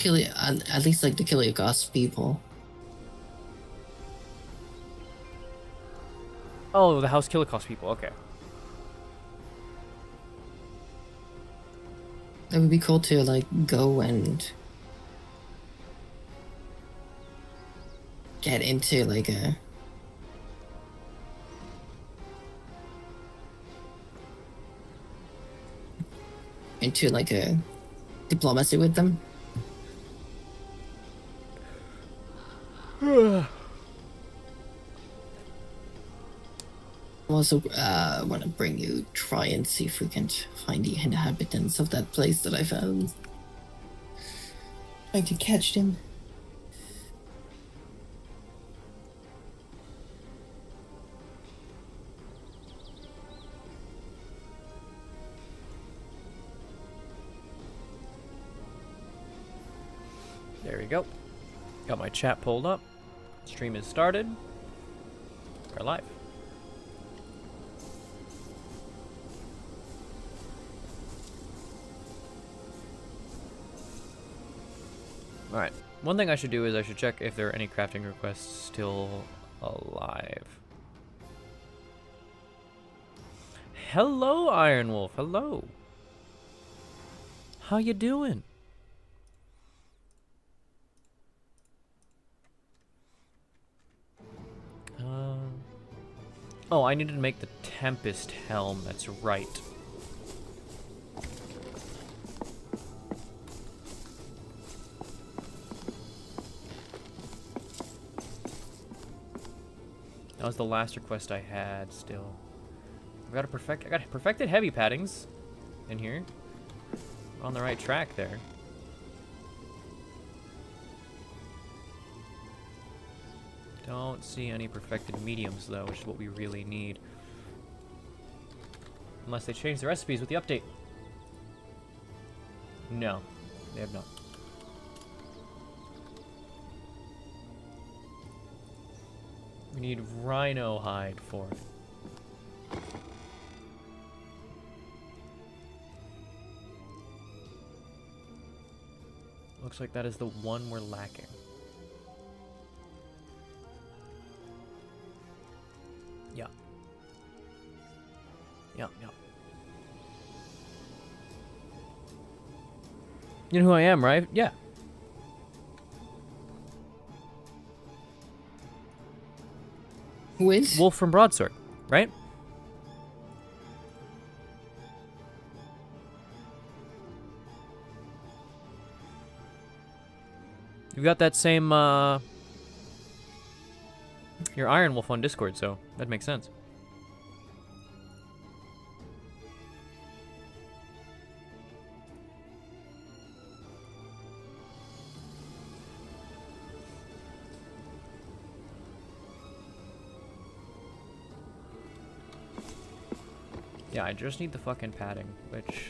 at least like the Kiliakos people. Oh, the House Killicos people. Okay. It would be cool to like go and get into like a diplomacy with them. Also, want to bring you, try and see if we can find the inhabitants of that place that I found. Trying to catch them. There we go. Got my chat pulled up. Stream is started. We're live. Alright. One thing I should do is I should check if there are any crafting requests still alive. Hello, Iron Wolf. Hello. How you doing? Oh, I needed to make the Tempest Helm. That's right. That was the last request I had still. I got perfected heavy paddings in here. We're on the right track there. Don't see any perfected mediums though, which is what we really need. Unless they change the recipes with the update. No, they have not. We need rhino hide for it. Looks like that is the one we're lacking. Yeah. Yeah, yeah. You know who I am, right? Yeah. With Wolf from Broadsword, right? You've got that same, your Iron Wolf on Discord, so that makes sense. Yeah, I just need the fucking padding, which...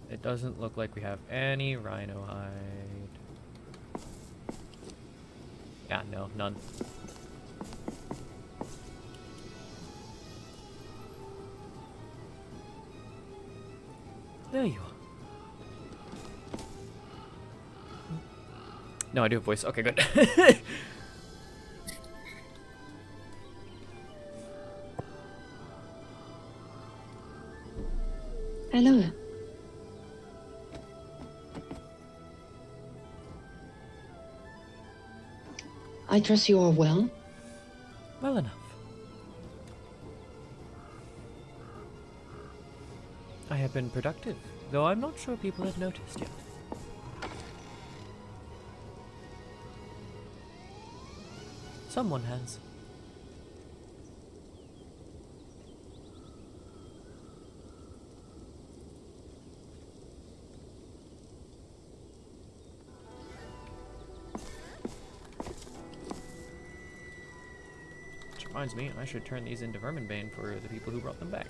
It doesn't look like we have any rhino hide. Yeah, no, none. There you are. No, I do have voice. Okay, good. Hello. I trust you are well. Well enough. I have been productive, though I'm not sure people have noticed yet. Someone has. Which reminds me, I should turn these into Verminbane for the people who brought them back.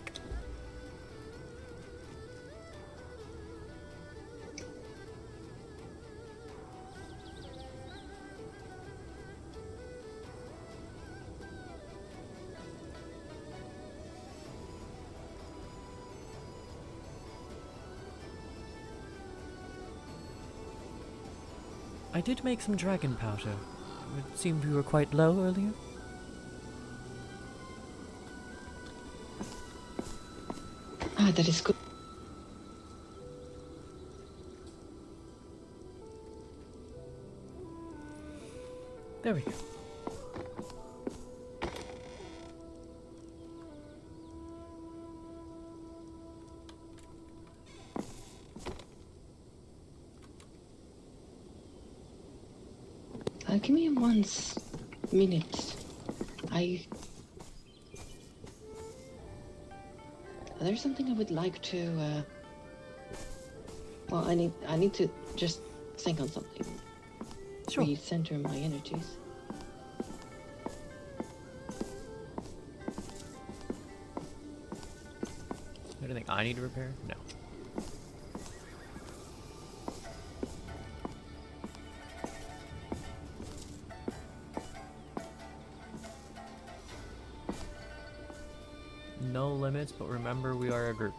I did make some dragon powder. It seemed we were quite low earlier. Ah, that is good. There we go. Give me one minute. There's something I would like to. Well, I need to just think on something. Sure. Recenter my energies. Anything I need to repair? No. No limits, but remember we are a group.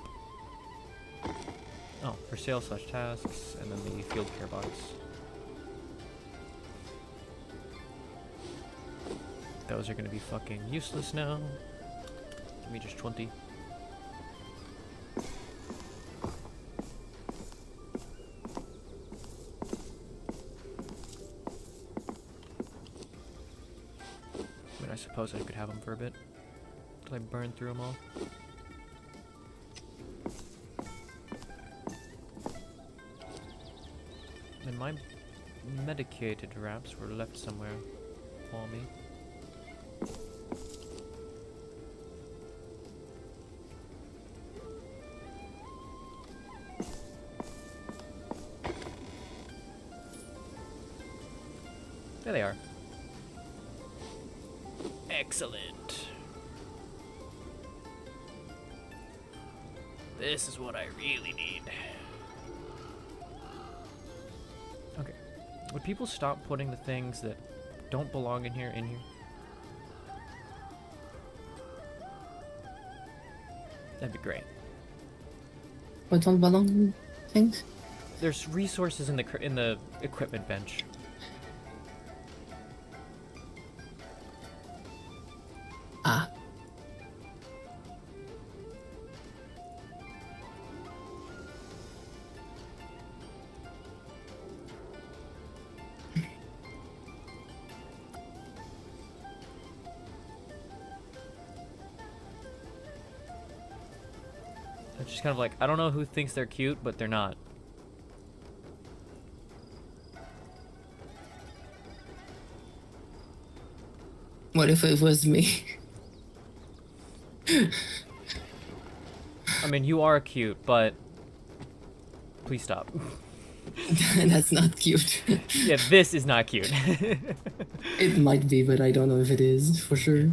Oh, for sale/tasks, and then the field care box. Those are gonna be fucking useless now. Give me just 20. I mean, I suppose I could have them for a bit. Till I burn through them all. And my medicated wraps were left somewhere for me. There they are. Excellent. This is what I really need. Okay. Would people stop putting the things that don't belong in here? That'd be great. What don't belong things? There's resources in the equipment bench. Ah. It's just kind of like, I don't know who thinks they're cute, but they're not. What if it was me? I mean, you are cute, but please stop. That's not cute. Yeah, this is not cute. It might be, but I don't know if it is for sure.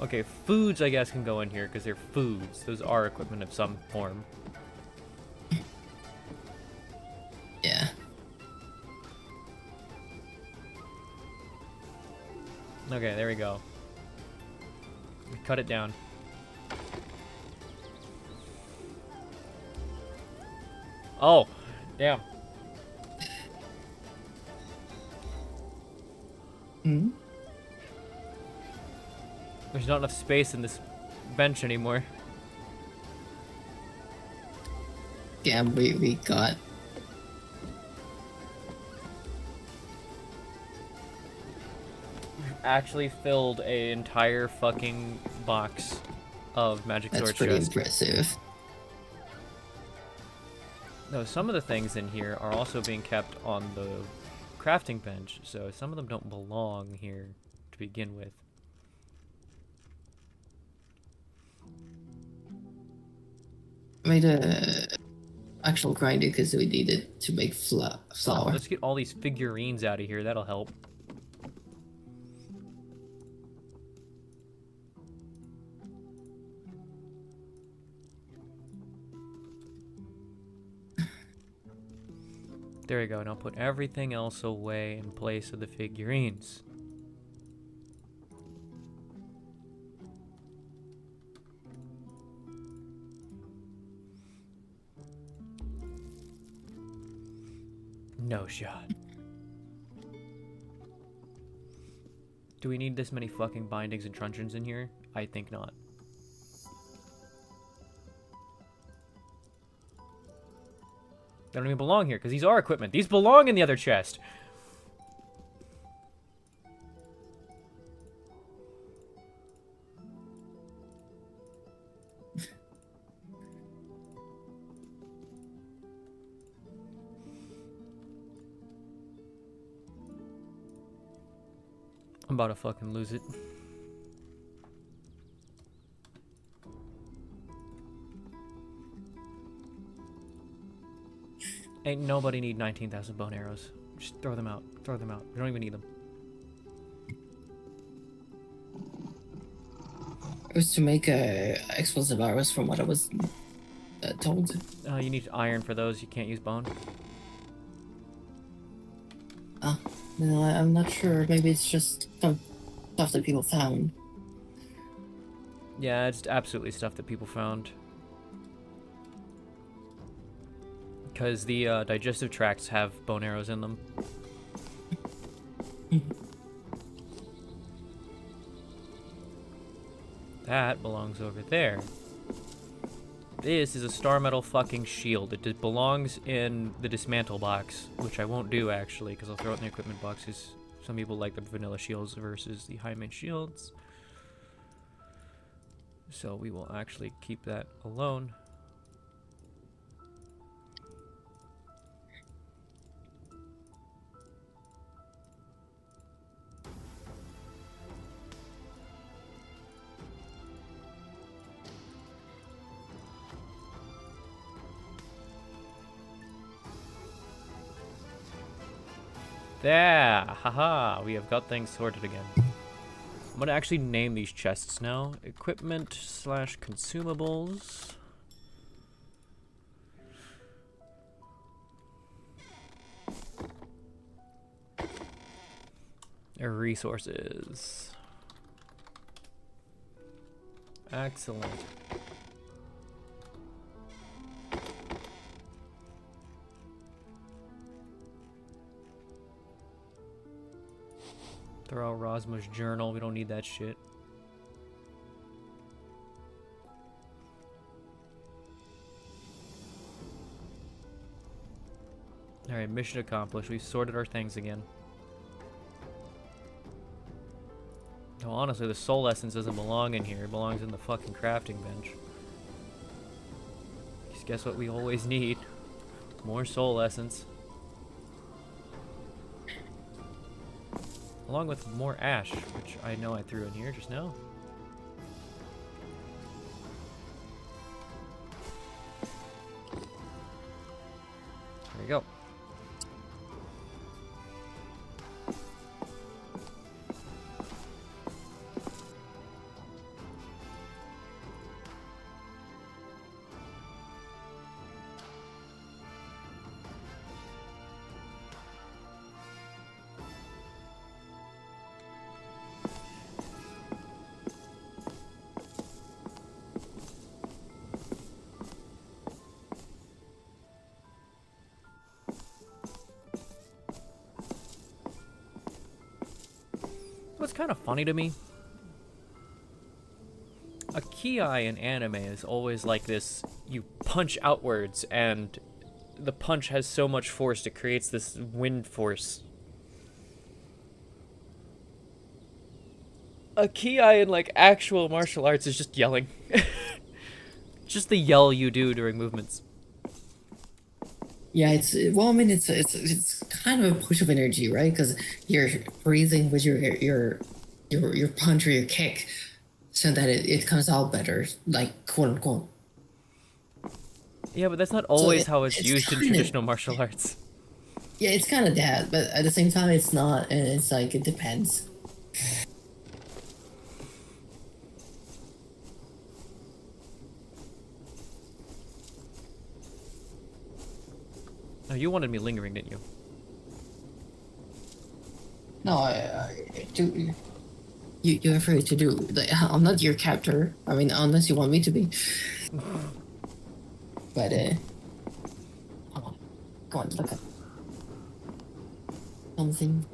Okay, foods I guess can go in here because they're foods. Those are equipment of some form. Yeah. Okay, there we go. We cut it down. Oh, damn. Hmm? There's not enough space in this bench anymore. Yeah, we got. Actually filled an entire fucking box of magic That's sword pretty chest. impressive. No, some of the things in here are also being kept on the crafting bench, so some of them don't belong here to begin with. Made a actual grinder because we need it to make flour. Let's get all these figurines out of here, that'll help. There we go, and I'll put everything else away in place of the figurines. No shot. Do we need this many fucking bindings and truncheons in here? I think not. They don't even belong here, because these are equipment. These belong in the other chest. I'm about to fucking lose it. Ain't nobody need 19,000 bone arrows. Just throw them out. Throw them out. We don't even need them. It was to make explosive arrows from what I was told. You need iron for those. You can't use bone. No, I'm not sure. Maybe it's just some stuff that people found. Yeah, it's absolutely stuff that people found. Because the digestive tracts have bone arrows in them. That belongs over there. This is a star metal fucking shield. It belongs in the dismantle box, which I won't do actually, because I'll throw it in the equipment boxes. Some people like the vanilla shields versus the high main shields. So we will actually keep that alone. There! Haha! We have got things sorted again. I'm gonna actually name these chests now. Equipment / consumables. Resources. Excellent. Throw out Rosma's journal. We don't need that shit. Alright, mission accomplished. We've sorted our things again. No, honestly, the soul essence doesn't belong in here. It belongs in the fucking crafting bench. Just guess what we always need? More soul essence. Along with more ash, which I know I threw in here just now. There we go. What's kind of funny to me, a ki in anime is always like this: you punch outwards and the punch has so much force it creates this wind force. A ki in like actual martial arts is just yelling. Just the yell you do during movements. Yeah, well, I mean, it's kind of a push of energy, right? Because you're breathing with your punch or your kick, so that it comes out better, like quote unquote. Yeah, but that's not always how it's used in kinda, traditional martial arts. Yeah, it's kind of that, but at the same time, it's not, and it's like it depends. Oh, you wanted me lingering, didn't you? No, I do. You're free to do. Like, I'm not your captor. I mean, unless you want me to be. But hold on. Go on, look up. something.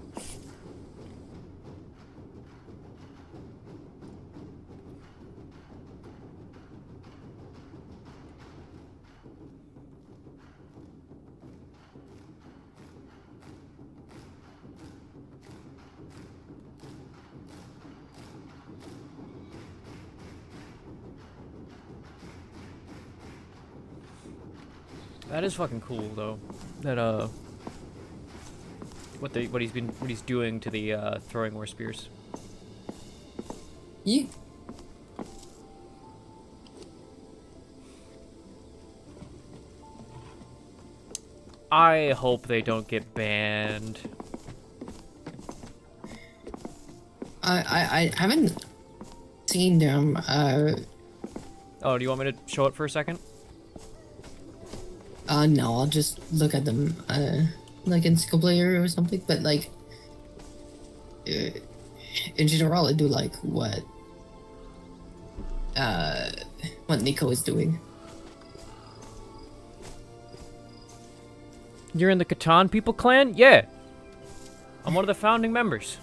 That is fucking cool, though. That what he's doing to the throwing more spears. Yeah. I hope they don't get banned. I haven't seen them. Oh, do you want me to show it for a second? No, I'll just look at them, like in single player or something. But like, in general, I do like what Nico is doing. You're in the Catan People Clan? Yeah. I'm one of the founding members.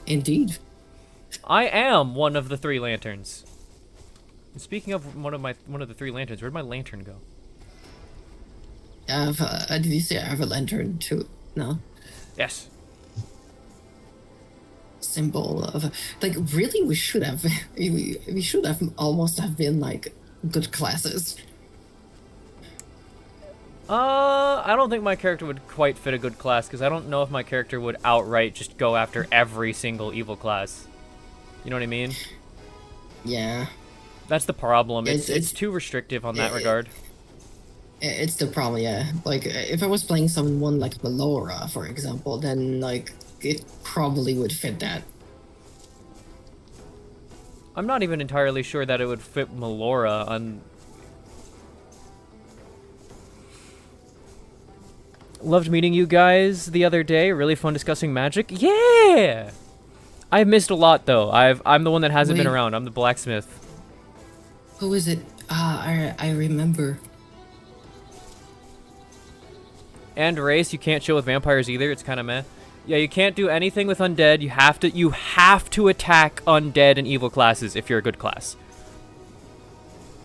Indeed. I am one of the 3 lanterns. And speaking of one of the 3 lanterns, where'd my lantern go? Did you say I have a lantern too? No. Yes. Symbol of like really we should have we should have almost have been like good classes. I don't think my character would quite fit a good class, because I don't know if my character would outright just go after every single evil class. You know what I mean? Yeah. That's the problem. It's too restrictive on that regard. It's the problem, yeah. Like, if I was playing someone like Melora, for example, then, like, it probably would fit that. I'm not even entirely sure that it would fit Melora on... Loved meeting you guys the other day. Really fun discussing magic. Yeah! I've missed a lot, though. I'm the one that hasn't been around. I'm the blacksmith. Who is it? I remember. And race, you can't chill with vampires either. It's kind of meh. Yeah, you can't do anything with undead. You have to attack undead and evil classes if you're a good class.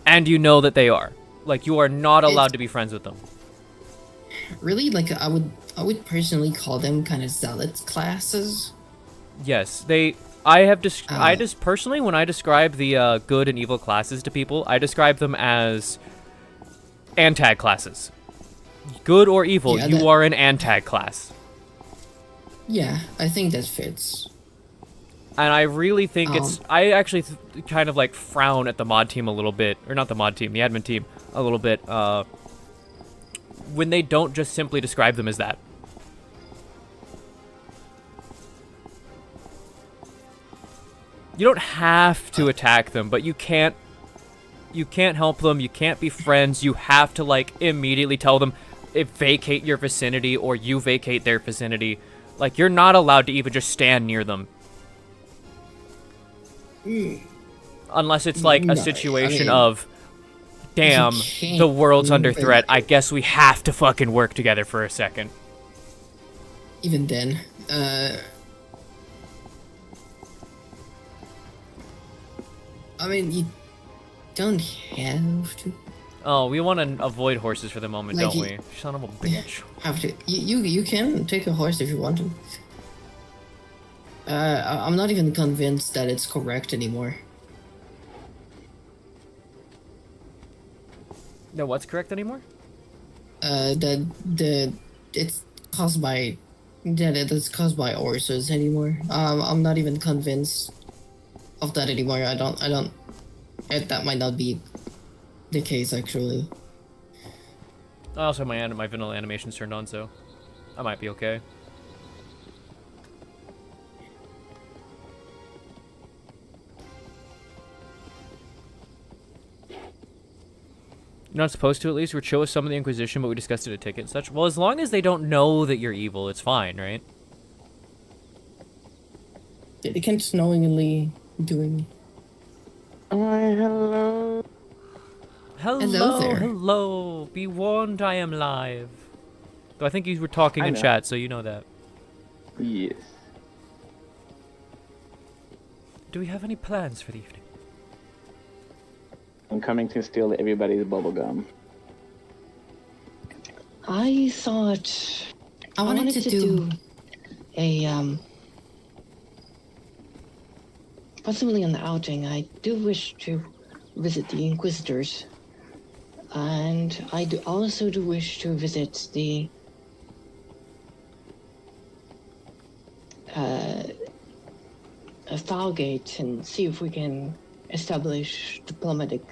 And you know that they are. Like, you are not allowed to be friends with them. Really? Like, I would personally call them kind of zealot classes. Yes, I just personally, when I describe the good and evil classes to people, I describe them as antag classes. Good or evil, Yeah, you are an antag class. Yeah, I think that fits. And I really think I actually kind of like frown at the mod team a little bit, or not the mod team, the admin team a little bit, when they don't just simply describe them as that. You don't have to attack them, but you can't help them, you can't be friends, you have to, like, immediately tell them, vacate your vicinity, or you vacate their vicinity. Like, you're not allowed to even just stand near them. Unless it's, like, a situation of, damn, the world's under threat, I guess we have to fucking work together for a second. Even then, I mean, you don't have to. Oh, we want to avoid horses for the moment, like, don't we? Son of a bitch. Have to. You can take a horse if you want to. I'm not even convinced that it's correct anymore. No, what's correct anymore? It's caused by it's caused by horses anymore. I'm not even convinced of that anymore. I don't. That might not be the case, actually. I also have my vanilla animations turned on, so I might be okay. You're not supposed to, at least. We're chill with some of the Inquisition, but we discussed it at ticket and such. Well, as long as they don't know that you're evil, it's fine, right? They can't knowingly doing. Hello. Hello there. Hello. Be warned, I am live. Though I think you were talking I in know. chat, so you know that. Yes. Do we have any plans for the evening? I'm coming to steal everybody's bubblegum. I thought I wanted to do a possibly an outing. I do wish to visit the Inquisitors, and I do also wish to visit the Thalgate and see if we can establish diplomatic.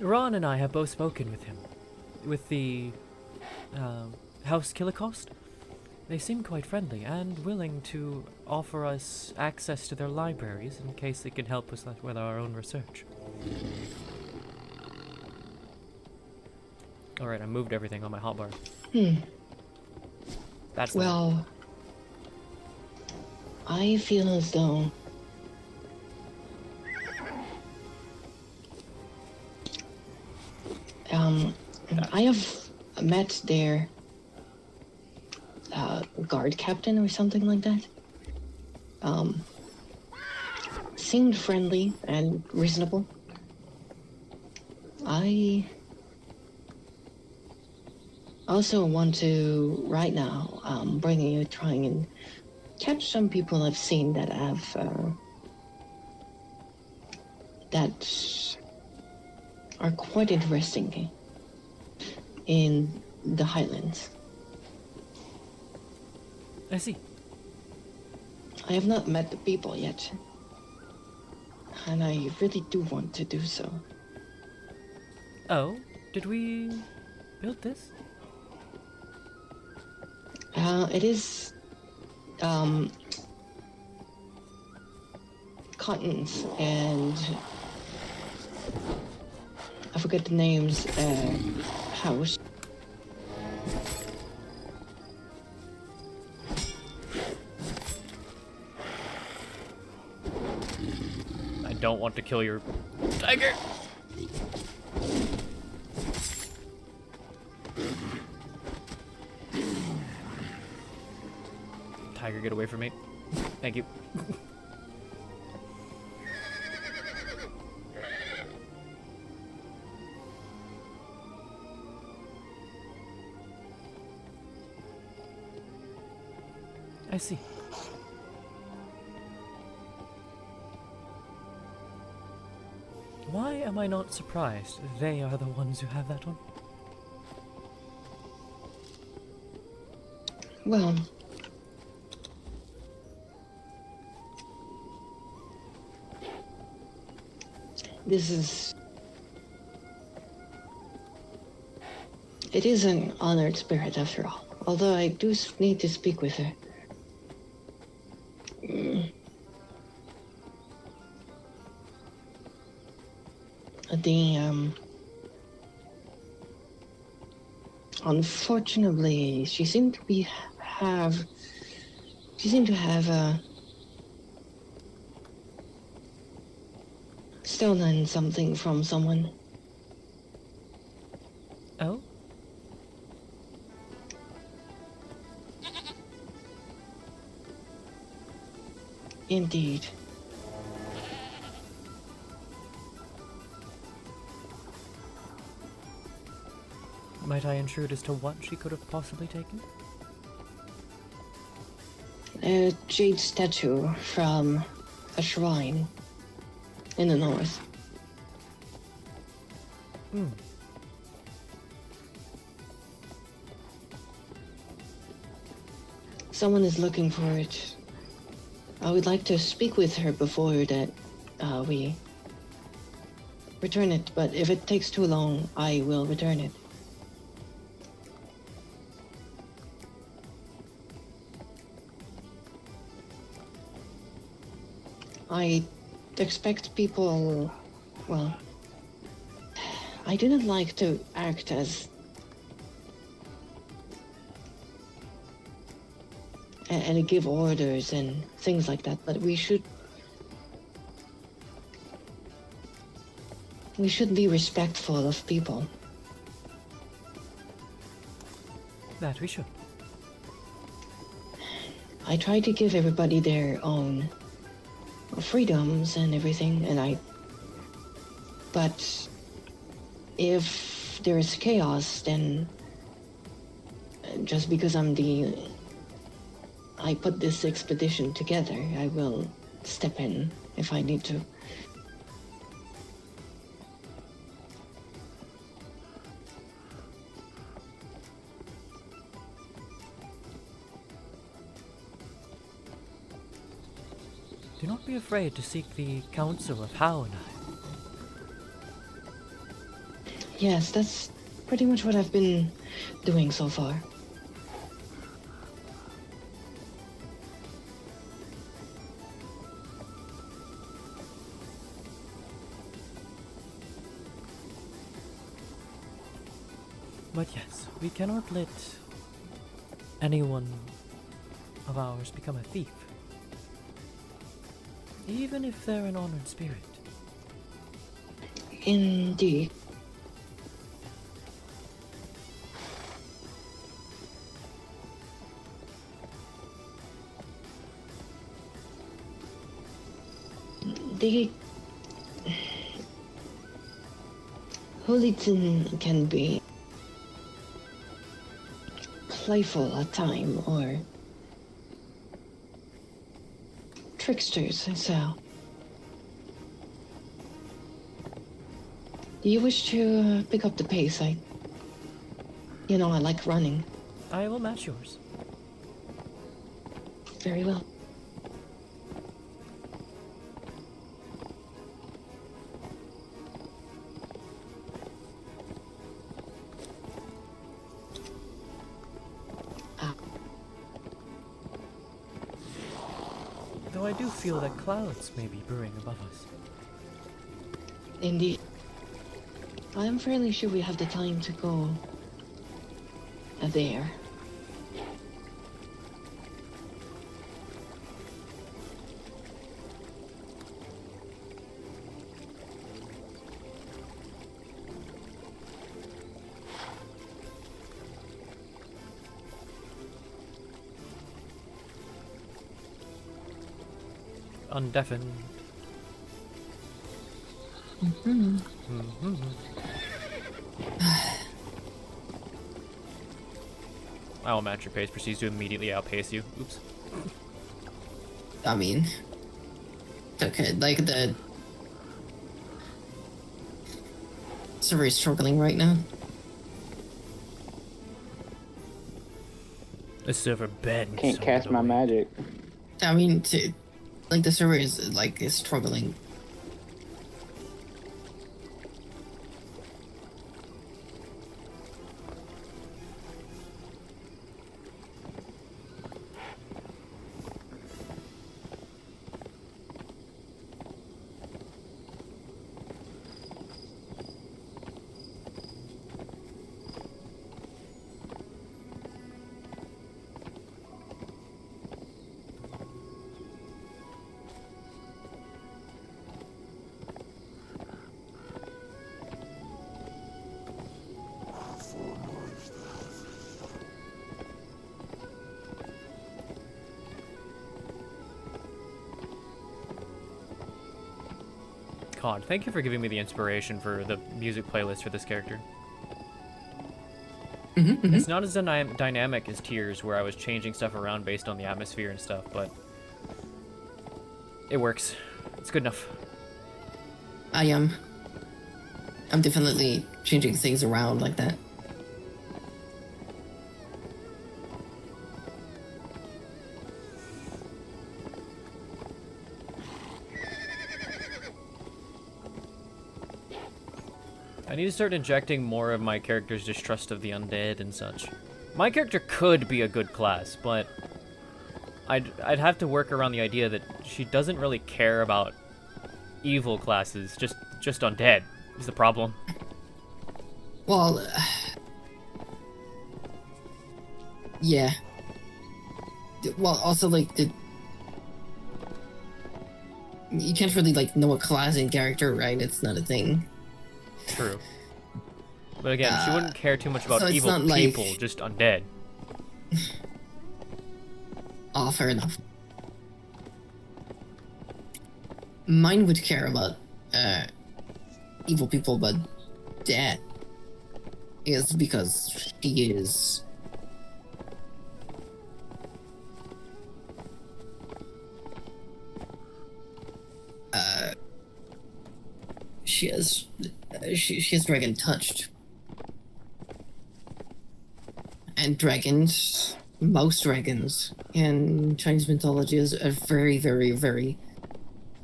Ron and I have both spoken with him. With the House Killicost. They seem quite friendly and willing to offer us access to their libraries in case they can help us with our own research. Alright, I moved everything on my hotbar. That's the one. Well, I feel as though I have met their guard captain or something like that. Seemed friendly and reasonable. I also want to, right now, trying and catch some people I've seen that have, that are quite interesting in the Highlands. I see. I have not met the people yet, and I really do want to do so. Oh, did we build this? It is, Cottons and I forget the names, house. I don't want to kill your tiger. Tiger, get away from me. Thank you. I see. Why am I not surprised? They are the ones who have that one. Well, it is an honored spirit after all. Although I do need to speak with her. Unfortunately, she seemed to have stolen something from someone. Oh? Indeed. Might I intrude as to what she could have possibly taken? A jade statue from a shrine in the north. Hmm. Someone is looking for it. I would like to speak with her before that we return it, but if it takes too long, I will return it. I expect people, well, I do not like to act as and give orders and things like that, but we should we should be respectful of people. That we should. I try to give everybody their own freedoms and everything, but if there is chaos, then just because I put this expedition together, I will step in if I need to. Do not be afraid to seek the counsel of Hao and I. Yes, that's pretty much what I've been doing so far. But yes, we cannot let anyone of ours become a thief. Even if they're an honored spirit. Indeed. The Hooligan can be playful at time, or tricksters, so. Do you wish to pick up the pace? I like running. I will match yours. Very well. Though I do feel that clouds may be brewing above us. Indeed. I am fairly sure we have the time to go there. Undeafened. I will match your pace. Proceeds to immediately outpace you. Oops. I mean, okay, like the server is struggling right now. The silver bed. Can't cast my magic. I mean, like the server is struggling. God, thank you for giving me the inspiration for the music playlist for this character. It's not as dynamic as Tears, where I was changing stuff around based on the atmosphere and stuff, but it works. It's good enough. I'm definitely changing things around like that. I need to start injecting more of my character's distrust of the undead and such. My character could be a good class, but I'd have to work around the idea that she doesn't really care about evil classes, just undead is the problem. Well, yeah. Well, also, like, you can't really, like, know a class in character, right? It's not a thing. True. But again, she wouldn't care too much about so it's evil not like- people, just undead. Oh, fair enough. Mine would care about evil people, but that is because she is she is dragon touched, and dragons, most dragons in Chinese mythology are very, very, very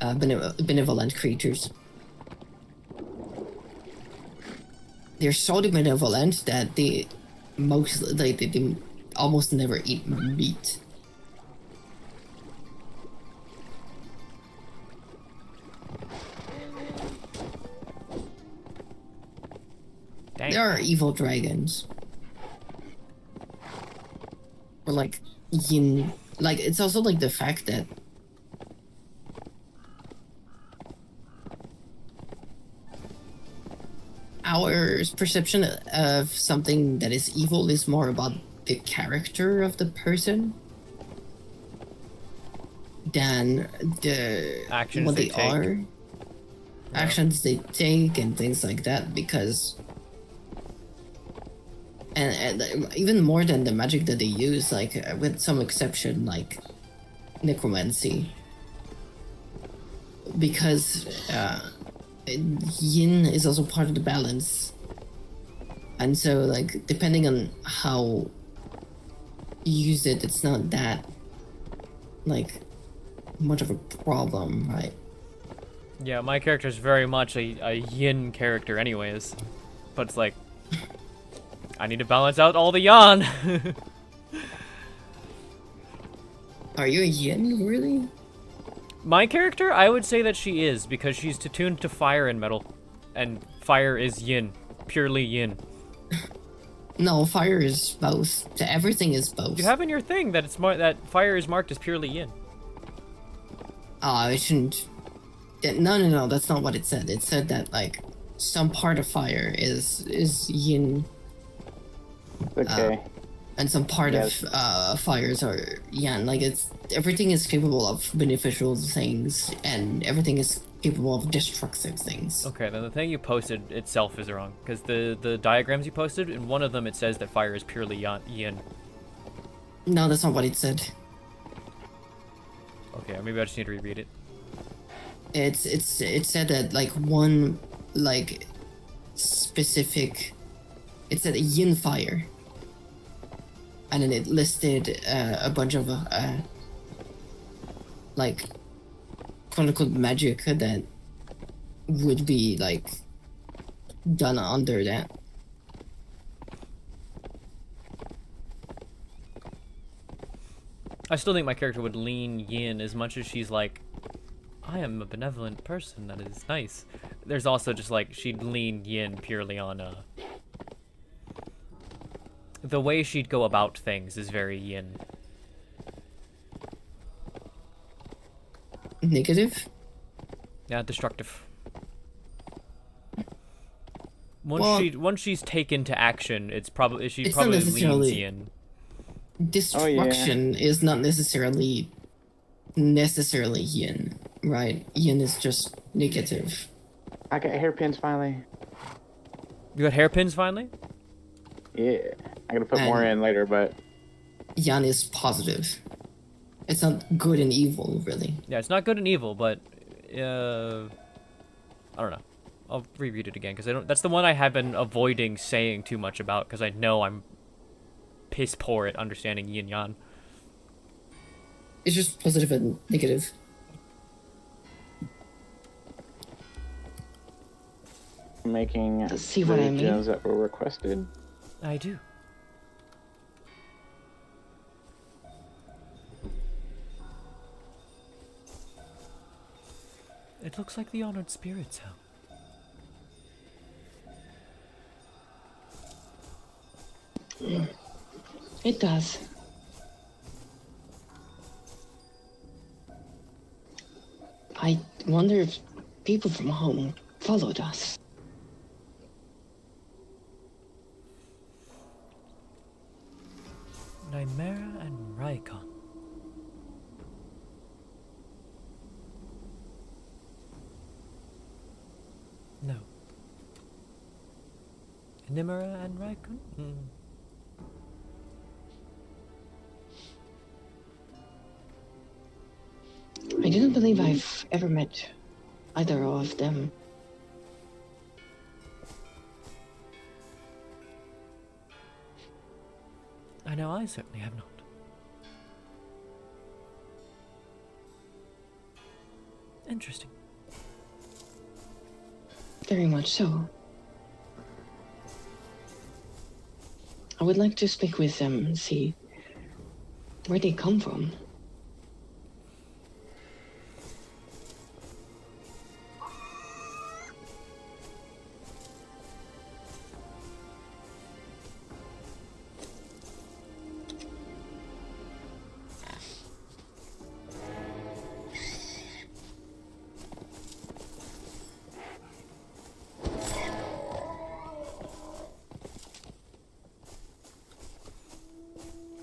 benevolent creatures. They're so benevolent that they almost never eat meat. Dang. There are evil dragons. Or like yin, like it's also like the fact that our perception of something that is evil is more about the character of the person than the Actions what they they take. are, actions they take, and things like that. Because and even more than the magic that they use, like with some exception, like necromancy, because yin is also part of the balance, and so like depending on how you use it, it's not that like much of a problem, right? Yeah, my character is very much a yin character anyways. But it's like, I need to balance out all the yan. Are you a yin, really? My character, I would say that she is, because she's attuned to fire and metal. And fire is yin. Purely yin. No, fire is both. Everything is both. You have in your thing that that fire is marked as purely yin. I shouldn't. No, that's not what it said. It said that like some part of fire is yin, Okay. and some part Yes. of fires are yang. Like it's everything is capable of beneficial things, and everything is capable of destructive things. Okay, then the thing you posted itself is wrong. Because the diagrams you posted, in one of them it says that fire is purely yin. No, that's not what it said. Okay, maybe I just need to reread it. It said that like one like specific. It said a yin fire, and then it listed a bunch of like quote unquote magic that would be like done under that. I still think my character would lean yin as much as she's like, I am a benevolent person that is nice. There's also just like, she'd lean yin purely on the way she'd go about things is very yin. Negative. Yeah, destructive. Well- Once she's taken to action, she'd It's not probably leans necessarily- yin. Destruction is not necessarily yin, right? Yin is just negative. I got hairpins finally. You got hairpins finally? Yeah. I gotta put more And- in later, but Yan is positive. It's not good and evil, really. Yeah, it's not good and evil, but I don't know. I'll reread it again because that's the one I have been avoiding saying too much about because I know I'm piss poor at understanding yin yang. It's just positive and negative. making See what I the mean? gems that were requested. I do. It looks like the honored spirits help. It does. I wonder if people from home followed us. Nimera and Raikon. No. Nimera and Raikon? I don't believe I've ever met either of them. I know I certainly have not. Interesting. Very much so. I would like to speak with them and see where they come from.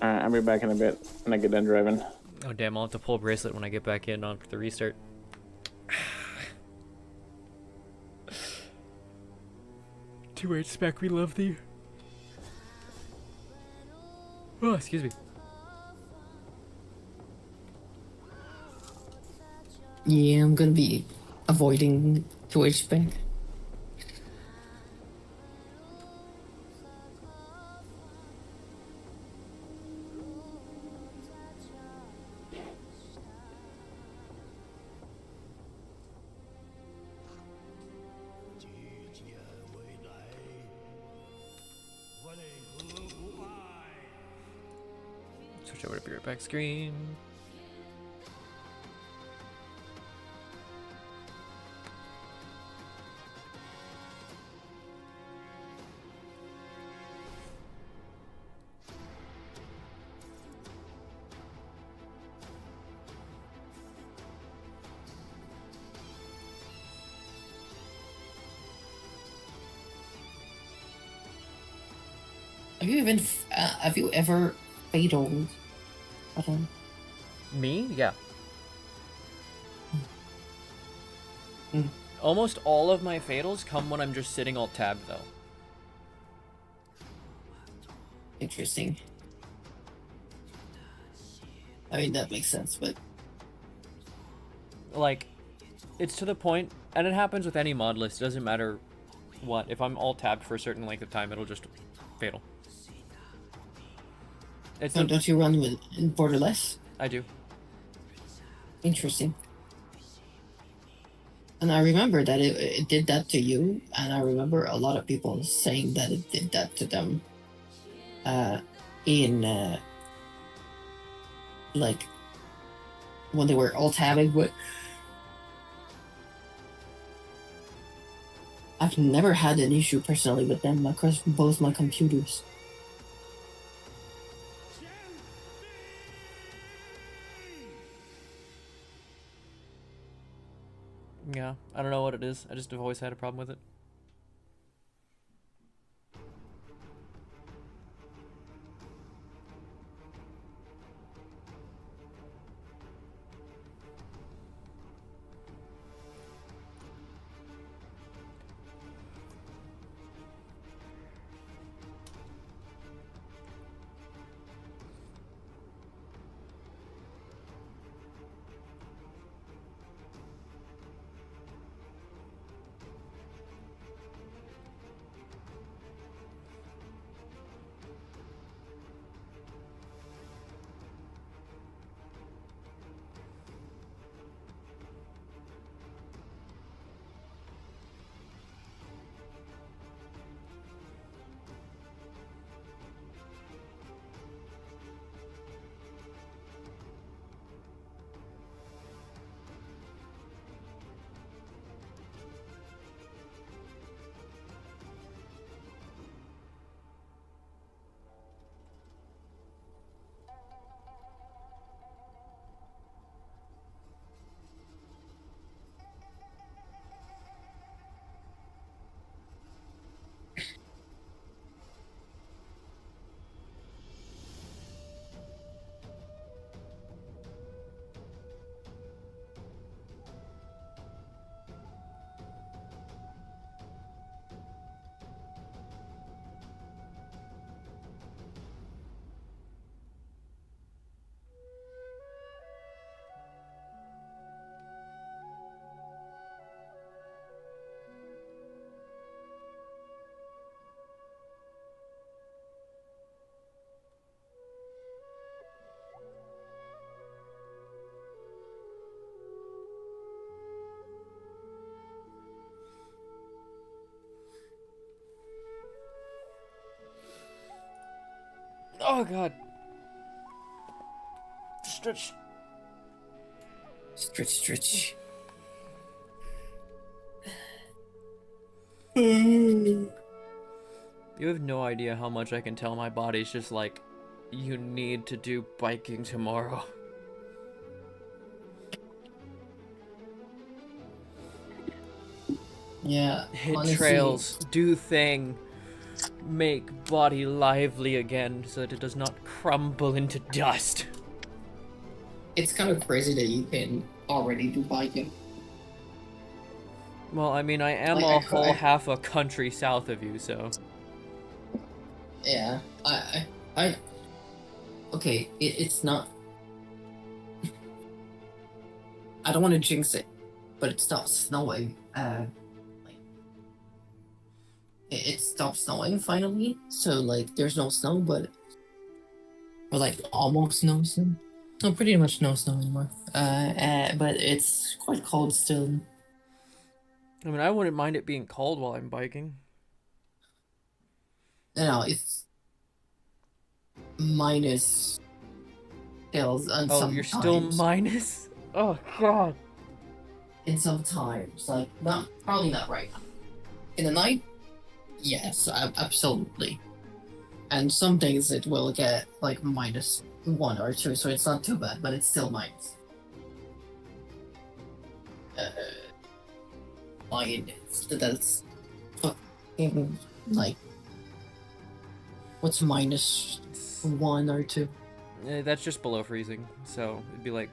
Alright, I'll be back in a bit when I get done driving. Oh damn, I'll have to pull bracelet when I get back in on the restart. Too late, Spec, we love thee. Oh, excuse me. Yeah, I'm gonna be avoiding Twitch back. Switch over to be right back screen. Have you ever fataled? Me? Yeah. Mm. Almost all of my fatals come when I'm just sitting alt tabbed though. Interesting. I mean, that makes sense, but Like, it's to the point, and it happens with any mod list, doesn't matter what. If I'm alt tabbed for a certain length of time, it'll just fatal. It's no, don't you run with borderless? I do. Interesting. And I remember that it did that to you, and I remember a lot of people saying that it did that to them. Like when they were alt tabbing, but I've never had an issue personally with them across both my computers. Yeah, I don't know what it is. I just have always had a problem with it. Oh god. Stretch. Stretch, stretch. You have no idea how much I can tell my body's just like, you need to do biking tomorrow. Yeah, Hit honestly, trails, do thing, make body lively again so that it does not crumble into dust. it's kind of crazy that you can already do biking. Well, I mean, I am Like, a whole half a country south of you, so. Yeah, I okay, it's not. I don't want to jinx it, but it stopped snowing. Like, it stopped snowing finally, so like there's no snow, but or like almost no snow. No, pretty much no snow anymore. But it's quite cold still. I mean, I wouldn't mind it being cold while I'm biking. You know, it's minus hills and Oh, you're still sometimes. minus? Oh, God. And sometimes, like, not probably not right now. In the night, yes, absolutely. And some days it will get like -1 or 2, so it's not too bad, but it's still minus. That's fucking like, what's -1 or 2? That's just below freezing, so it'd be like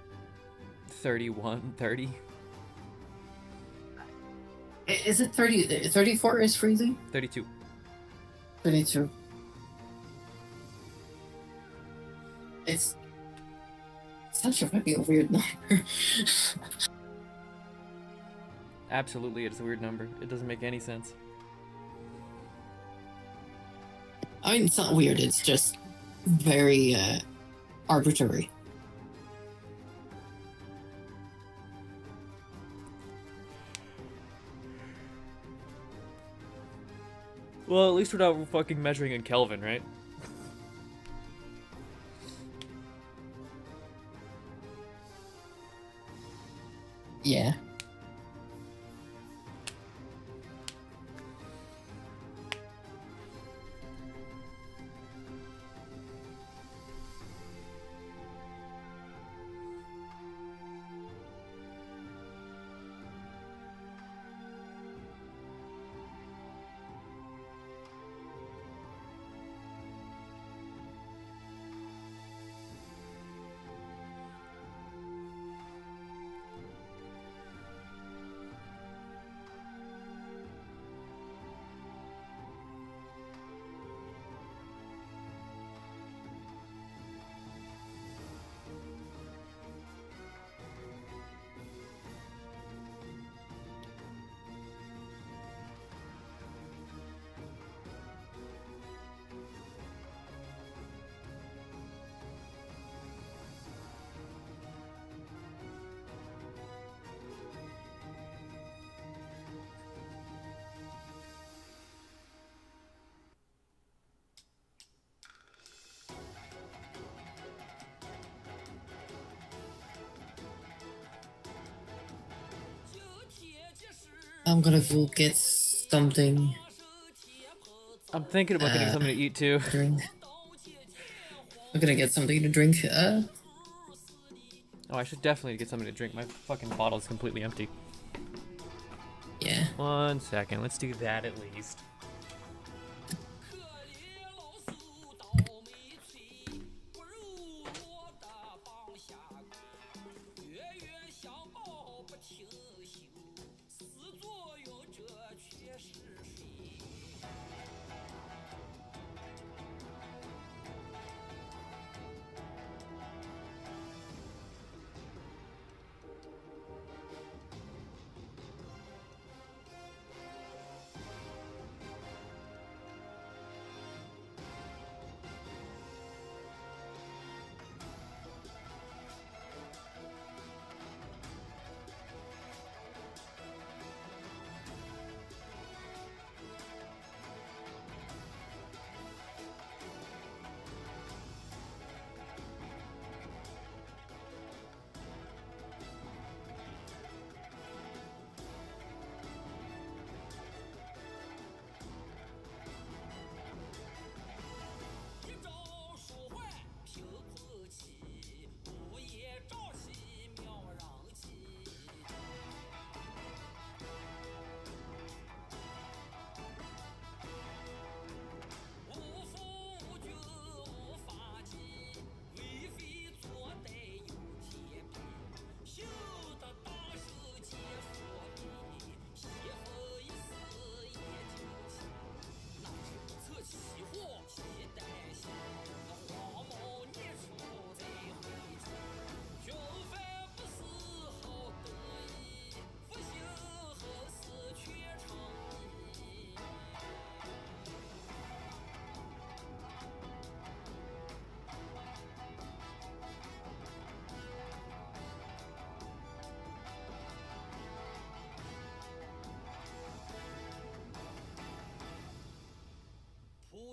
31, 30. Is it 30? 34 is freezing? 32. 32. It's such a fucking weird number. Absolutely, it's a weird number. It doesn't make any sense. I mean, it's not weird, it's just very arbitrary. Well, at least we're not fucking measuring in Kelvin, right? Yeah. I'm gonna go get something. I'm thinking about getting something to eat too. Drink. I'm gonna get something to drink. Oh, I should definitely get something to drink. My fucking bottle's completely empty. Yeah. 1 second, let's do that at least.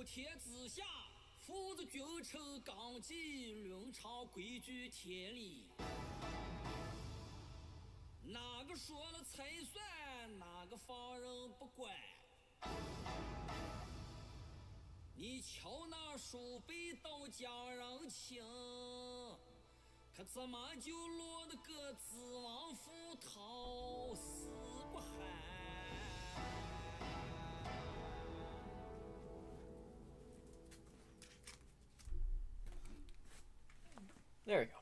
普天之下，父子君臣纲纪，伦常规矩天理。哪个说了才算，哪个放任不管？你瞧那叔辈都将人情，可怎么就落得个子王府逃死不寒There you go.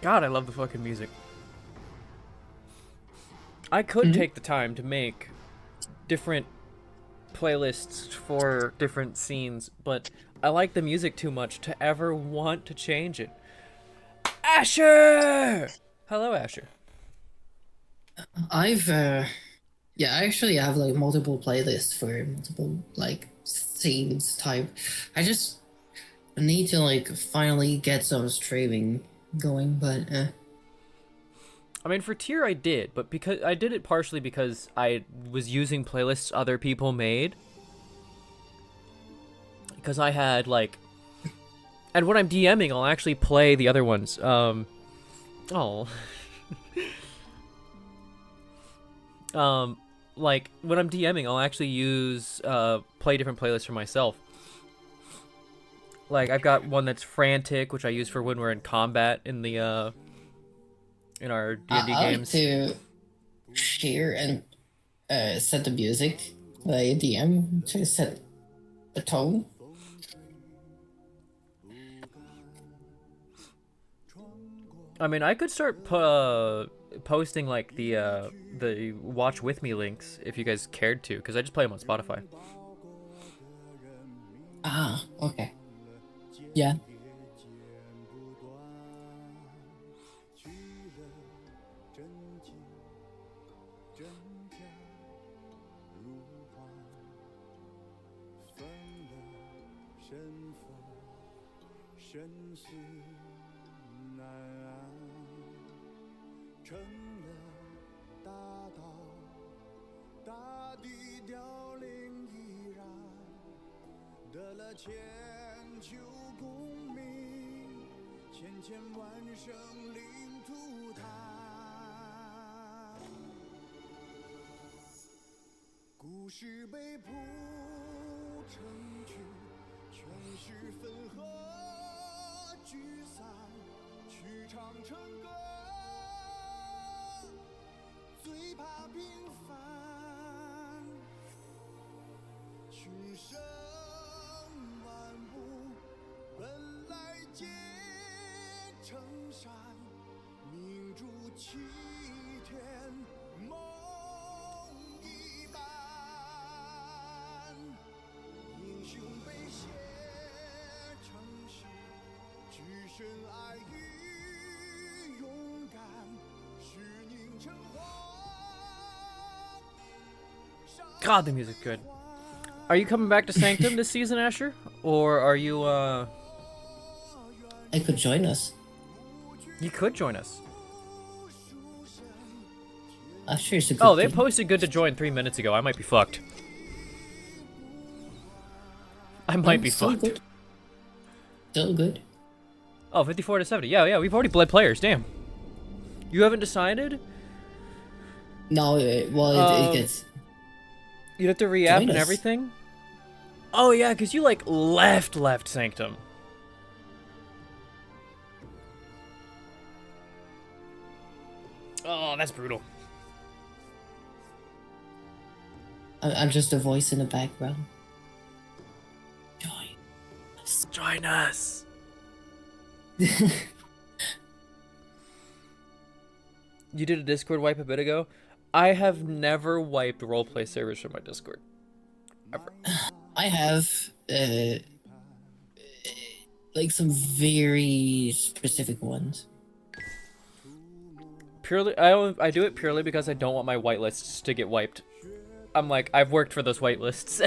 God, I love the fucking music. I could take the time to make different playlists for different scenes, but I like the music too much to ever want to change it. Asher! Hello, Asher. I've yeah, I actually have like multiple playlists for multiple like scenes type. I just need to like finally get some streaming going, but I mean, for tier I did, but because I did it partially because I was using playlists other people made. Because I had like, and when I'm DMing, I'll actually play the other ones. Like when I'm DMing, I'll actually use play different playlists for myself. Like I've got one that's frantic, which I use for when we're in combat in the in our D&D games. I like to share and set the music by DM to set the tone. I mean, I could start posting like the watch with me links if you guys cared to, because I just play them on Spotify. Ah, okay. Yeah. God, the music's good. Are you coming back to Sanctum this season, Asher? Or are you, I could join us. You could join us. Asher is a good Oh, they kid. posted good to join 3 minutes ago. I might be fucked. I might be Still fucked. good. Still good. Oh, 54 to 70. Yeah, we've already bled players. Damn. You haven't decided? No, it gets. You'd have to re-app Join and us. everything? Oh, yeah, because you, like, left Sanctum. Oh, that's brutal. I'm just a voice in the background. Join us. Join us. You did a Discord wipe a bit ago. I have never wiped roleplay servers from my Discord. Ever. I have like some very specific ones. Purely, I do it purely because I don't want my whitelists to get wiped. I'm like, I've worked for those whitelists.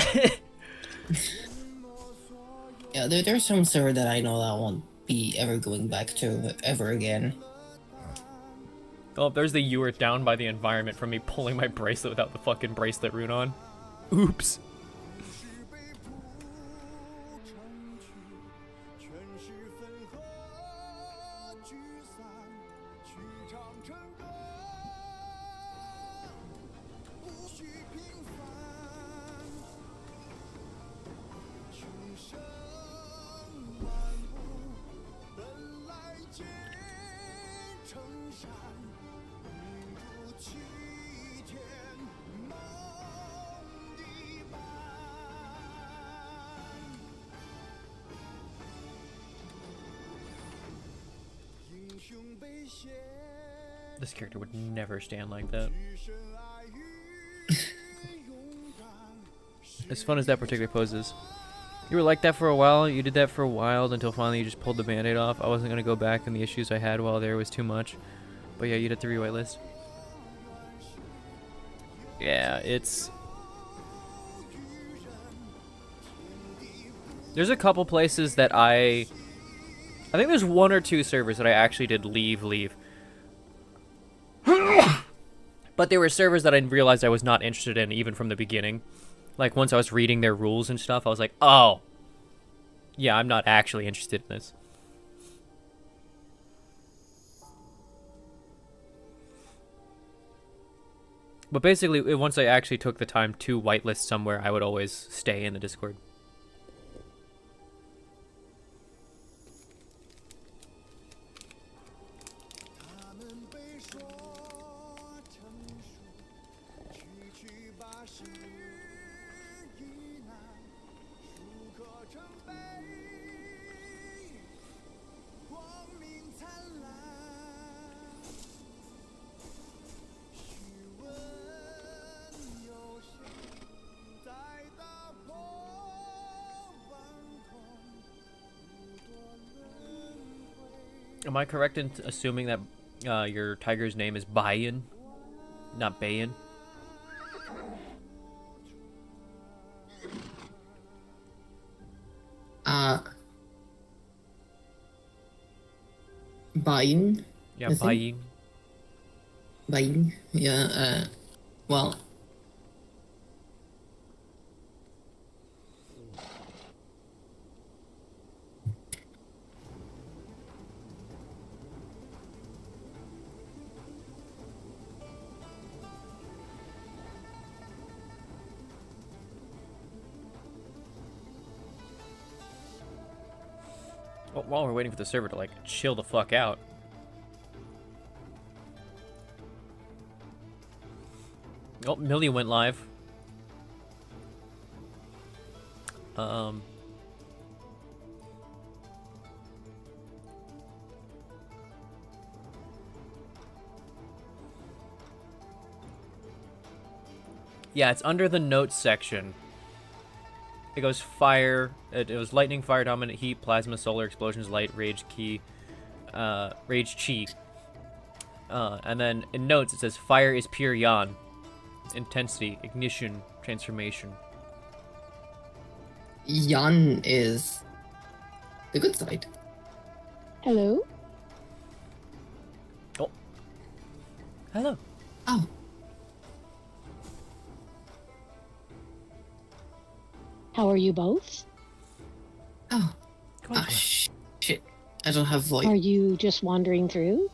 Yeah, there's some server that I know that I won't be ever going back to ever again. Oh, there's the you were down by the environment from me pulling my bracelet without the fucking bracelet rune on. Oops. This character would never stand like that. As fun as that particular pose is. You were like that for a while, you did that for a while until finally you just pulled the band-aid off. I wasn't going to go back, and the issues I had while there was too much. But yeah, you'd have to re-white list. Yeah, it's... There's a couple places that I think there's 1 or 2 servers that I actually did leave. But there were servers that I realized I was not interested in even from the beginning. Like, once I was reading their rules and stuff, I was like, oh, yeah, I'm not actually interested in this. But basically, once I actually took the time to whitelist somewhere, I would always stay in the Discord. Am I correct in assuming that your tiger's name is Bayan, not Bayan? Buying. Yeah, I think. Bayan. Buying. Yeah. Well, Well, while we're waiting for the server to, like, chill the fuck out. Oh, Millie went live. Yeah, it's under the notes section. It goes fire. It was lightning, fire, dominant, heat, plasma, solar, explosions, light, rage, key, rage, chi. And then in notes it says fire is pure yan. Intensity, ignition, transformation. Yan is the good side. Hello? Oh. Hello. Oh, How are you both? oh, Quite ah, well. shit. I don't have voice. Are you just wandering through?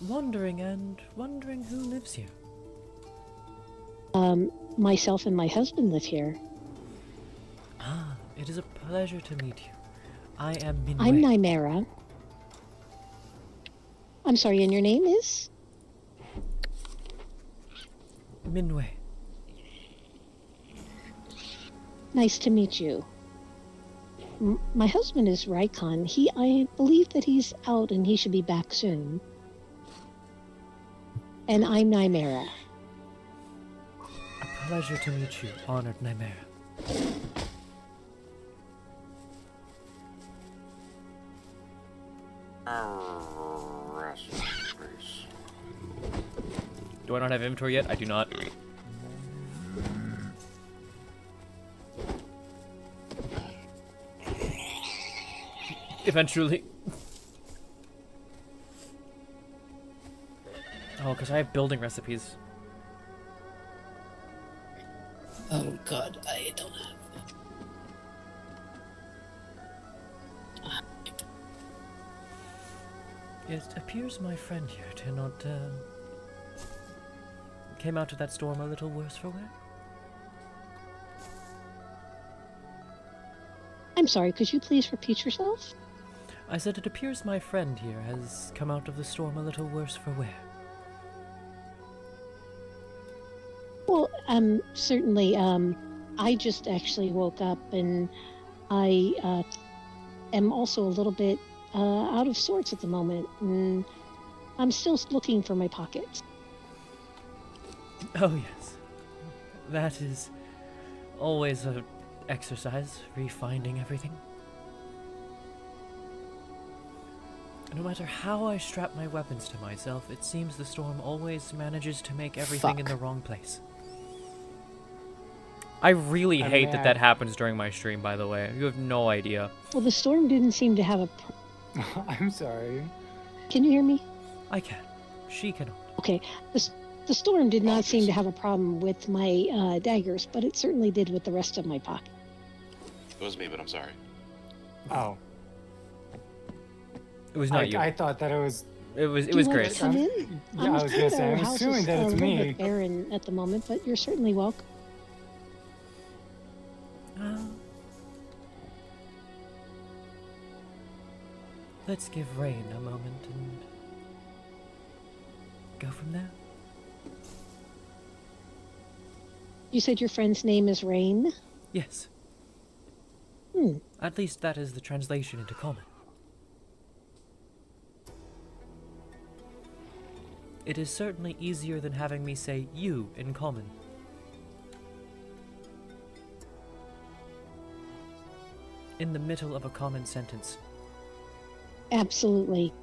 Wondering and wondering who lives here. Myself and my husband live here. Ah, it is a pleasure to meet you. I am Minwei. I'm Nymera. I'm sorry, and your name is? Minwei. Nice to meet you. My husband is Raikon. I believe that he's out and he should be back soon. And I'm Nymera. A pleasure to meet you, honored Nymera. Do I not have inventory yet? I do not. Eventually. Oh, because I have building recipes. Oh god, I don't have. It appears my friend here did not, came out of that storm a little worse for wear. I'm sorry, could you please repeat yourself? I said it appears my friend here has come out of the storm a little worse for wear. Well, certainly, I just actually woke up and I am also a little bit out of sorts at the moment, and I'm still looking for my pockets. Oh yes, that is always a exercise, refinding everything. No matter how I strap my weapons to myself, it seems the storm always manages to make everything in the wrong place. I really hate that happens during my stream, by the way. You have no idea. Well, the storm didn't seem to have a... I'm sorry. Can you hear me? I can. She cannot. Okay, the storm did not seem to have a problem with my daggers, but it certainly did with the rest of my pocket. It was me, but I'm sorry. Oh, It was not you. I thought that it was. It was Do you want Grace. to come in? Yeah, I was gonna say, Our I'm house assuming is that a it's little me. bit barren at the moment, but you're certainly welcome. Let's give Rain a moment and go from there. You said your friend's name is Rain? Yes. Hmm. At least that is the translation into common. It is certainly easier than having me say you in common. In the middle of a common sentence. Absolutely.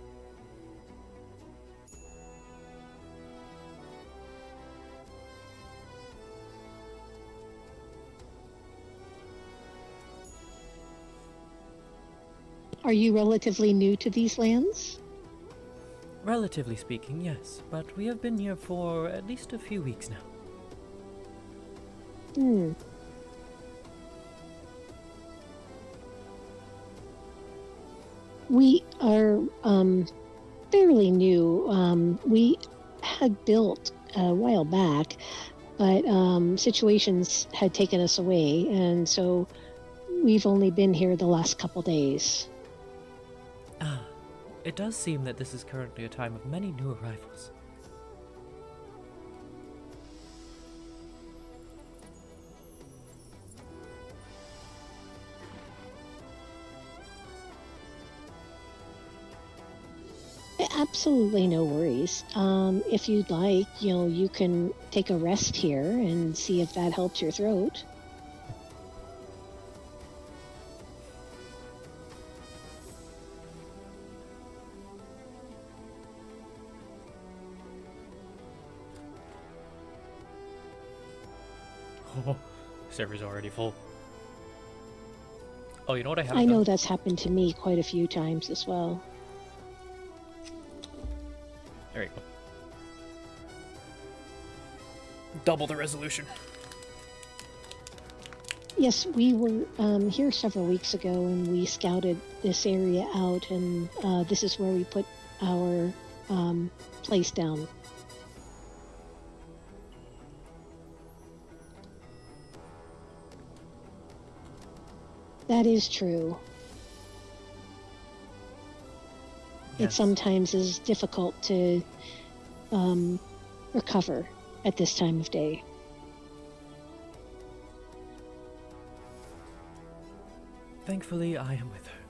Are you relatively new to these lands? Relatively speaking, yes, but we have been here for at least a few weeks now. Hmm. We are fairly new. We had built a while back, but situations had taken us away, and so we've only been here the last couple days. It does seem that this is currently a time of many new arrivals. Absolutely no worries. If you'd like, you can take a rest here and see if that helps your throat. Oh, server's already full. Oh, you know what I haven't I know done? that's happened to me quite a few times as well. There you go. Double the resolution. Yes, we were here several weeks ago and we scouted this area out, and this is where we put our place down. That is true. It Yes. sometimes is difficult to recover at this time of day. Thankfully, I am with her.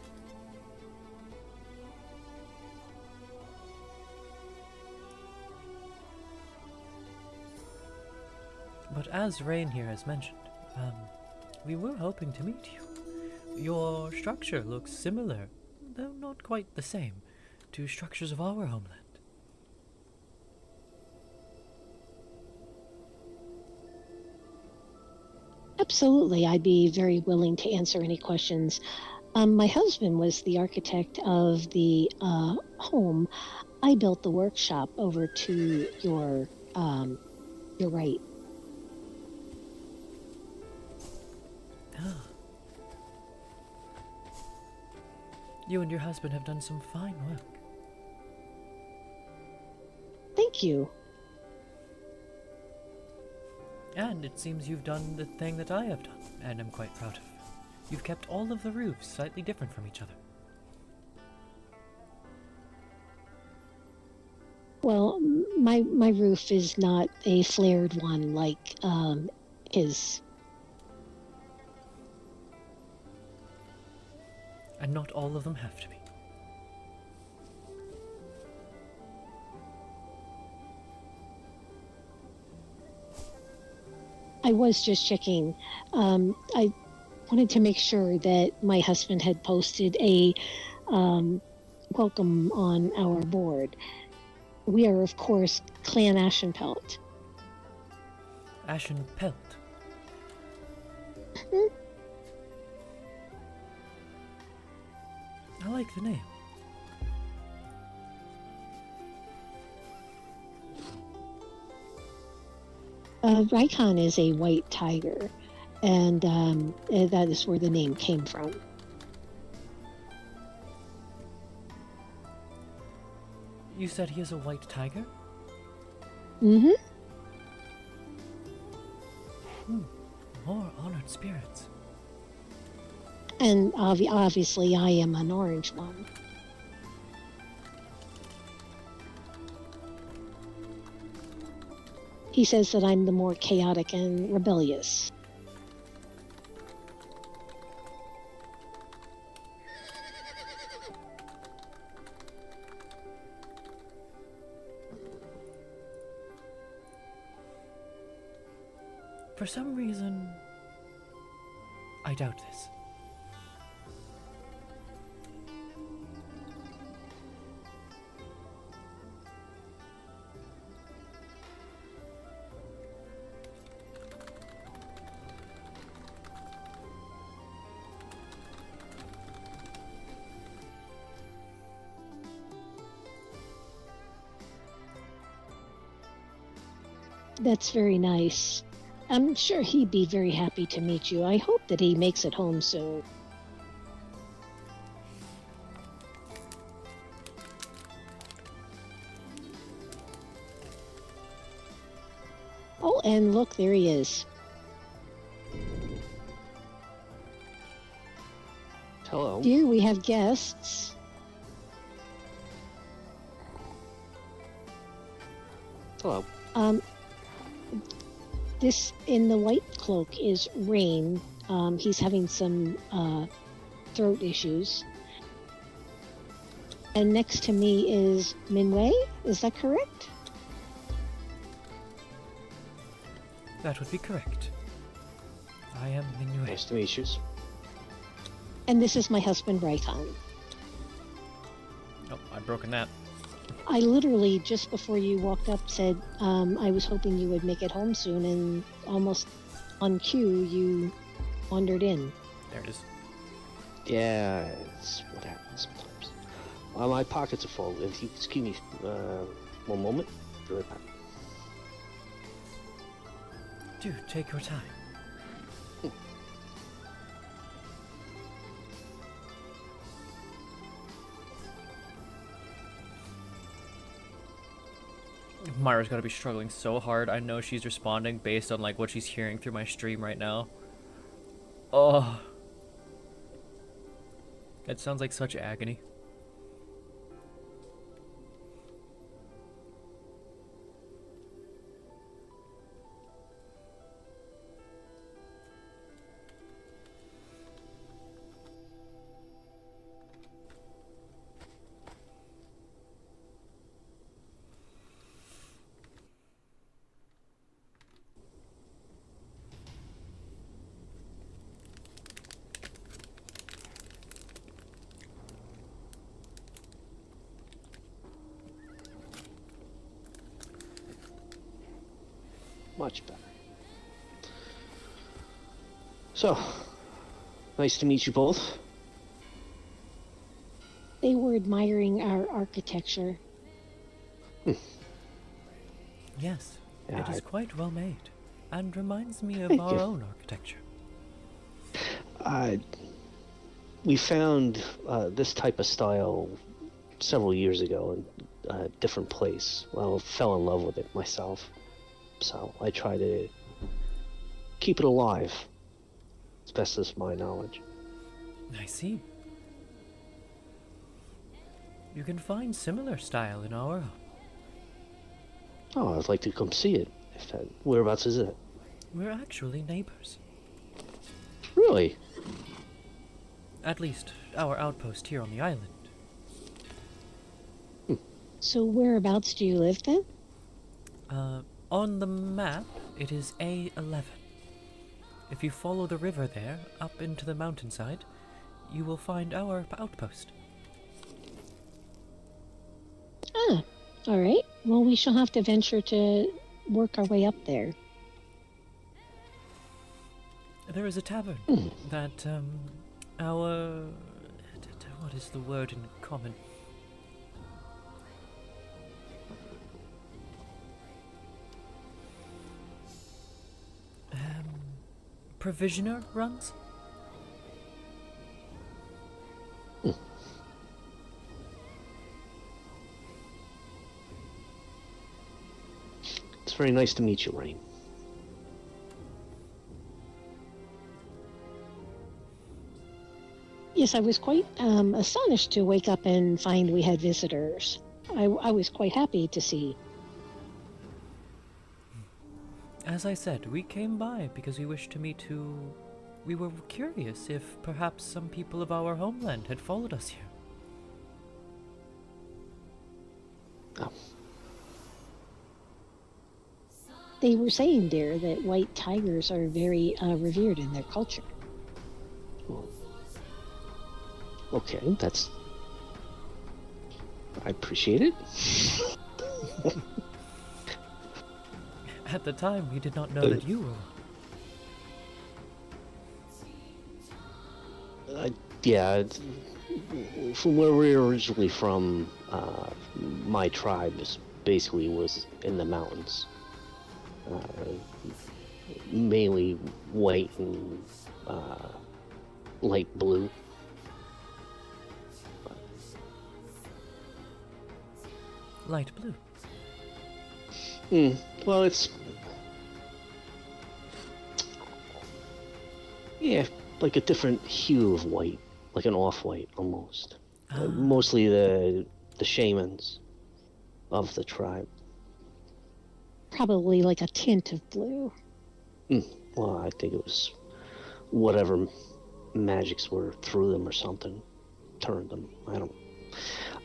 But as Rain here has mentioned, we were hoping to meet you. Your structure looks similar, though not quite the same, to structures of our homeland. Absolutely, I'd be very willing to answer any questions. My husband was the architect of the home. I built the workshop over to your right. Ah. You and your husband have done some fine work. Thank you. And it seems you've done the thing that I have done, and am quite proud of. You've kept all of the roofs slightly different from each other. Well, my roof is not a flared one like his. And not all of them have to be. I was just checking. I wanted to make sure that my husband had posted a welcome on our board. We are, of course, Clan Ashenpelt. Ashen Pelt. I like the name. Rykon is a white tiger, and that is where the name came from. You said he is a white tiger? Mm-hmm. More honored spirits. And obviously, I am an orange one. He says that I'm the more chaotic and rebellious. For some reason, I doubt this. That's very nice. I'm sure he'd be very happy to meet you. I hope that he makes it home soon. Oh, and look, there he is. Hello. Dear, we have guests. Hello. This in the white cloak is Rain. He's having some throat issues. And next to me is Minwei. Is that correct? That would be correct. I am Minue. Nice to meet you. And this is my husband, Raikan. Oh, I've broken that. I literally, just before you walked up, said I was hoping you would make it home soon, and almost on cue, you wandered in. There it is. Yeah, it's what happens sometimes. My pockets are full. If you excuse me one moment, be right back. Do take your time. Myra's gotta be struggling so hard. I know she's responding based on like what she's hearing through my stream right now. Oh. It sounds like such agony. Much better. So, nice to meet you both. They were admiring our architecture. Yes, Yeah, it is quite well made, and reminds me of Thank our you. own architecture. We found this type of style several years ago in a different place. Well, fell in love with it myself. So I try to keep it alive, as best as my knowledge. I see. You can find similar style in our home. Oh, I'd like to come see it. Whereabouts is it? We're actually neighbors. Really? At least, our outpost here on the island. So whereabouts do you live then? On the map, it is A11. If you follow the river there, up into the mountainside, you will find our outpost. Ah, all right. Well, we shall have to venture to work our way up there. There is a tavern that, what is the word in common? Provisioner runs? It's very nice to meet you, Rain. Yes, I was quite astonished to wake up and find we had visitors. I was quite happy to see. As I said, we came by because we wished to meet who... We were curious if perhaps some people of our homeland had followed us here. Oh. They were saying there that white tigers are very revered in their culture. Well, okay, that's... I appreciate it. At the time, we did not know that you were one. Yeah, from where we were originally from, my tribe basically was in the mountains. Mainly white and light blue. Light blue. Well, it's... Yeah, like a different hue of white, like an off-white almost. Mostly the shamans of the tribe. probably like a tint of blue. Well, I think it was whatever magics were through them or something, turned them.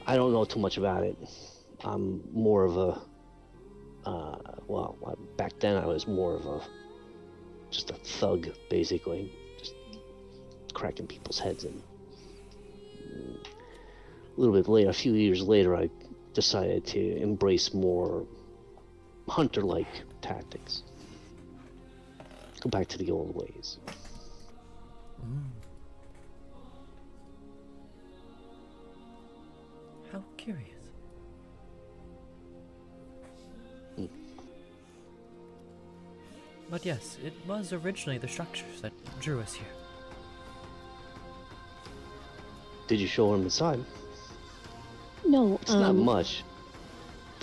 I don't know too much about it. I'm more of a, back then I was more of just a thug, basically, just cracking people's heads in. A little bit later, a few years later, I decided to embrace more hunter-like tactics. Go back to the old ways. How curious. But yes, it was originally the structures that drew us here. Did you show him inside? No, It's not much.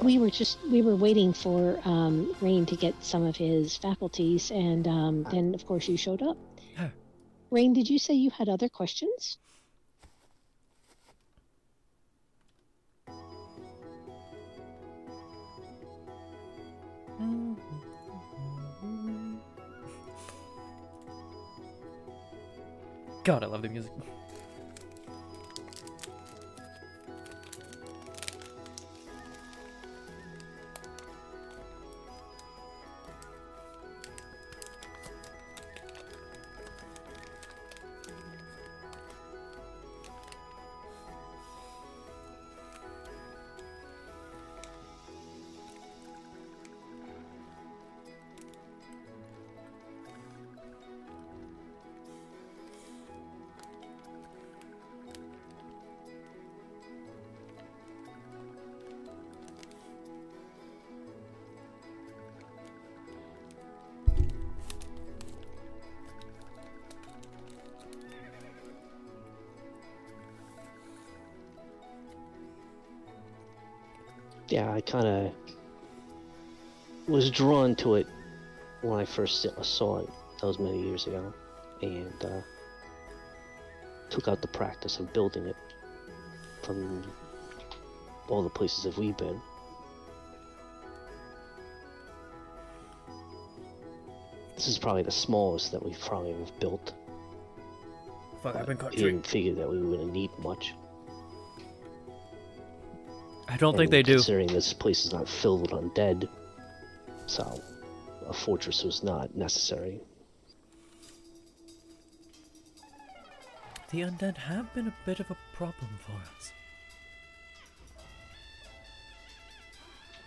we were waiting for Rain to get some of his faculties, and then of course you showed up. Huh. Rain, did you say you had other questions? God, I love the music. Yeah, I kind of was drawn to it when I first saw it. That was many years ago, and took out the practice of building it from all the places that we've been. This is probably the smallest that we've probably have built. Fuck, I've been We caught. didn't figure that we were gonna need much. I don't think they do. Considering this place is not filled with undead, so a fortress was not necessary. The undead have been a bit of a problem for us.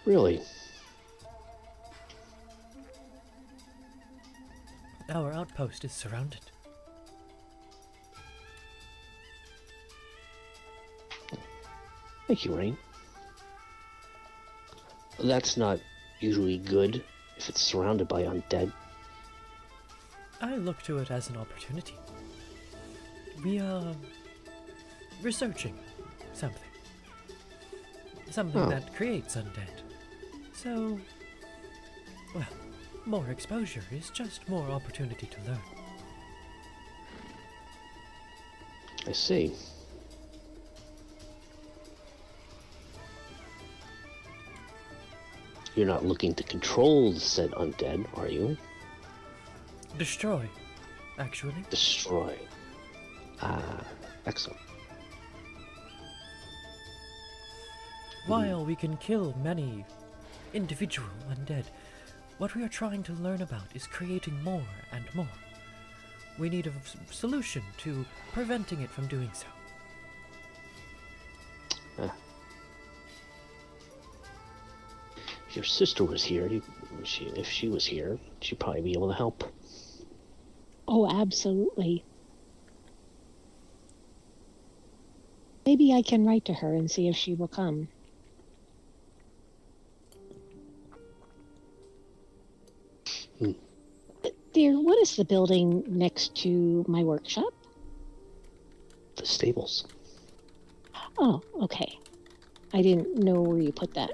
Really? Our outpost is surrounded. Thank you, Rain. That's not usually good if it's surrounded by undead. I look to it as an opportunity. We are researching something. Something Oh. that creates undead. So, well, more exposure is just more opportunity to learn. I see. You're not looking to control said undead, are you? Destroy, actually. Destroy. Ah, excellent. While we can kill many individual undead, what we are trying to learn about is creating more and more. We need a solution to preventing it from doing so. If your sister was here, if she was here, she'd probably be able to help. Oh, absolutely. Maybe I can write to her and see if she will come. Dear, what is the building next to my workshop? The stables. Oh, okay. I didn't know where you put that.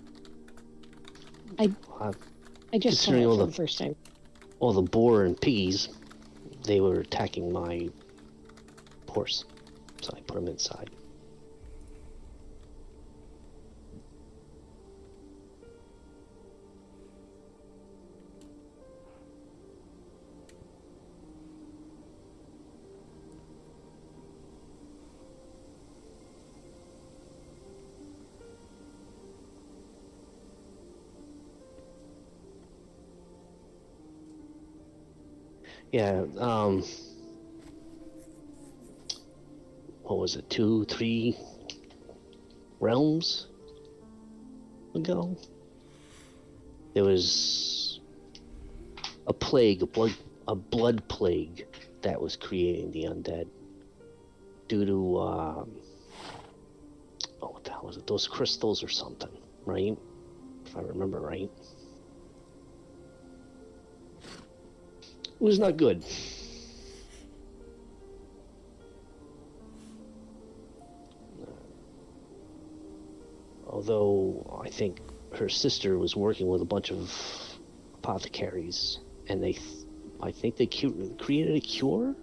I just saw considering it all for the- the first time. All the boar and piggies, they were attacking my horse, so I put them inside. Yeah, what was it, 2, 3 realms ago? There was a plague, a blood plague that was creating the undead due to, oh, what the hell was it? Those crystals or something, right? If I remember right. It was not good. Although I think her sister was working with a bunch of apothecaries, and I think they created a cure,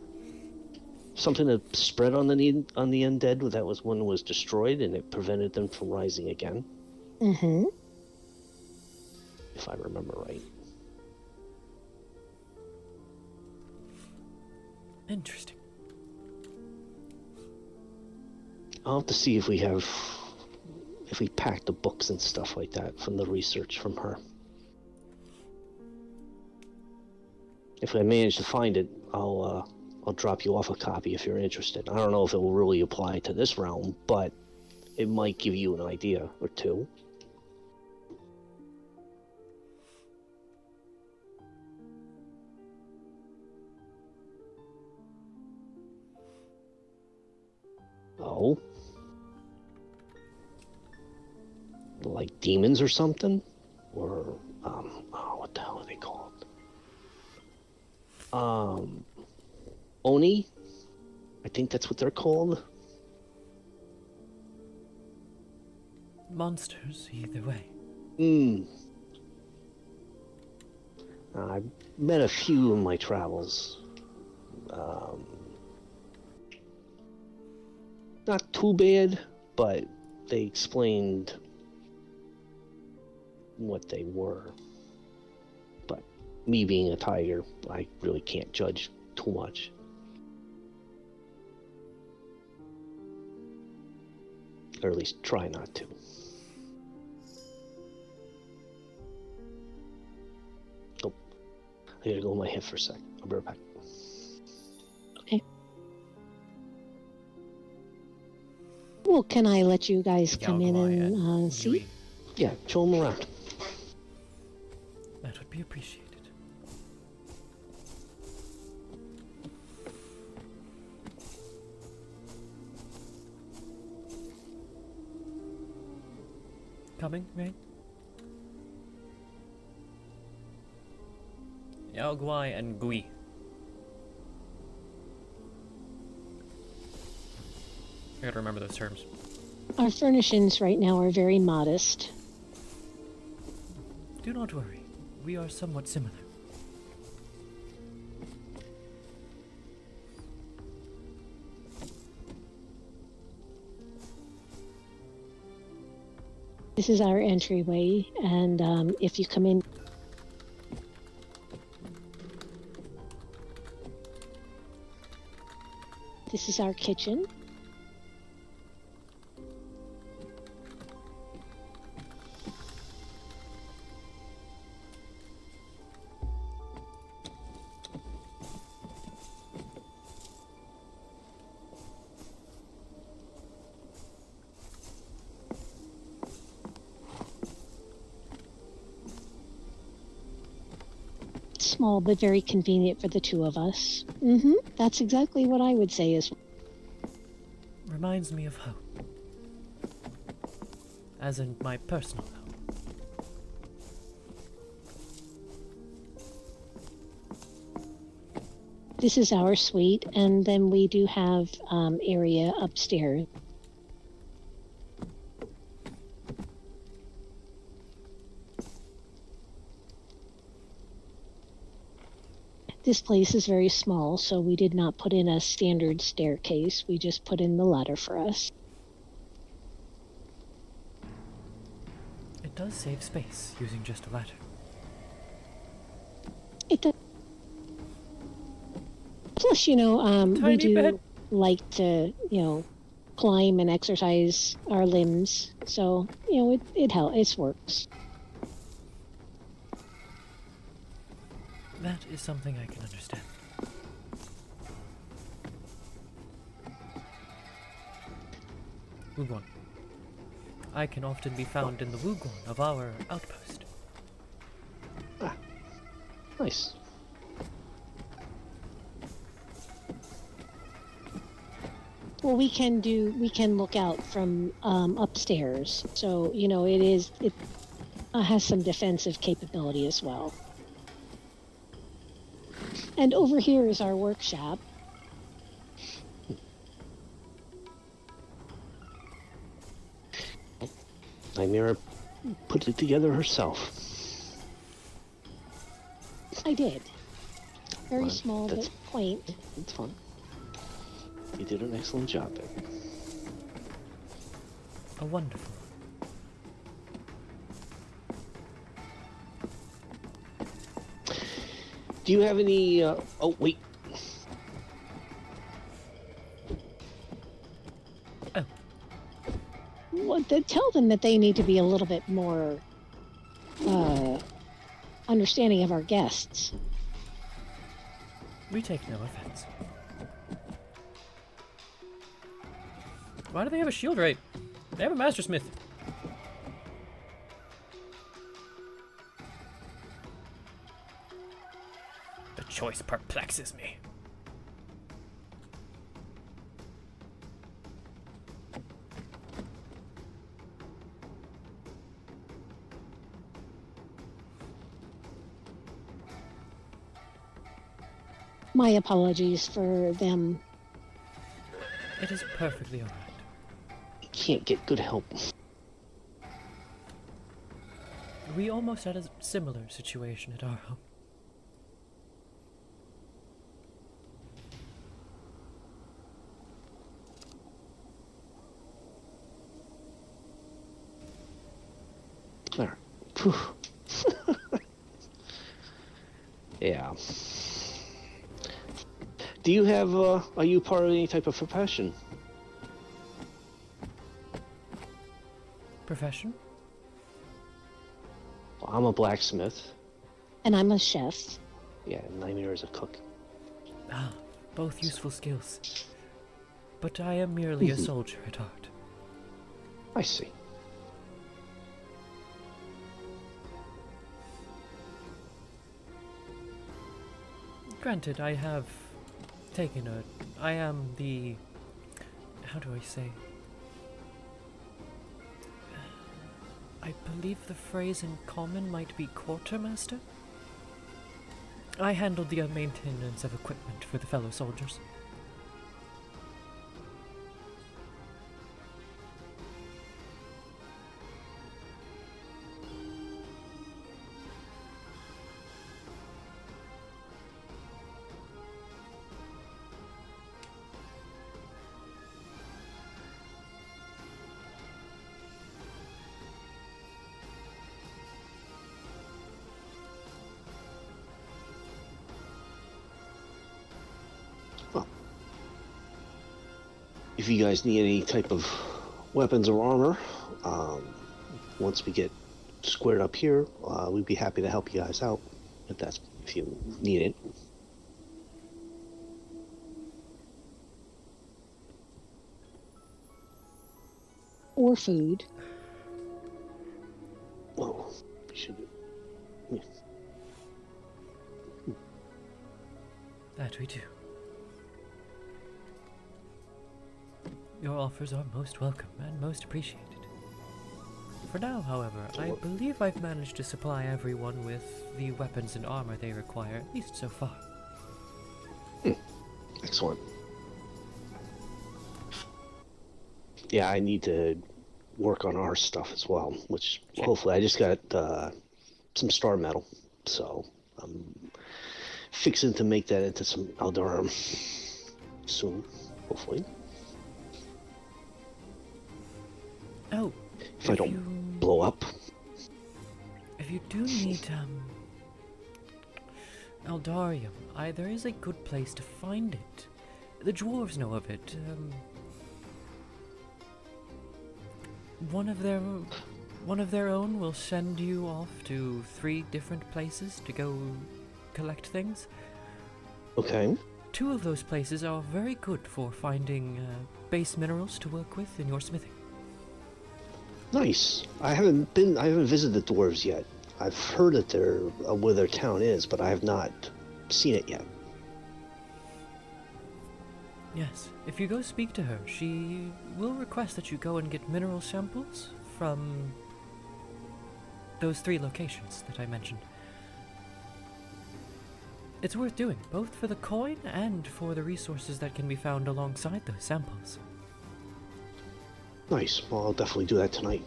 something that spread on the undead. That was when it was destroyed, and it prevented them from rising again. Mm-hmm. If I remember right. Interesting. I'll have to see if we packed the books and stuff like that from the research from her. If I manage to find it, I'll drop you off a copy if you're interested. I don't know if it will really apply to this realm, but it might give you an idea or two. Oh. Like demons or something? Or, oh, what the hell are they called? Oni? I think that's what they're called. Monsters, either way. I've met a few in my travels. Not too bad, but they explained what they were. But me being a tiger, I really can't judge too much. Or at least try not to. Oh, I gotta go in my head for a sec. I'll be right back. Okay. Well, can I let you guys come in and see? Yeah, show them around. That would be appreciated. Coming, right? Yao Guai and Gui. I gotta remember those terms. Our furnishings right now are very modest. Do not worry. We are somewhat similar. This is our entryway, and if you come in, this is our kitchen. Small but very convenient for the two of us. That's exactly what I would say is. Reminds me of home. As in my personal home. This is our suite, and then we do have area upstairs. This place is very small, so we did not put in a standard staircase. We just put in the ladder for us. It does save space using just a ladder. It does. Plus, we Tiny do bed. like to, climb and exercise our limbs. So, it helps. It works. That is something I can understand. Wugwon. I can often be found in the Wugwon of our outpost. Ah, nice. Well, we can look out from upstairs, so you know it has some defensive capability as well. And over here is our workshop. Nymera put it together herself. I did. Very Well, small but that's- quaint. It's fun. You did an excellent job there. A wonderful. Do you have any? Oh wait. Well, tell them that they need to be a little bit more understanding of our guests. We take no offense. Why do they have a shield right? They have a master smith. The choice perplexes me. My apologies for them. It is perfectly alright. You can't get good help. We almost had a similar situation at our home. There. Phew. Yeah. Do you have, are you part of any type of profession? Profession? Well, I'm a blacksmith. And I'm a chef. Yeah, Nymera is a cook. Ah, both useful skills. But I am merely a soldier at heart. I see. Granted, I have taken I am the... How do I say? I believe the phrase in common might be quartermaster? I handled the maintenance of equipment for the fellow soldiers. If you guys need any type of weapons or armor, once we get squared up here, we'd be happy to help you guys out if you need it. Or food. Well, we should. Yeah. That we do. Your offers are most welcome and most appreciated. For now, however, I believe I've managed to supply everyone with the weapons and armor they require, at least so far. Excellent. Yeah, I need to work on our stuff as well, which hopefully I just got some star metal, so I'm fixing to make that into some Aldarum soon, hopefully. Oh, If I don't blow up. If you do need Aldarium, there is a good place to find it. The dwarves know of it. One of their own will send you off to 3 different places to go collect things. Okay. 2 of those places are very good for finding base minerals to work with in your smithing. Nice. I haven't visited the dwarves yet. I've heard that they're where their town is, but I have not seen it yet. Yes, if you go speak to her, she will request that you go and get mineral samples from those 3 locations that I mentioned. It's worth doing, both for the coin and for the resources that can be found alongside those samples. Nice. Well, I'll definitely do that tonight.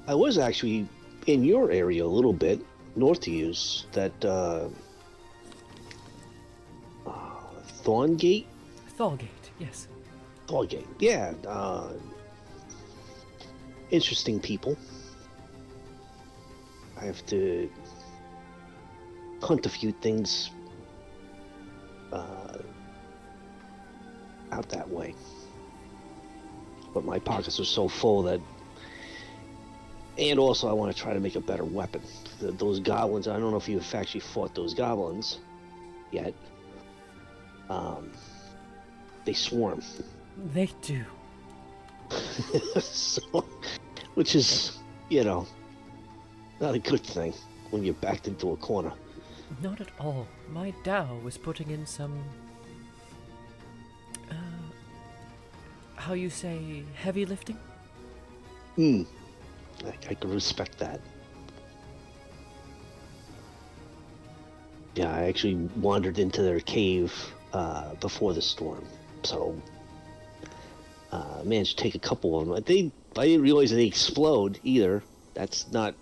I was actually in your area a little bit, north of you, that Thorngate? Thorgate, yes. Thorngate, yeah. Interesting people. I have to hunt a few things out that way. But my pockets are so full that... And also I want to try to make a better weapon. Those goblins, I don't know if you've actually fought those goblins yet. They swarm. They do. So, which is, you know, not a good thing when you're backed into a corner. Not at all. My Dao was putting in some... how you say, heavy lifting? I can respect that. Yeah, I actually wandered into their cave before the storm, so managed to take a couple of them. I didn't realize they explode either. That's not...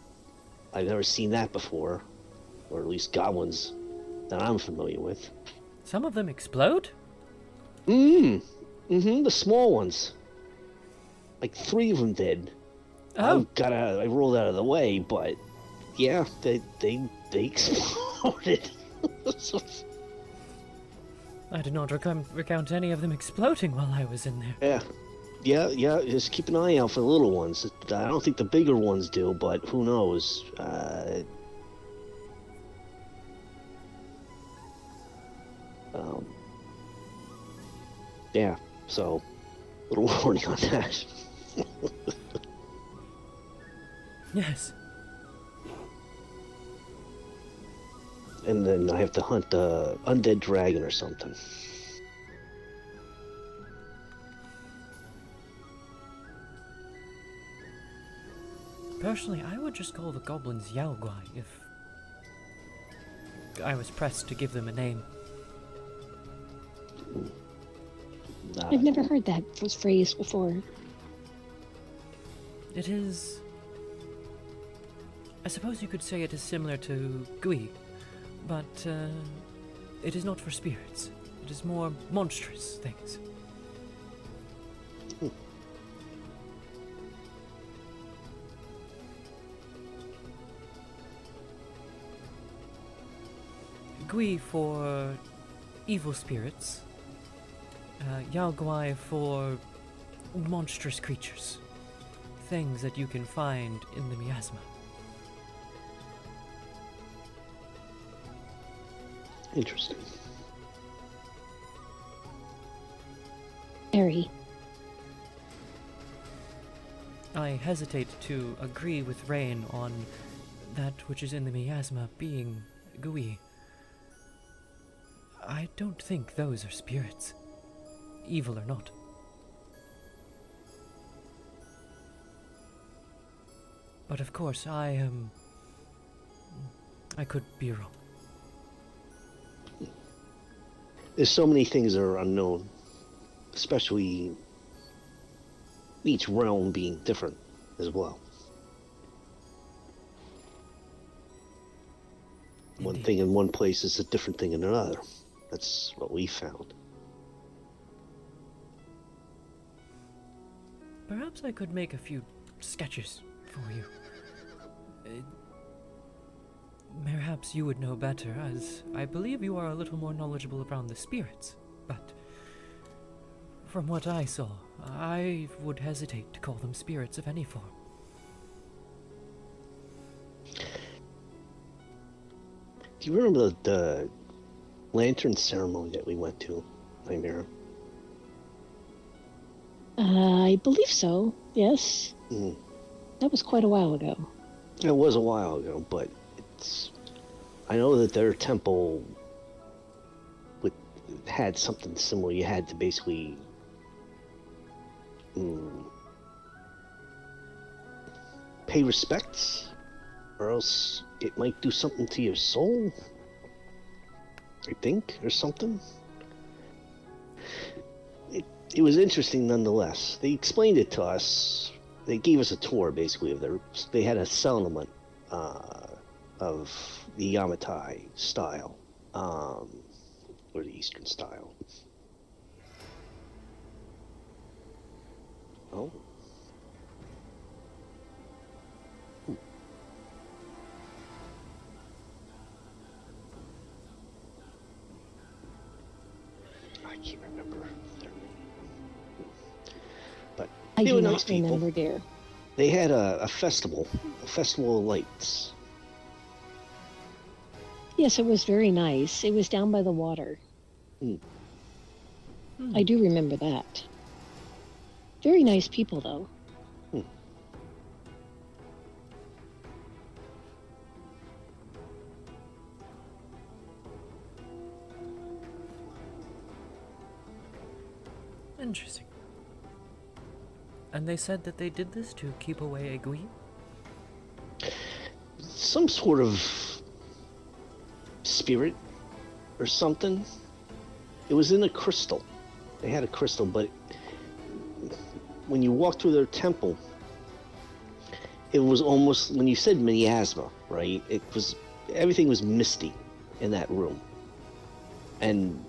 I've never seen that before, or at least goblins that I'm familiar with. Some of them explode? The small ones. Like 3 of them did. Oh. I rolled out of the way, but yeah, they exploded. I did not recount any of them exploding while I was in there. Yeah. Just keep an eye out for the little ones. I don't think the bigger ones do, but who knows? Yeah. So, little warning on that. Yes. And then I have to hunt the undead dragon or something. Personally, I would just call the goblins Yaoguai if I was pressed to give them a name. I've never heard that phrase before. It is... I suppose you could say it is similar to Gui, but it is not for spirits. It is more monstrous things. Gui for evil spirits, Yaoguai for monstrous creatures, things that you can find in the miasma. Interesting. Harry. I hesitate to agree with Rain on that which is in the miasma being Gui. I don't think those are spirits, evil or not. But of course, I could be wrong. There's so many things that are unknown, especially each realm being different as well. One Indeed. thing in one place is a different thing in another. That's what we found. Perhaps I could make a few sketches for you. Perhaps you would know better, as I believe you are a little more knowledgeable around the spirits, but from what I saw, I would hesitate to call them spirits of any form. Do you remember the lantern ceremony that we went to, Nightmare? I believe so. Yes. Mm. That was quite a while ago. It was a while ago, but it's. I know that their temple had something similar. You had to basically pay respects, or else it might do something to your soul. I think, or something. It was interesting nonetheless. They explained it to us. They gave us a tour, basically, of their. They had a settlement of the Yamatai style, or the Eastern style. Oh. I can't remember their name. But I they do were not nice people. remember, dear. They had a festival of lights. Yes, it was very nice. It was down by the water. Mm. I do remember that. Very nice people, though. Interesting. And they said that they did this to keep away a Gui? Some sort of spirit or something. It was in a crystal. They had a crystal, but when you walked through their temple, it was almost, when you said miasma, right? It was, everything was misty in that room. And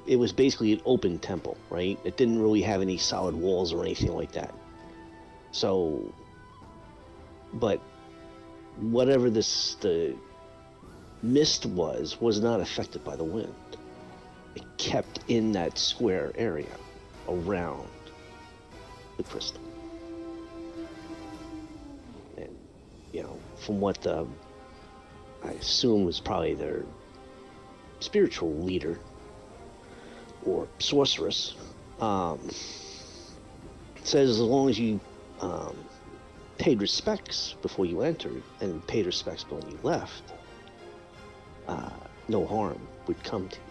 it was basically an open temple, right? It didn't really have any solid walls or anything like that. So, but whatever the mist was not affected by the wind. It kept in that square area around the crystal. And, you know, from what I assume was probably their spiritual leader or sorceress, says as long as you paid respects before you entered and paid respects when you left, no harm would come to you.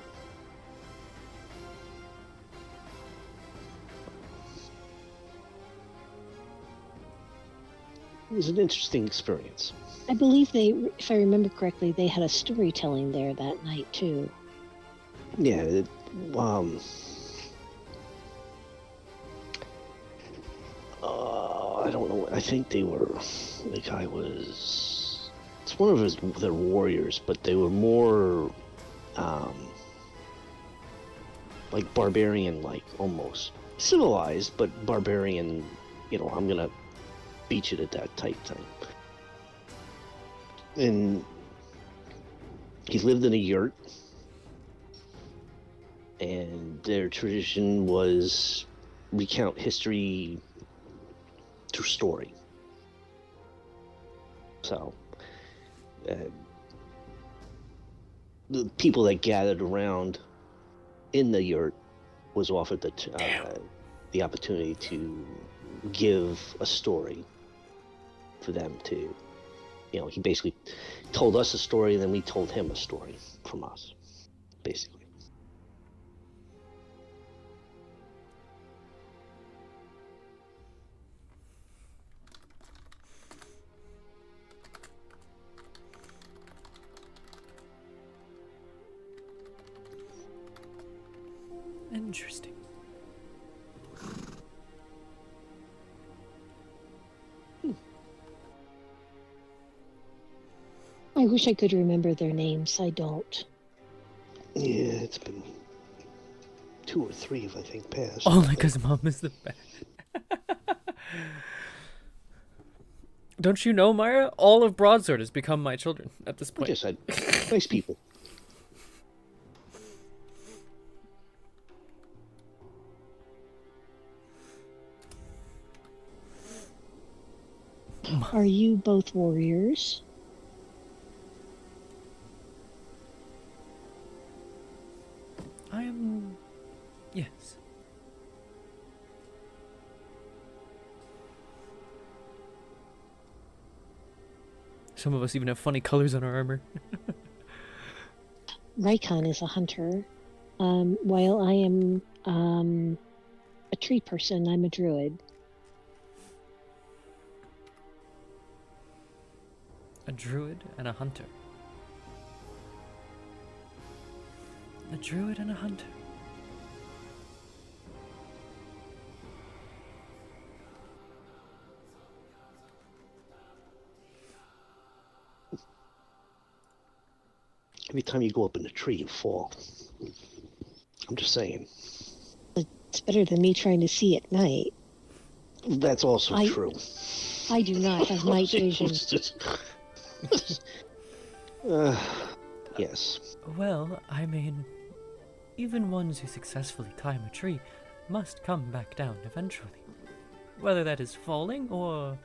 It was an interesting experience. I believe they, if I remember correctly, they had a storytelling there that night, too. Yeah, I don't know. I think the guy was. It's one of their warriors, but they were more, like barbarian, like almost civilized, but barbarian. You know, I'm gonna beat you to that type thing. And he lived in a yurt, and their tradition was recount history through story. So, the people that gathered around in the yurt was offered the opportunity to give a story for them to, you know, he basically told us a story, and then we told him a story from us, basically. Interesting. I wish I could remember their names. I don't. Yeah, it's been 2 or 3, I think, passed. Only because Mom is the best. Don't you know, Myra? All of Broadsword has become my children at this point. Like I said, nice people. Are you both warriors? I am... yes. Some of us even have funny colors on our armor. Raikon is a hunter, while I am a tree person. I'm a druid. A druid and a hunter. A druid and a hunter. Every time you go up in a tree, you fall. I'm just saying. It's better than me trying to see at night. That's also true. I do not have night vision. Yes. Well, I mean, even ones who successfully climb a tree must come back down eventually. Whether that is falling or...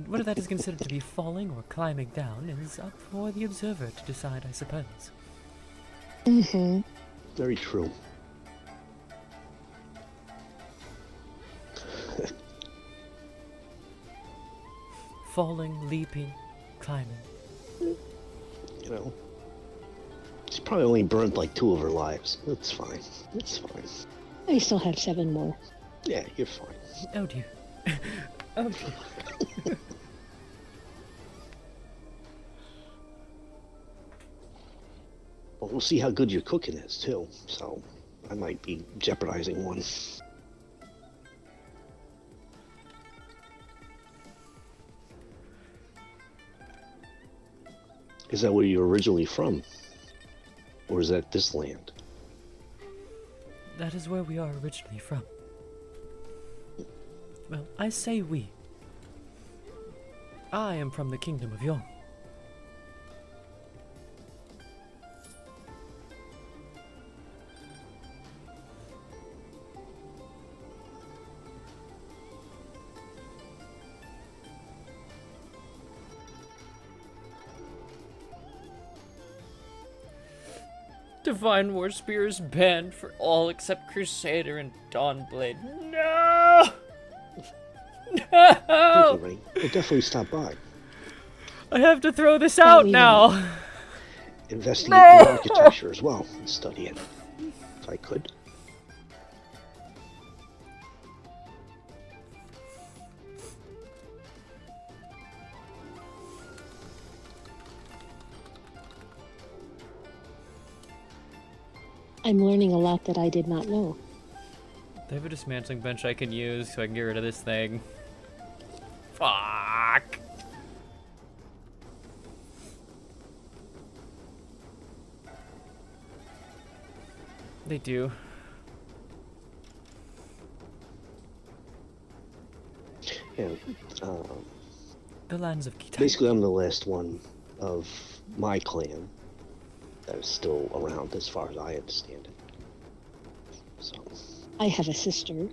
whether that is considered to be falling or climbing down is up for the observer to decide, I suppose. Mm-hmm. Very true. Falling, leaping, climbing. You know, she's probably only burned like 2 of her lives. It's fine. It's fine. I still have 7 more. Yeah, you're fine. Oh dear. Oh dear. Well, we'll see how good your cooking is, too. So, I might be jeopardizing one. Is that where you're originally from? Or is that this land? That is where we are originally from. Well, I say we. I am from the Kingdom of Yong. Divine War Spear is banned for all except Crusader and Dawnblade. No! Thank No! you, Ray. We'll definitely stop by. I have to throw this out now. Investigate the architecture as well and study it. If I could. I'm learning a lot that I did not know. They have a dismantling bench I can use so I can get rid of this thing. Fuck! They do. Yeah, The lands of Kitai. basically I'm the last one of my clan that is still around as far as I understand it. So, I have a sister.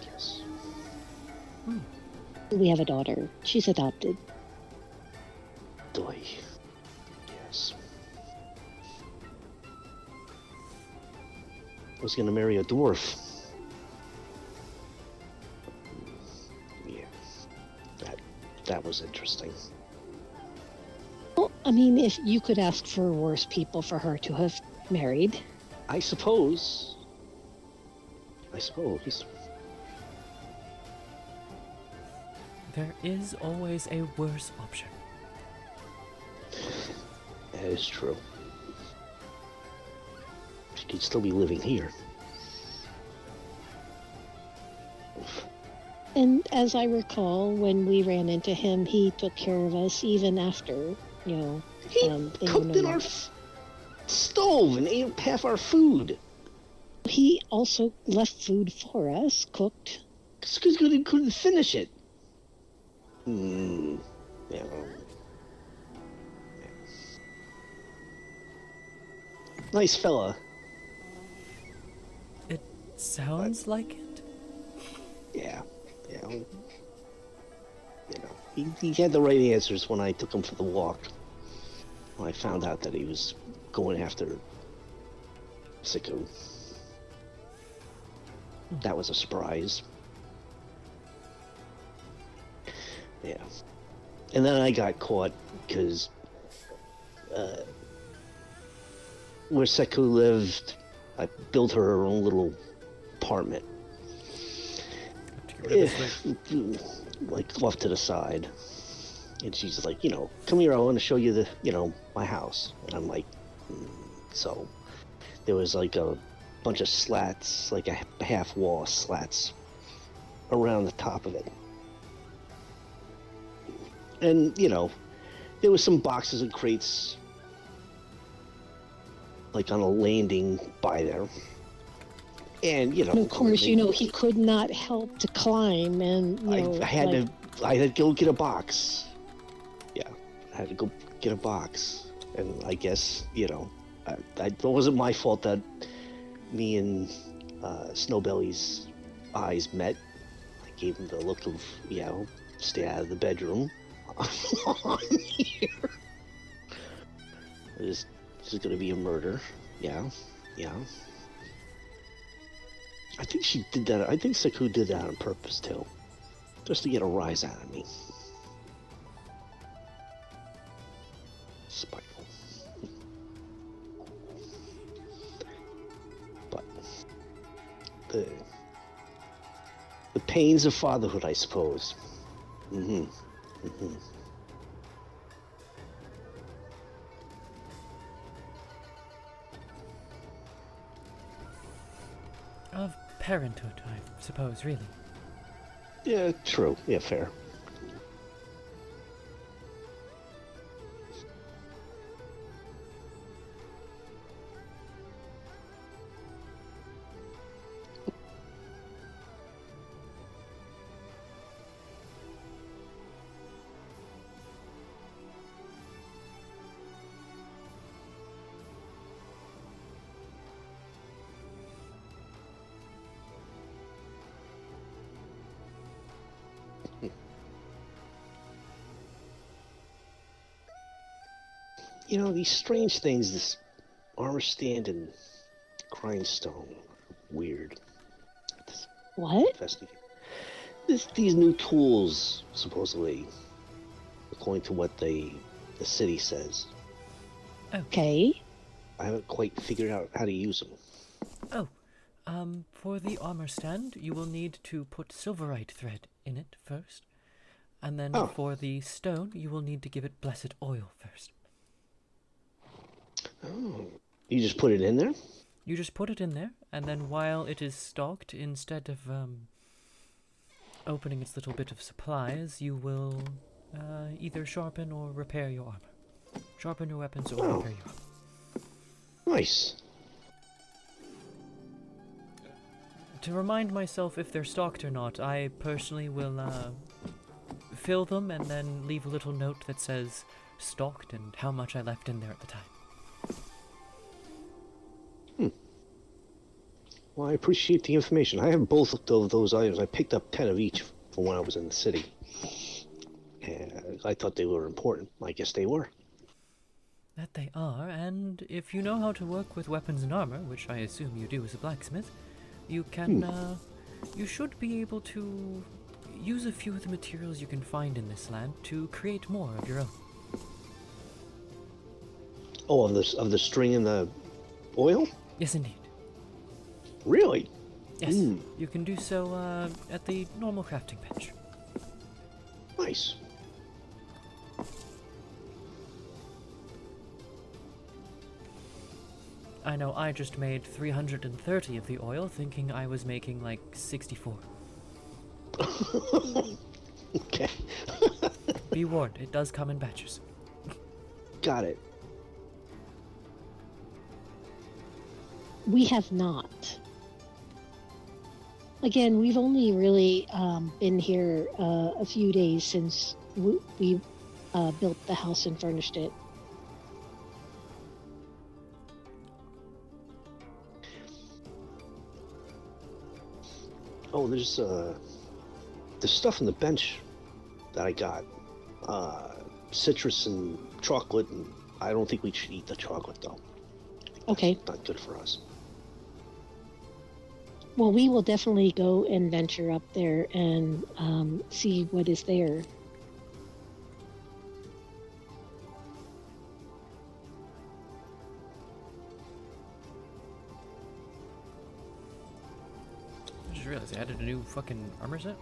yes. We have a daughter. She's adopted. Doy. Yes. I was gonna marry a dwarf. Yeah. That was interesting. Well, I mean, if you could ask for worse people for her to have married. I suppose. There is always a worse option. That is true. She could still be living here. Oof. And as I recall, when we ran into him, he took care of us even after, you know, He they were cooked no in more. our stove and ate half our food. He also left food for us, cooked. Because he couldn't finish it. Yeah. Nice fella. It sounds like it. Yeah. You know, he had the right answers when I took him for the walk. When I found out that he was going after Siku. That was a surprise. Yeah. And then I got caught because where Seku lived, I built her own little apartment. To get rid of this thing. Like off to the side. And she's like, come here, I want to show you my house. And I'm like, so there was like a bunch of slats, like a half wall of slats around the top of it. And, there was some boxes and crates like on a landing by there. And, And of course, he could not help to climb, and I had to go get a box. Yeah, I had to go get a box, and I guess it wasn't my fault that me and Snowbelly's eyes met. I gave him the look of stay out of the bedroom. Here. This is gonna be a murder. Yeah. I think she did that. I think Seku did that on purpose too, just to get a rise out of me. Spiteful. But the pains of fatherhood, I suppose. Of parenthood, I suppose, really. Yeah, true. Yeah, fair. These strange things, this armor stand and grindstone, weird. What? These new tools, supposedly, according to what the city says. Okay. I haven't quite figured out how to use them. For the armor stand, you will need to put silverite thread in it first. And then for the stone, you will need to give it blessed oil first. Oh, you just put it in there? You just put it in there, and then while it is stocked, instead of opening its little bit of supplies, you will either sharpen or repair your armor. Sharpen your weapons or repair your armor. Nice. To remind myself if they're stocked or not, I personally will fill them and then leave a little note that says stocked and how much I left in there at the time. Well, I appreciate the information. I have both of those items. I picked up 10 of each from when I was in the city. And I thought they were important. I guess they were. That they are, and if you know how to work with weapons and armor, which I assume you do as a blacksmith, you can, you should be able to use a few of the materials you can find in this land to create more of your own. Oh, of the string and the oil? Yes, indeed. Really? Yes, you can do so at the normal crafting bench. Nice. I know I just made 330 of the oil, thinking I was making like 64. Okay. Be warned, it does come in batches. Got it. We have not. Again, we've only really been here a few days since we built the house and furnished it. Oh, there's stuff on the bench that I got. Citrus and chocolate, and I don't think we should eat the chocolate though. Okay. That's not good for us. Well, we will definitely go and venture up there and see what is there. realized they added a new fucking armor set.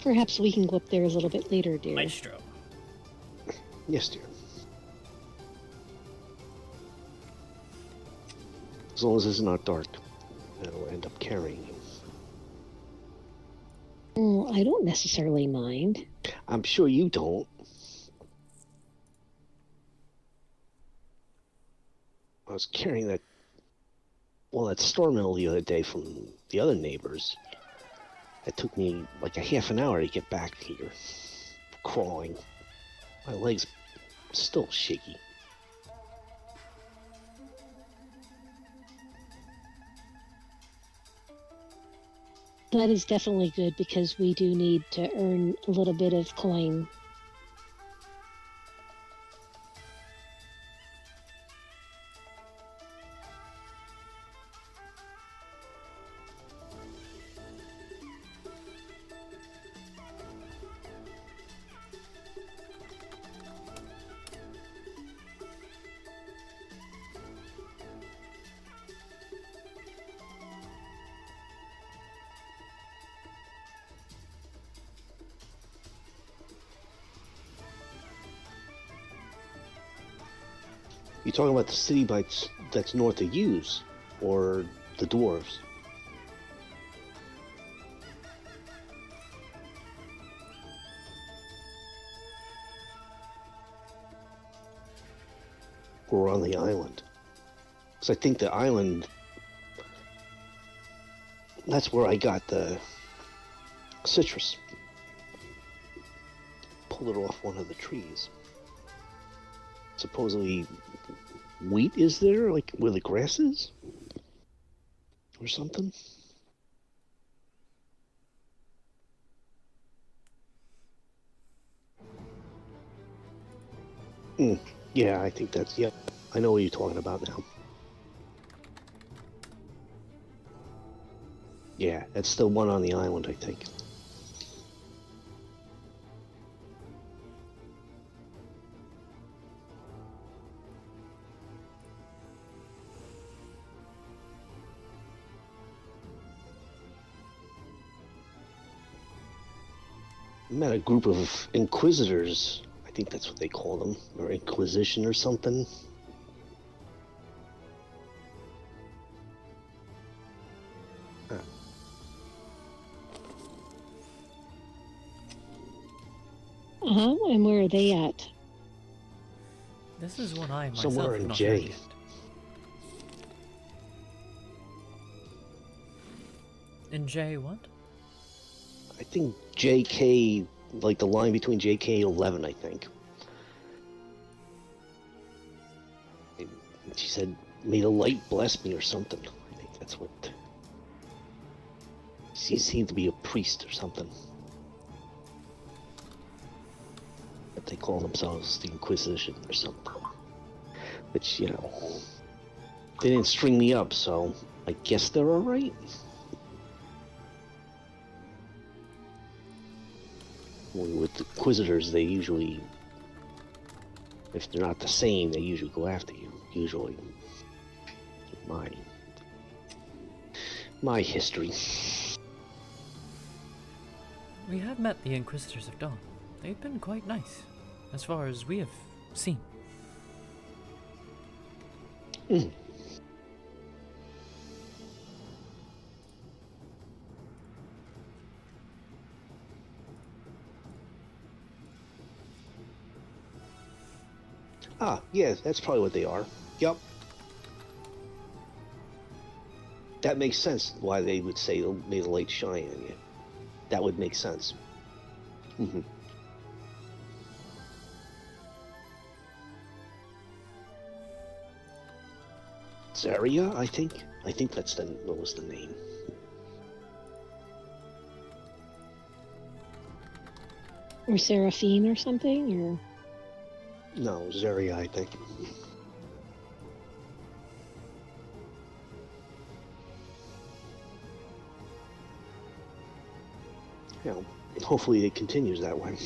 Perhaps we can go up there a little bit later, dear. Maestro. Yes, dear. As long as it's not dark, that'll end up carrying you. Oh, I don't necessarily mind. I'm sure you don't. I was carrying that storm mill the other day from the other neighbors. It took me like a half an hour to get back here. Crawling. My legs still shaky. That is definitely good because we do need to earn a little bit of coin. You talking about the city that's north of Hughes, or the dwarves? Or on the island? Because I think the island, that's where I got the citrus. Pulled it off one of the trees. Supposedly wheat is there, like where the grass is? Or something? Yeah, I think that's, yep. I know what you're talking about now. Yeah, that's the one on the island, I think. Met a group of inquisitors. I think that's what they call them, or Inquisition or something. And where are they at? This is one I myself Somewhere have in not J. heard yet. In J what? I think JK, like the line between JK and 11, I think. She said, "May the light bless me," or something. I think that's what. She seemed to be a priest or something. But they call themselves the Inquisition or something. Which, you know, they didn't string me up, so I guess they're alright. With the Inquisitors, they usually, if they're not the same, they usually go after you. Usually. My history. We have met the Inquisitors of Dawn. They've been quite nice, as far as we have seen. Ah, yeah, that's probably what they are. Yep. That makes sense why they would say, "May the light shine on you." That would make sense. Zaria, I think. I think that was the name. Or Seraphine or something? Or No, Zaria, I think. You know, hopefully it continues that way.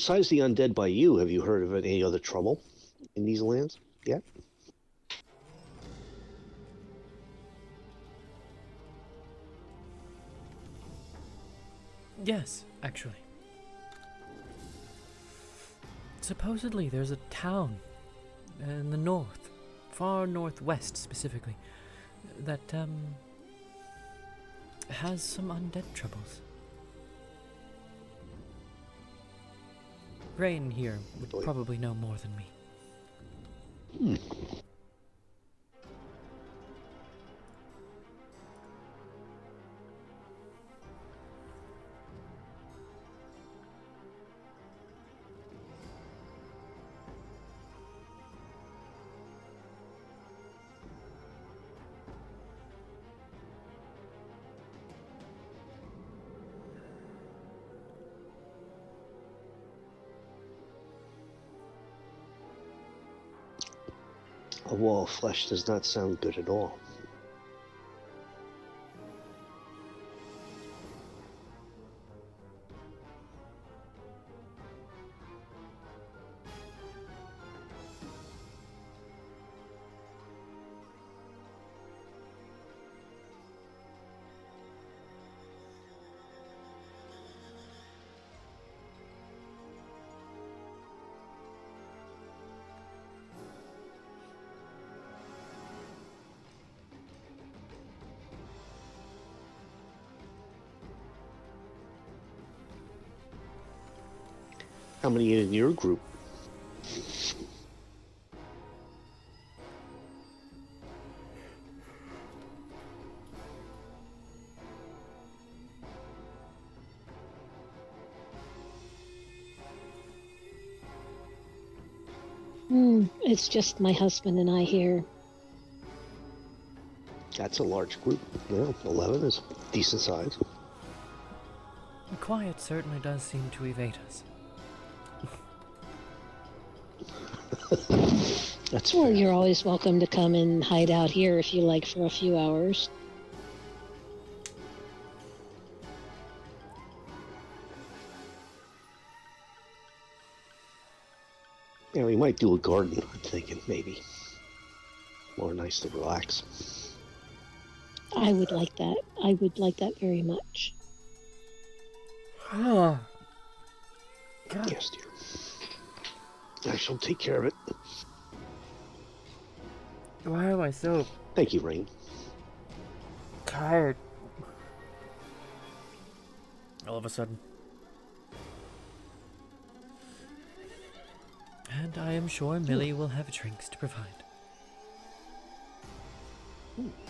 besides the undead by you, have you heard of any other trouble in these lands yet? Yes, actually. Supposedly there's a town in the north, far northwest specifically, that has some undead troubles. Rain here would probably know more than me. A wall of flesh does not sound good at all. How many in your group? It's just my husband and I here. That's a large group. Yeah, 11 is decent size. Quiet certainly does seem to evade us. That's Well, fair. you're always welcome to come and hide out here if you like for a few hours. Yeah, we might do a garden, I'm thinking, maybe. More nice to relax. I would like that. I would like that very much. Oh, Yes, dear. I shall take care of it. why am I so Thank you, Rain. tired? All of a sudden. And I am sure Millie will have drinks to provide.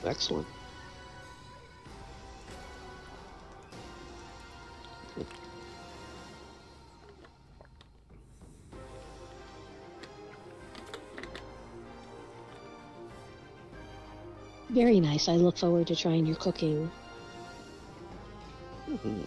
Excellent. Very nice. I look forward to trying your cooking. Mhm.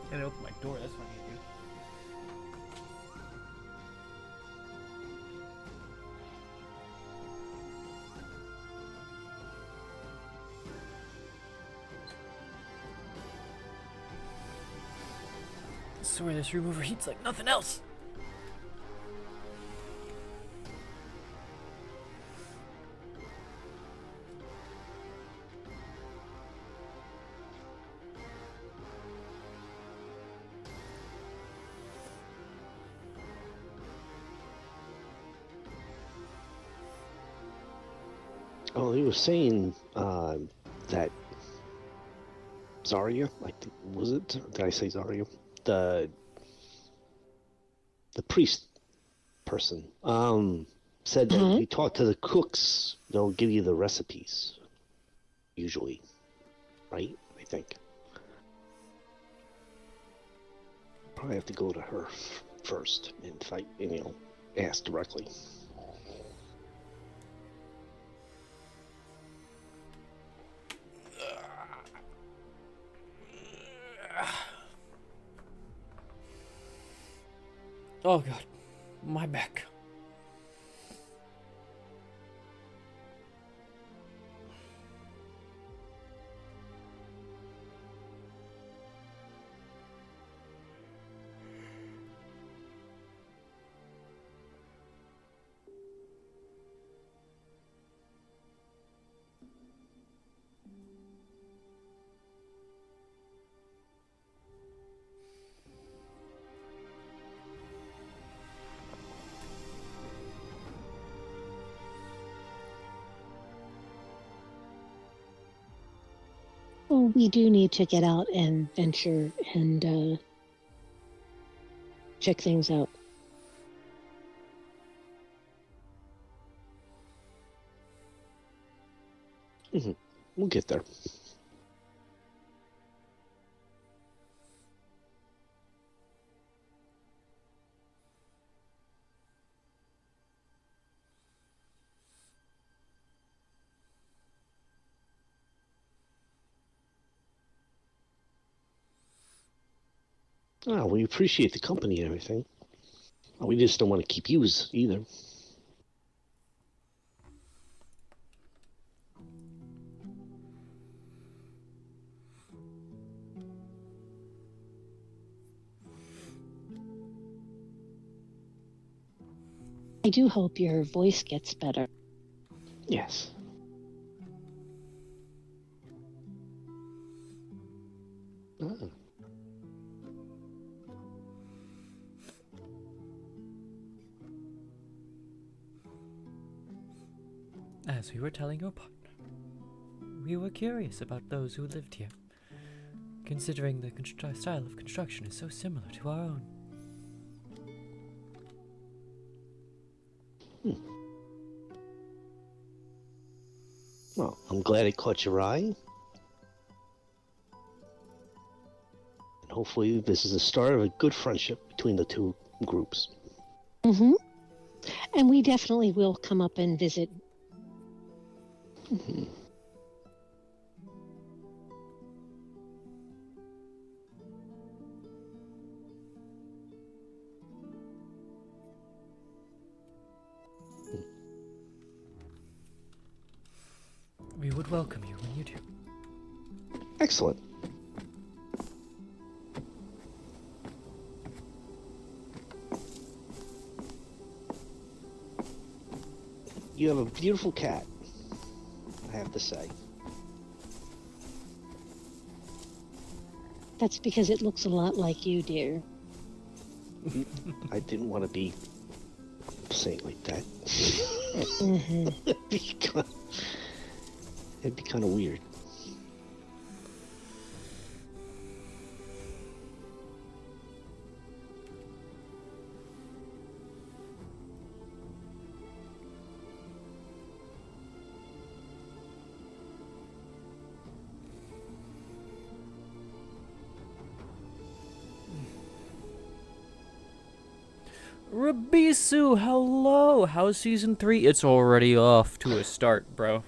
I gotta open my door, that's what I need to do. I swear this room overheats like nothing else. Oh, he was saying that Zarya, I think, was it? Did I say Zarya? The priest person said that Uh-huh. if you talk to the cooks, they'll give you the recipes. Usually, right? I think. Probably have to go to her first and fight, ask directly. Oh god, my back. Well, we do need to get out and venture and check things out. We'll get there. We appreciate the company and everything. We just don't want to keep you either. I do hope your voice gets better. Yes. Ah. As we were telling your partner, we were curious about those who lived here, considering the style of construction is so similar to our own. Well, I'm glad it caught your eye. And hopefully this is the start of a good friendship between the two groups. Mm-hmm. And we definitely will come up and visit. Mm-hmm. We would welcome you when you do. Excellent. You have a beautiful cat, I have to say. That's because it looks a lot like you, dear. I didn't want to be saying it like that. Mm-hmm. It'd be kind of weird. Rabisu, hello! How's season 3? It's already off to a start, bro.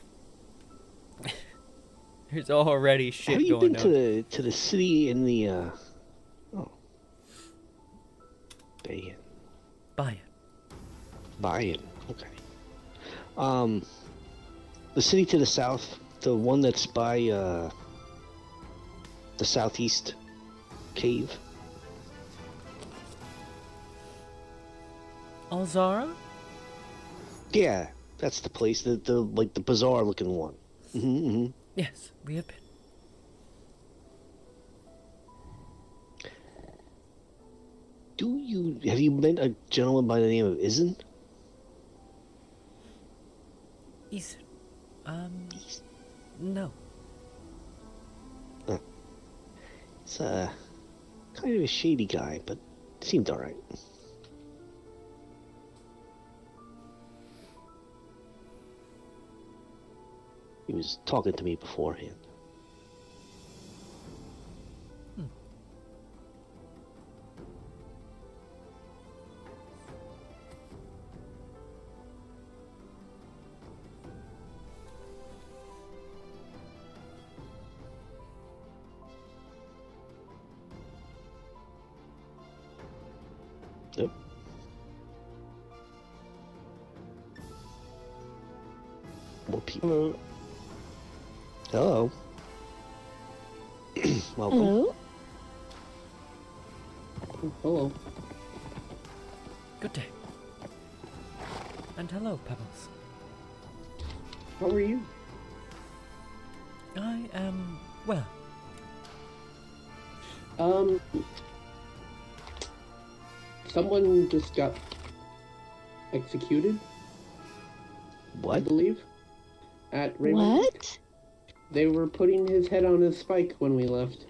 There's already shit Have you going been on. to the city in the Bayan? Bayan, okay. The city to the south, the one that's by the southeast cave. Alzara? Yeah, that's the place. The like the bizarre looking one. Mm-hmm. Yes, we have been. Have you met a gentleman by the name of Izen? Ethan. No. He's kind of a shady guy, but seemed alright. He was talking to me beforehand. more people. Hello. Hello. Welcome. Hello? Hello. Good day. And hello, Pebbles. How are you? I am well. Someone just got executed, I What? believe, at Raymond. What? They were putting his head on a spike when we left.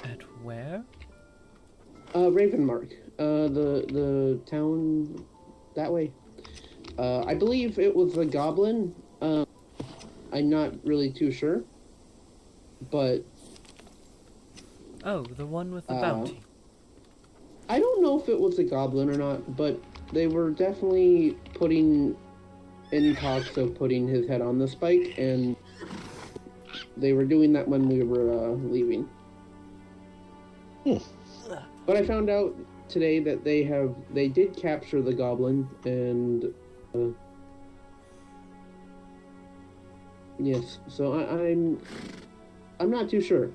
At where? Ravenmark. The town that way. I believe it was a goblin. I'm not really too sure. But Oh, the one with the bounty. I don't know if it was a goblin or not, but they were definitely putting in talks of putting his head on the spike, and they were doing that when we were leaving. But I found out today that they did capture the goblin, and yes, so I'm not too sure.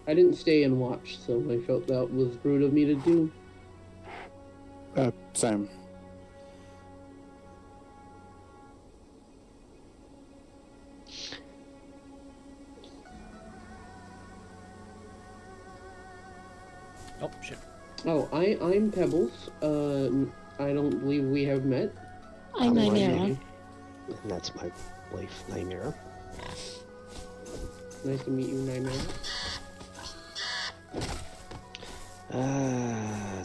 I didn't stay and watch, so I felt that was rude of me to do. Same. Oh, shit. Oh, I'm Pebbles. I don't believe we have met. I'm How are Nymera. you? And that's my wife, Nymera. Nice to meet you, Nightmare.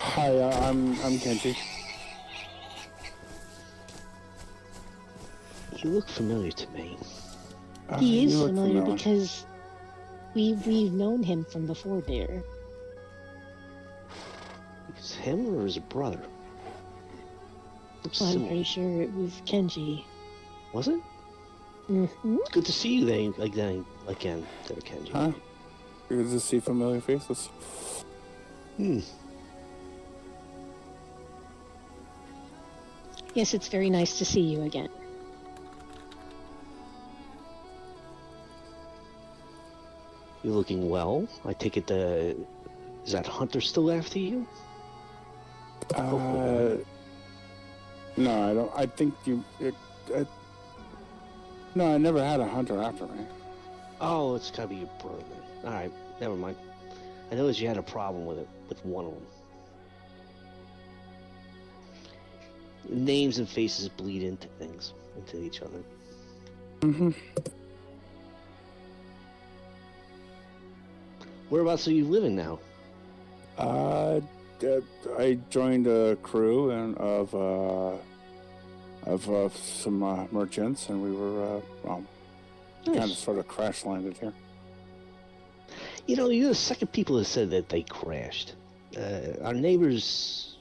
Hi, I'm Kenji. You look familiar to me. He You is look familiar because we've known him from before there. Is it him or his brother? Looks Well, I'm similar. pretty sure it was Kenji. Was it? Mm-hmm. It's good to see you then, again, there, Kenji. Huh? Good to see familiar faces. Yes, it's very nice to see you again. You're looking well. I take it is that Hunter still after you? No, I don't. I think no, I never had a hunter after me. Oh, it's gotta be your brother then. Alright, never mind. I noticed you had a problem with one of them. Names and faces bleed into each other. Mm-hmm. Whereabouts are you living now? I joined a crew of some merchants, and we were kind of Nice. sort of crash landed here. You know, you're the second people that said that they crashed. Our neighbors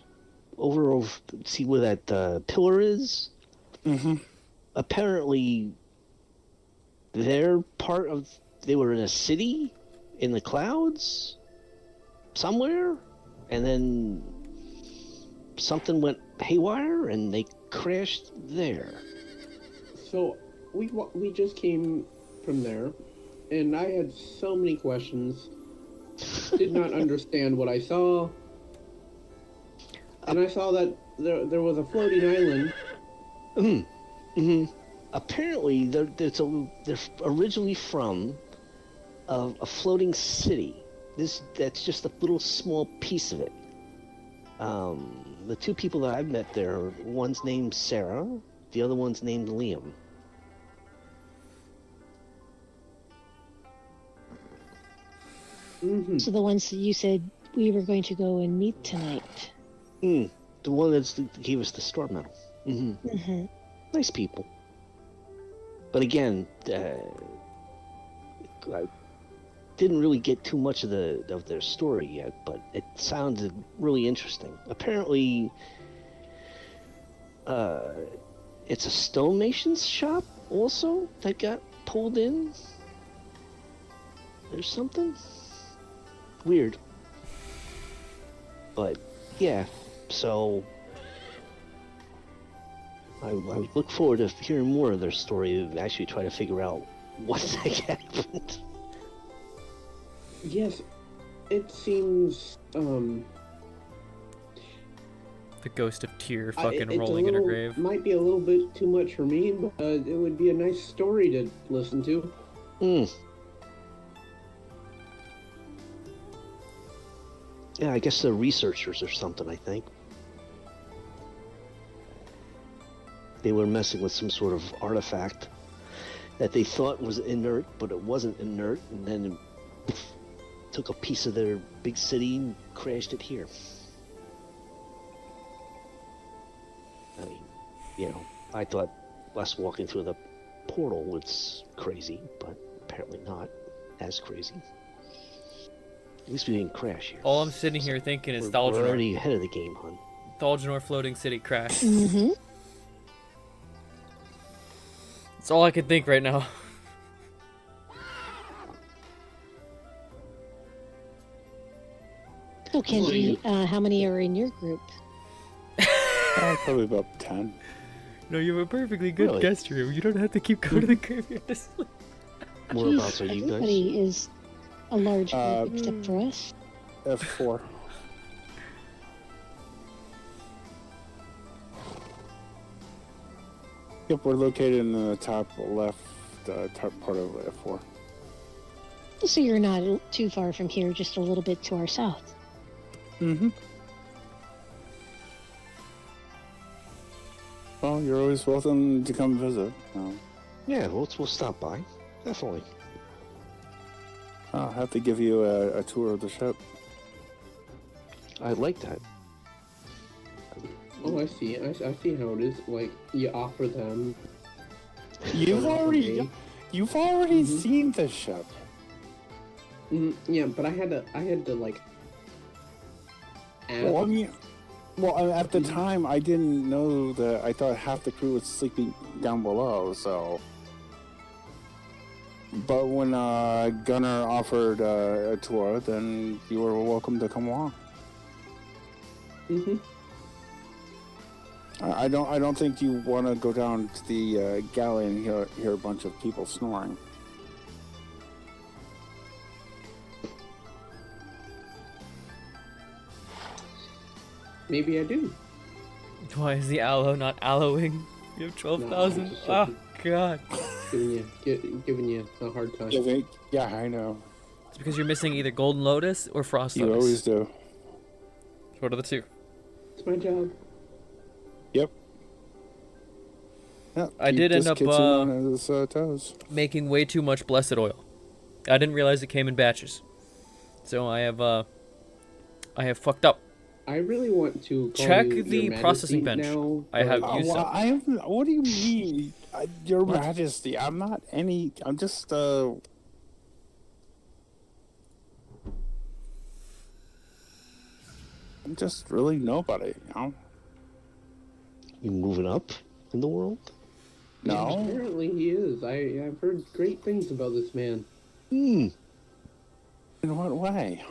over see where that pillar is? Mm-hmm. Apparently, they were in a city in the clouds somewhere, and then something went haywire and they crashed there. So we just came from there, and I had so many questions. Did not understand what I saw, and I saw that there was a floating island. Mm-hmm. Apparently, they're originally from a floating city. That's just a little small piece of it. The two people that I've met there, one's named Sarah, the other one's named Liam. Mm-hmm. So the ones that you said we were going to go and meet tonight. The one that gave us the storm medal. Mm-hmm. Mm-hmm. Nice people. But again, I didn't really get too much of their story yet, but it sounded really interesting. Apparently, it's a stonemason's shop also that got pulled in. There's something weird. But yeah, so I look forward to hearing more of their story and actually try to figure out what the heck happened. Yes, it seems. The ghost of Tyr fucking it's rolling in her little, grave. Might be a little bit too much for me, but it would be a nice story to listen to. Yeah, I guess they're researchers or something, I think. They were messing with some sort of artifact that they thought was inert, but it wasn't inert, and then took a piece of their big city and crashed it here. I mean, you know, I thought us walking through the portal was crazy, but apparently not as crazy. At least we didn't crash here. All I'm sitting here thinking is We're Thaljanor. already ahead of the game, hon. Thaljanor floating city crash. Mm-hmm. That's all I can think right now. So, Kenji, how many are in your group? Probably about 10. No, you have a perfectly good Really? guest room. You don't have to keep going to the graveyard to sleep. Whereabouts are you guys? Everybody is a large group except for us. F4. Yep, we're located in the top left, top part of F4. So you're not too far from here, just a little bit to our south. Mm-hmm. Well, you're always welcome to come visit. Yeah, we'll stop by. Definitely. I'll have to give you a tour of the ship. I like that. Oh, I see. I see how it is. Like, you offer them. You've already Mhm. seen the ship. Yeah, but I had to like. Ask. Well, I mean, at the time, I didn't know that. I thought half the crew was sleeping down below. So, but when Gunnar offered a tour, then you were welcome to come along. I don't think you want to go down to the galley and hear a bunch of people snoring. Maybe I do. Why is the aloe not aloeing? You have 12,000? just Oh, God. Giving you a hard time. Yeah, I know. It's because you're missing either Golden Lotus or Frost Lotus. You always do. What are the two? It's my job. Yep. Yeah, I did end up on his toes. making way too much blessed oil. I didn't realize it came in batches. So I have fucked up. I really want to call Check you the Your processing Majesty bench. now, I have but- used some. What do you mean, Your Majesty? I'm not any. I'm just I'm just really nobody, you know? You moving up in the world? No. Apparently he is. I've heard great things about this man. Hmm. In what way?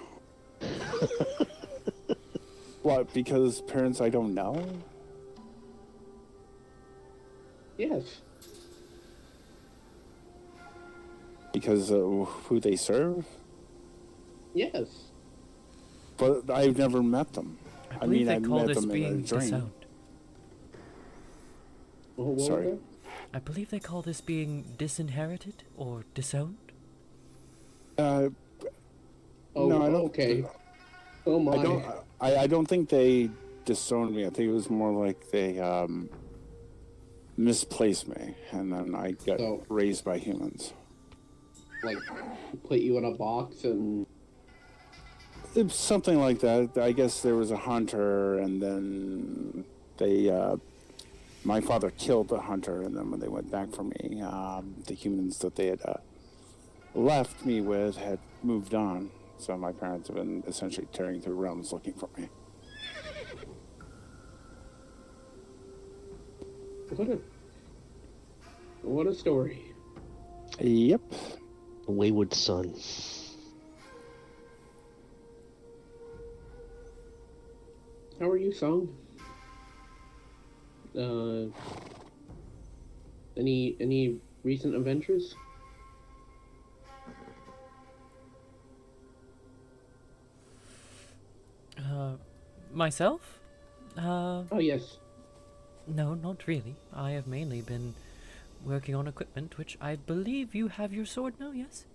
What, because parents I don't know? Yes. Because who they serve? Yes. But I've never met them. I believe they I've call met this them in a being dream. disowned. What was Sorry. that? I believe they call this being disinherited or disowned. Oh, No, I don't. okay. Oh my. I don't think they disowned me. I think it was more like they misplaced me, and then I got So- raised by humans. Like, put you in a box and. It's something like that. I guess there was a hunter, and then they. My father killed the hunter, and then when they went back for me, the humans that they had left me with had moved on. So my parents have been essentially tearing through realms looking for me. What a story. Yep. A wayward son. How are you, Song? Any recent adventures? Myself? Oh yes, No, not really. I have mainly been working on equipment, which I believe you have your sword now, yes?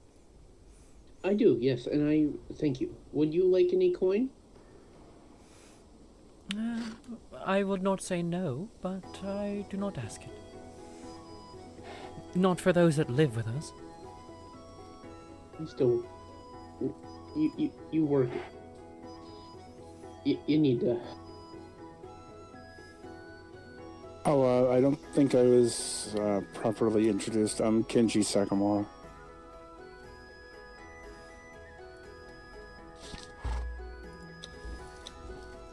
I do. Yes, and I thank you. Would you like any coin? I would not say no, but I do not ask it. Not for those that live with us. You still, you work. You need to. Oh, I don't think I was properly introduced. I'm Kenji Sakamura.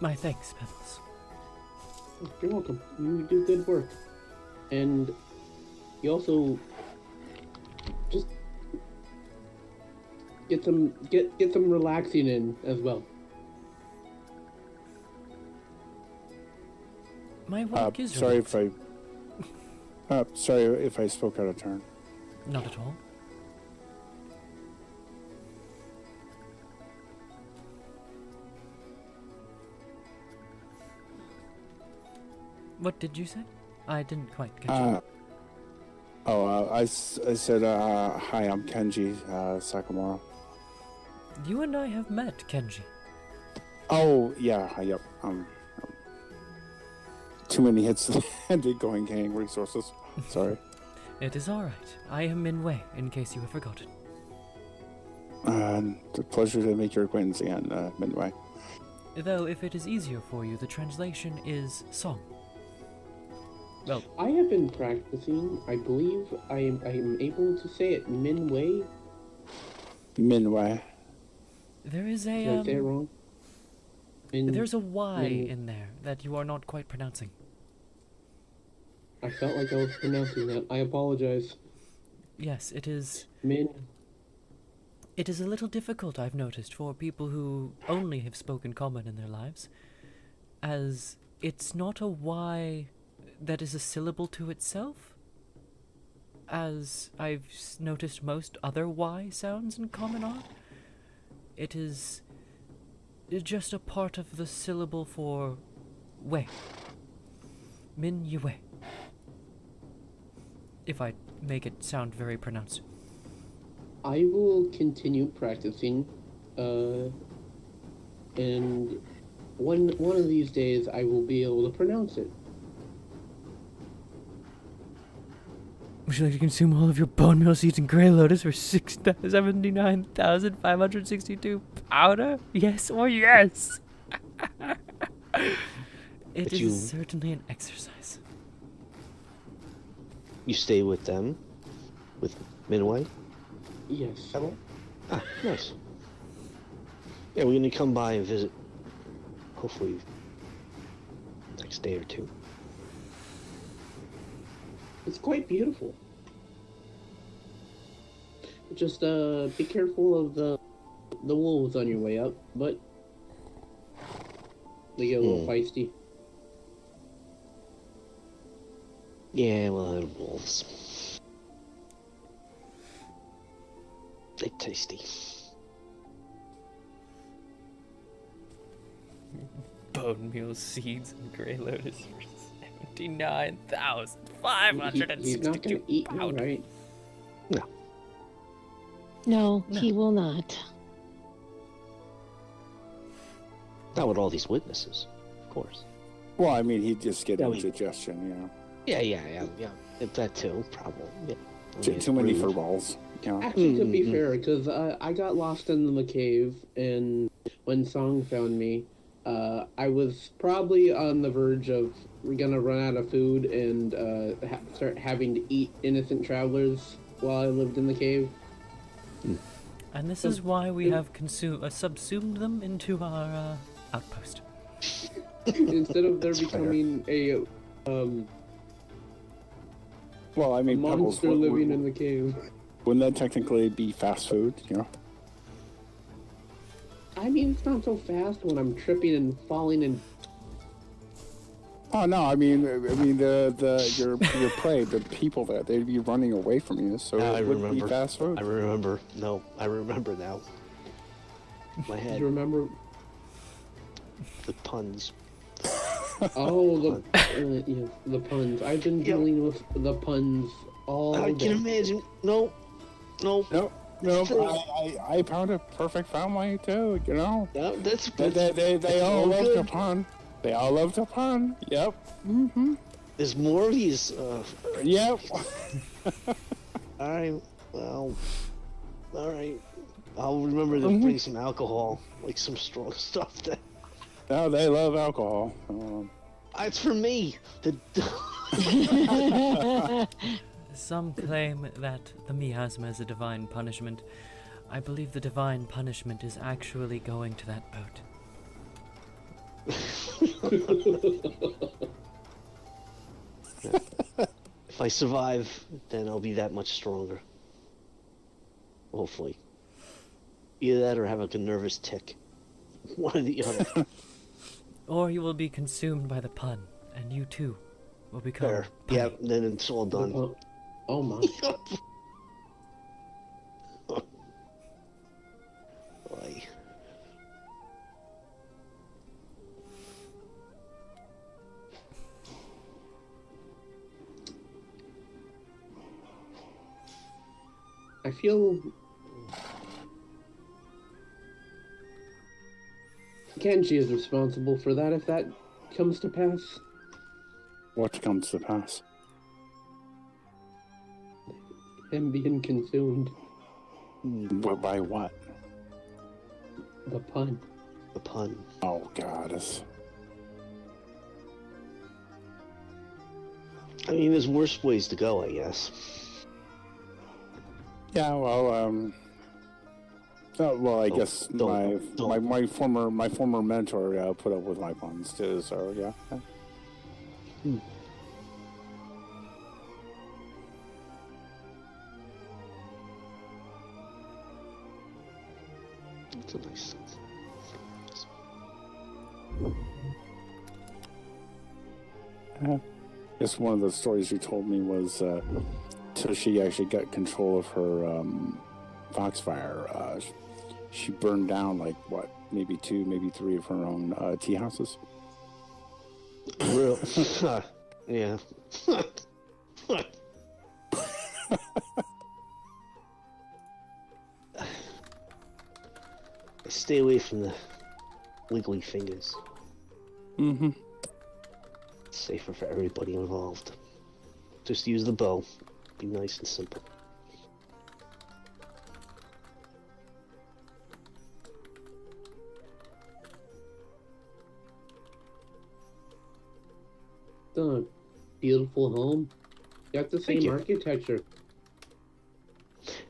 My thanks, Pebbles. You're welcome. You do good work, and you also just get some relaxing in as well. My work is Sorry relaxing. sorry if I spoke out of turn. Not at all. What did you say? I didn't quite catch it. I said, hi, I'm Kenji Sakamura. You and I have met, Kenji. Oh, yeah, yep. Too many hits to the head going gang resources. Sorry. It is alright. I am Minwei, in case you have forgotten. It's a pleasure to make your acquaintance again, Midway. Though, if it is easier for you, the translation is song. Well, I have been practicing. I believe I am able to say it Minwei. Minwei. there is Did I say it a wrong? there's a Y Min- in there that you are not quite pronouncing. I felt like I was pronouncing that. I apologize. Yes, it is. Min. It is a little difficult, I've noticed, for people who only have spoken common in their lives, as it's not a Y that is a syllable to itself, as I've noticed most other Y sounds in common are. It is just a part of the syllable for way. Min yue. If I make it sound very pronounced. I will continue practicing, and one of these days I will be able to pronounce it. Would you like to consume all of your bone meal seeds and gray lotus for 79,562 powder? Yes or yes? It But is certainly an exercise. You stay with them? With Minwei? Yes. Ah, nice. Yeah, we're gonna come by and visit. Hopefully, next day or two. It's quite beautiful. Just be careful of the wolves on your way up, but they get a little feisty. Yeah, well, they're wolves. They're tasty. Bone meal seeds and gray lotus for He's not gonna 79,562 eat you, powder. right? No, No. he will not. Not with all these witnesses, of course. Well, I mean, he'd just get Yeah, indigestion, you know. Yeah. That too, probably. Yeah. Too many furballs, you know. Actually, to be fair, because I got lost in the cave, and when Song found me, I was probably on the verge of gonna run out of food and start having to eat innocent travelers while I lived in the cave. And this is why we have subsumed them into our outpost. Instead of there That's fair. becoming a Well, I mean, Pebbles, monster living in the cave. wouldn't that technically be fast food, you know? I mean, it's not so fast when I'm tripping and falling and Oh no, I mean your prey, the people there, they'd be running away from you, so Now I it would remember. be fast food. I remember. No, I remember now. My Do head. you remember? The puns. Oh, the puns. I've been dealing with the puns all I day. can imagine. No. No, true. I found a perfect family too. You know, No, that's they all love good. to pun. They all love to pun. Yep. There's more of these. Yep. All right. Well. All right. I'll remember to bring some alcohol, like some strong stuff. No, they love alcohol. It's for me. Some claim that the miasma is a divine punishment. I believe the divine punishment is actually going to that boat. If I survive, then I'll be that much stronger. Hopefully. Either that or have like a nervous tick. One or the other. Or you will be consumed by the pun, and you too will become. There. punny. Yeah, then it's all done. Oh my. Boy. I feel Kenji is responsible for that if that comes to pass. What comes to pass? Him being consumed. By what? The pun. The pun. Oh goddess. I mean, there's worse ways to go, I guess. Yeah, well, I guess my former mentor put up with my puns too. So yeah. That's a nice. Just one of the stories she told me was till she actually got control of her Foxfire, she burned down like what, maybe 2, maybe 3 of her own tea houses. Real. Yeah. Stay away from the wiggly fingers. Mm-hmm. It's safer for everybody involved. Just use the bow. Be nice and simple. The beautiful home. Got the Thank same you. architecture.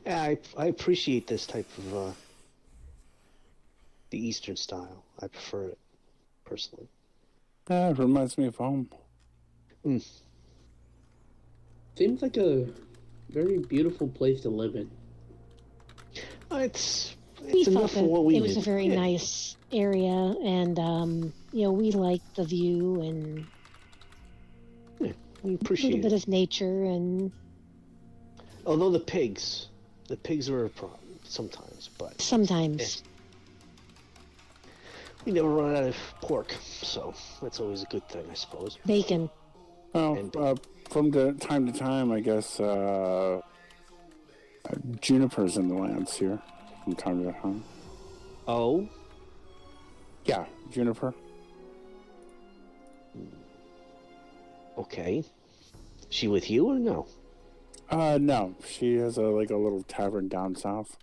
Yeah, I appreciate this type of the Eastern style. I prefer it personally. It reminds me of home. Seems like a very beautiful place to live in. It's We thought enough for that what we it was a need. very Yeah. nice area, and we liked the view and We a little appreciate bit it. of nature, and Although the pigs are a problem sometimes, but sometimes we never run out of pork, so that's always a good thing, I suppose. bacon. Well, And- from time to time, I guess junipers in the lands here from time to time. Oh, Yeah, juniper. okay. She with you or no? No, she has a little tavern down south.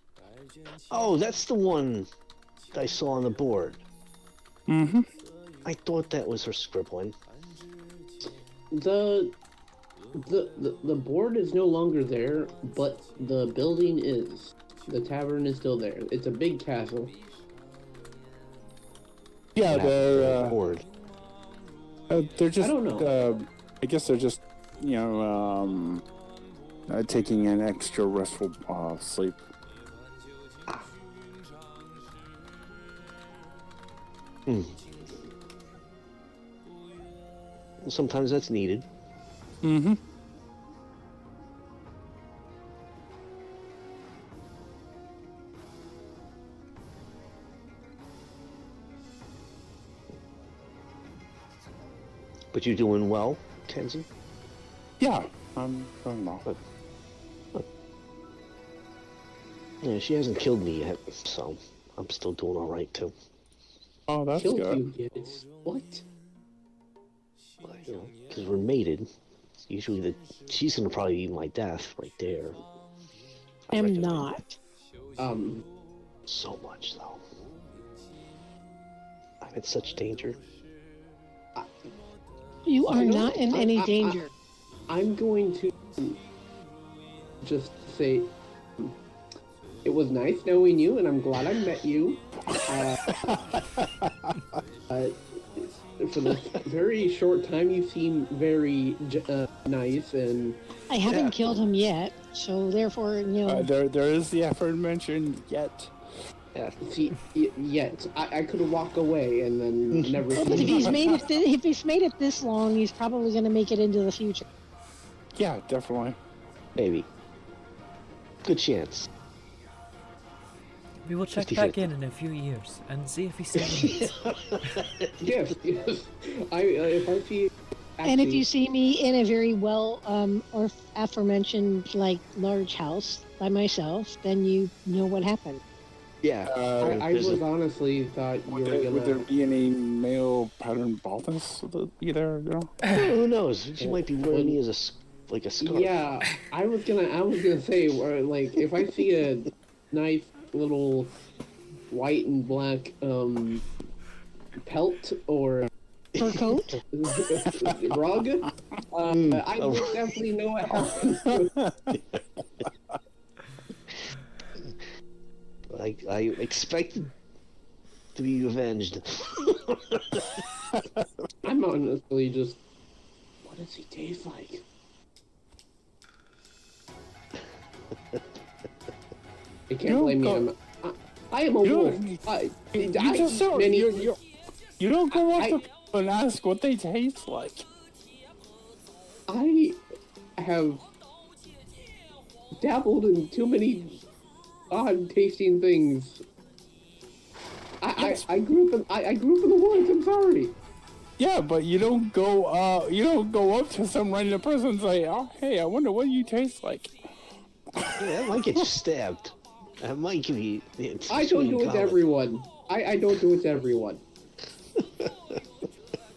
Oh, that's the one I saw on the board. Mm-hmm. I thought that was her scribbling. The board is no longer there, but the building is. The tavern is still there. It's a big castle. Yeah, What happened to the they're board. they're just. I don't know. I guess they're just taking an extra restful sleep. sometimes that's needed. Mm-hmm. But you're doing well, Kenzie? Yeah, I'm doing well. Yeah, she hasn't killed me yet, so I'm still doing all right too. Oh, that's Killed good. you, yes. What? You know, because we're mated. Usually, she's gonna probably be my death right there. I'm not. So much though. I'm in such danger. You are You know, not in any danger. I'm going to just say it was nice knowing you, and I'm glad I met you. For this very short time, you seem very nice, and I haven't killed him yet, so therefore, you know. There is the aforementioned yet. Yeah. see, yet I could walk away and then never see But if you. he's made it this long, he's probably going to make it into the future. Yeah, definitely. Maybe. Good chance. We will check back in a few years and see if he still lives. Yes. If I see. And if you see me in a very well or aforementioned large house by myself, then you know what happened. Yeah. I was honestly thought you were gonna. Would there be any male pattern baldness either? You know? Who knows? She might be wearing me as a scarf. Yeah, I was gonna say, if I see a nice little white and black pelt or Fur coat? rug, I would definitely know what happened. I expect to be avenged. I'm honestly just. What does he taste like? I can't blame me. I am a wolf. You don't go up to people and ask what they taste like. I have dabbled in too many odd tasting things. I grew up in the woods. I'm sorry. Yeah, but you don't go up to some random person and say, "Oh, hey, I wonder what you taste like." Yeah, I might get you stabbed. I might give you. I don't do it to everyone. I don't do it to everyone.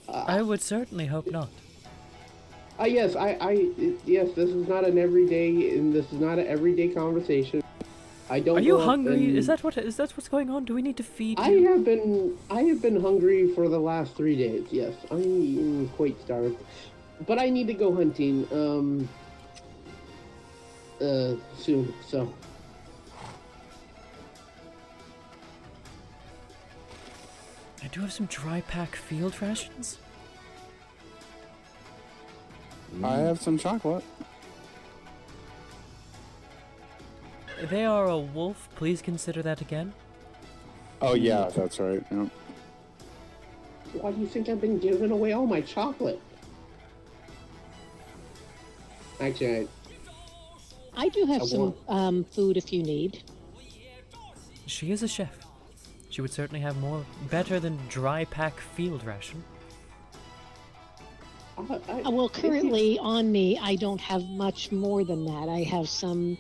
I would certainly hope not. Yes, yes. This is not an everyday, and this is not an everyday conversation. I don't. Are you hungry? Is that what's going on? Do we need to feed you? I have been hungry for the last 3 days. Yes, I'm quite starved, but I need to go hunting. Soon. So. I do have some dry pack field rations. I have some chocolate. They are a wolf. Please consider that again. Oh yeah, that's right. Yeah. Why do you think I've been giving away all my chocolate? Actually, I do have some food if you need. She is a chef. She would certainly have better than dry pack field ration. Well, currently on me, I don't have much more than that. I have some,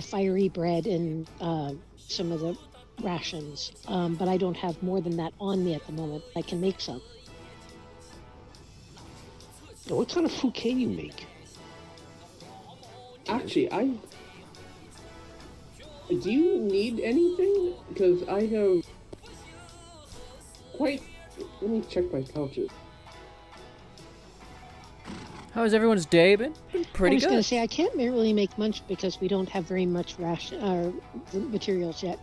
fiery bread and some of the rations, but I don't have more than that on me at the moment. I can make some. What kind of food can you make? actually, do you need anything? Because I have quite. Let me check my pouches. How has everyone's day been? Pretty I was good. going to say I can't really make much because we don't have very much materials yet.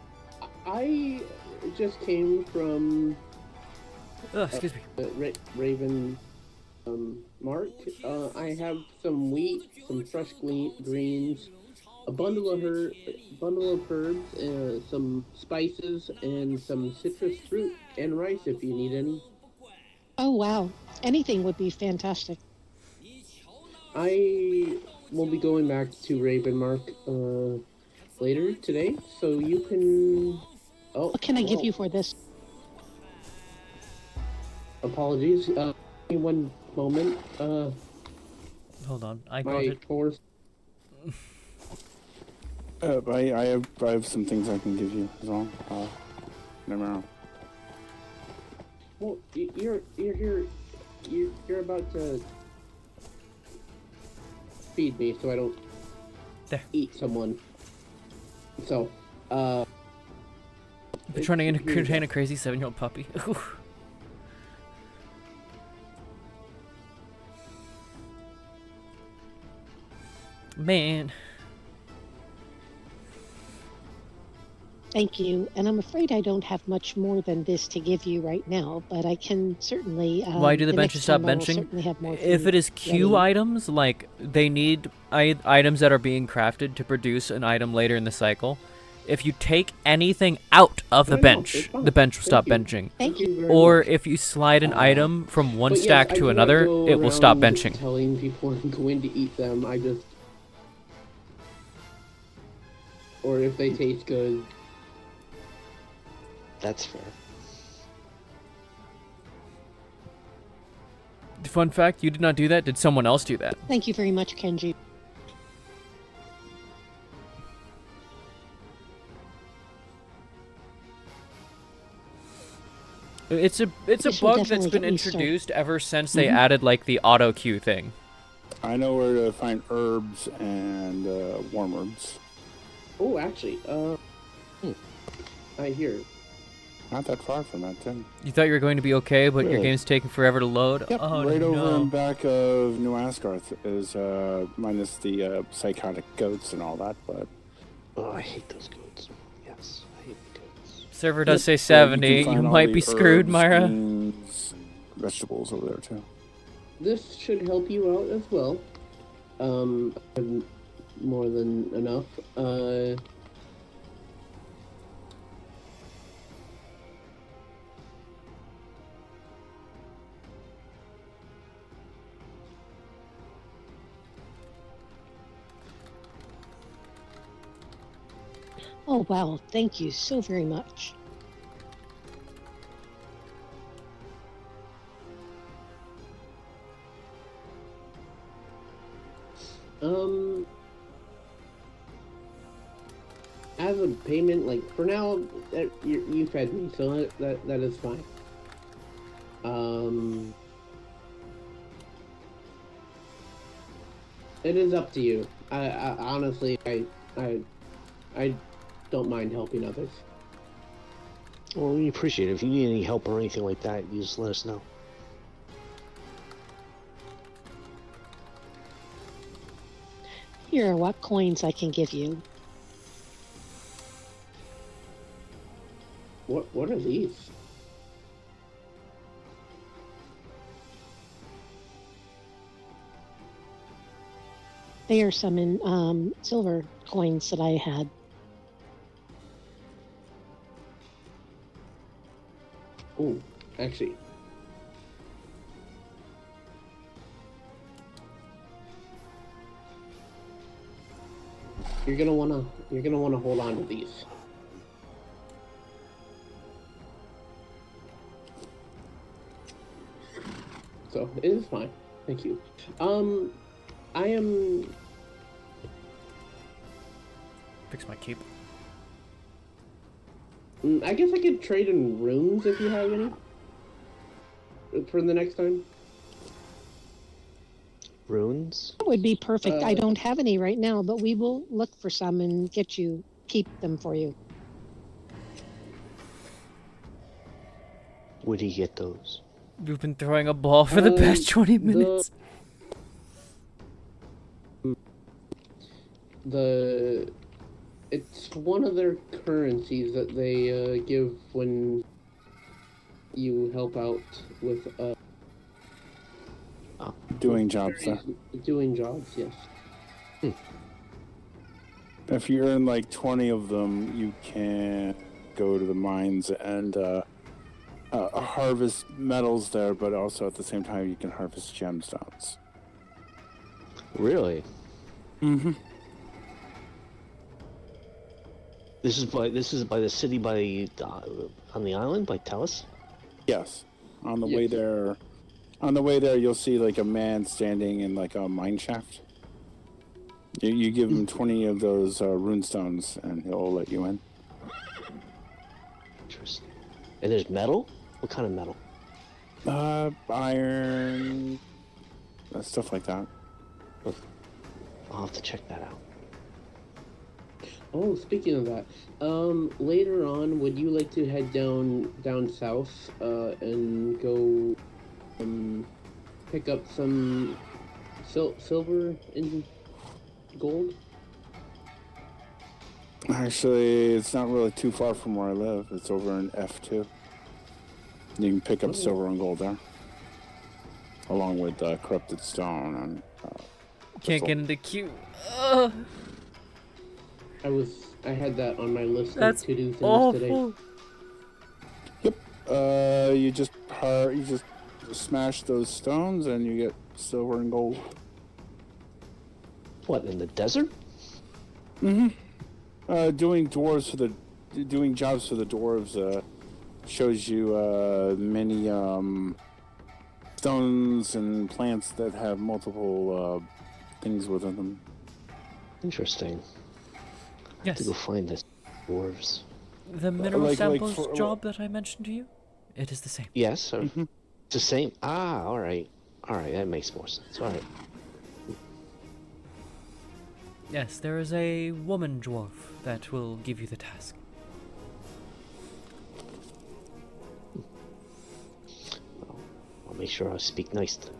I just came from Excuse me. Raven Mark. I have some wheat, some fresh greens, a bundle of herbs, some spices, and some citrus fruit and rice if you need any. Oh, wow. Anything would be fantastic. I will be going back to Ravenmark later today, so you can. Oh, What can I give well, you for this? apologies. Give me one moment. Hold on, I got My it. force. I have some things I can give you as well. Never know. Well, you're here. You're about to feed me, so I don't There. eat someone. So, You're trying to here you go. entertain a crazy 7-year-old puppy. Man. Thank you. And I'm afraid I don't have much more than this to give you right now, but I can certainly. Why do the benches next stop time I will benching? certainly have more If food it is Q ready. items, like they need items that are being crafted to produce an item later in the cycle, if you take anything out of the No, bench, it's fine. the bench will Thank stop you. benching. Thank you. very Or much. if you slide an item from one But yes, stack I to do not another, go it will stop around benching. Telling people I'm going to eat them. I just, or if they taste good. That's fair. Fun fact, you did not do that. Did someone else do that? Thank you very much, Kenji. It's a This will bug that's definitely been get me started. introduced ever since they added like the auto queue thing. I know where to find herbs and wormwoods. Oh, actually, I hear. Not that far from that, too. You thought you were going to be okay, but your Really? game's taking forever to load? Yep, Oh right no. over in back of New Asgarth is minus the psychotic goats and all that, but Oh, I hate those goats. Yes, I hate the goats. Server does say so you can 70. You find all might the be screwed, herbs, Myra. greens, vegetables over there too. This should help you out as well. More than enough. Oh, wow. Thank you so very much. As a payment, like for now, you fed me, so that is fine. It is up to you. I honestly, I don't mind helping others. Well, we appreciate it. If you need any help or anything like that, you just let us know. Here are what coins I can give you. What are these? They are some in silver coins that I had. Oh, actually. You're gonna wanna hold on to these. So it is fine. Thank you. I am. Fix my cape. I guess I could trade in runes if you have any. For the next time. Runes? That would be perfect. I don't have any right now, but we will look for some and keep them for you. Where'd he get those? You've been throwing a ball for the past 20 minutes. It's one of their currencies that they give when you help out with Doing jobs there. doing jobs, yes. If you earn like 20 of them, you can go to the mines and harvest metals there, but also at the same time you can harvest gemstones. Really? Mm-hmm. This is by the city on the island by Talus. Yes. On the Yes. way there, you'll see like a man standing in like a mine shaft. You give him 20 of those rune stones, and he'll let you in. Interesting. And there's metal. What kind of metal? Iron, stuff like that. I'll have to check that out. Oh, speaking of that, later on, would you like to head down south, and go, pick up some silver and gold? Actually, it's not really too far from where I live. It's over in F2. You can pick up silver and gold there, along with corrupted stone and. Can't get into queue. I had that on my list That's of to-do things awful. today. Yep. You just smash those stones and you get silver and gold. What, in the desert? Mm-hmm. Doing jobs for the dwarves shows you many stones and plants that have multiple things within them. Interesting. I have Yes. to go find this dwarves. The mineral like samples for- job that I mentioned to you? It is the same. Yes, or Mhm. it's the same. Ah, all right, that makes more sense. All right. Yes, there is a woman dwarf that will give you the task. I'll make sure I speak nice to them.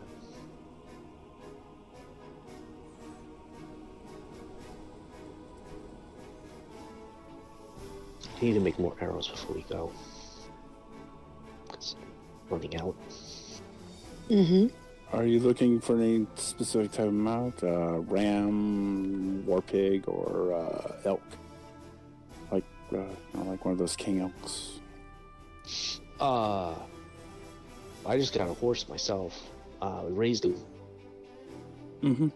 I need to make more arrows before we go. 'Cause I'm running out. Mm-hmm. Are you looking for any specific type of mount? Ram, war pig, or elk? Like like one of those king elks. I just got a horse myself. Raised him. Mm-hmm.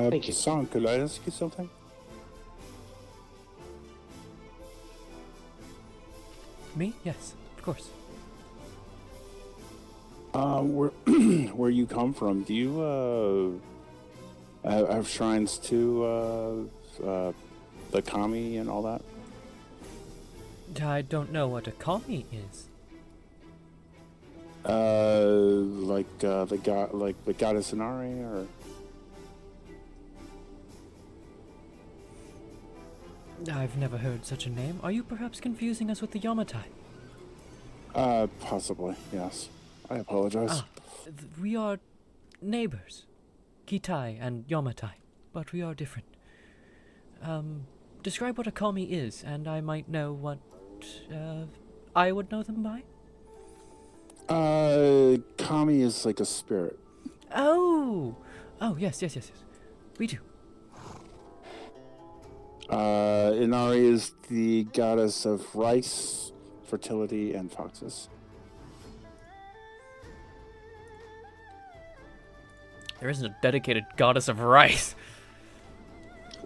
Thank you. Son, could I ask you something? Me? Yes, of course. Where where you come from? Do you have shrines to the kami and all that? I don't know what a kami is. Like the goddess Inari, or I've never heard such a name. Are you perhaps confusing us with the Yamatai? possibly, yes. I apologize. We are neighbors. Kitai and Yamatai. But we are different. Describe what a kami is, and I might know what I would know them by? Kami is like a spirit. Oh! Oh, yes. We do. Inari is the goddess of rice, fertility, and foxes. There isn't a dedicated goddess of rice.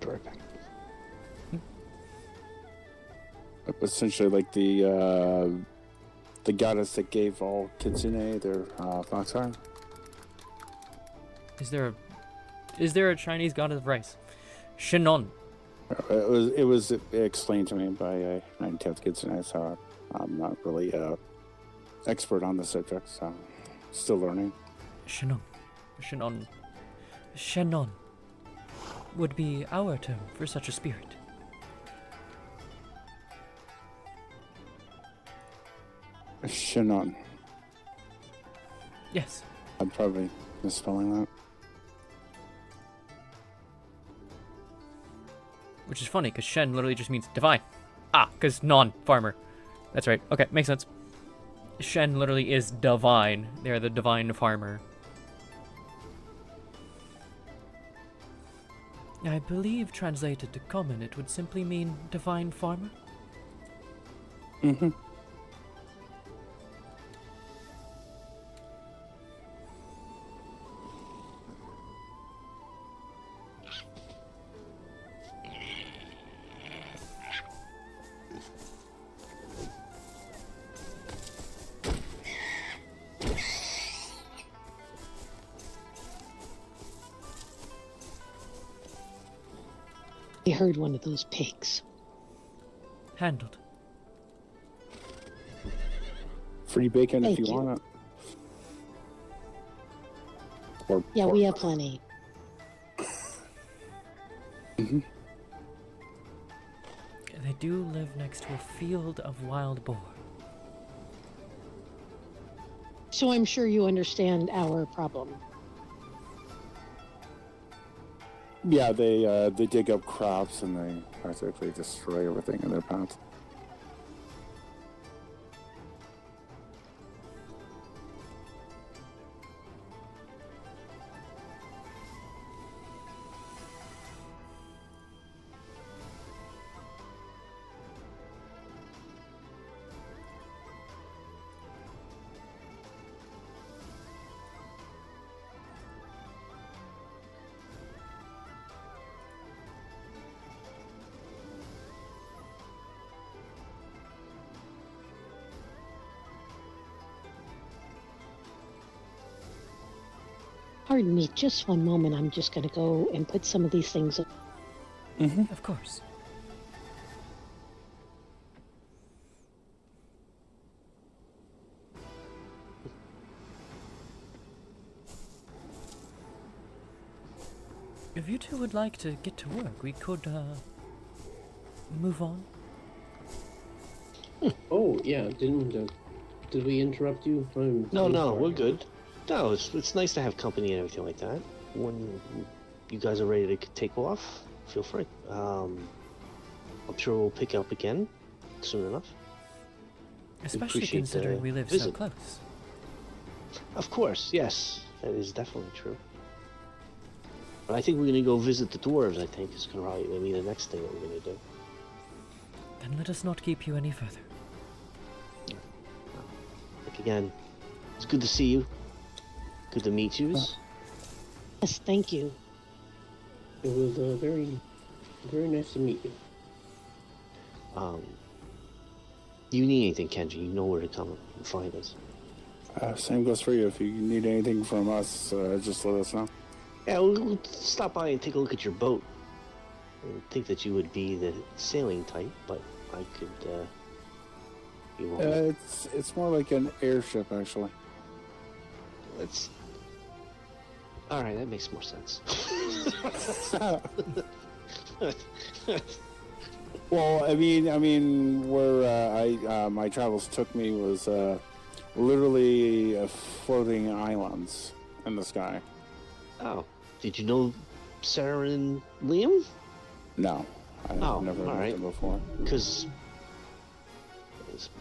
Be right back. Essentially, like the goddess that gave all Kitsune their fox arm. Is there a Chinese goddess of rice? Shinon. It was explained to me by a 9/10 Kitsune, so I'm not really expert on the subject, so still learning. Shinon would be our term for such a spirit. Shinon. Yes. I'm probably misspelling that. Which is funny, because Shen literally just means divine. Because non-farmer. That's right. Okay, makes sense. Shen literally is divine. They're the divine farmer. I believe translated to common, it would simply mean divine farmer. Mm-hmm. I heard one of those pigs. Handled. Free bacon if Thank you you. want it. Or Yeah, we have plenty. Mhm. They do live next to a field of wild boar. So I'm sure you understand our problem. Yeah, they dig up crops and they practically destroy everything in their path. Pardon me, just one moment. I'm just going to go and put some of these things. Of course. If you two would like to get to work, we could, move on. Oh yeah, did we interrupt you? I'm No, so no, sorry. we're good. No, it's nice to have company and everything like that. When you guys are ready to take off, feel free. I'm sure we'll pick up again soon enough. Especially appreciate considering the we live so visit. close. Of course, yes, that is definitely true. But I think we're gonna go visit the dwarves. I think is gonna probably be the next thing that we're gonna do. Then let us not keep you any further. Like again, it's good to see you. Good to meet you. Yes, thank you. It was very, very nice to meet you. You need anything, Kenji? You know where to come and find us. Same goes for you. If you need anything from us, just let us know. Yeah, we'll stop by and take a look at your boat. I would think that you would be the sailing type, but I could be wrong. It's more like an airship, actually. Let's. All right, that makes more sense. Well, I mean, where my travels took me was literally floating islands in the sky. Oh, did you know Sarah and Liam? No, I've Oh, never met alright. them before. Because.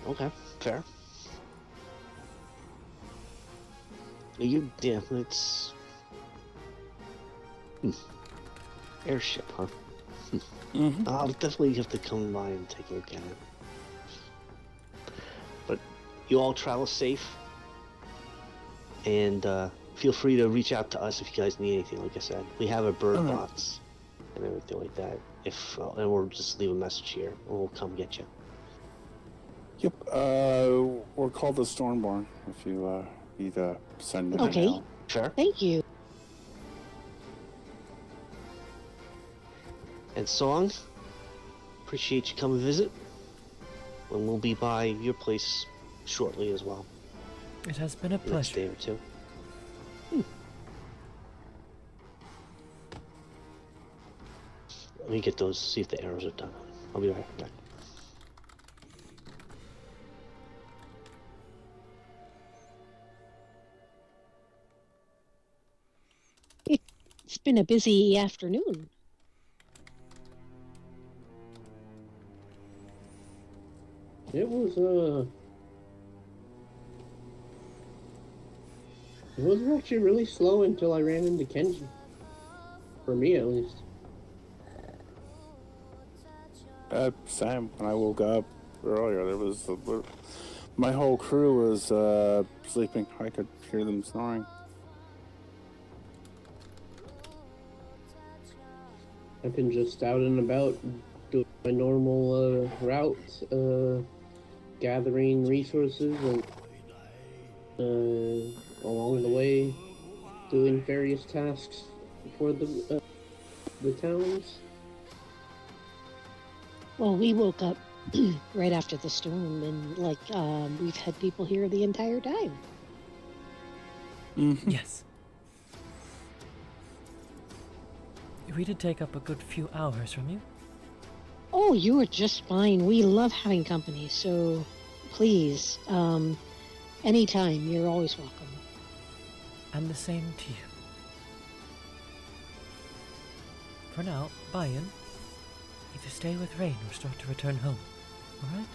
Okay, fair. Yeah, it's. Airship, huh? Mm-hmm. I'll definitely have to come by and take a look at it. But you all travel safe, and feel free to reach out to us if you guys need anything. Like I said, we have a bird Alright. box and everything like that. If or just leave a message here, and we'll come get you. Yep. We're called the Stormborn. If you need to send an Okay. email. Fair. Thank you. And Song, appreciate you coming visit. And we'll be by your place shortly as well. It has been a The next day pleasure. or two. Let me get those, see if the arrows are done. I'll be right back. It's been a busy afternoon. It was It was actually really slow until I ran into Kenji. For me, at least. Same. When I woke up earlier, there was my whole crew was sleeping. I could hear them snoring. I've been just out and about doing my normal route, gathering resources and along the way doing various tasks for the towns. Well, we woke up right after the storm, and we've had people here the entire time. Mm-hmm. Yes. We did take up a good few hours from you. Oh, you are just fine. We love having company, so please, anytime, you're always welcome. And the same to you. For now, Bayan, either stay with Rain or start to return home. Alright?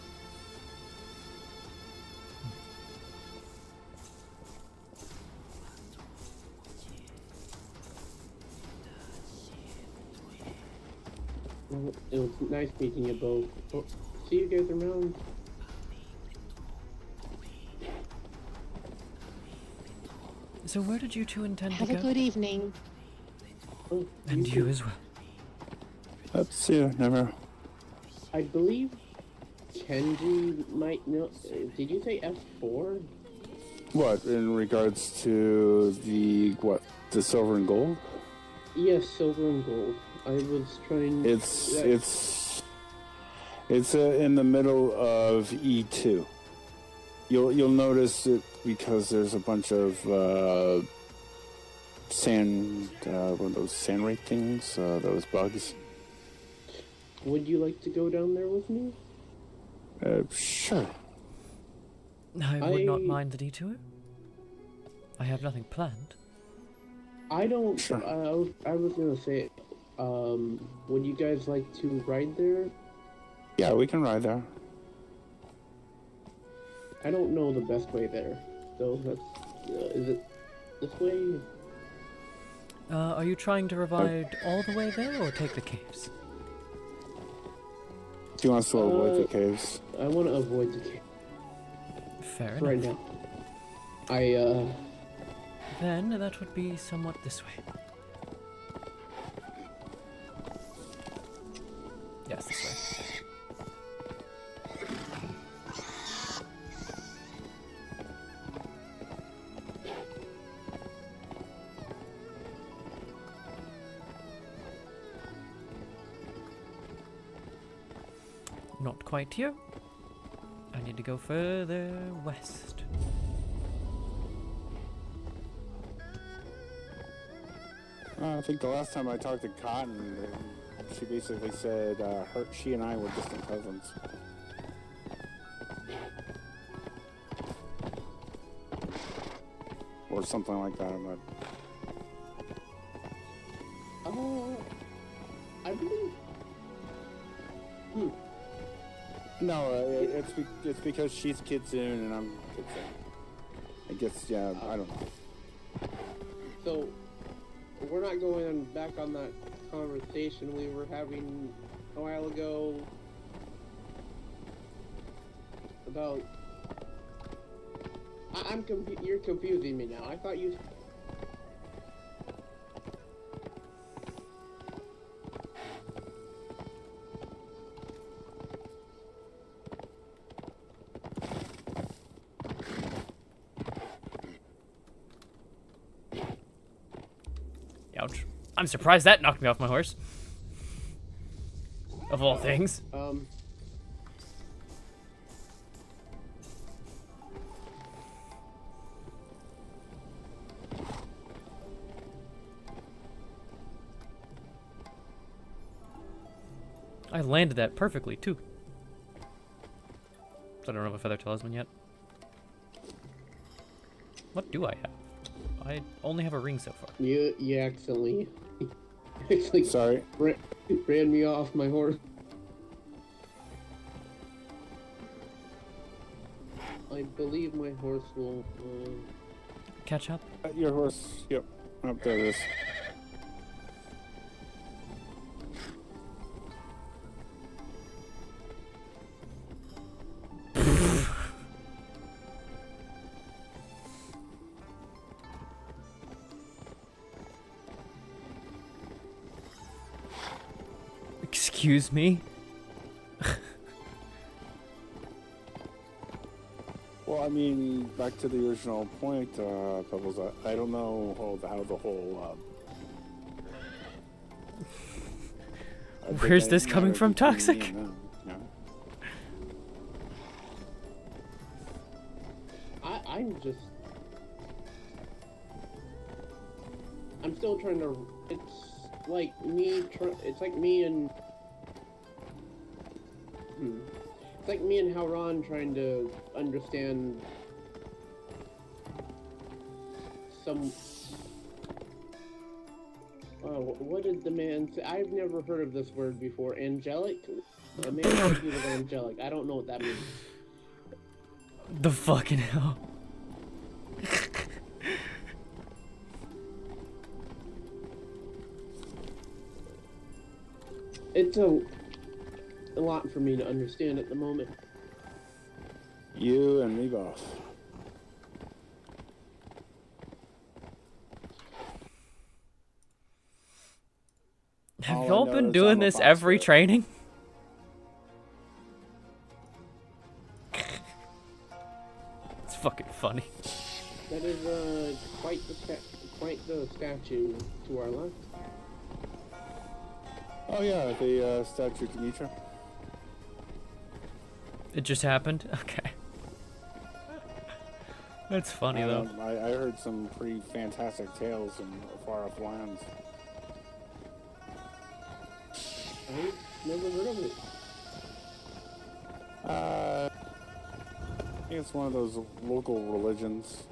Well, it was nice meeting you both. Oh, see you guys around. So where did you two intend Have to a go? good evening. Oh, And you as well. That's never. I believe Kenji might know. Did you say F4? What in regards to the silver and gold? Yes, silver and gold. I was trying. It's in the middle of E2. You'll notice it because there's a bunch of sand, one of those sand rake things, those bugs. Would you like to go down there with me? Sure. I would not mind the detour. I have nothing planned. I don't. Sure. I was gonna say, would you guys like to ride there? Yeah, we can ride there. I don't know the best way there, though. That's is it this way? Are you trying to ride all the way there or take the caves? He wants to avoid the caves. I want to avoid the cave Fair right enough. now. Then that would be somewhat this way. Yes, this way. Not quite here. I need to go further west. I think the last time I talked to Cotton, she basically said she and I were distant cousins. Or something like that. But I believe. no, it's because she's Kitsune and I'm Kitsune. I guess, yeah, I don't know. So, we're not going back on that conversation we were having a while ago about. You're confusing me now. I thought you. Ouch. I'm surprised that knocked me off my horse. Of all things. I landed that perfectly, too. So I don't have a feather talisman yet. What do I have? I only have a ring so far. You accidentally. Sorry. Ran me off my horse. I believe my horse will catch up? Your horse. Yep. Up there it is. Excuse me? Well, I mean, back to the original point, Pebbles. I don't know how the whole. Where's this coming from, Toxic? I'm still trying to. It's like me. It's like me and. It's like me and Howron trying to understand some. What did the man say? I've never heard of this word before. Angelic? The man said he was angelic. I don't know what that means. The fucking hell. It's a lot for me to understand at the moment. You and me both. Have y'all been doing this every training? It's fucking funny. That is quite the statue to our left. Oh yeah, the statue to Nietzsche. It just happened? Okay. That's funny though. I heard some pretty fantastic tales in far-off lands. I've never heard of it. I think it's one of those local religions.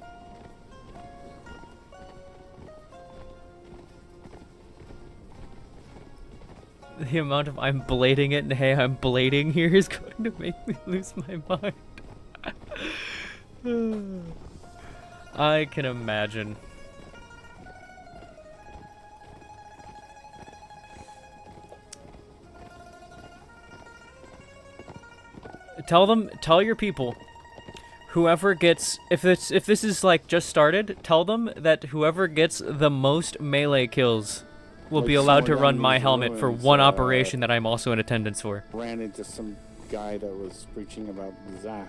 The amount of I'm blading it and hey, I'm blading here is going to make me lose my mind. I can imagine. Tell your people, whoever gets, if this is like just started, tell them that whoever gets the most melee kills will be allowed to run my helmet for one operation that I'm also in attendance for. Ran into some guy that was preaching about Zaf.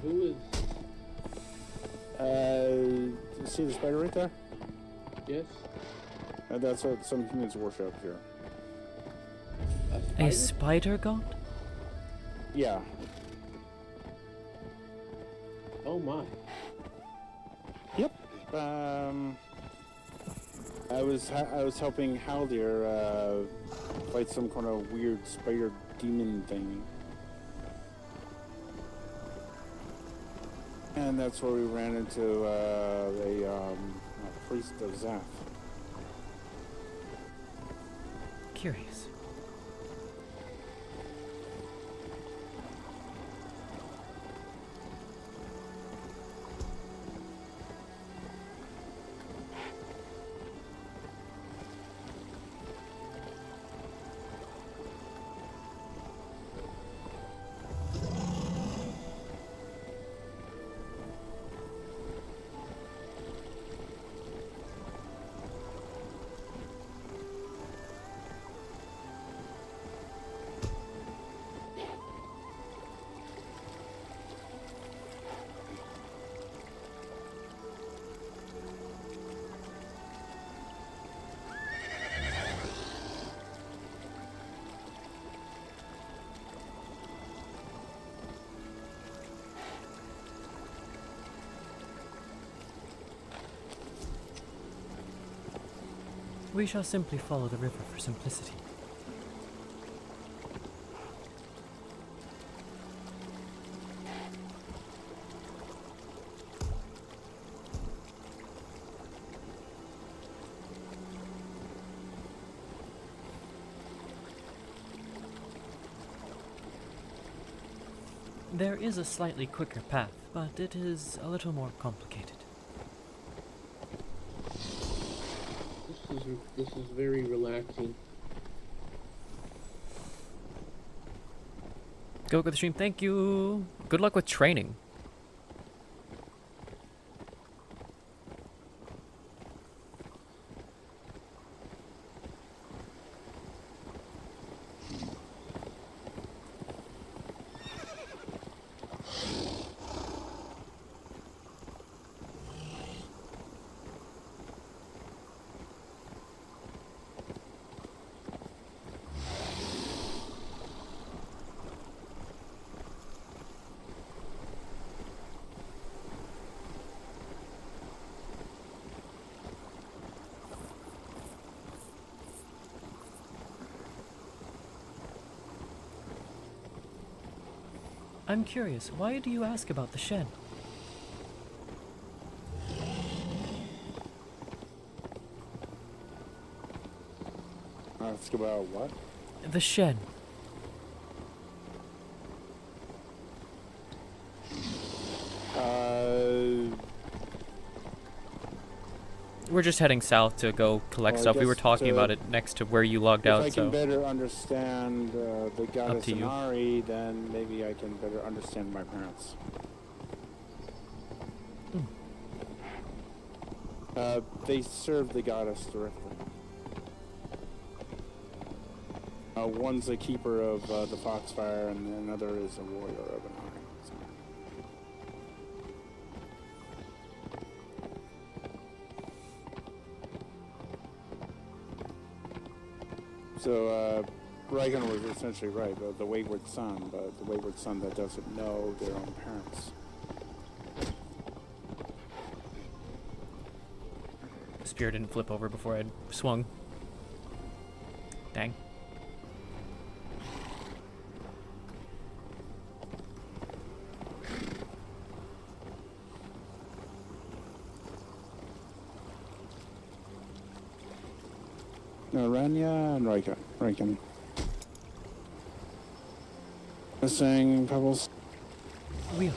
Who is? See the spider right there? Yes. That's what some humans worship here. A spider god? Yeah. Oh my. Yep. I was helping Haldir fight some kind of weird spider demon thing. And that's where we ran into a priest of Zaf. Curious. We shall simply follow the river for simplicity. There is a slightly quicker path, but it is a little more complicated. This is very relaxing. Good luck with the stream. Thank you. Good luck with training. I'm curious, why do you ask about the shed? Ask about what? The shed. We're just heading south to go collect Well, I stuff. We were guess talking to- about it next to where you logged If out, I can so... better understand the goddess to you. Inari, then maybe I can better understand my parents. They serve the goddess directly. One's a keeper of the Foxfire, and another is a warrior of Inari. So, Reagan was essentially right, the wayward son, but the wayward son that doesn't know their own parents. Spear didn't flip over before I swung. Dang. No, Rania and Reagan. Missing Pebbles. Wheel.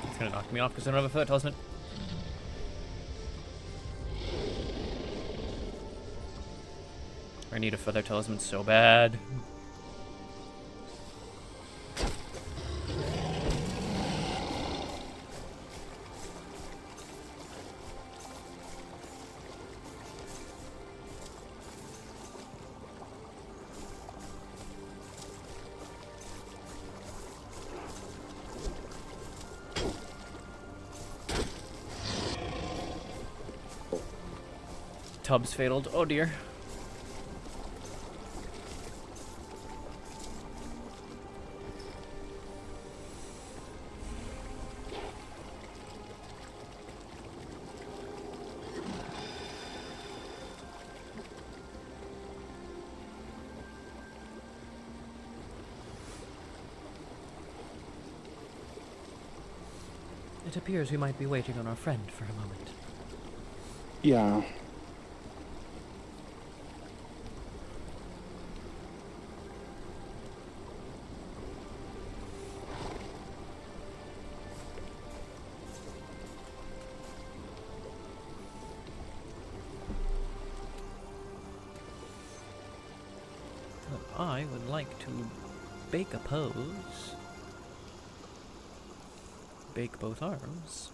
It's gonna knock me off because I don't have a feather talisman. I need a feather talisman so bad. Tubbs fataled. Oh dear. It appears we might be waiting on our friend for a moment. Yeah. But I would like to bake a pose. Bake both arms.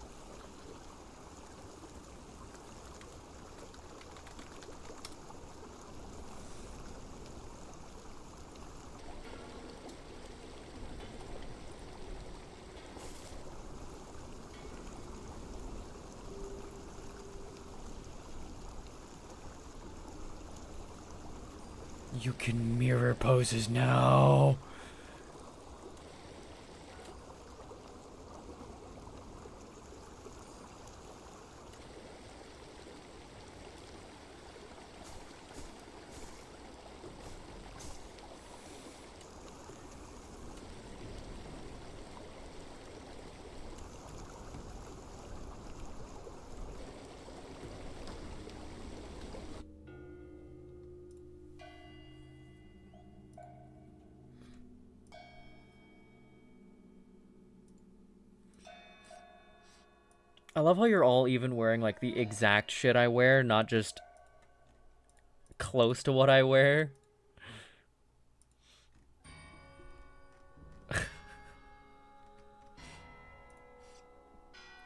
You can mirror poses now. I love how you're all even wearing like the exact shit I wear, not just close to what I wear.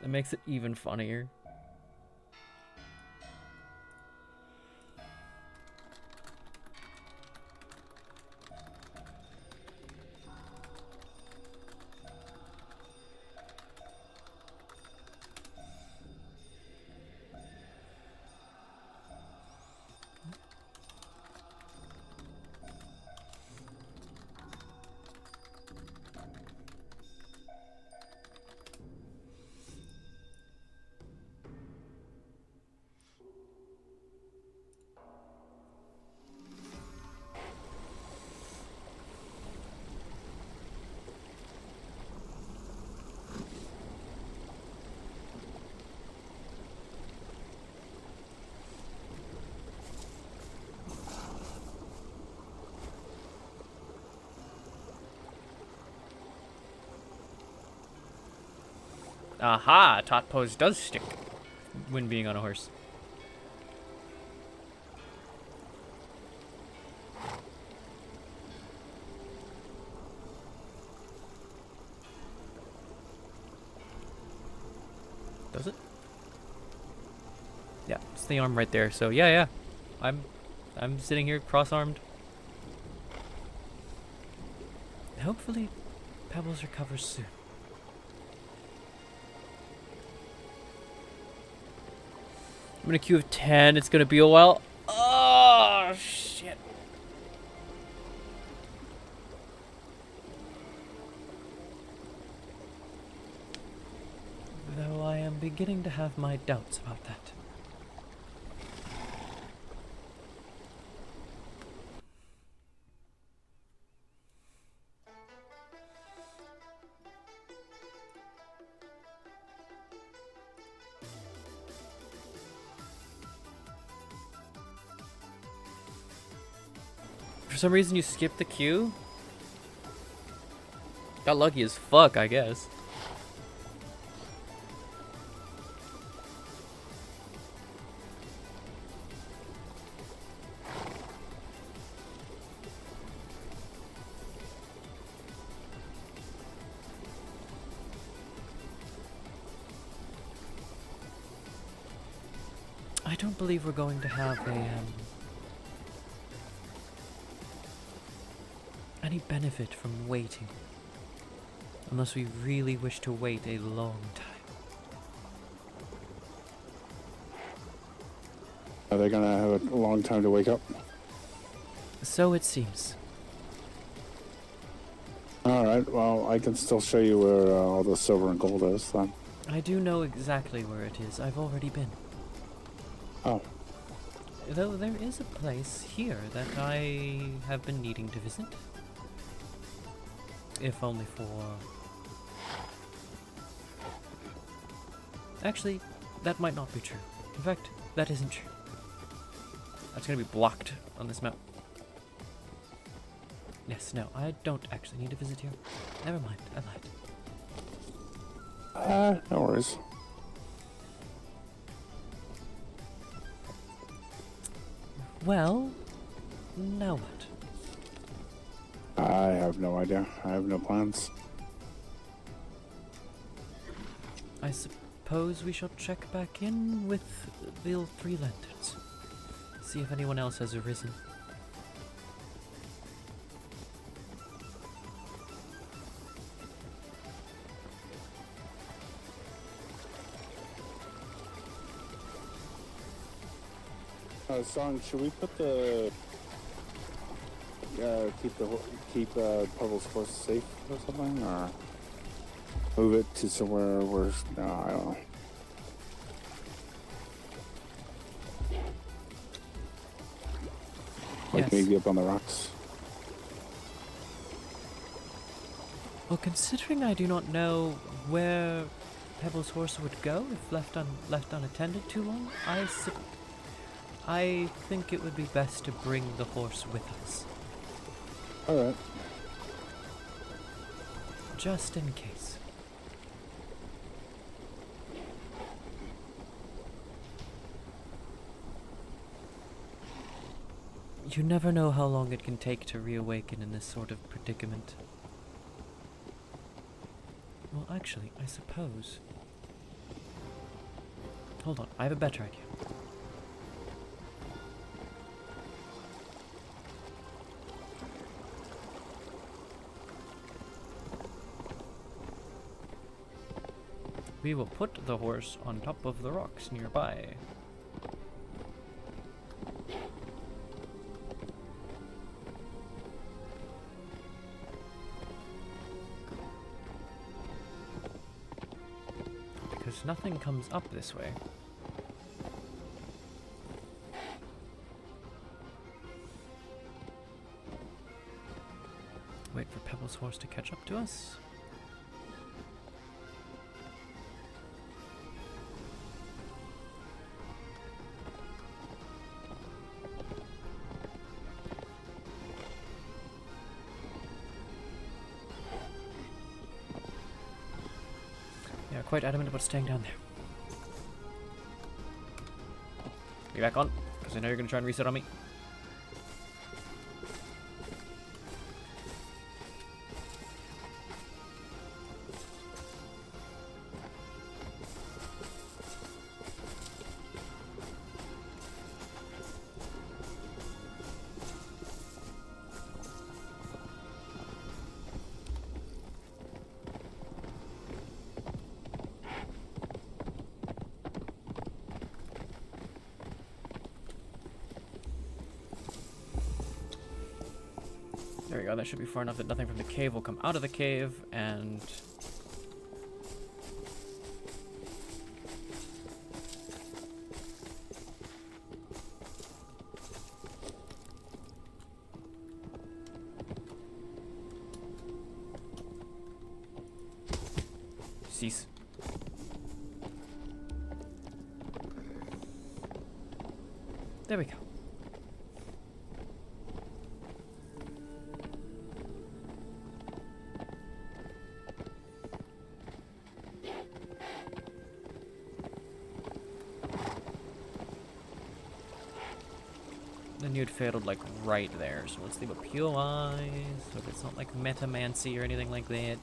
It makes it even funnier. Aha! Tot pose does stick when being on a horse. Does it? Yeah, it's the arm right there. So yeah. I'm sitting here cross-armed. Hopefully, Pebbles recovers soon. I'm in a queue of 10. It's gonna be a while. Oh shit. Though I am beginning to have my doubts about that. For some reason you skipped the queue? Got lucky as fuck, I guess. I don't believe we're going to have any benefit from waiting. Unless we really wish to wait a long time. Are they gonna have a long time to wake up? So it seems. Alright, well, I can still show you where all the silver and gold is then. I do know exactly where it is. I've already been. Oh. Though there is a place here that I have been needing to visit. If only for... Actually, that might not be true. In fact, that isn't true. That's gonna be blocked on this map. Yes, no, I don't actually need to visit here. Never mind, I lied. No worries. Well, now what? I have no idea. I have no plans. I suppose we shall check back in with the 3 lanterns. See if anyone else has arisen. Song, should we put the keep Puddle's horse safe or something, or move it to somewhere where I don't know. Like Yes. maybe up on the rocks. Well, considering I do not know where Pebble's horse would go if left unattended too long, I think it would be best to bring the horse with us, All right. just in case. You never know how long it can take to reawaken in this sort of predicament. Well, actually, I suppose... Hold on, I have a better idea. We will put the horse on top of the rocks nearby. Because nothing comes up this way. Wait for Pebble's horse to catch up to us. Yeah, quite adamant about staying down there. Be back on, because I know you're going to try and reset on me. There we go, that should be far enough that nothing from the cave will come out of the cave, and... cease. There we go. Then you'd failed like right there, so let's leave a POI, so if it's not like metamancy or anything like that.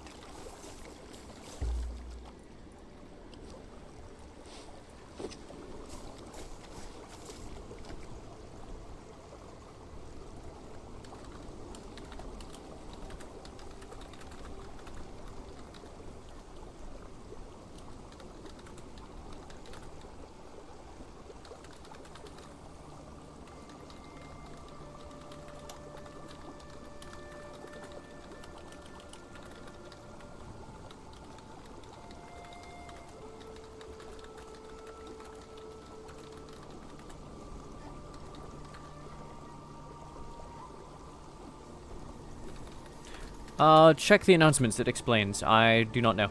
Check the announcements, it explains. I do not know.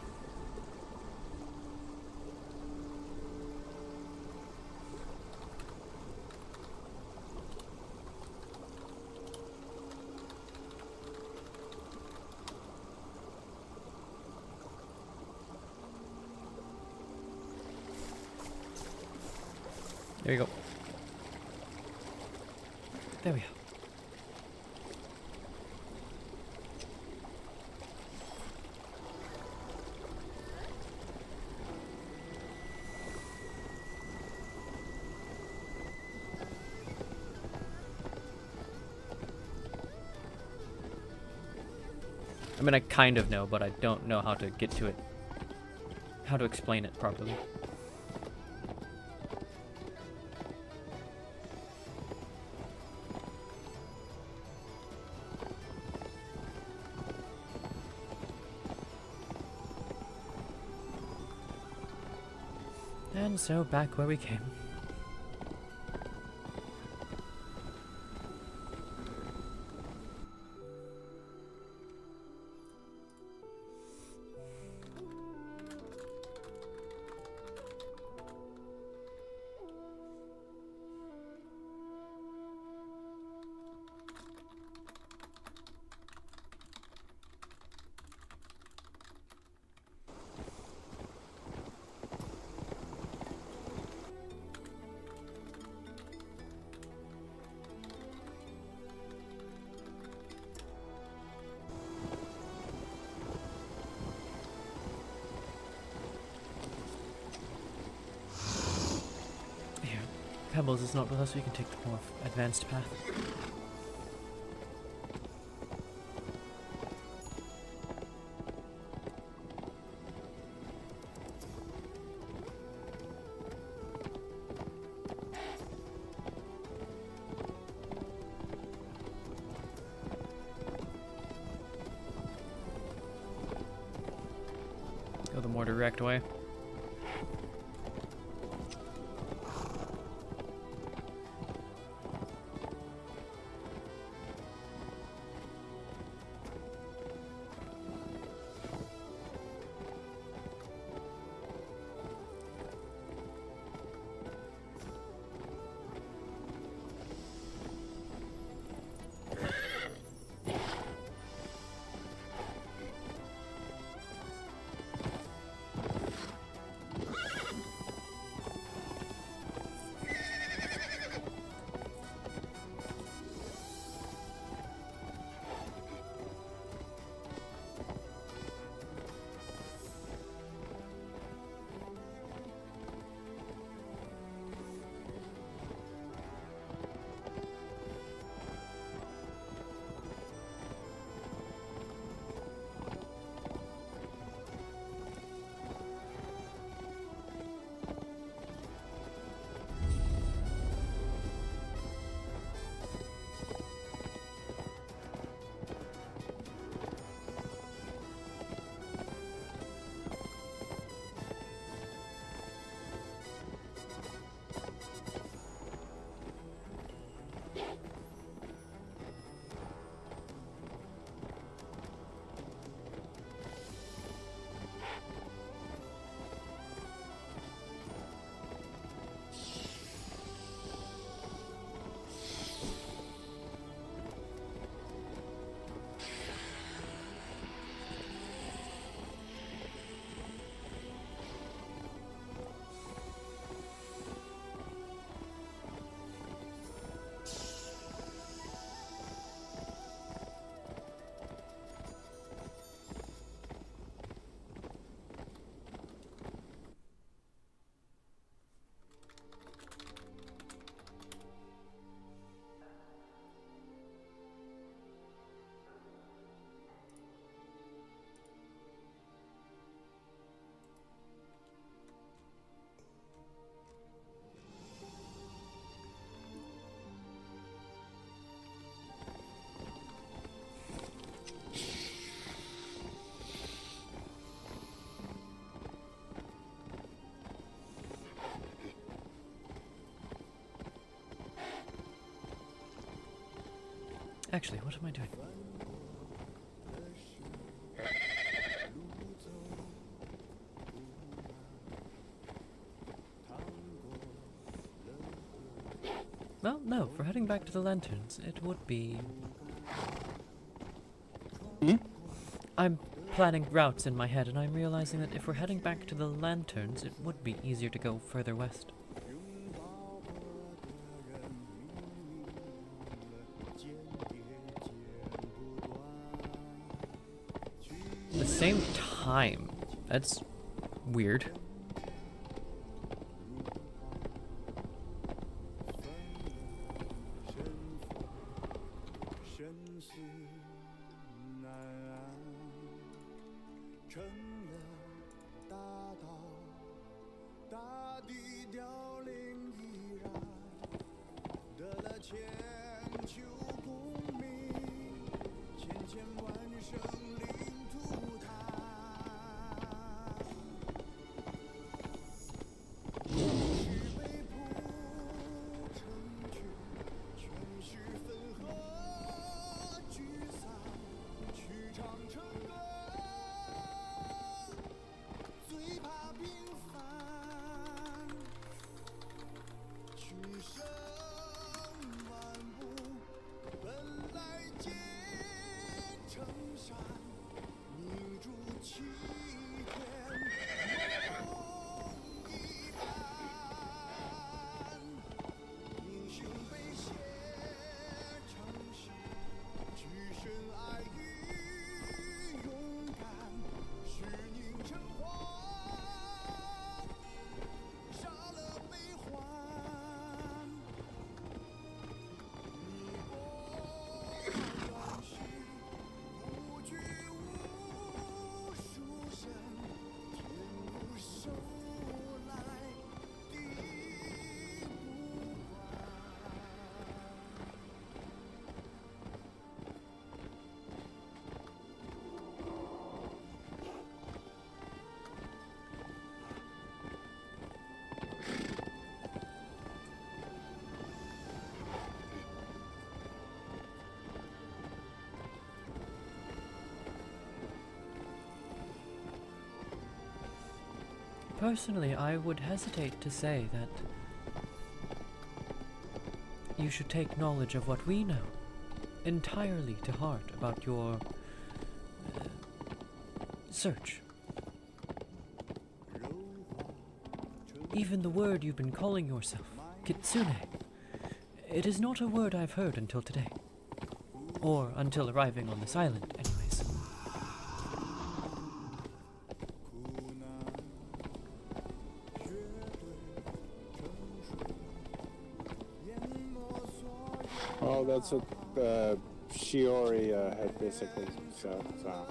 There you go. There we go. I mean, I kind of know, but I don't know how to get to it. How to explain it properly. And so back where we came. Pebbles is not with us, we can take the more advanced path. Go the more direct way. Actually, what am I doing? Well, no, for heading back to the lanterns, it would be... I'm planning routes in my head, and I'm realizing that if we're heading back to the lanterns, it would be easier to go further west. At the same time, that's weird. Personally, I would hesitate to say that you should take knowledge of what we know entirely to heart about your search. Even the word you've been calling yourself, Kitsune, it is not a word I've heard until today. Or until arriving on this island, anyways. Oh, that's what Shiori had basically said. So.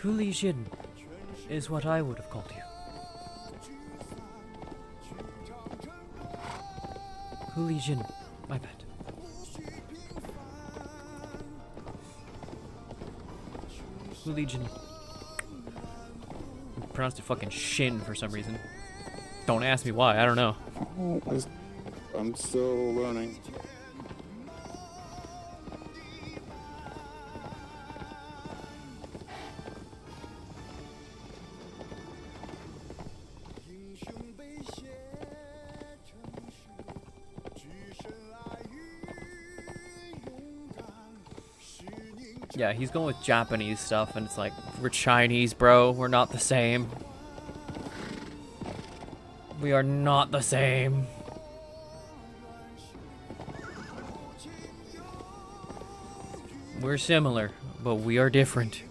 Huli Jin is what I would have called you. Huli Jin, my bad. Huli Jin. I pronounced it fucking Shin for some reason. Don't ask me why, I don't know. I'm still learning. Yeah, he's going with Japanese stuff, and it's like, we're Chinese, bro. We're not the same. We are not the same. We're similar, but we are different.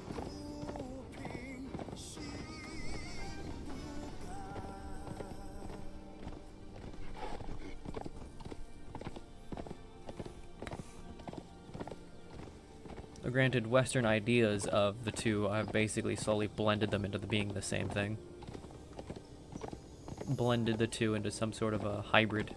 Granted, Western ideas of the two, I've basically slowly blended them into being the same thing. Blended the two into some sort of a hybrid.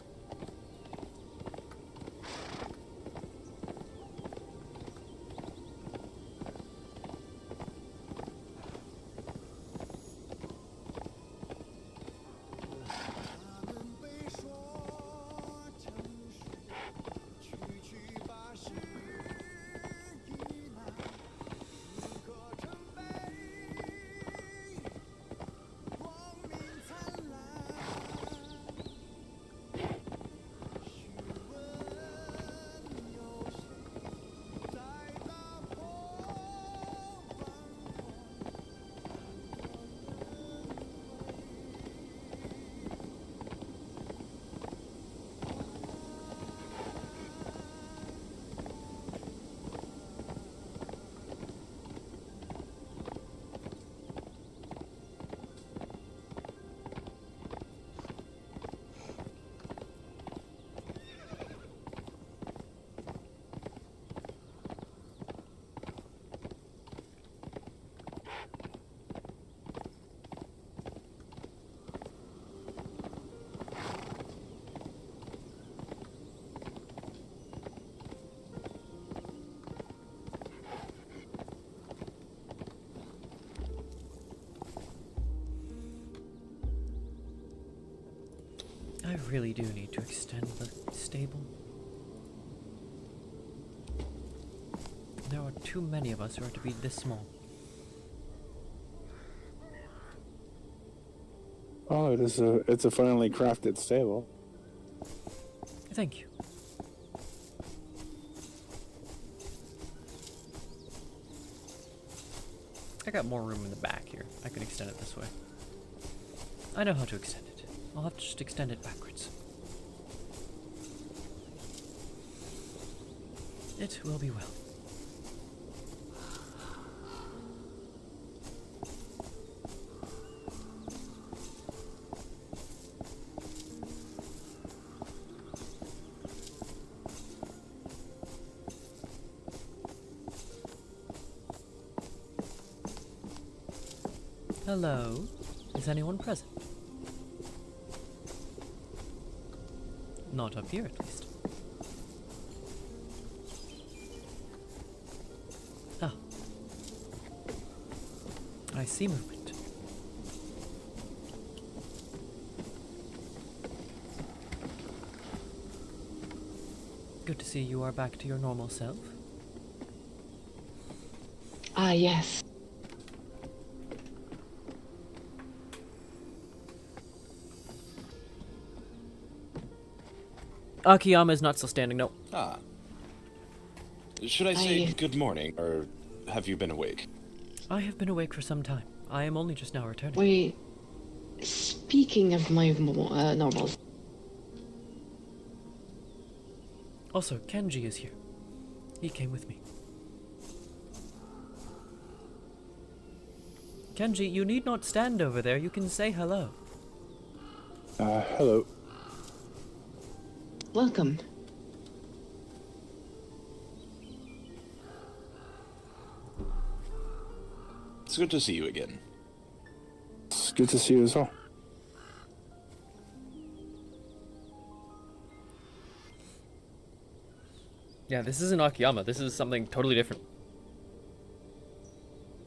I really do need to extend the stable. There are too many of us who are to be this small. Oh, it's a finely crafted stable. Thank you. I got more room in the back here. I can extend it this way. I know how to extend it. I'll have to just extend it backwards. It will be well. Hello? Is anyone present? Not up here, at least. Ah. I see movement. Good. good to see you are back to your normal self. Ah, yes. Akiyama is not still standing, no. Ah. Should I say good morning, or have you been awake? I have been awake for some time. I am only just now returning. Wait. Speaking of my normals. Also, Kenji is here. He came with me. Kenji, you need not stand over there. You can say hello. Hello. Welcome. It's good to see you again. It's good to see you as well. Yeah, this isn't Akiyama. This is something totally different.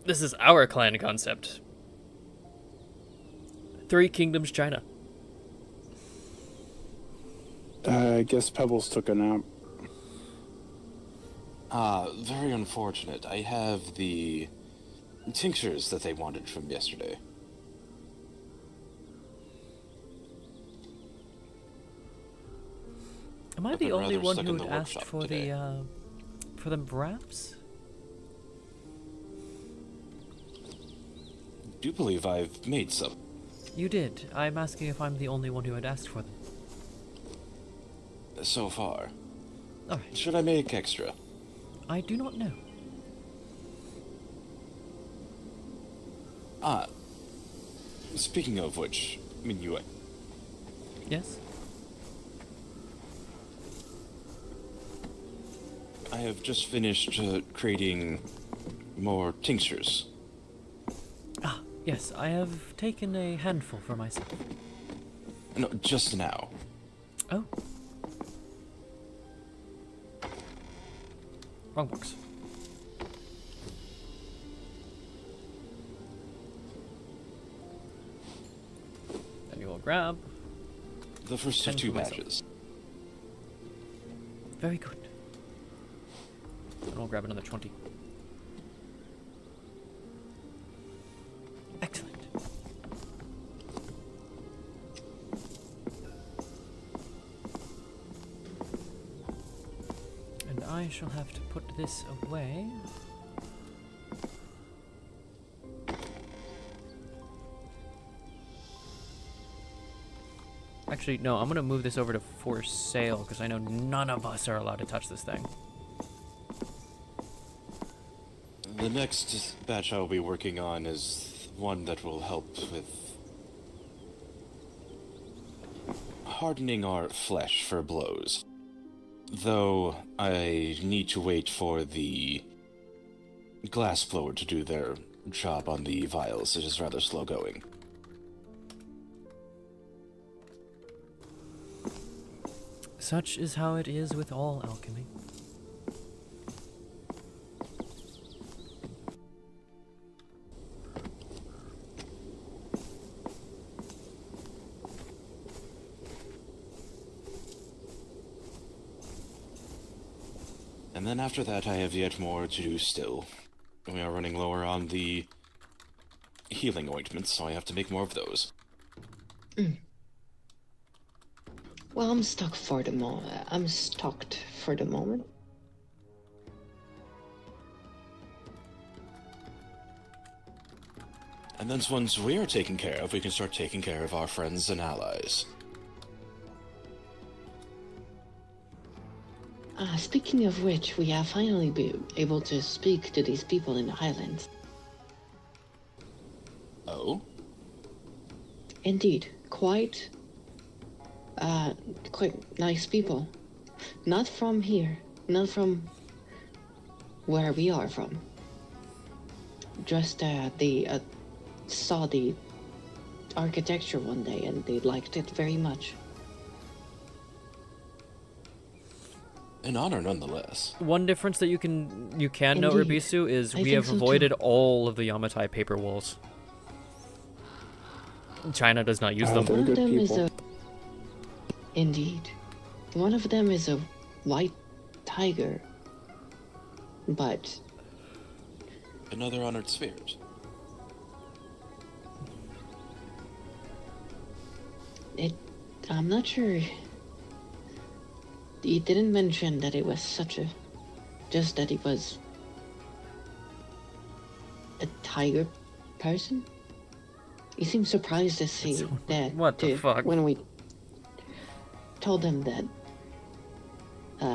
This is our clan concept. 3 Kingdoms China. I guess Pebbles took a nap. Very unfortunate. I have the tinctures that they wanted from yesterday. Am I I've the been only rather one stuck who in had the asked workshop for today. the wraps? I do believe I've made some. You did. I'm asking if I'm the only one who had asked for them. So far. Alright. Should I make extra? I do not know. Speaking of which, Minuet, Yes? I have just finished creating more tinctures. Ah, yes. I have taken a handful for myself. No, just now. Oh. Wrong box. Then you will grab. The first of 10 2 for myself. batches. Very good. And I'll grab another 20. Excellent. And I shall have to put this away. Actually, no, I'm gonna move this over to for sale because I know none of us are allowed to touch this thing. The next batch I'll be working on is one that will help with hardening our flesh for blows. Though I need to wait for the glass blower to do their job on the vials. It is rather slow going. Such is how it is with all alchemy. And then after that, I have yet more to do still. We are running lower on the healing ointments, so I have to make more of those. Well, I'm stuck for the moment. I'm stocked for the moment. And then once we are taken care of, we can start taking care of our friends and allies. Speaking of which, we have finally been able to speak to these people in the Highlands. Oh? Indeed, quite nice people. Not from here, not from where we are from. Just they saw the architecture one day and they liked it very much. An honor nonetheless. One difference that you can note, Indeed. Rabisu, is I we think have so, too. avoided all of the Yamatai paper walls. China does not use them. They're One of good them is people. a... Indeed. One of them is a white tiger. But Another honored spheres. I'm not sure. He didn't mention that it was just that he was a tiger person. He seemed surprised to see that. What the fuck? When we told him that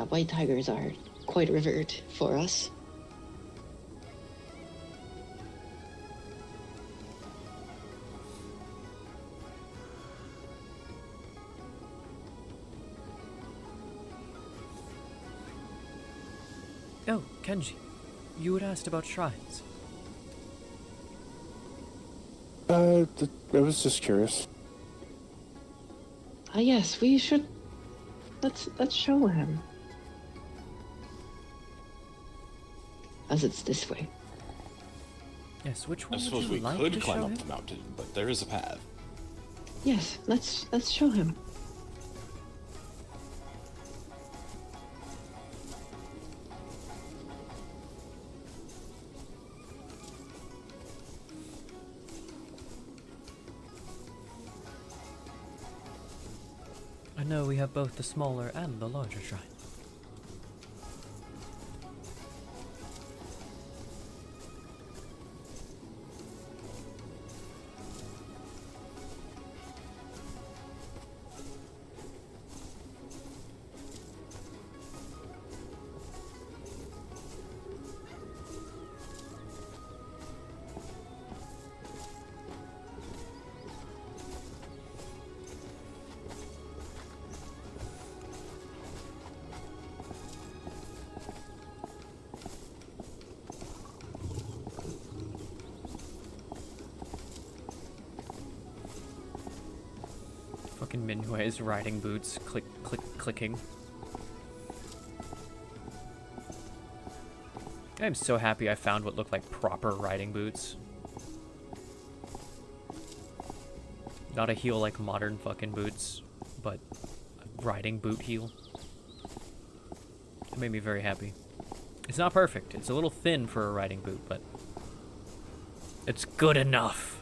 white tigers are quite revered for us. Oh, Kenji, you had asked about shrines. I was just curious. Yes, we should. Let's show him. As it's this way. Yes, which I one would suppose you we like could to climb show up him? the mountain, but there is a path. Yes, let's show him. I know we have both the smaller and the larger shrine. Fucking Minhue's riding boots clicking. I'm so happy I found what looked like proper riding boots. Not a heel like modern fucking boots, but a riding boot heel. It made me very happy. It's not perfect. It's a little thin for a riding boot, but it's good enough.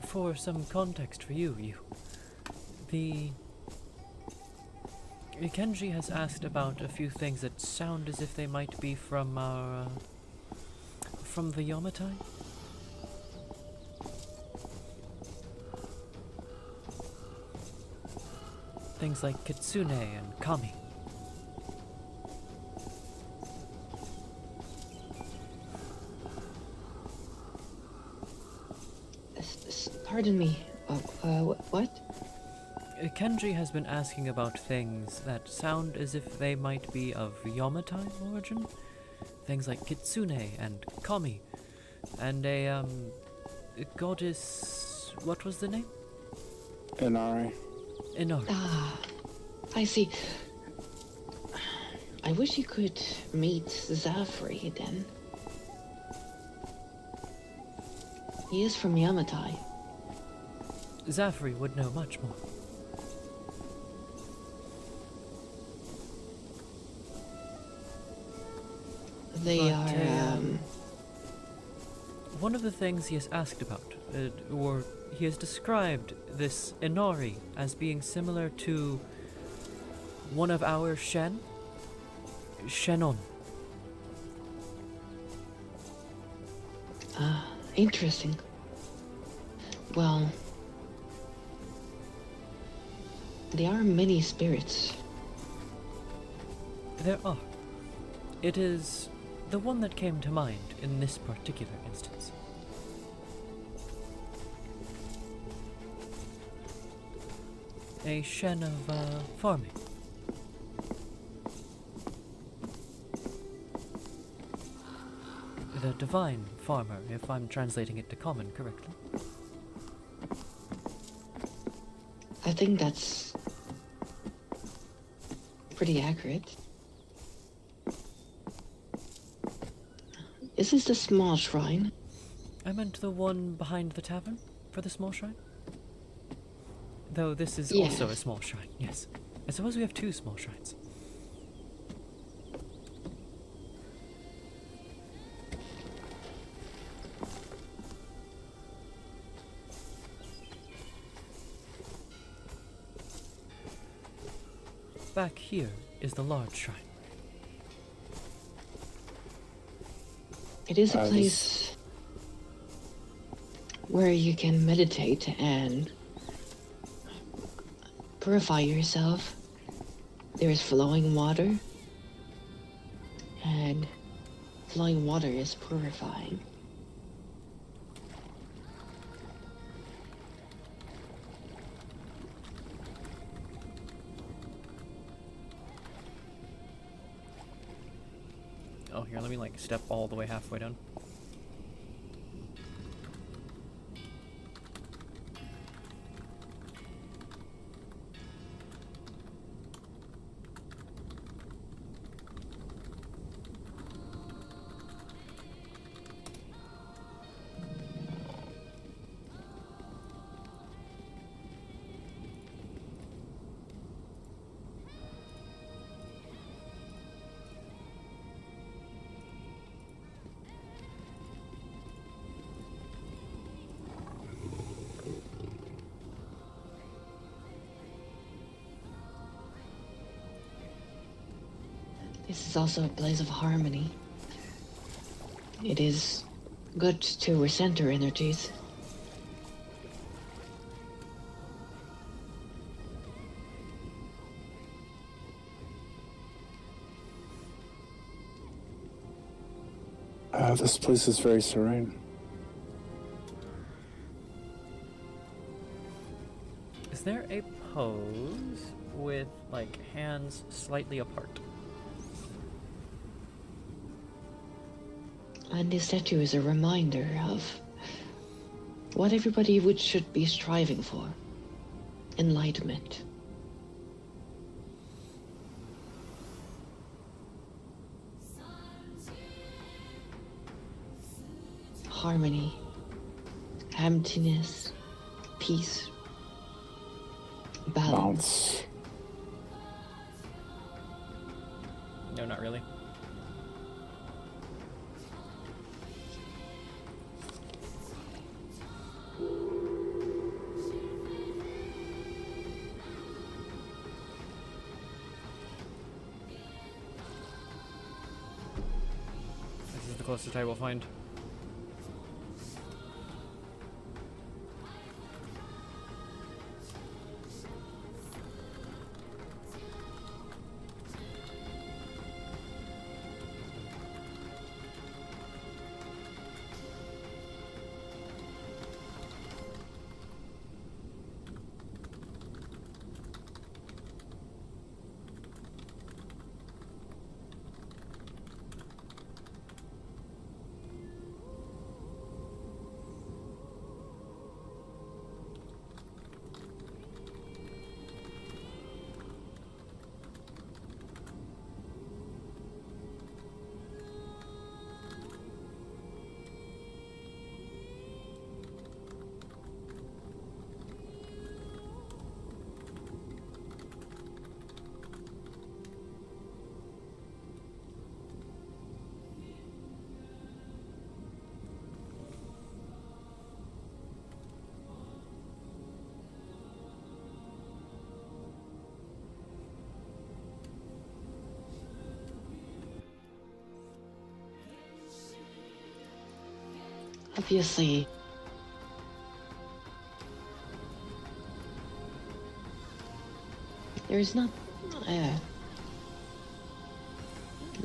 For some context for you, Kenji has asked about a few things that sound as if they might be from the Yamatai. Things like Kitsune and Kami. Pardon me. What? Kenji has been asking about things that sound as if they might be of Yamatai origin. Things like Kitsune and Kami. And a goddess... what was the name? Inari. Inari. Ah, I see. I wish you could meet Zafri then. He is from Yamatai. Zafri would know much more. They But, are, one of the things he has asked about, or he has described this Inari as being similar to one of our Shen. Shannon. Interesting. Well, there are many spirits. There are. It is the one that came to mind in this particular instance. A Shen of, farming. The divine farmer, if I'm translating it to common correctly. I think that's pretty accurate. Is this the small shrine? I meant the one behind the tavern for the small shrine. Though this is also a small shrine, yes. I suppose we have two small shrines. Back here is the large shrine. It is a place where you can meditate and purify yourself. There is flowing water, and flowing water is purifying. Oh, here, let me like step all the way halfway down. This is also a place of harmony. It is good to recenter energies. This place is very serene. Is there a pose with like hands slightly apart? And this statue is a reminder of what everybody should be striving for. Enlightenment. Harmony. Emptiness. Peace. Balance. No, not really. This is the closest I will find. Obviously, there is not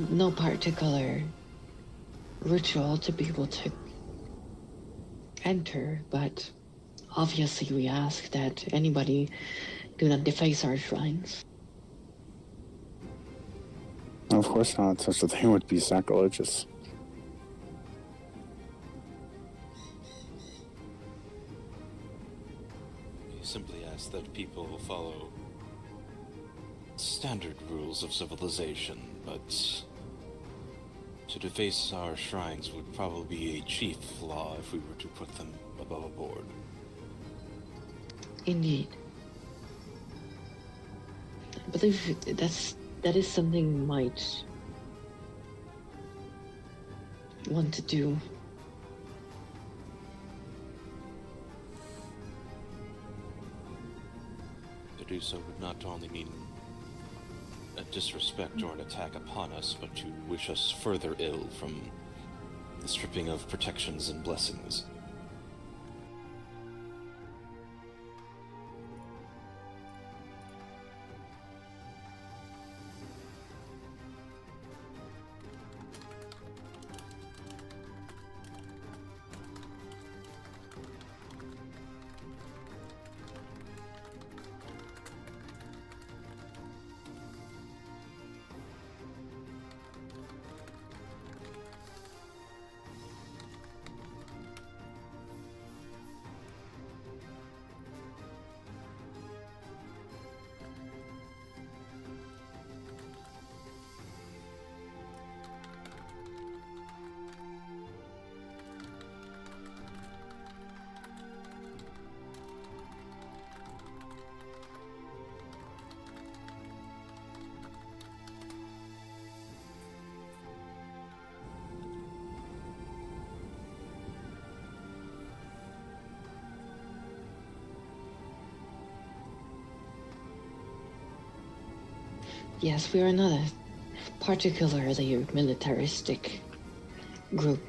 no particular ritual to be able to enter, but obviously we ask that anybody do not deface our shrines. Of course not. Such a thing would be sacrilegious. We simply ask that people follow standard rules of civilization, but to deface our shrines would probably be a chief flaw if we were to put them above a board. Indeed. I believe that is something we might want to do. To do so would not only mean a disrespect or an attack upon us, but to wish us further ill from the stripping of protections and blessings. Yes, we are not a particularly militaristic group.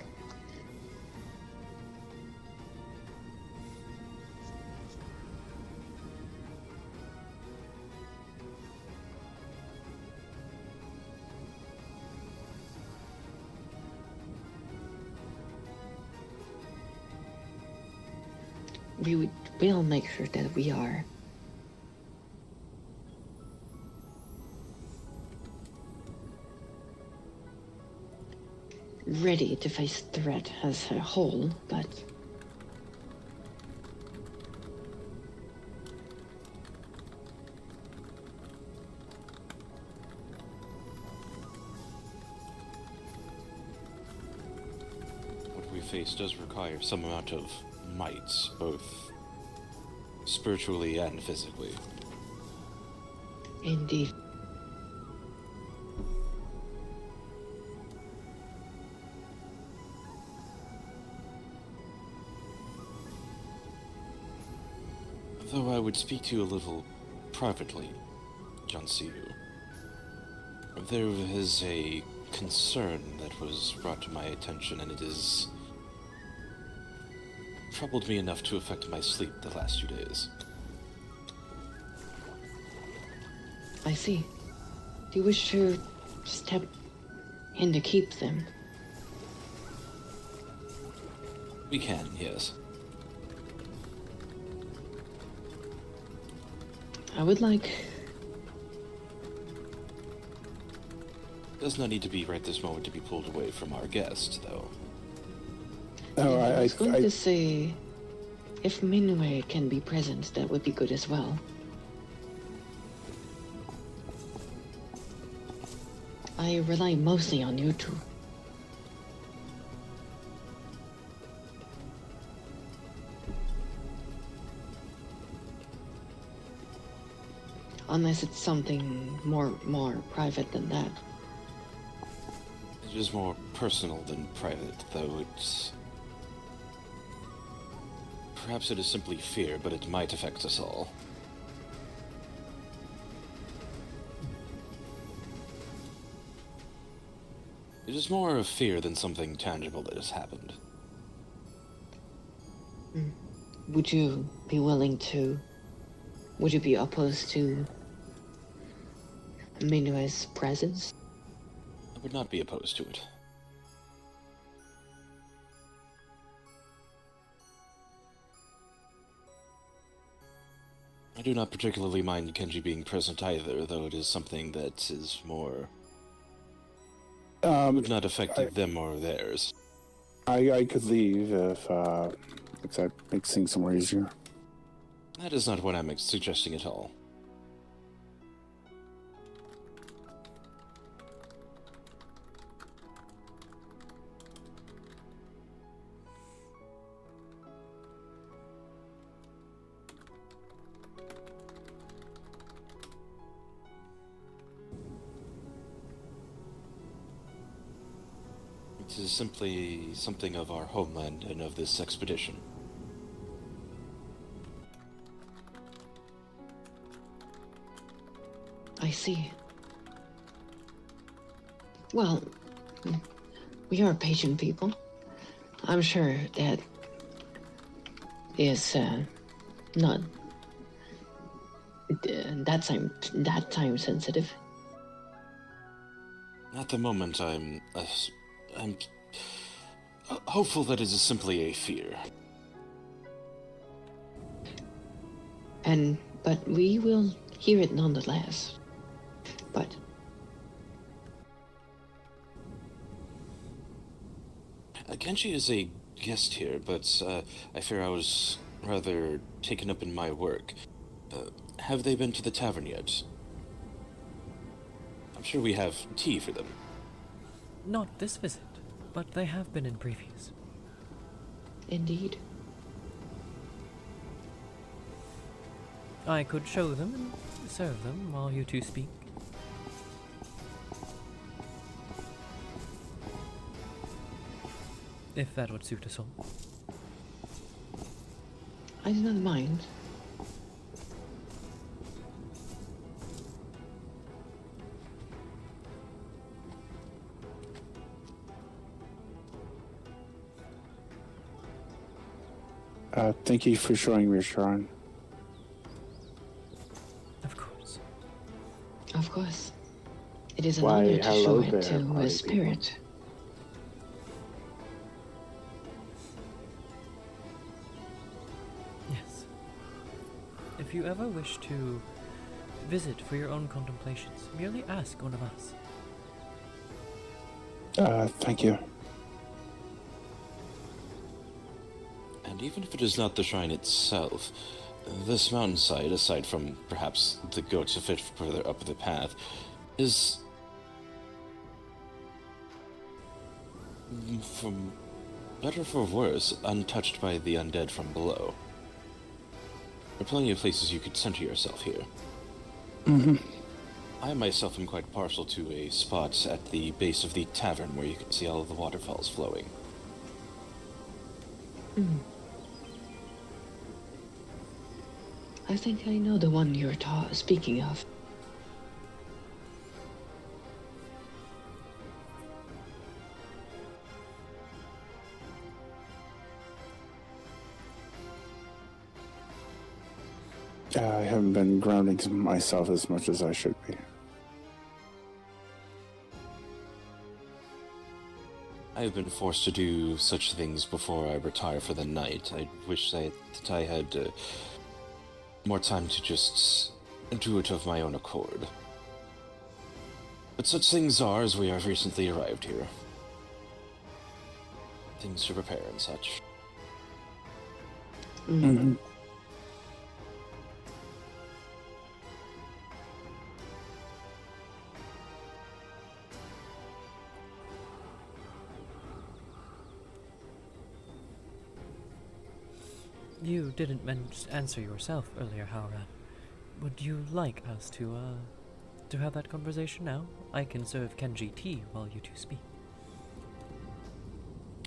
We will make sure that we are ready to face threat as a whole, but What we face does require some amount of might, both spiritually and physically. indeed. Though I would speak to you a little privately, John Siu. There is a concern that was brought to my attention, and it has troubled me enough to affect my sleep the last few days. I see. Do you wish to step in to keep them? We can, yes. I would like... Does not need to be right this moment to be pulled away from our guest, though. Oh, I was going to say, if Minwei can be present, that would be good as well. I rely mostly on you two. Unless it's something more private than that. It is more personal than private, though it's... Perhaps it is simply fear, but it might affect us all. It is more of fear than something tangible that has happened. would you be willing to? Would you be opposed to Minue's presence? I would not be opposed to it. I do not particularly mind Kenji being present either, though it is something that is more... would not affect them or theirs. I could leave if that makes things more easier. That is not what I'm suggesting at all. It is simply something of our homeland and of this expedition. I see. Well, we are patient people. I'm sure that is not that time sensitive. At the moment, I'm hopeful that it is simply a fear. But we will hear it nonetheless. But Kenji is a guest here, but I fear I was rather taken up in my work. Have they been to the tavern yet? I'm sure we have tea for them. Not this visit, but they have been in previous. indeed. I could show them and serve them while you two speak. If that would suit us all. I do not mind. Thank you for showing reassurance. Of course. Of course. It is an Why, honor to show hello it there, to party a spirit. Yes. If you ever wish to visit for your own contemplations, merely ask one of us. Thank you. And even if it is not the shrine itself, this mountainside, aside from perhaps the goats a bit further up the path, is, from better or for worse, untouched by the undead from below. There are plenty of places you could center yourself here. Mm-hmm. I myself am quite partial to a spot at the base of the tavern where you can see all of the waterfalls flowing. I think I know the one you're speaking of. I haven't been grounding myself as much as I should be. I have been forced to do such things before I retire for the night. I wish that I had more time to just do it of my own accord. But such things are as we have recently arrived here. Things to prepare and such. Mm-hmm. You didn't answer yourself earlier, Haura. Would you like us to have that conversation now? I can serve Kenji tea while you two speak.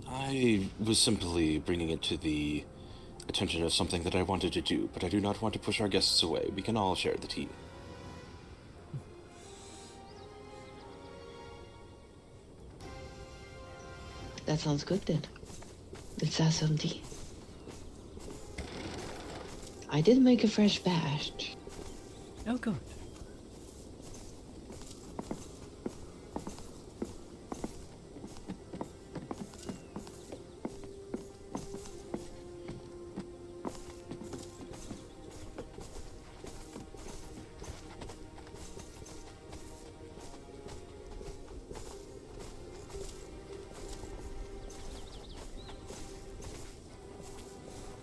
I was simply bringing it to the attention of something that I wanted to do, but I do not want to push our guests away. We can all share the tea. That sounds good then. Let's have some tea. I did make a fresh batch. Oh, good.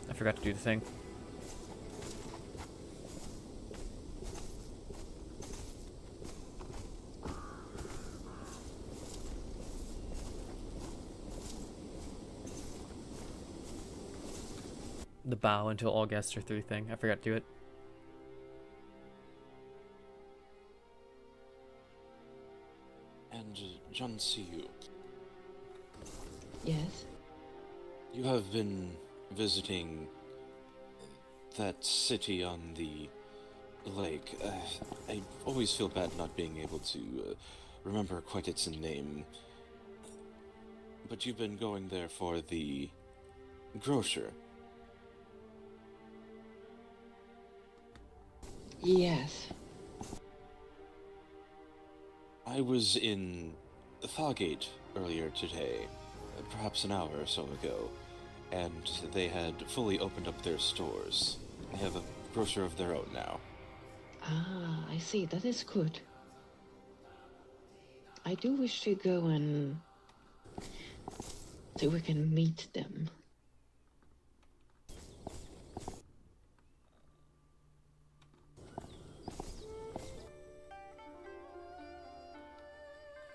I forgot to do the thing. The bow until all guests are through thing. I forgot to do it. And John Siu, Yes. you have been visiting that city on the lake. I always feel bad not being able to remember quite its name. But you've been going there for the grocer. Yes. I was in Thawgate earlier today, perhaps an hour or so ago, and they had fully opened up their stores. They have a grocer of their own now. Ah, I see. That is good. I do wish to go and so we can meet them.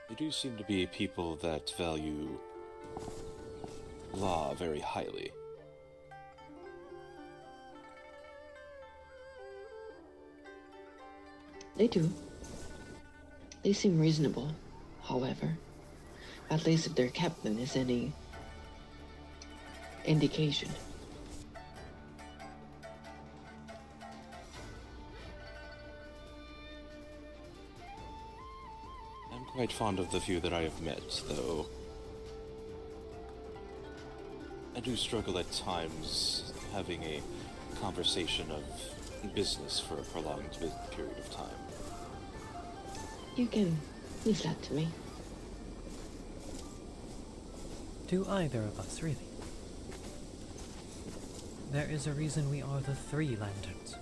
They do seem to be people that value law very highly. They do. They seem reasonable, however. At least if their captain is any indication. I'm quite fond of the few that I have met, though I do struggle at times having a conversation of business for a prolonged period of time. You can leave that to me. To either of us, really. There is a reason we are the Three Lanterns.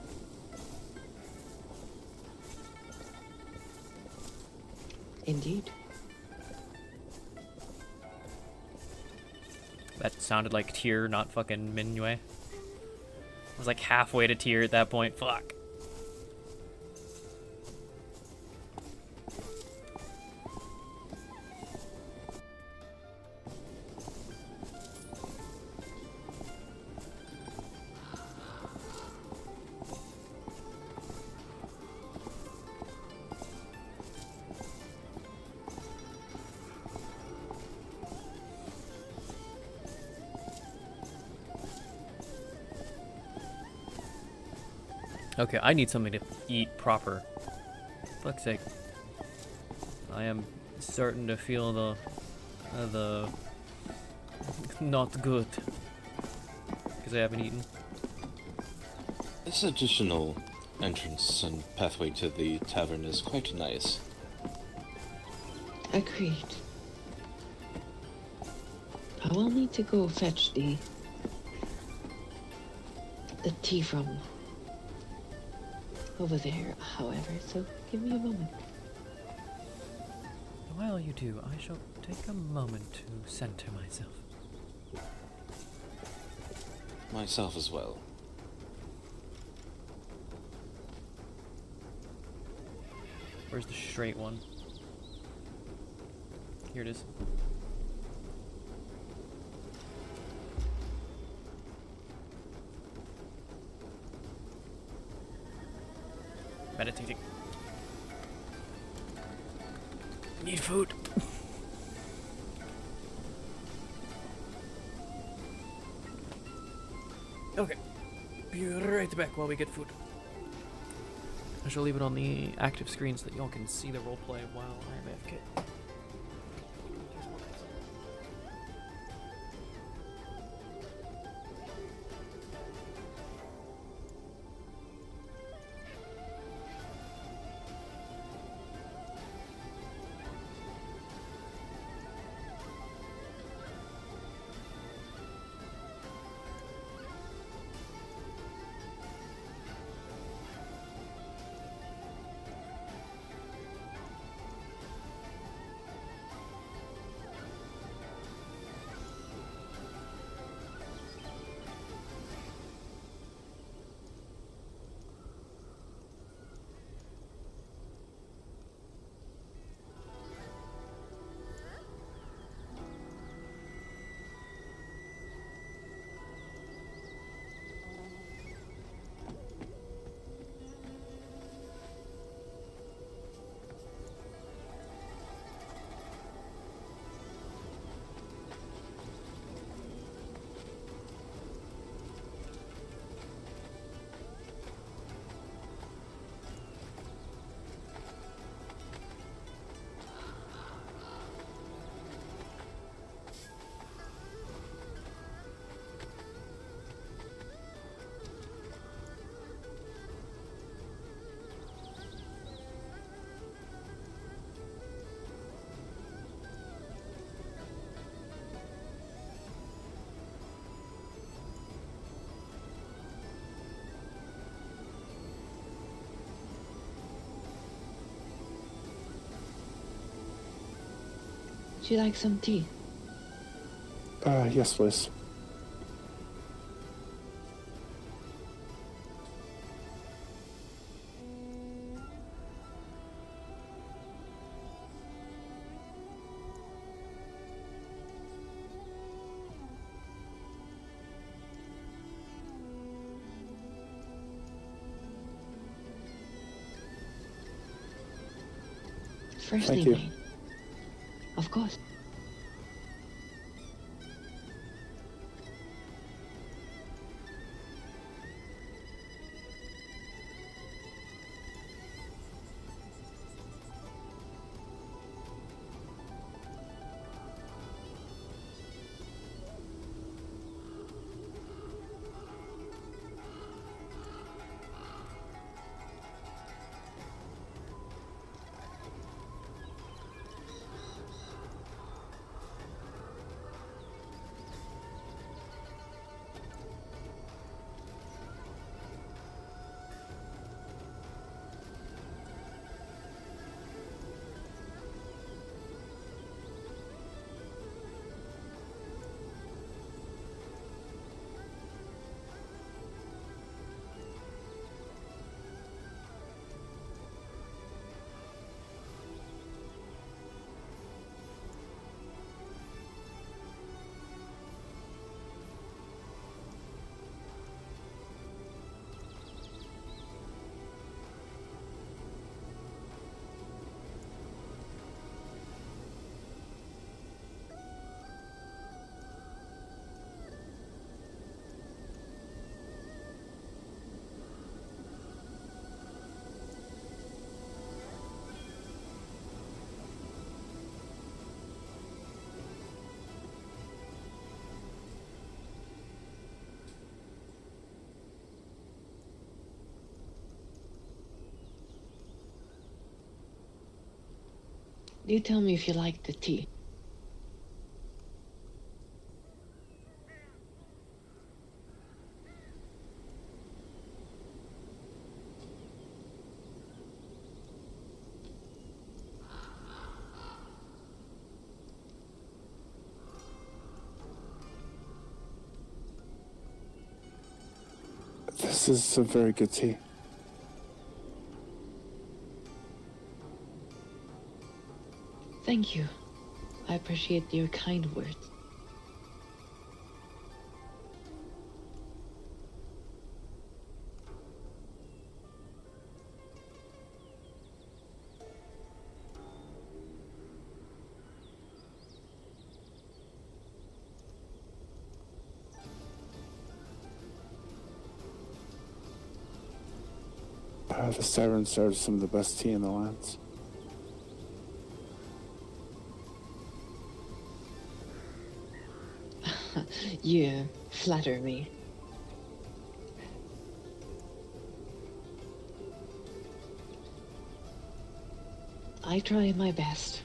Indeed. That sounded like Tyr, not fucking Minwë. I was like halfway to Tyr at that point. Fuck. Okay, I need something to eat proper. Fuck's sake. I am starting to feel the not good. Because I haven't eaten. This additional entrance and pathway to the tavern is quite nice. Agreed. I will need to go fetch the tea from over there, however, so give me a moment. While you do, I shall take a moment to center myself. Myself as well. Where's the straight one? Here it is. Meditating. Need food. Okay. Be right back while we get food. I shall leave it on the active screen so that y'all can see the roleplay while I am AFK. Would you like some tea? Yes, please. Freshly Thank you. made. Of course. You tell me if you like the tea. This is some very good tea. Thank you. I appreciate your kind words. This tavern serves some of the best tea in the lands. You flatter me. I try my best.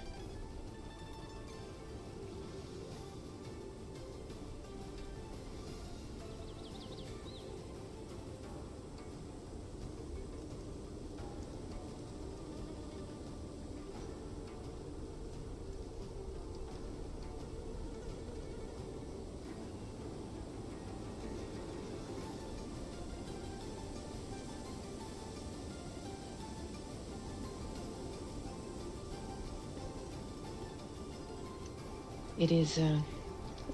It is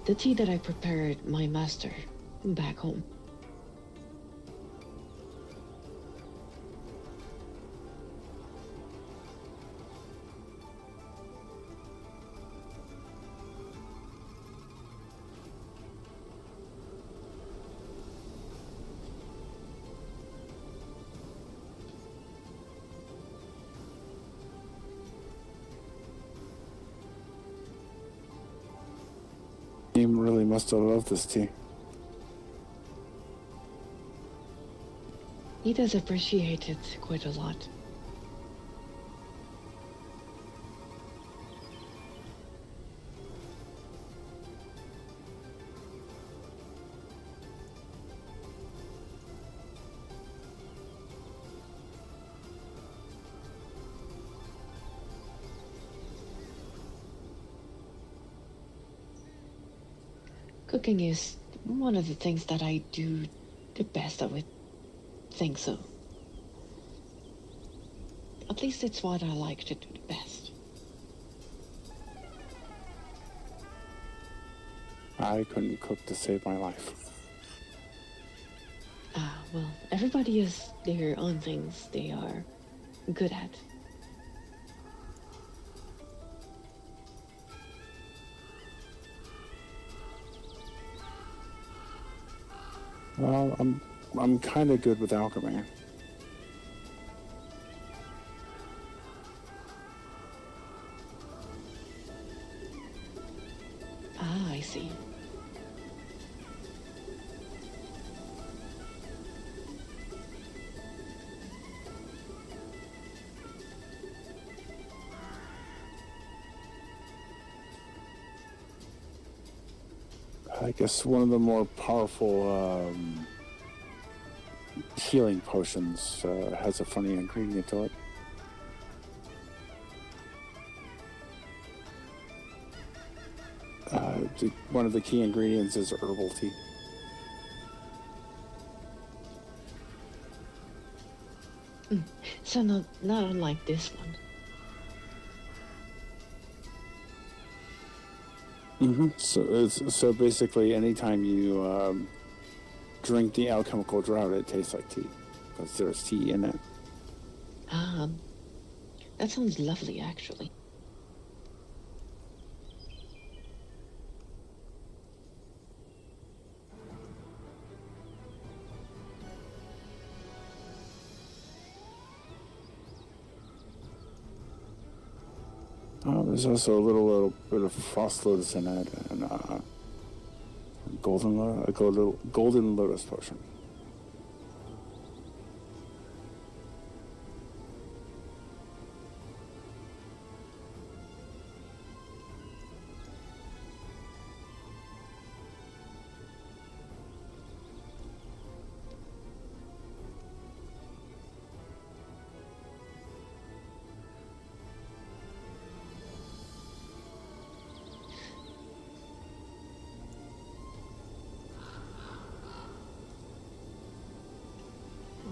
the tea that I prepared my master back home. You really must have loved this tea. He does appreciate it quite a lot. Cooking is one of the things that I do the best, I would think so. At least it's what I like to do the best. I couldn't cook to save my life. Well, everybody has their own things they are good at. Well, I'm kind of good with alchemy. I see. I guess one of the more powerful healing potions has a funny ingredient to it. One of the key ingredients is herbal tea. So not unlike this one. So basically, anytime you drink the alchemical drought, it tastes like tea because there's tea in it. That sounds lovely, actually. There's also a little bit of frost lotus in it, and golden lotus potion.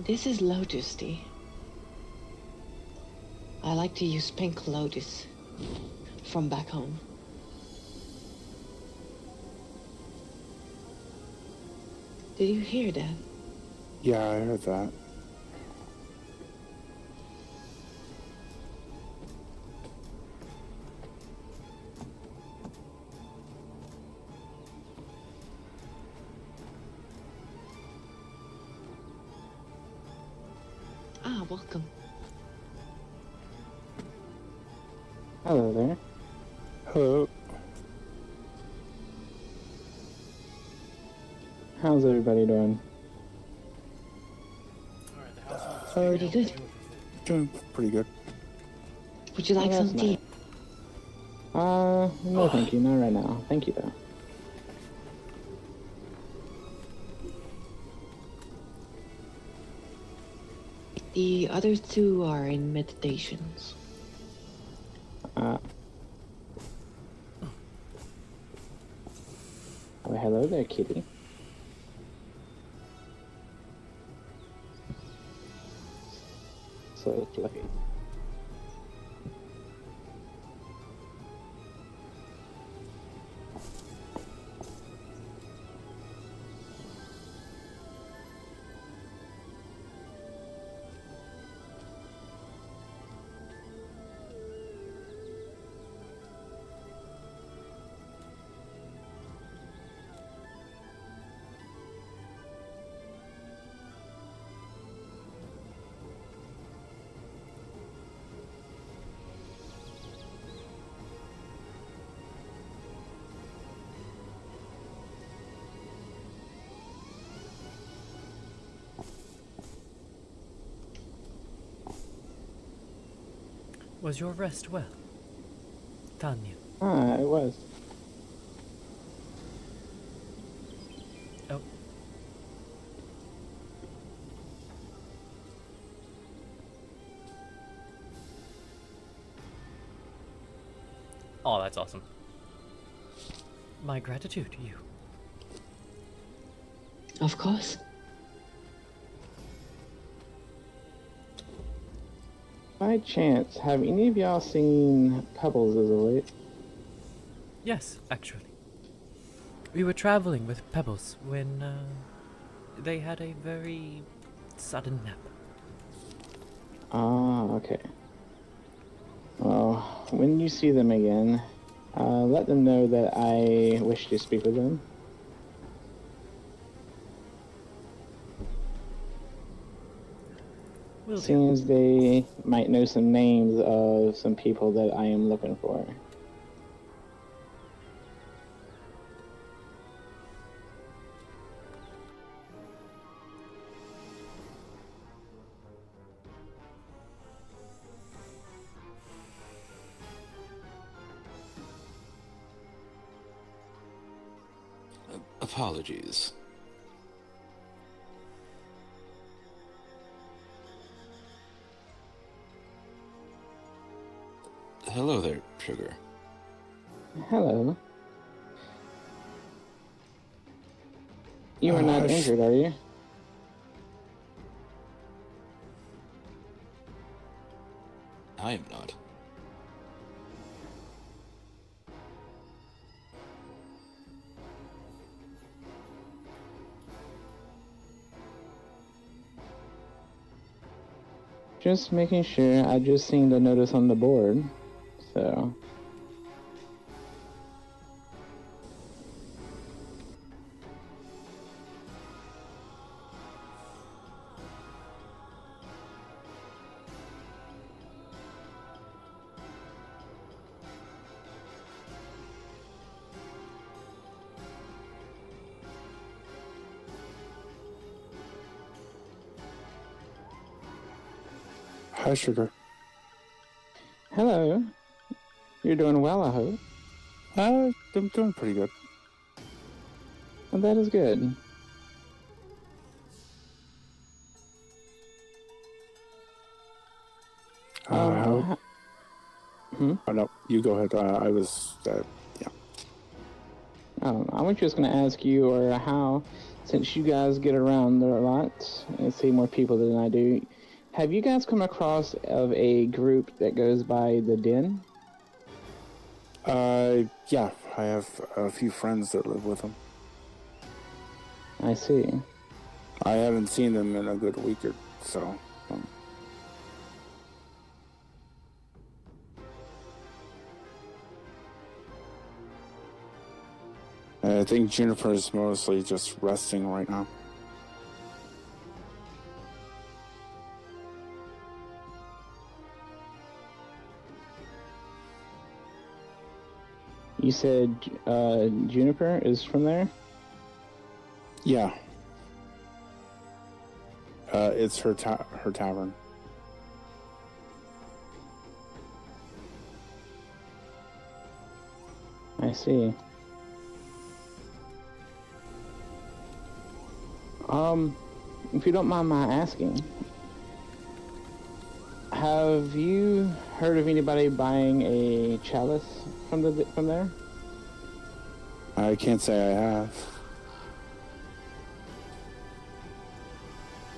This is lotus tea. I like to use pink lotus from back home. Did you hear that? Yeah, I heard that. Welcome. Hello there. Hello. How's everybody doing? Pretty good. Doing pretty good. Would you like Oh, some that's tea? No thank you, not right now. Thank you though. The other two are in meditations. Oh, hello there, kitty. So fluffy. Was your rest well, Tanya? Ah, it was. Oh. Oh, that's awesome. My gratitude to you. Of course. By chance, have any of y'all seen Pebbles as of late? Yes, actually. We were traveling with Pebbles when they had a very sudden nap. Ah, okay. Well, when you see them again, let them know that I wish to speak with them. Will do. Seems they might know some names of some people that I am looking for. Apologies. Hello there, Sugar. Hello. You are not injured, are you? I am not. Just making sure. I just seen the notice on the board, so. Hi, Sugar. Hello. You're doing well, I hope. I'm doing pretty good. Well, that is good. How? Hmm? Oh, no, you go ahead. I was, yeah. I don't know. I was just going to ask you, or how, since you guys get around there a lot and see more people than I do, have you guys come across of a group that goes by the Den? Yeah, I have a few friends that live with them. I see. I haven't seen them in a good week or so. I think Juniper is mostly just resting right now. You said Juniper is from there? Yeah. It's her tavern. I see. If you don't mind my asking, have you heard of anybody buying a chalice from there? I can't say I have.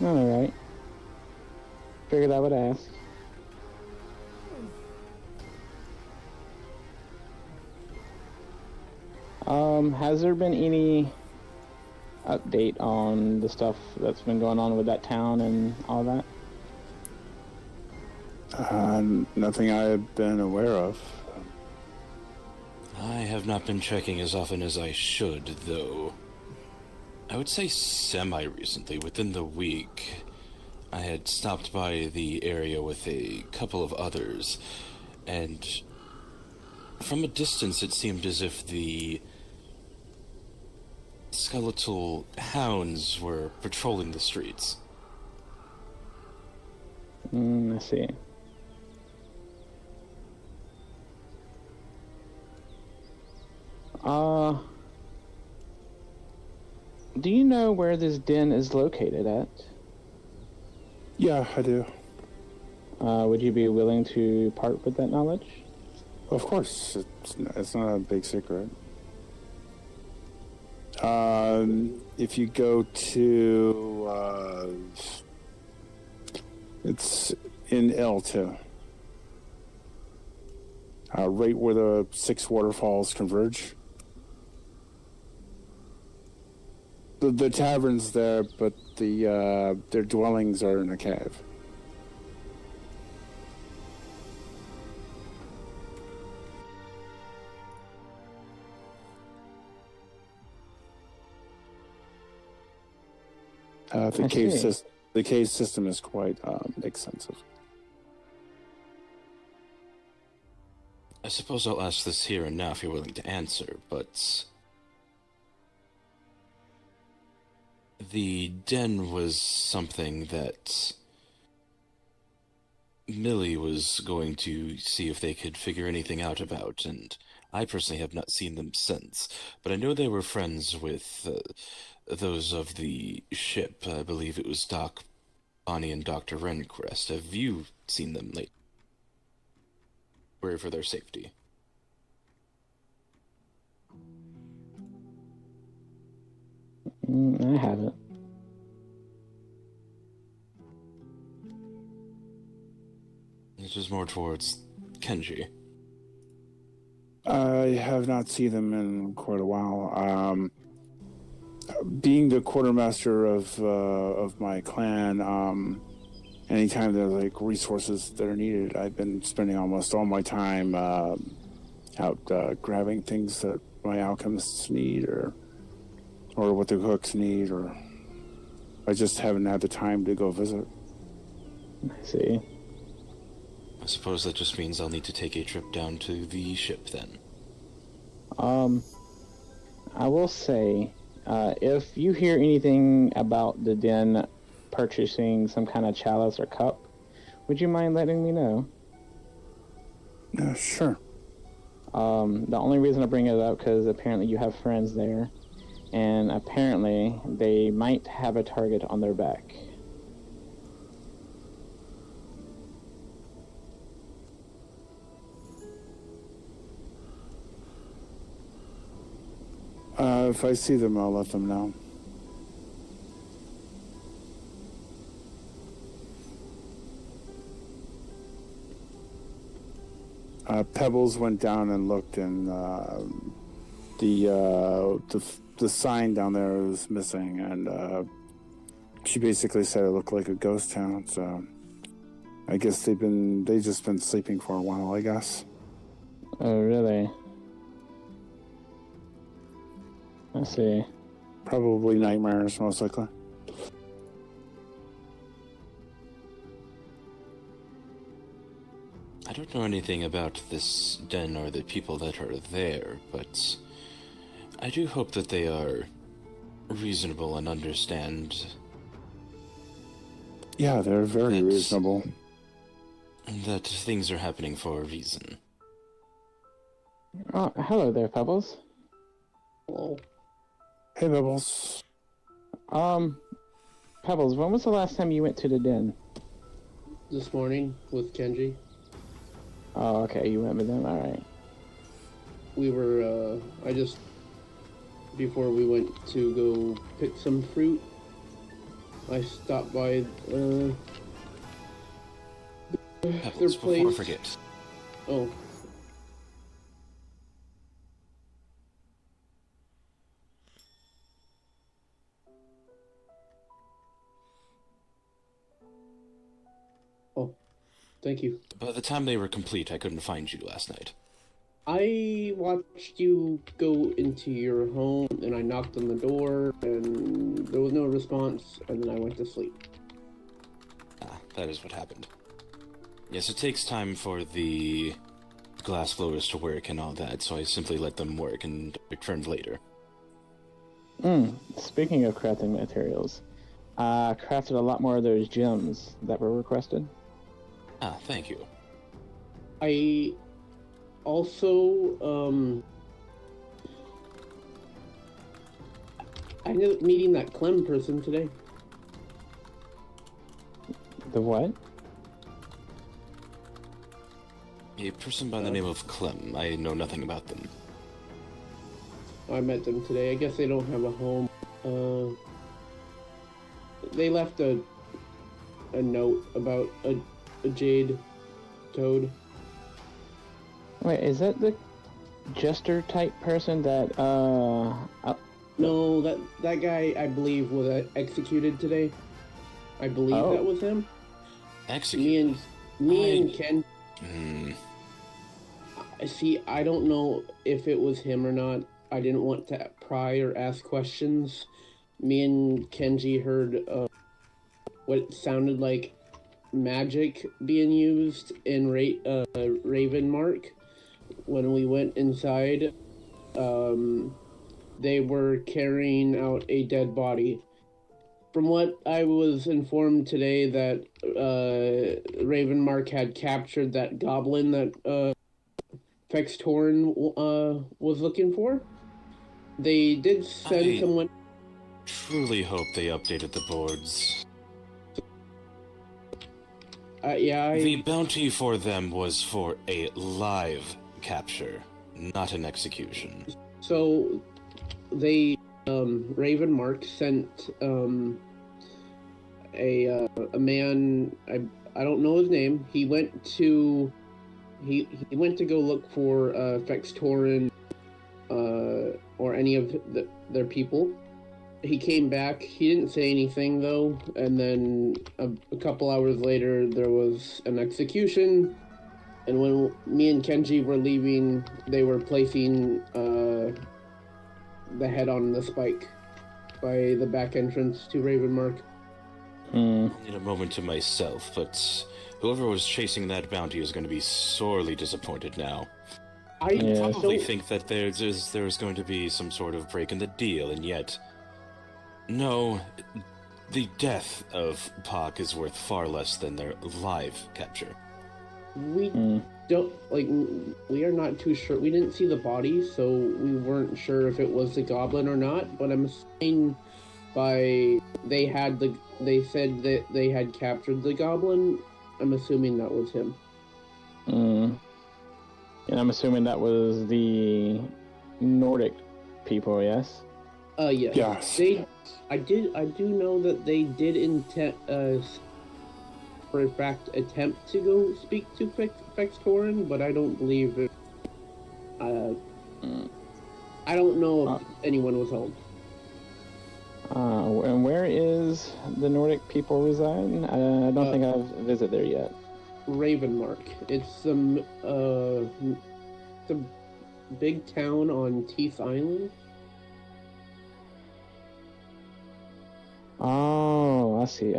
All right. Figured I would ask. Has there been any update on the stuff that's been going on with that town and all that? Nothing I've been aware of. I have not been checking as often as I should, though. I would say semi-recently, within the week, I had stopped by the area with a couple of others, and from a distance it seemed as if the skeletal hounds were patrolling the streets. I see. Do you know where this den is located at? Yeah, I do. Would you be willing to part with that knowledge? Of course, it's not a big secret. If you go to, it's in L2. Right where the 6 waterfalls converge. The tavern's there, but their dwellings are in a cave. The cave system is quite extensive. I suppose I'll ask this here and now if you're willing to answer, but the den was something that Millie was going to see if they could figure anything out about, and I personally have not seen them since. But I know they were friends with those of the ship. I believe it was Doc Bonnie and Dr. Rencrest. Have you seen them lately? Worry for their safety. I haven't. This is more towards Kenji. I have not seen them in quite a while. Being the quartermaster of my clan, anytime there's like resources that are needed, I've been spending almost all my time out grabbing things that my alchemists need, or what the cooks need, or I just haven't had the time to go visit. I see. I suppose that just means I'll need to take a trip down to the ship then. I will say, if you hear anything about the den purchasing some kind of chalice or cup, would you mind letting me know? Sure. The only reason I bring it up because apparently you have friends there, and apparently they might have a target on their back. If I see them, I'll let them know. Pebbles went down and looked, and the sign down there was missing, and she basically said it looked like a ghost town. So I guess they've just been sleeping for a while, I guess. Oh, really? I see. Probably nightmares, most likely. I don't know anything about this den or the people that are there, but I do hope that they are reasonable and understand. Yeah, they're very reasonable. That things are happening for a reason. Oh, hello there, Pebbles. Hello. Hey, Pebbles. Pebbles, when was the last time you went to the den? This morning with Kenji. Oh, okay, you went with them, alright. We were, before we went to go pick some fruit, I stopped by, their Pebbles, place. before I forget. Oh. Thank you. By the time they were complete, I couldn't find you last night. I watched you go into your home, and I knocked on the door, and there was no response, and then I went to sleep. Ah, that is what happened. Yes, it takes time for the glass blowers to work and all that, so I simply let them work and returned later. Speaking of crafting materials, I crafted a lot more of those gems that were requested. Ah, thank you. I also, I ended up meeting that Clem person today. The what? A person by the name of Clem. I know nothing about them. I met them today. I guess they don't have a home. They left a note about a jade toad. Wait, is that the jester type person that No, that guy I believe was executed today. I believe that was him. Executed. Me and Ken. Hmm. See, I don't know if it was him or not. I didn't want to pry or ask questions. Me and Kenji heard what sounded like magic being used in Raven Mark. When we went inside, they were carrying out a dead body. From what I was informed today, that Raven Mark had captured that goblin that Fex Torn was looking for. They did send someone. Truly hope they updated the boards. The bounty for them was for a live capture, not an execution. So they Raven Mark sent a man, I don't know his name. He went to go look for Fex Torin or any of their people. He came back. He didn't say anything though, and then a couple hours later there was an execution. And when me and Kenji were leaving, they were placing the head on the spike by the back entrance to Ravenmark. I need a moment to myself, but whoever was chasing that bounty is going to be sorely disappointed now. I probably think that there's going to be some sort of break in the deal, and yet... No, the death of Pak is worth far less than their live capture. We don't, we are not too sure. We didn't see the body, so we weren't sure if it was the goblin or not, but I'm assuming they said that they had captured the goblin. I'm assuming that was him. And I'm assuming that was the Nordic people, yes? Yes. Yes. I do know that they did for a fact attempt to go speak to Fex Torin, but I don't believe it. I don't know if anyone was home. And where is the Nordic people reside? I don't think I've visited there yet. Ravenmark. It's a big town on Teeth Island. Oh, I see.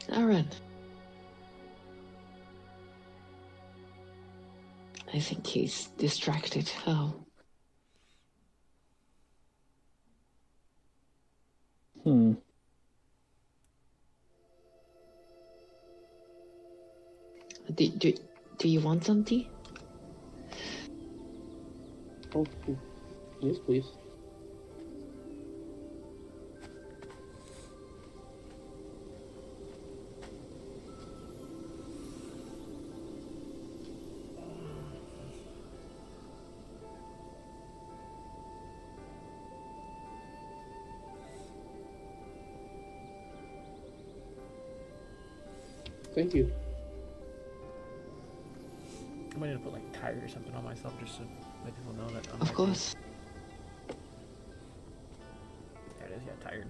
Aaron. I think he's distracted. Oh. Do you want some tea? Oh, yes, please. Thank you. I might need to put like tired or something on myself just to make people know that I'm Of course. There it is, yeah, tired.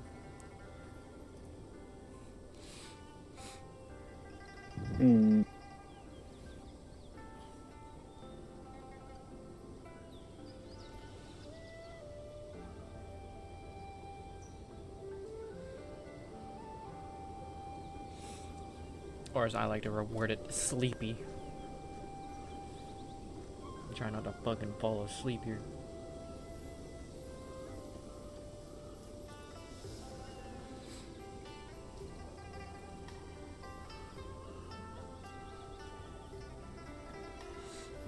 Or as I like to reword it, sleepy. I'm trying not to fucking fall asleep here.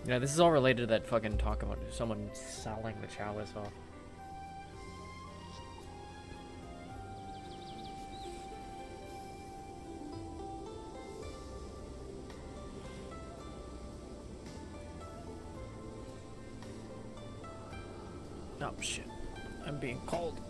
You know, this is all related to that fucking talk about someone selling the chalice off. Oh shit. I'm being called.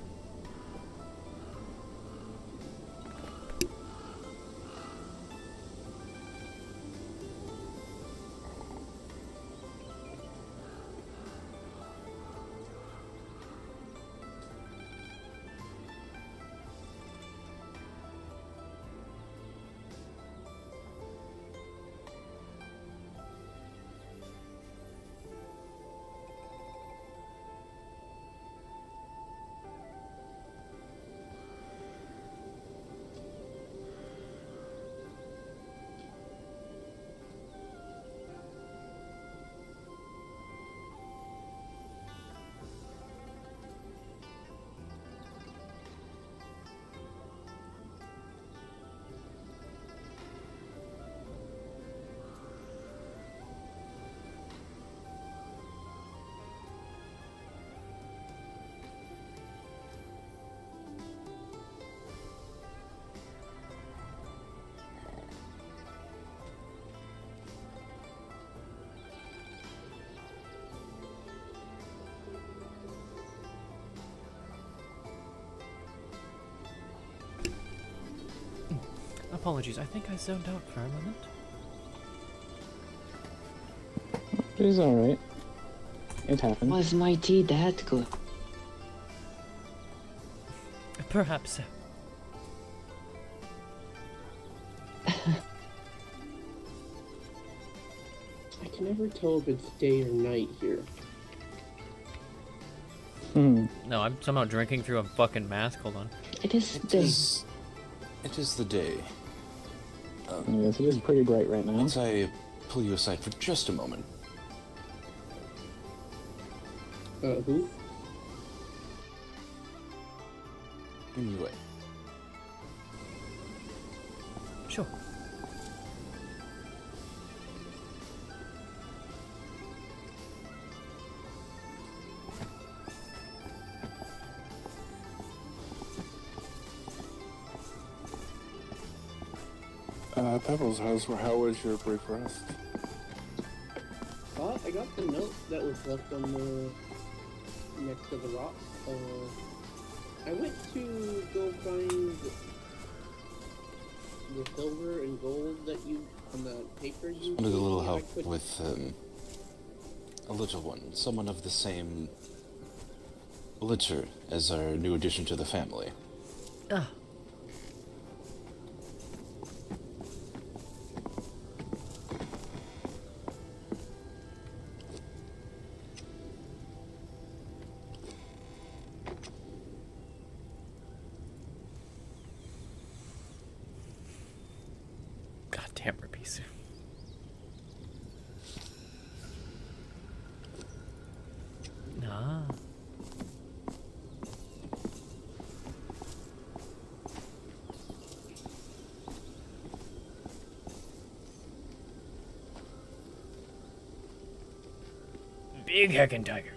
Apologies, I think I zoned out for a moment. It's alright. It happens. Was my tea that good? Perhaps so. I can never tell if it's day or night here. No, I'm somehow drinking through a fucking mask. Hold on. It is It day. is the day. Yes, it is pretty bright right now. Once I pull you aside for just a moment. Who? Give me away. Sure. Pebbles, how was your brief rest? I got the note that was left on the next to the rock. I went to go find the silver and gold that you on the paper you. Wanted a little I help couldn't- with a little one, someone of the same litter as our new addition to the family. Ah. Goddamn Rapisu. Nah. Big heckin' tiger.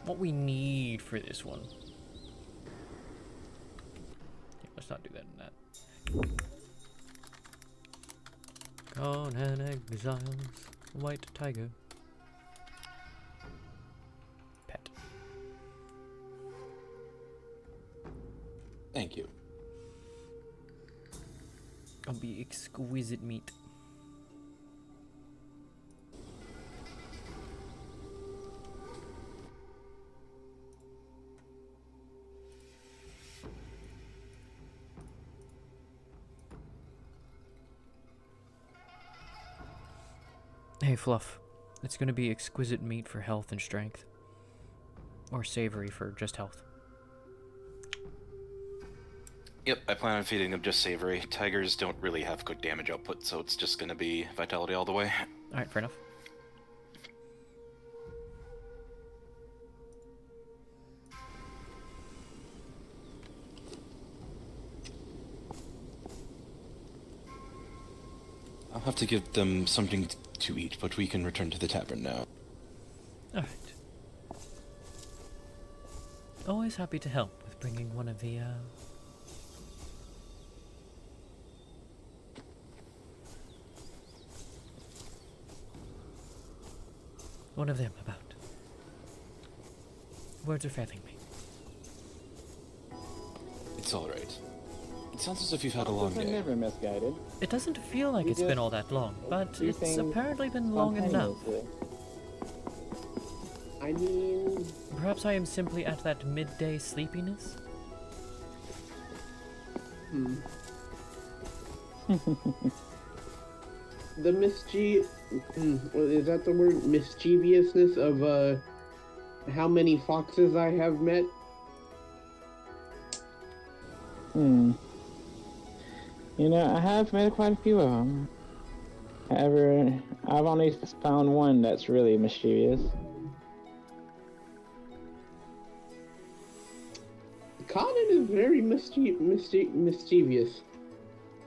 What we need for this one. Yeah, let's not do that in that. Conan exiles white tiger. Pet. Thank you. I'll be exquisite meat. Hey, Fluff. It's gonna be exquisite meat for health and strength. Or savory for just health. Yep, I plan on feeding them just savory. Tigers don't really have good damage output, so it's just gonna be vitality all the way. Alright, fair enough. have to give them something to eat, but we can return to the tavern now. Alright. Always happy to help with bringing one of the, one of them about. Words are failing me. It's alright. It sounds as if you've had a long day. Never misguided. It doesn't feel like it's been all that long, but do it's things apparently been long enough. Spontaneously. I mean, Perhaps I am simply at that midday sleepiness? the is that the word? Mischievousness of how many foxes I have met. You know, I have met quite a few of them. However, I've only found one that's really mischievous. Cotton is very mischievous.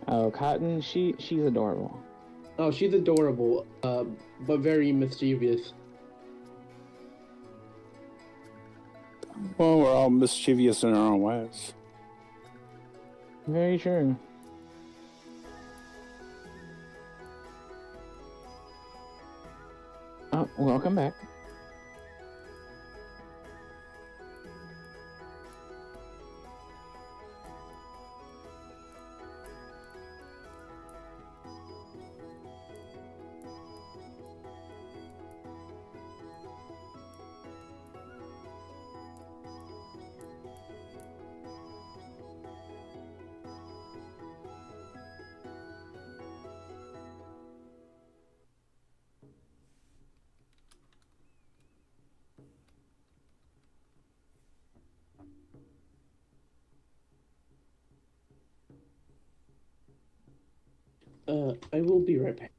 Oh, Cotton, she's adorable. Oh, she's adorable, but very mischievous. Well, we're all mischievous in our own ways. Very true. Oh, welcome back. I will be right back.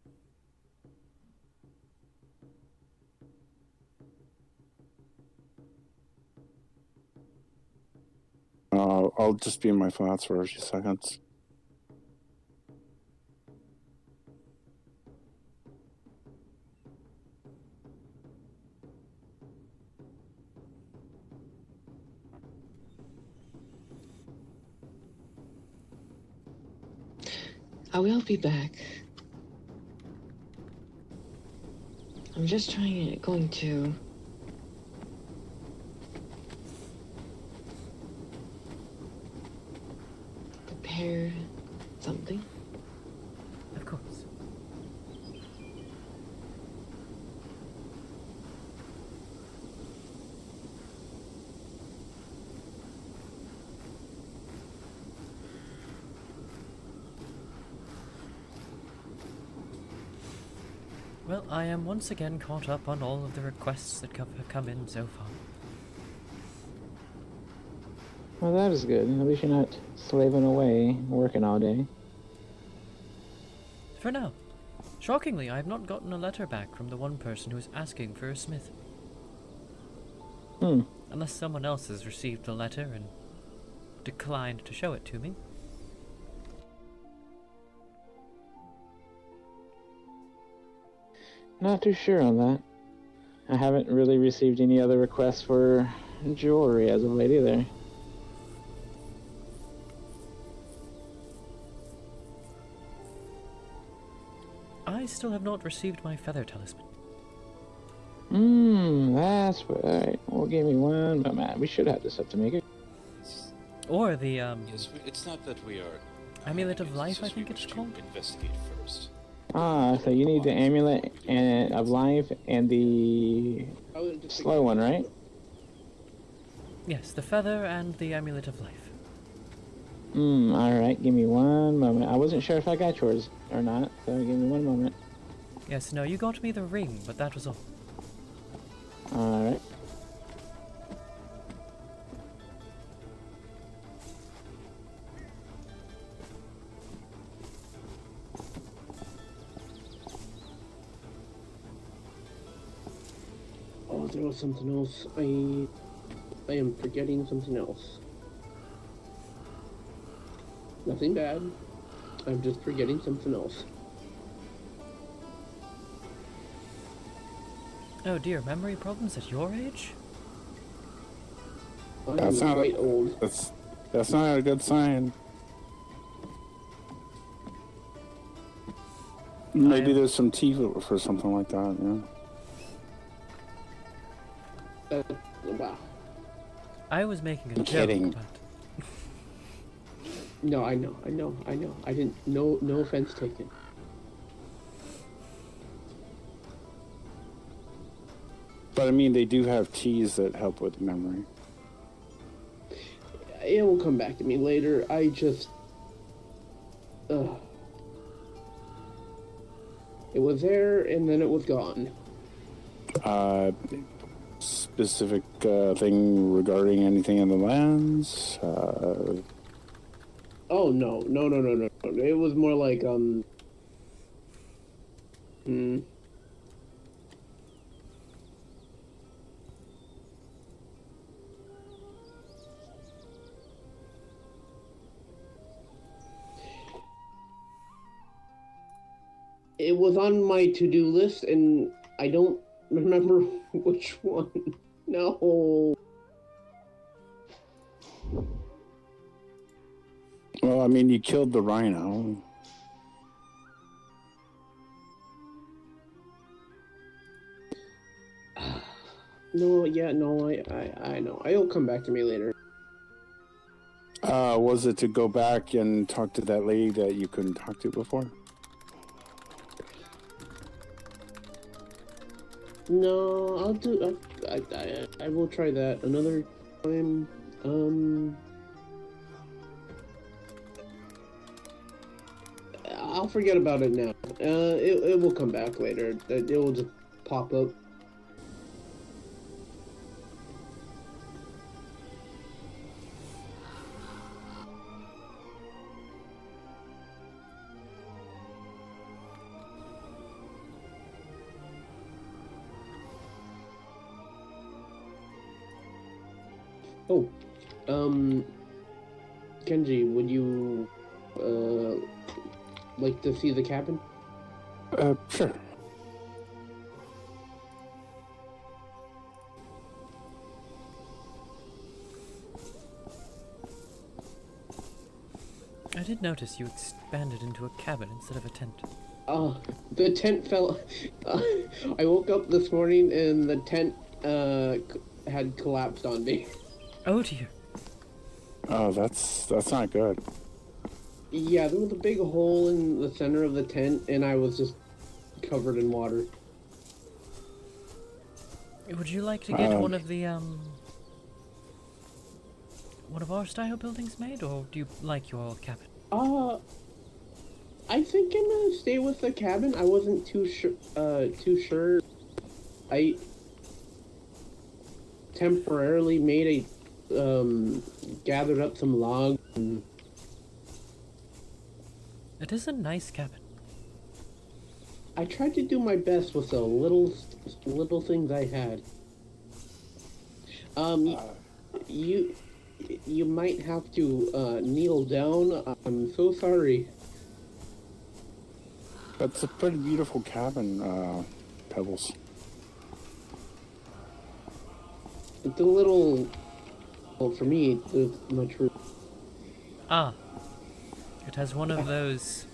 I'll just be in my flats for a few seconds. I will be back. I'm just going to prepare something. Of course. Well, I am once again caught up on all of the requests that have come in so far. Well, that is good. At least you're not slaving away, working all day. For now. Shockingly, I have not gotten a letter back from the one person who is asking for a smith. Unless someone else has received the letter and declined to show it to me. Not too sure on that. I haven't really received any other requests for jewelry as of late either. I still have not received my feather talisman. That's right. Well, give me one moment. We should have this up to make it. Or the, Yes, it's not that we are... Amulet of It's Life, I just we think it's wish to called? investigate first. So you need the amulet of life and the slow one, right? Yes, the feather and the Amulet of Life. Alright, give me one moment. I wasn't sure if I got yours or not, so give me one moment. Yes, no, you got me the ring, but that was all. Alright. Oh, there was something else. I am forgetting something else. Nothing bad. I'm just forgetting something else. Oh dear, memory problems at your age? I'm That's not quite old. that's not a good sign. Maybe there's some tea for something like that. Yeah. Wow. I was making a I'm joke, kidding. but No, I know. I didn't. No offense taken. But I mean, they do have teas that help with memory. It will come back to me later. I just. It was there and then it was gone. Specific thing regarding anything in the lands? Oh no. It was more like It was on my to-do list and I don't remember which one. No. Well, I mean, you killed the rhino. No, yeah, no, I know. It'll come back to me later. Was it to go back and talk to that lady that you couldn't talk to before? No, I'll do. I will try that another time. I'll forget about it now. It will come back later. It will just pop up. Oh, Kenji, would you, like to see the cabin? Sure. I did notice you expanded into a cabin instead of a tent. The tent fell. I woke up this morning and the tent, had collapsed on me. Oh dear. Oh, that's not good. Yeah, there was a big hole in the center of the tent, and I was just covered in water. Would you like to get one of the, one of our style buildings made, or do you like your old cabin? I think I'm gonna stay with the cabin. I wasn't too sure. I temporarily made gathered up some logs and... It is a nice cabin. I tried to do my best with the little things I had. You might have to kneel down. I'm so sorry. That's a pretty beautiful cabin, Pebbles. It's a little... Well, for me, it's much room. Ah. It has one of those...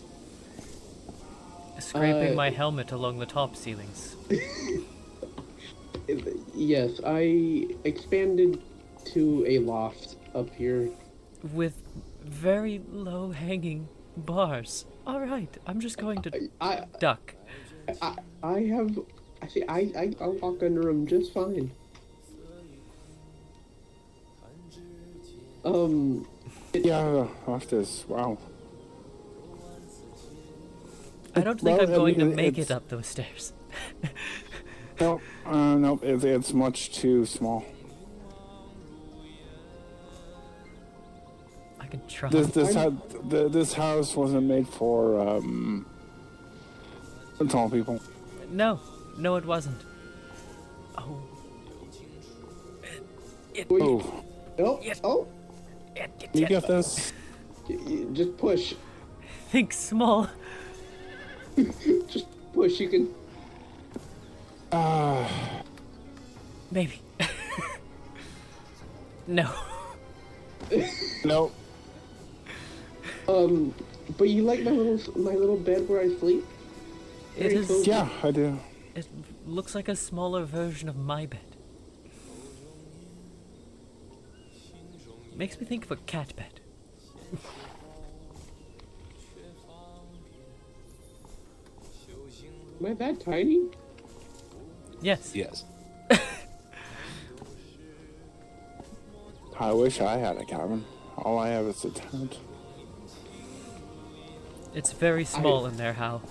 scraping my helmet along the top ceilings. Yes, I expanded to a loft up here. With very low-hanging bars. Alright, I'm just going to duck. I'll walk under them just fine. Yeah, off this. Wow. I don't think I'm going to make it up those stairs. No, nope, it's much too small. I can try. This house wasn't made for tall people. No, it wasn't. Oh. Oh. Nope. Yes. Oh. You got this. Just push. Think small. Just push. You can. Maybe. No. No. But you like my little bed where I sleep? It Very is. cozy. Yeah, I do. It looks like a smaller version of my bed. Makes me think of a cat bed. Am I that tiny? Yes. Yes. I wish I had a cabin. All I have is a tent. It's very small in there, Hal.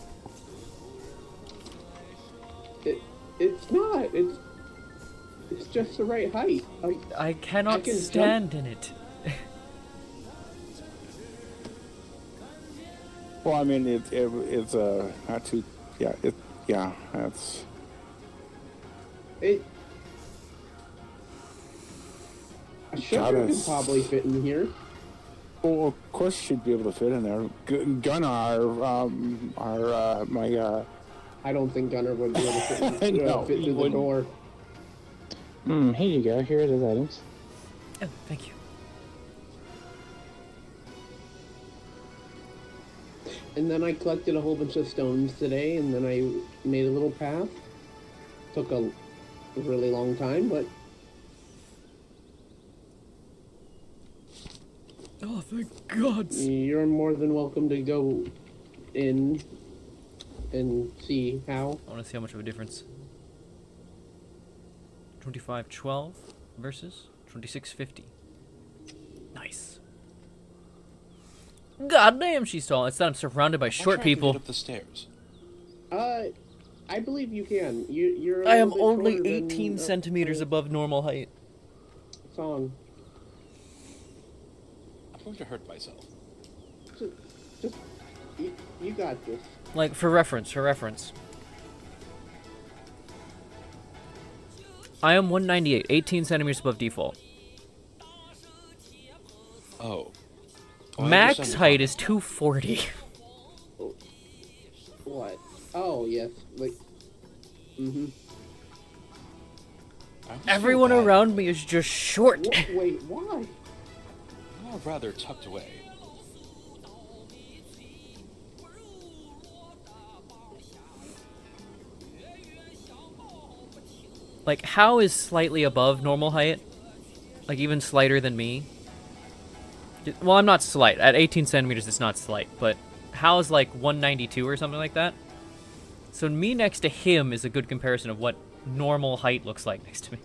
It's not. It's just the right height. I cannot can stand in it. Well, I mean, it's not too. Yeah, that's. A sugar could probably fit in here. Well, of course she'd be able to fit in there. Gunnar, my. I don't think Gunnar would be able to fit, No, fit he through the wouldn't. door. Here you go. Here are his items. Oh, thank you. And then I collected a whole bunch of stones today, and then I made a little path. Took a really long time, but Oh, thank God. you're more than welcome to go in and see how. I want to see how much of a difference. 2512 versus 2650. Nice. God damn, she's tall. It's that I'm surrounded by I'll short try to people. get up the stairs. I believe you can. You're. A I am little bit only shorter than, 18 centimeters above normal height. Song. I'm going to hurt myself. Just you got this. Like, for reference. I am 198, 18 centimeters above default. Oh. I Max understand height the is 240. What? Oh yes, like. Mhm. I was Everyone so bad. around me is just short. Wait, why? I'm rather tucked away. Like, How is slightly above normal height. Like, even slighter than me. Well, I'm not slight. At 18 centimeters, it's not slight. But How is like 192 or something like that. So me next to him is a good comparison of what normal height looks like next to me.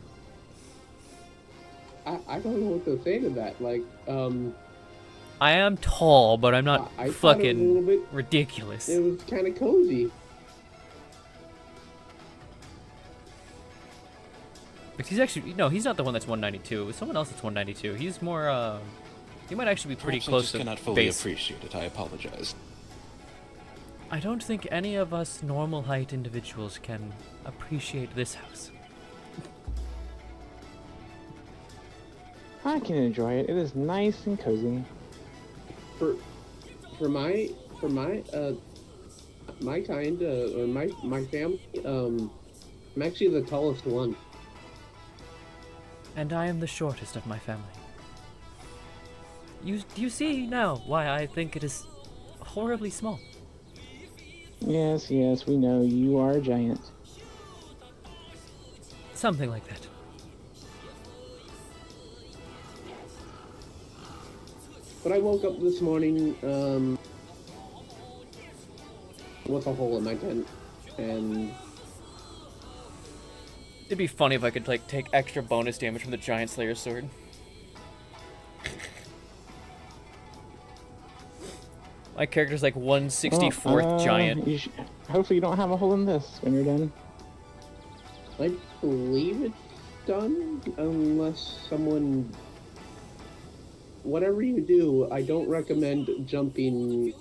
I don't know what to say to that. Like, I am tall, but I'm not I thought it was a little fucking bit- ridiculous. it was kind of cozy. But he's actually... No, he's not the one that's 192. It was someone else that's 192. He's more, he might actually be pretty Perhaps I close just to cannot fully base. appreciate it. I apologize. I don't think any of us normal height individuals can appreciate this house. I can enjoy it. It is nice and cozy. For my kind or my family, I'm actually the tallest one. And I am the shortest of my family. Do you see now why I think it is horribly small? Yes, we know you are a giant. Something like that. But I woke up this morning with a hole in my tent, and It'd be funny if I could like take extra bonus damage from the Giant Slayer sword. My character's like 164th giant. Hopefully you don't have a hole in this when you're done. I believe it's done unless someone. Whatever you do, I don't recommend jumping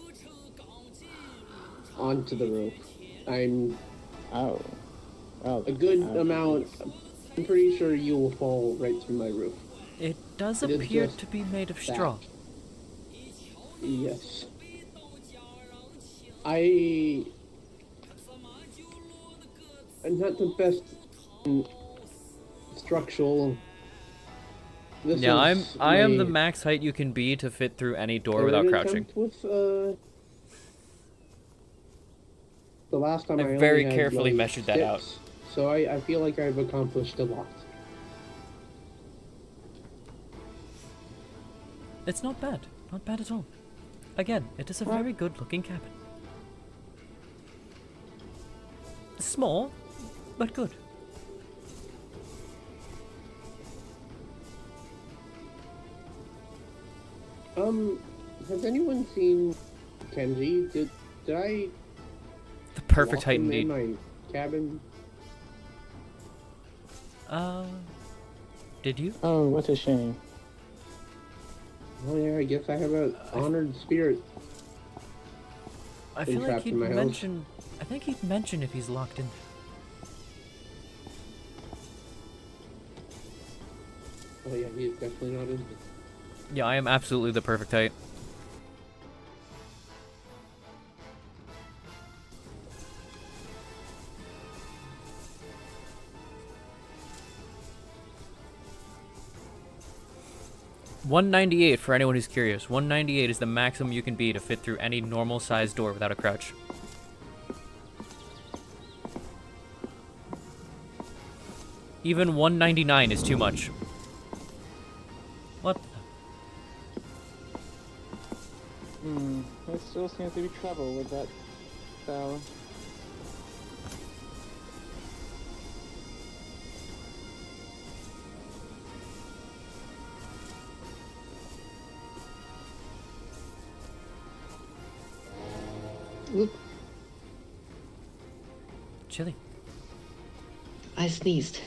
onto the roof. I'm Oh. a good amount. I'm pretty sure you will fall right through my roof. It does It is appear just to be made of that. straw. Yes. I'm not the best structural. This Yeah, is I am the my max height you can be to fit through any door third without crouching. attempt with, the last time I I only very had, carefully like, measured that out. 6, so I feel like I've accomplished a lot. It's not bad. Not bad at all. Again, it is a very good looking cabin. Small, but good. Has anyone seen Kenji? Did I The perfect lock height him indeed. in my cabin? Did you? Oh, what a shame. Oh yeah, I guess I have an honored spirit. I Been feel like trapped he'd in my house. mention. I think he'd mention if he's locked in. Oh yeah, he is definitely not in. Yeah, I am absolutely the perfect height. $198 for anyone who's curious. $198 is the maximum you can be to fit through any normal sized door without a crouch. Even $199 is too much. What the? There still seems to be trouble with that spell. Oop, Chilly. I sneezed.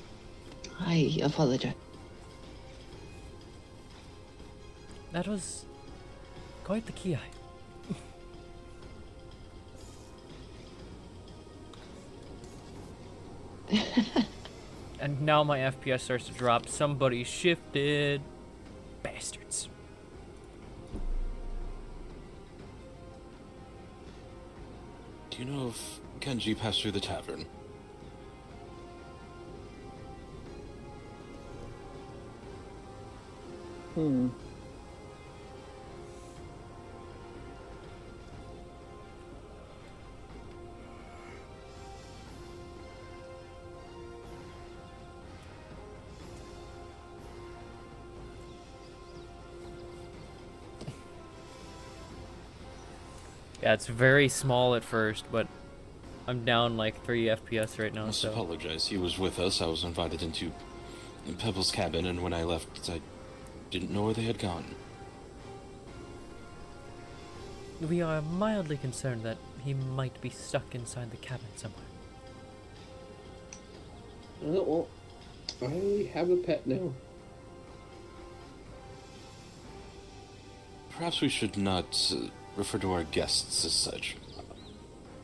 I apologize. That was quite the key eye. And now my FPS starts to drop. Somebody shifted. Bastards. Do you know if Kenji passed through the tavern? Yeah, it's very small at first, but I'm down like 3 FPS right I now, must so... apologize. He was with us. I was invited into Pebble's cabin, and when I left, I didn't know where they had gone. We are mildly concerned that he might be stuck inside the cabin somewhere. Well, I have a pet now. Perhaps we should not refer to our guests as such.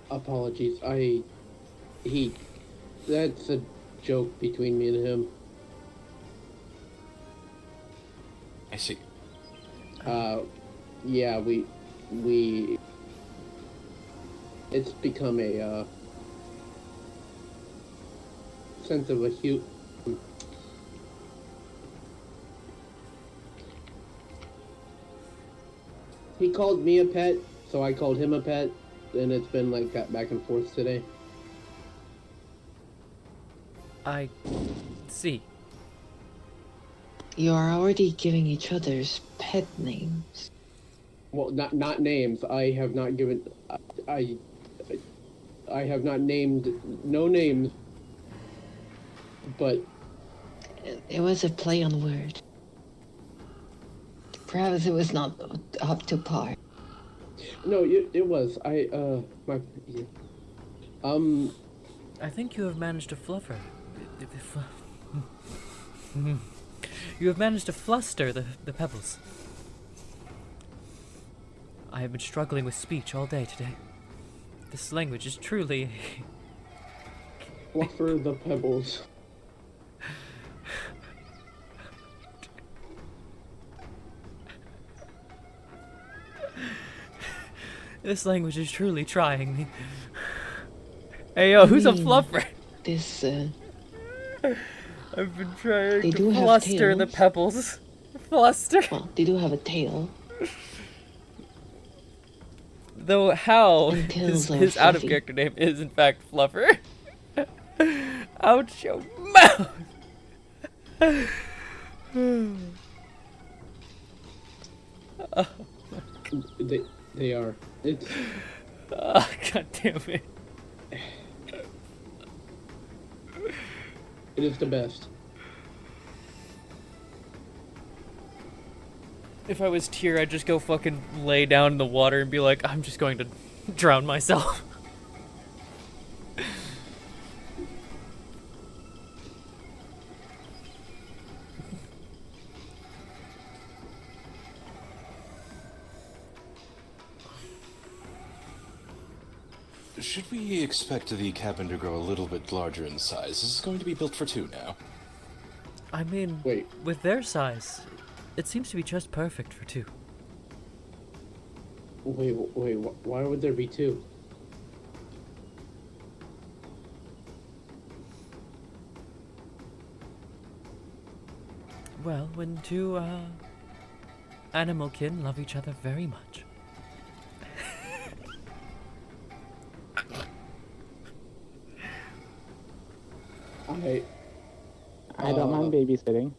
Apologies. That's a joke between me and him. I see. Yeah, it's become a, sense of a He called me a pet, so I called him a pet, and it's been like that back and forth today. I see. You are already giving each other's pet names. Well, not names. I have not given. I have not named no names. But It was a play on word. Perhaps it was not up to par. no, it was. I think you have managed to fluff her. You have managed to fluster the pebbles. I have been struggling with speech all day today. This language is truly... fluffer the pebbles. This language is truly trying me. Hey yo, who's a fluffer? This, I've been trying They to do have fluster the tails. pebbles. Fluster. Well, they do have a tail. Though how And tails are his out of fluffy. character name is in fact Fluffer. Ouch your mouth. They are. It's Oh, God damn it. it is the best. If I was Tyr, I'd just go fucking lay down in the water and be like, I'm just going to drown myself. Should we expect the cabin to grow a little bit larger in size? This is going to be built for 2 now. I mean, Wait. with their size, it seems to be just perfect for 2. Wait. Why would there be 2? Well, when 2 animal kin love each other very much. I don't mind babysitting.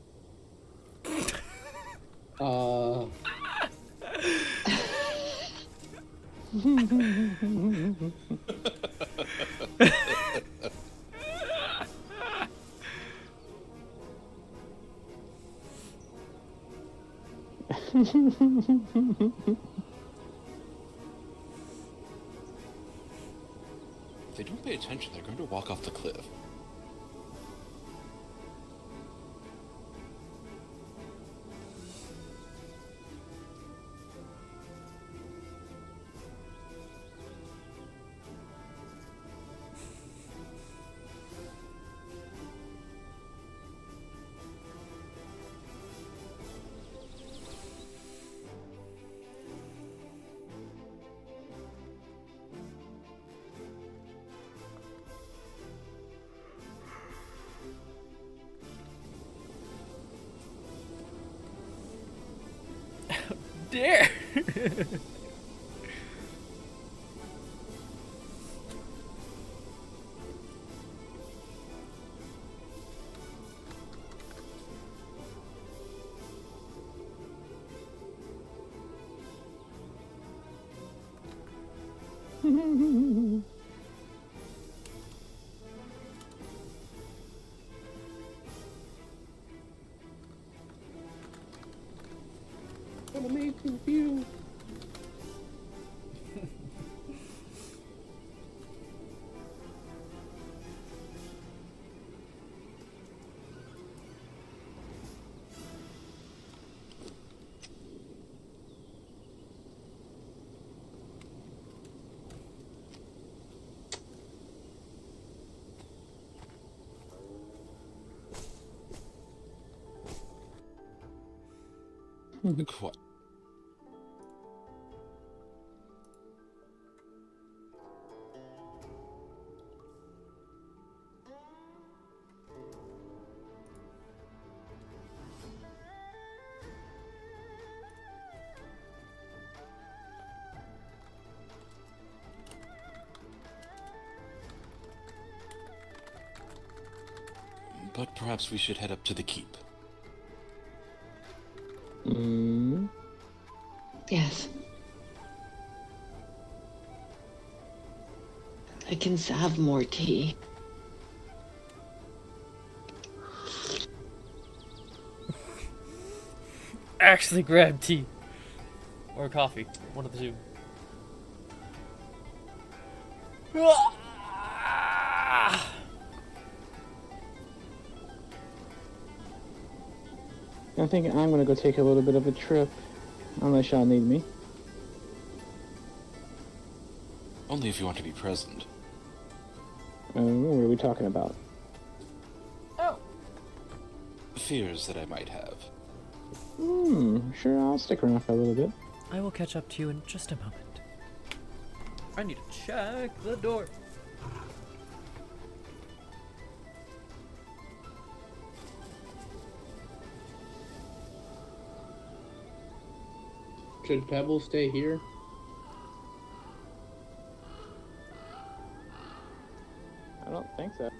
If they don't pay attention, they're going to walk off the cliff. Dare! An amazing view. Quite. But perhaps we should head up to the keep. Yes. I can have more tea. Actually grab tea. Or coffee. One of the two. I think I'm gonna go take a little bit of a trip, unless y'all need me. Only if you want to be present. What are we talking about? Fears that I might have. Sure, I'll stick around for a little bit. I will catch up to you in just a moment. I need to check the door. Should Pebble stay here? I don't think so.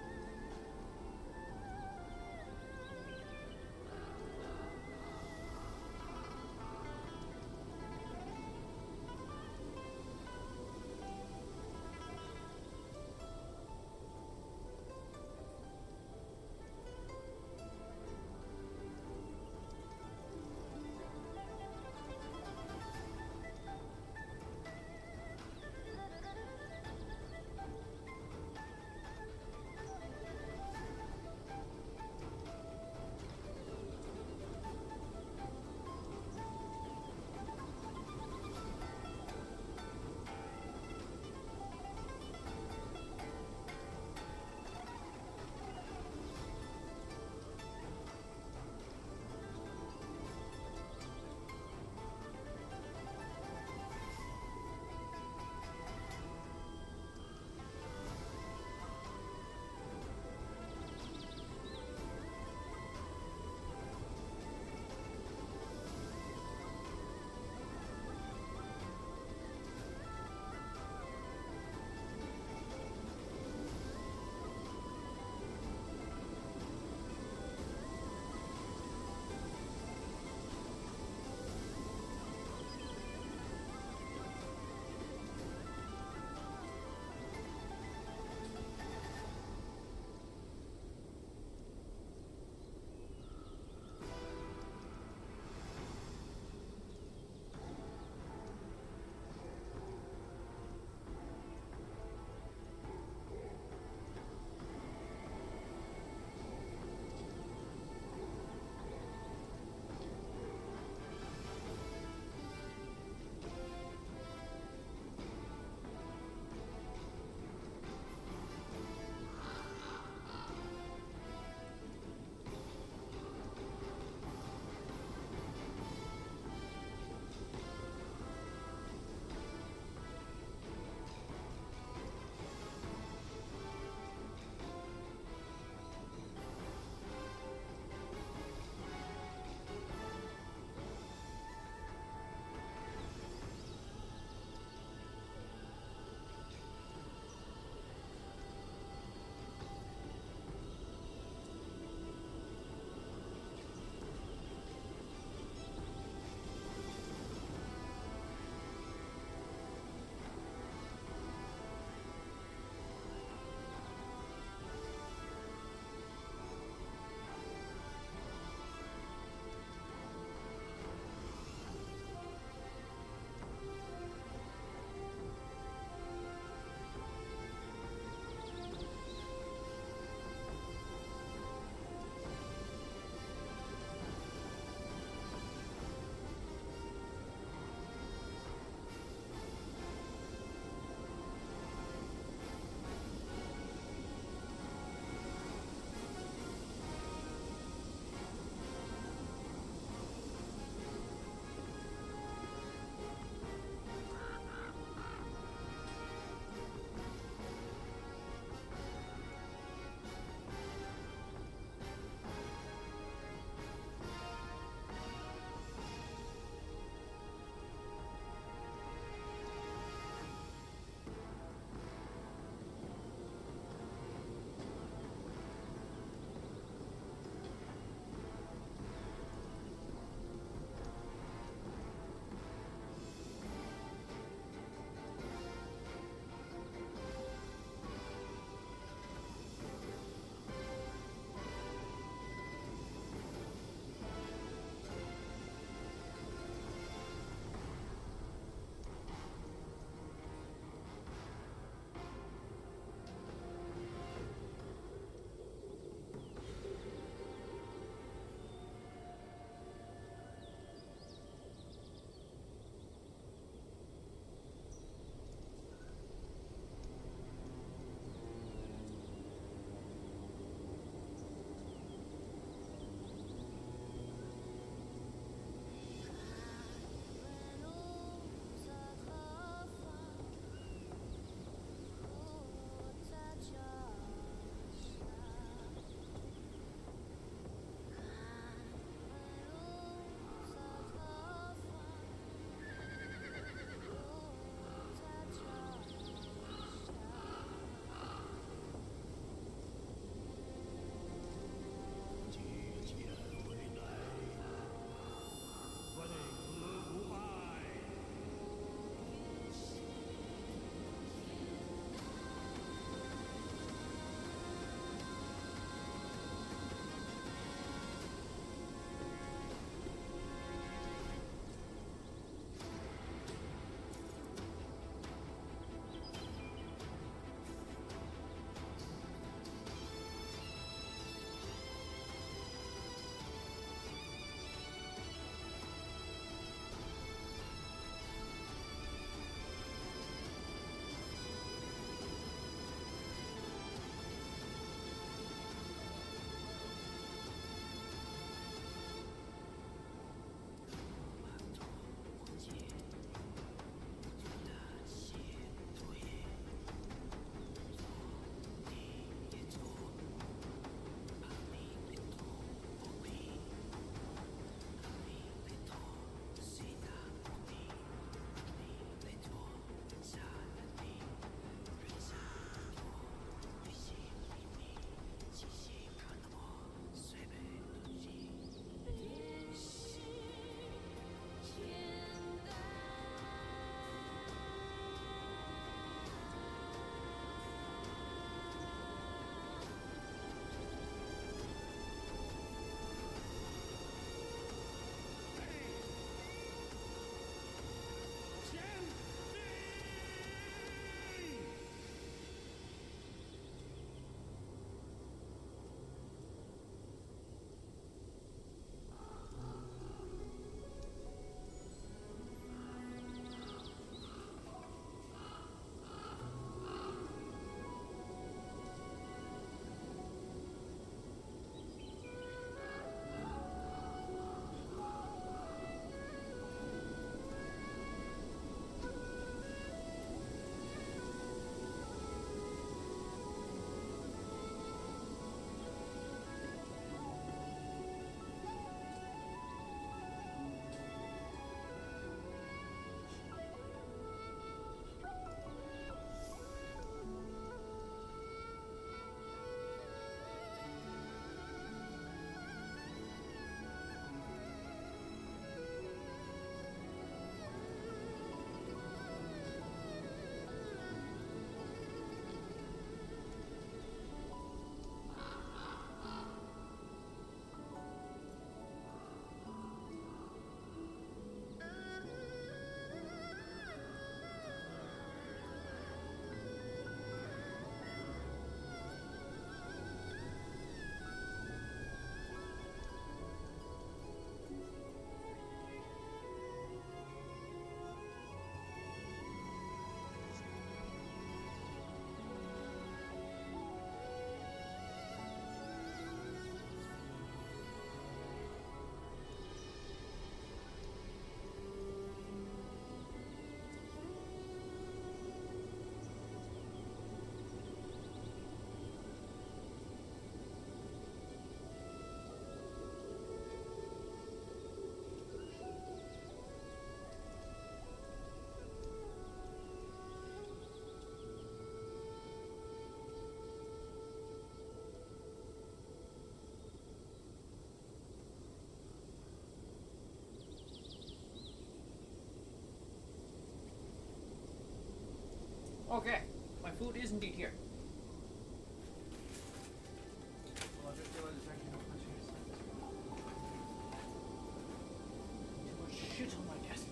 Okay, my food is indeed here. Shit on my desk.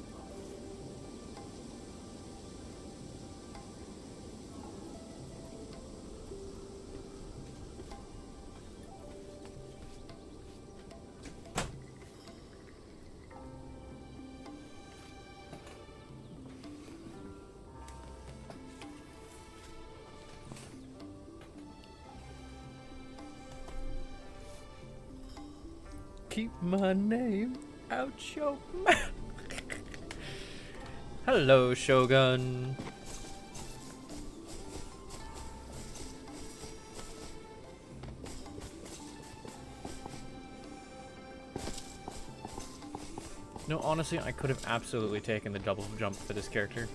Keep my name out your mouth. Hello, Shogun. No, honestly, I could have absolutely taken the double jump for this character.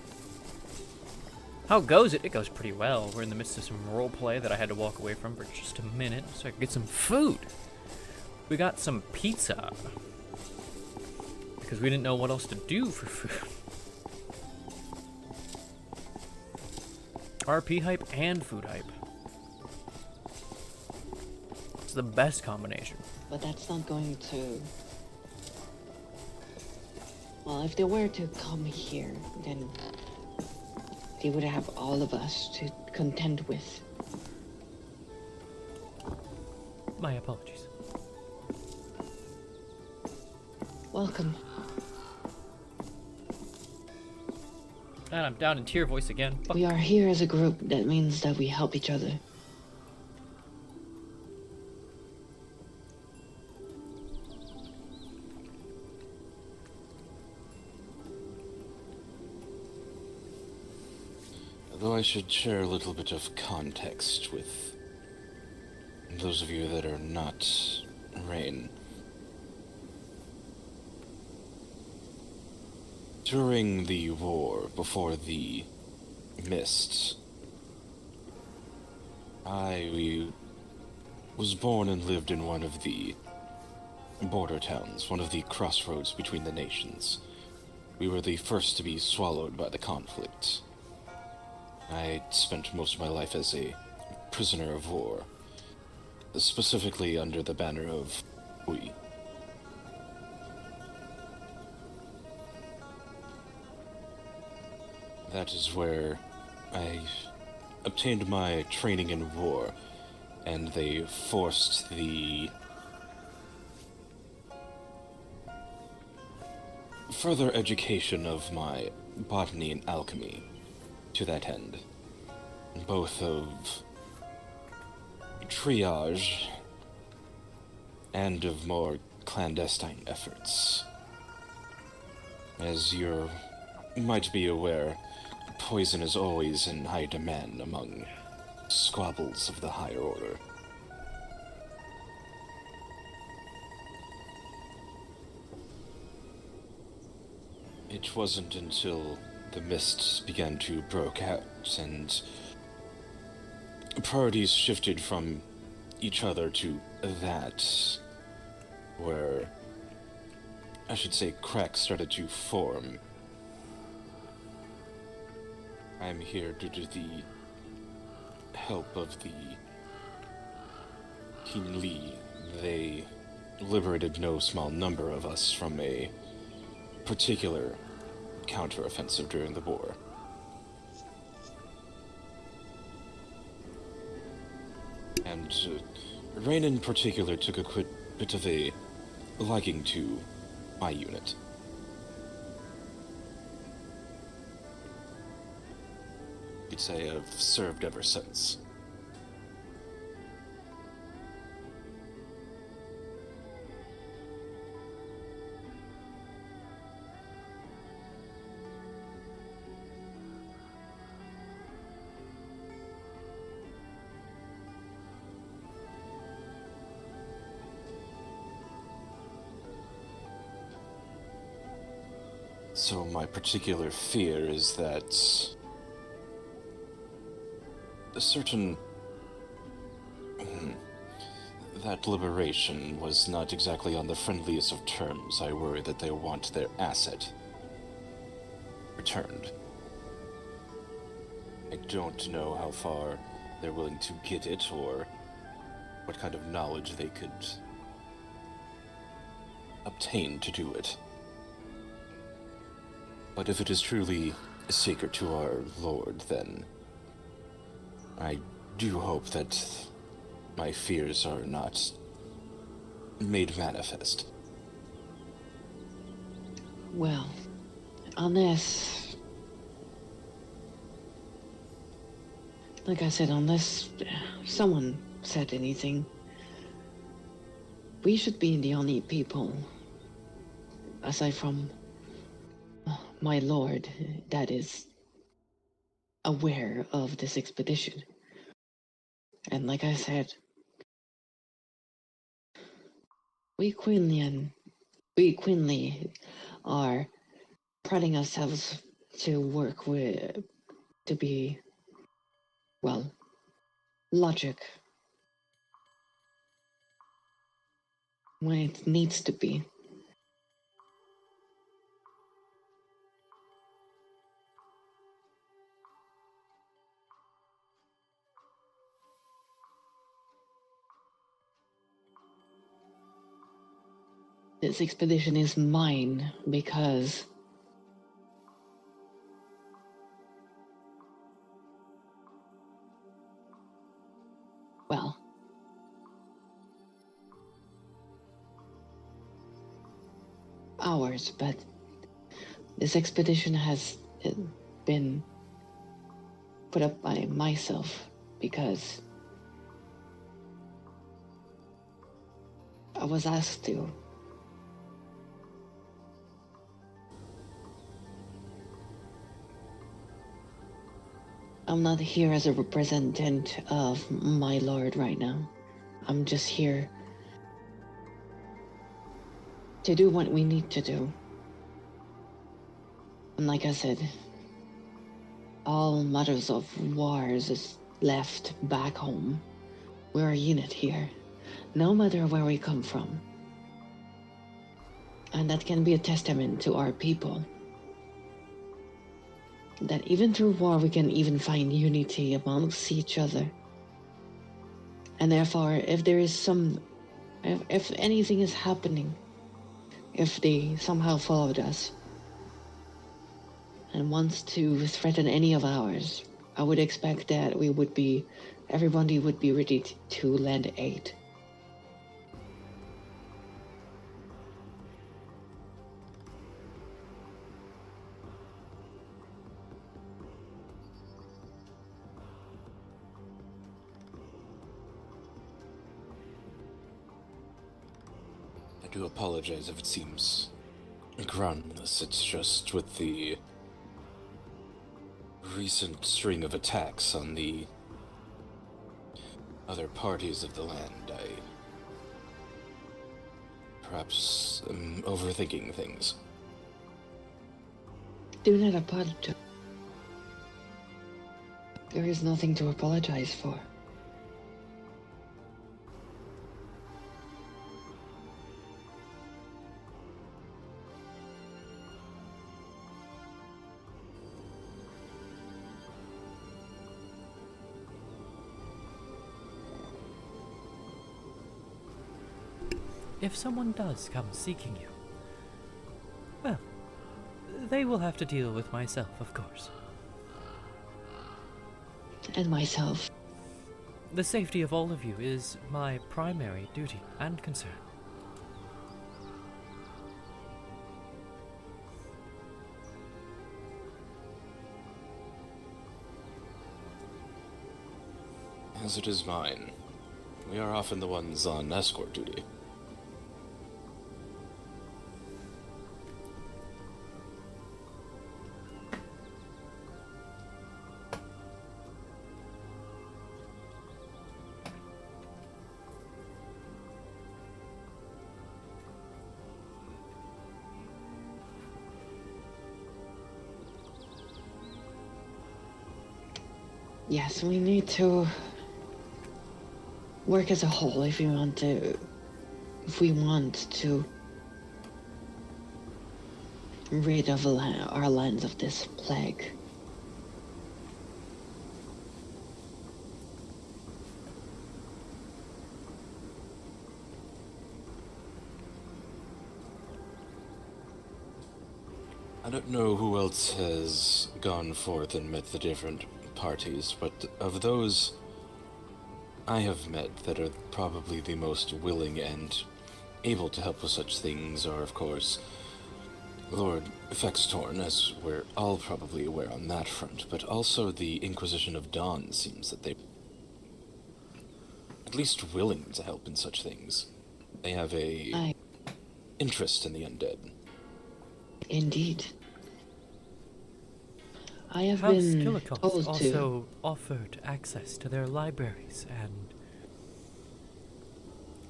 How goes it? It goes pretty well. We're in the midst of some roleplay that I had to walk away from for just a minute so I could get some food. We got some pizza. Because we didn't know what else to do for food. RP hype and food hype. It's the best combination. But that's not going to... Well, if they were to come here, then they would have all of us to contend with. My apologies. Welcome. And I'm down in tear voice again. Fuck. We are here as a group. That means that we help each other. Though I should share a little bit of context with those of you that are not Rain. During the war, before the Mists, I was born and lived in one of the border towns, one of the crossroads between the nations. We were the first to be swallowed by the conflict. I spent most of my life as a prisoner of war, specifically under the banner of we. That is where I obtained my training in war, and they forced the further education of my botany and alchemy to that end, both of triage and of more clandestine efforts. As you might be aware, poison is always in high demand among squabbles of the higher order. It wasn't until the mists began to break out and priorities shifted from each other to that, where, I should say, cracks started to form. I'm here due to the help of the King Lee. They liberated no small number of us from a particular counteroffensive during the war. And Rain in particular took a bit of a liking to my unit. You'd say I've served ever since. So my particular fear is that a certain... that liberation was not exactly on the friendliest of terms. I worry that they want their asset returned. I don't know how far they're willing to get it, or what kind of knowledge they could obtain to do it. But if it is truly sacred to our Lord, then I do hope that my fears are not made manifest. Well, unless, like I said, unless someone said anything, we should be the only people, aside from my lord, that is aware of this expedition. And like I said, we Quinley are priding ourselves to work with, to be, well, logic when it needs to be. This expedition is mine because well, ours, but this expedition has been put up by myself because I was asked to. I'm not here as a representative of my lord right now. I'm just here to do what we need to do. And like I said, all matters of wars is left back home. We're a unit here, no matter where we come from. And that can be a testament to our people. That even through war, we can even find unity amongst each other. And therefore, if there is if anything is happening, if they somehow followed us and wants to threaten any of ours, I would expect that everybody would be ready to lend aid. I do apologize if it seems groundless. It's just with the recent string of attacks on the other parties of the land, I perhaps am overthinking things. Do not apologize. There is nothing to apologize for. If someone does come seeking you, well, they will have to deal with myself, of course. And myself. The safety of all of you is my primary duty and concern. As it is mine. We are often the ones on escort duty. Yes, we need to work as a whole if we want to rid of our lands of this plague. don't know who else has gone forth and met the different parties, but of those I have met that are probably the most willing and able to help with such things are, of course, Lord Fextorn, as we're all probably aware on that front, but also the Inquisition of Dawn seems that they're at least willing to help in such things. They have a interest in the undead. Indeed. I have House been Killicost told also offered access to their libraries and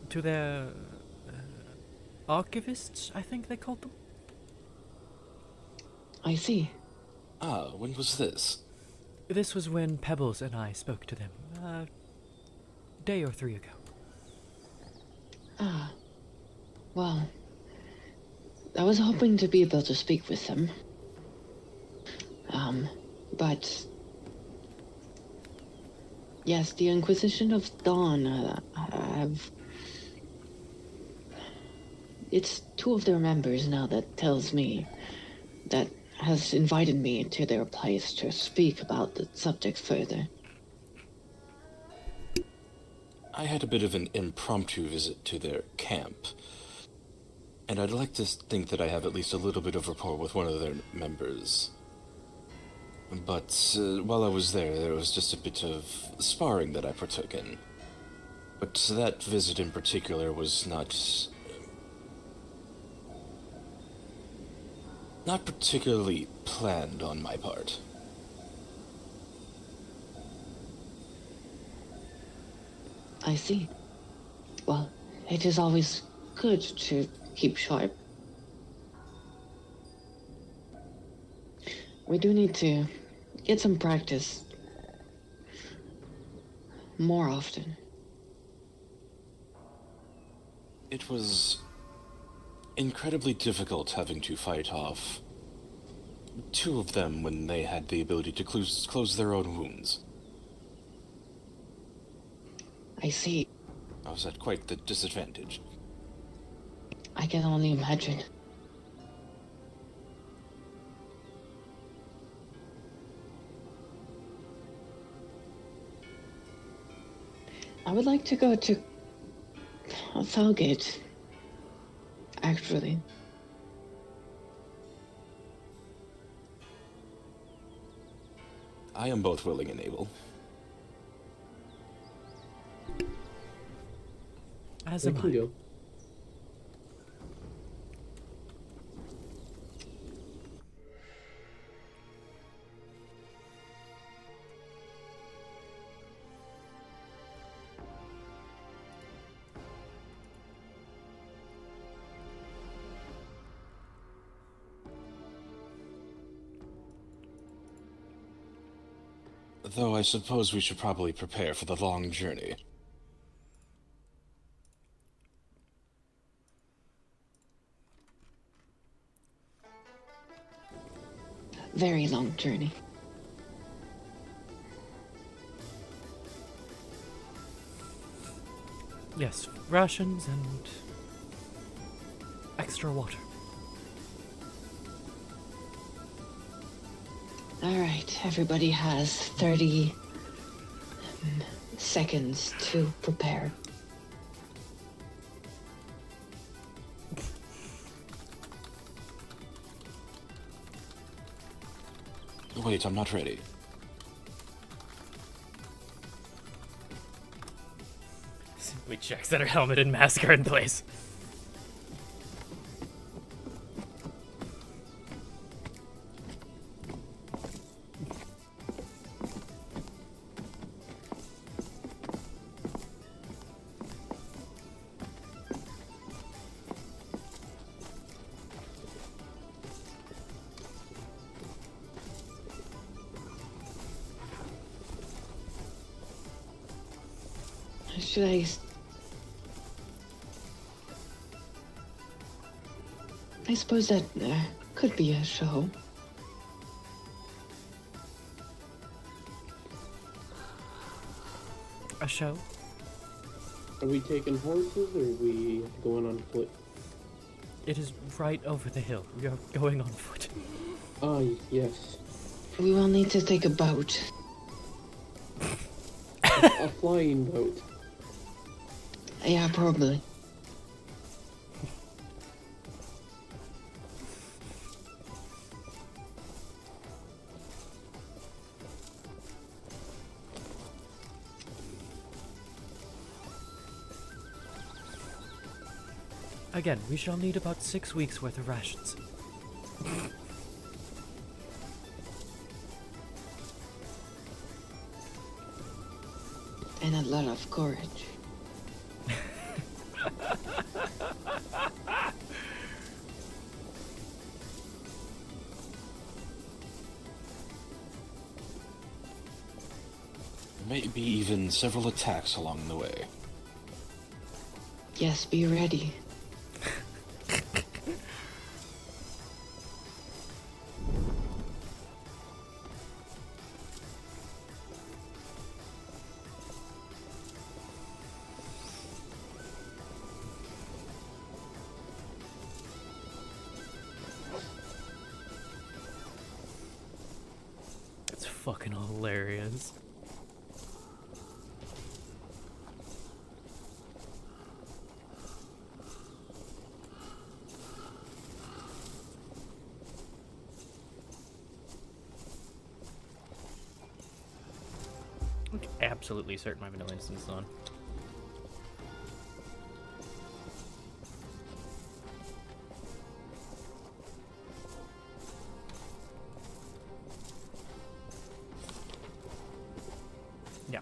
to their archivists, I think they called them. I see. Ah, when was this? This was when Pebbles and I spoke to them a day or 3 ago. Ah. Well, I was hoping to be able to speak with them. But yes, the Inquisition of Dawn, it's 2 of their members now that tells me that has invited me to their place to speak about the subject further. I had a bit of an impromptu visit to their camp, and I'd like to think that I have at least a little bit of rapport with one of their members. But while I was there was just a bit of sparring that I partook in. But that visit in particular was not particularly planned on my part. I see. Well, it is always good to keep sharp. We do need to get some practice more often. It was incredibly difficult having to fight off 2 of them when they had the ability to close their own wounds. I see. I was at quite the disadvantage. I can only imagine. I would like to go to Falgate, actually. I am both willing and able. As I am can I. go. Though I suppose we should probably prepare for the long journey. Very long journey. Yes, rations and extra water. All right, everybody has 30 seconds to prepare. Wait, I'm not ready. Simply checks that her helmet and mask are in place. Should I suppose that could be a show. A show? Are we taking horses or are we going on foot? It is right over the hill. We are going on foot. Yes. We will need to take a boat. A flying boat. Yeah, probably. Again, we shall need about 6 weeks worth of rations. And a lot of courage. Maybe even several attacks along the way. Yes, be ready. It's fucking hilarious. I'm absolutely certain I have no instance on. Yeah.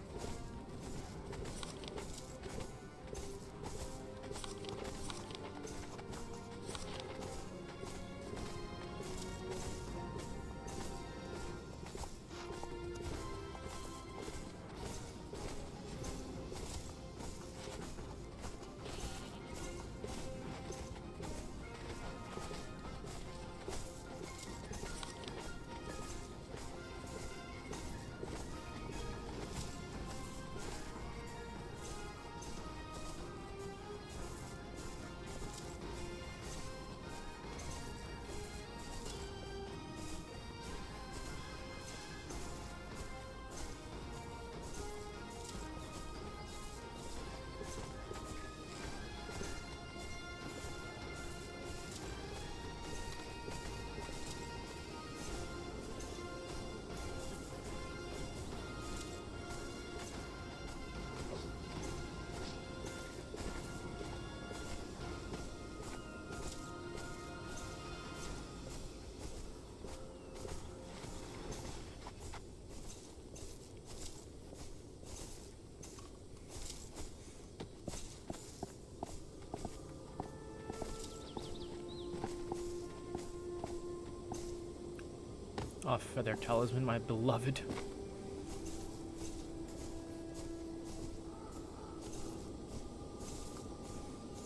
Oh, feather talisman, my beloved.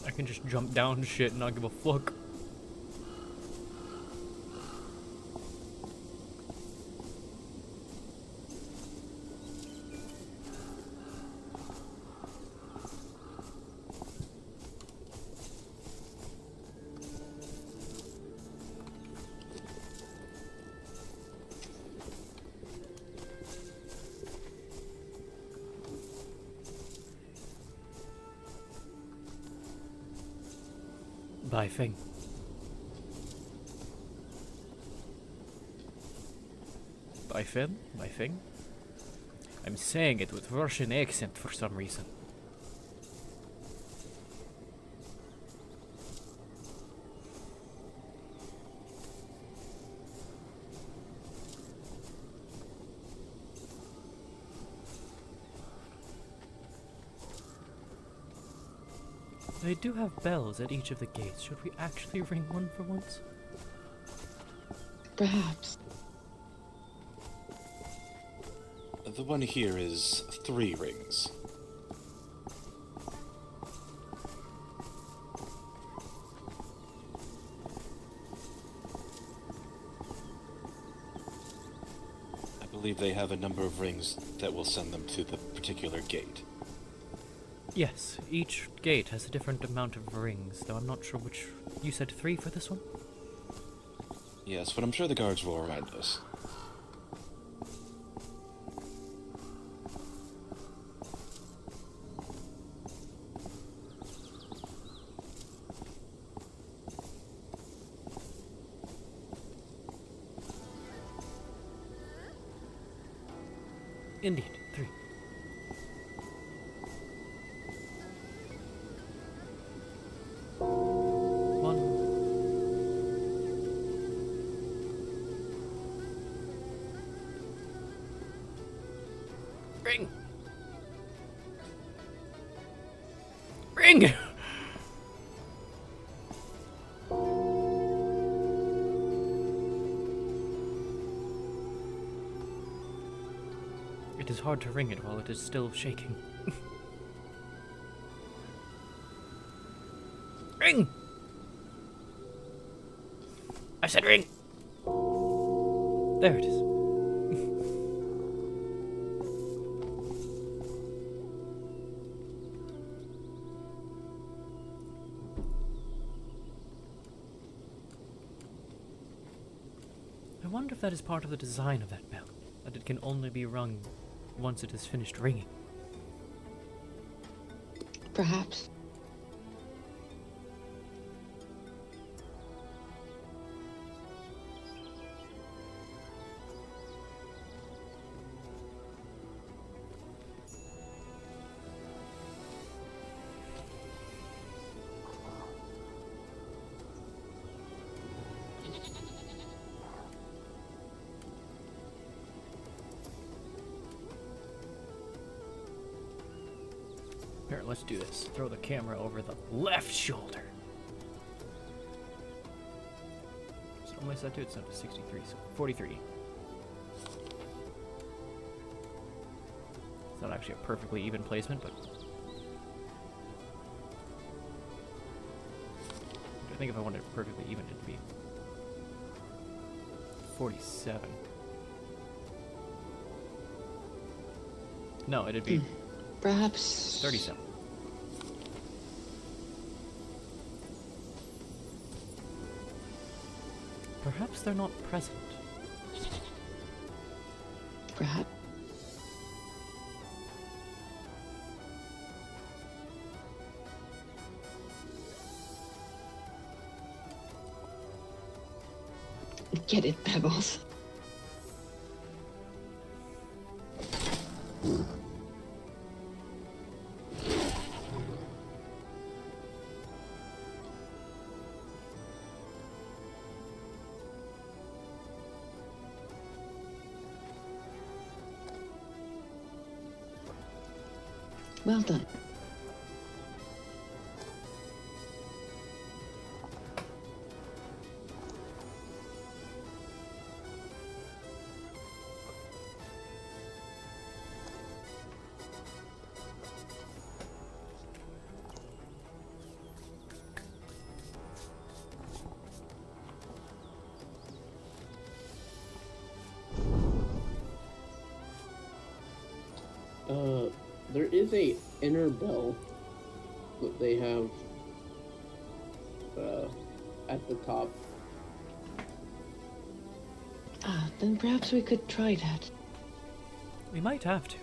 I can just jump down shit and not give a fuck. Bye, Fing. Bye, Finn? Bye, Fing? I'm saying it with Russian accent for some reason. They do have bells at each of the gates. Should we actually ring one for once? Perhaps. The one here is 3 rings. I believe they have a number of rings that will send them to the particular gate. Yes, each gate has a different amount of rings, though I'm not sure which... You said 3 for this one? Yes, but I'm sure the guards will remind us. Indeed, 3. One. Ring! Ring! It is hard to ring it while it is still shaking. Ring! I said ring! There it is. I wonder if that is part of the design of that bell, that it can only be rung once it has finished ringing. Perhaps. Here, let's do this. Throw the camera over the left shoulder. So what am I set to? It's set to 63, so 43. It's not actually a perfectly even placement, but I think if I wanted it perfectly even, it'd be 47. No, it'd be Perhaps 37. Perhaps they're not present. Perhaps. Get it, Pebbles. Well done. There is a inner bell that they have at the top. Ah, then perhaps we could try that. We might have to.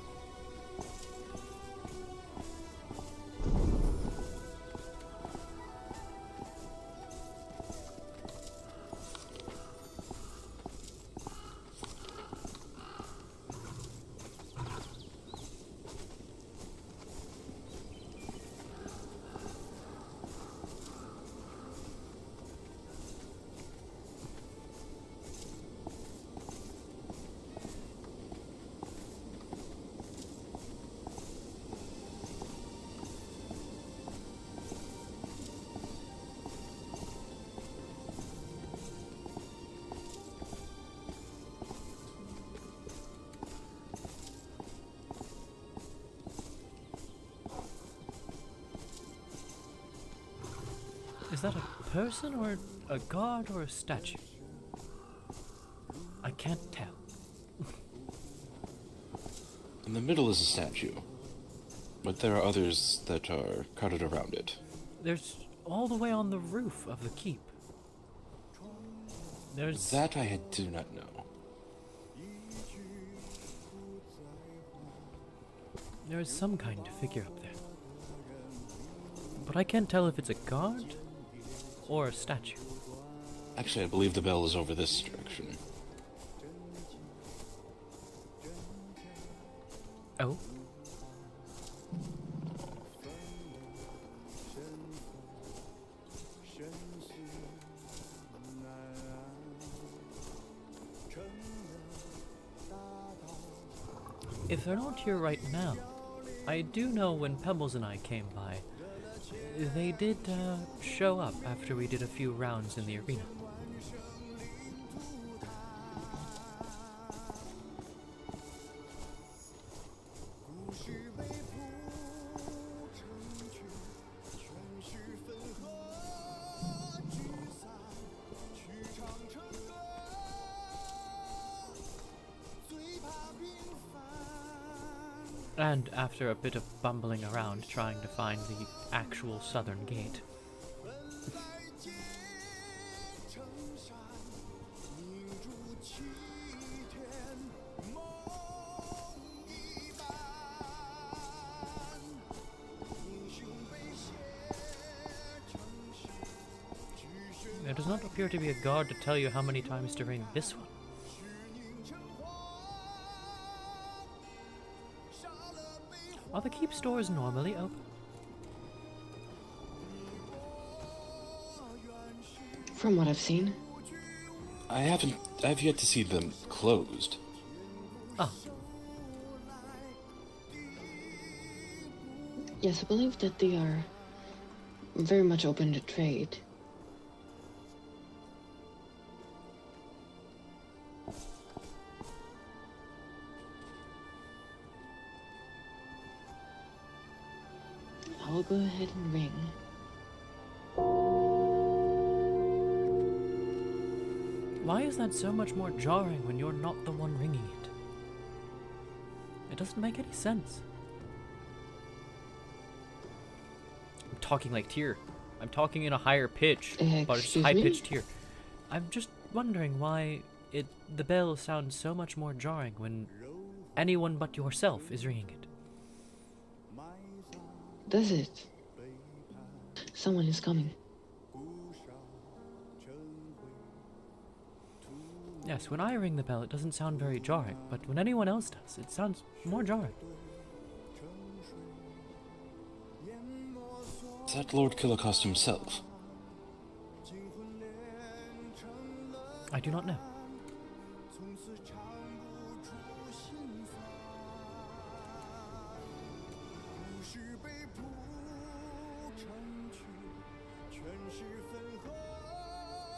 Is that a person or a god or a statue? I can't tell. In the middle is a statue, but there are others that are crowded around it. There's all the way on the roof of the keep. There's That I do not know. There's some kind of figure up there. But I can't tell if it's a god or a statue. Actually, I believe the bell is over this direction. Oh? If they're not here right now, I do know when Pebbles and I came by, they did show up after we did a few rounds in the arena. And after a bit of bumbling around trying to find the actual southern gate. There does not appear to be a guard to tell you how many times to ring this one. Are the keep stores normally open? From what I've seen. I've yet to see them closed. Ah. Yes, I believe that they are very much open to trade. I'll go ahead and ring. Why is that so much more jarring when you're not the one ringing it? It doesn't make any sense. I'm talking like Tyr. I'm talking in a higher pitch, but it's Excuse me? high-pitched here. I'm just wondering why the bell sounds so much more jarring when anyone but yourself is ringing it. Does it? Someone is coming. Yes, when I ring the bell, it doesn't sound very jarring, but when anyone else does, it sounds more jarring. Is that Lord Killicost himself? I do not know.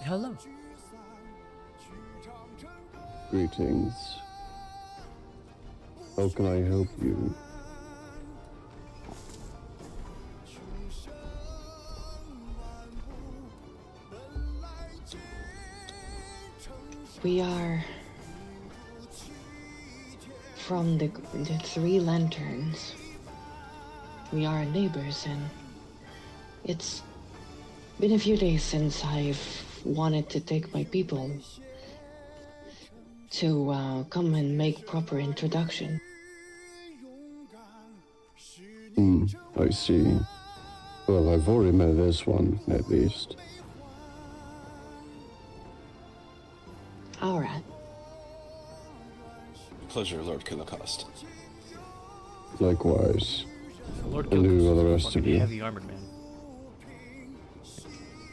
Hello. Greetings. How can I help you? We are from the Three Lanterns. We are neighbors, and it's been a few days since I've wanted to take my people to come and make proper introduction. I see. Well, I've already met this one, at least. Alright. Pleasure, Lord Killicost. Likewise. Lord Hello, Gilchrist all the is a rest of fucking you. heavy armored man.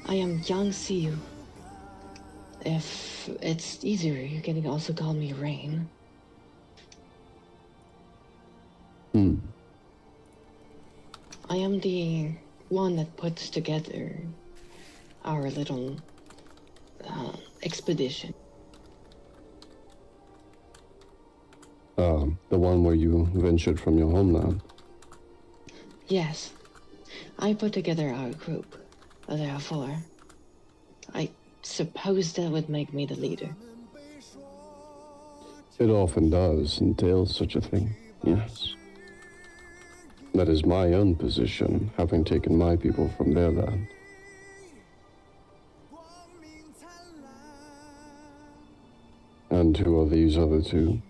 I am Yang Siu. If it's easier, you can also call me Rain. I am the one that puts together our little expedition. The one where you ventured from your homeland. Yes, I put together our group. Therefore, I suppose that would make me the leader. It often does entail such a thing, yes. That is my own position, having taken my people from their land. And who are these other two?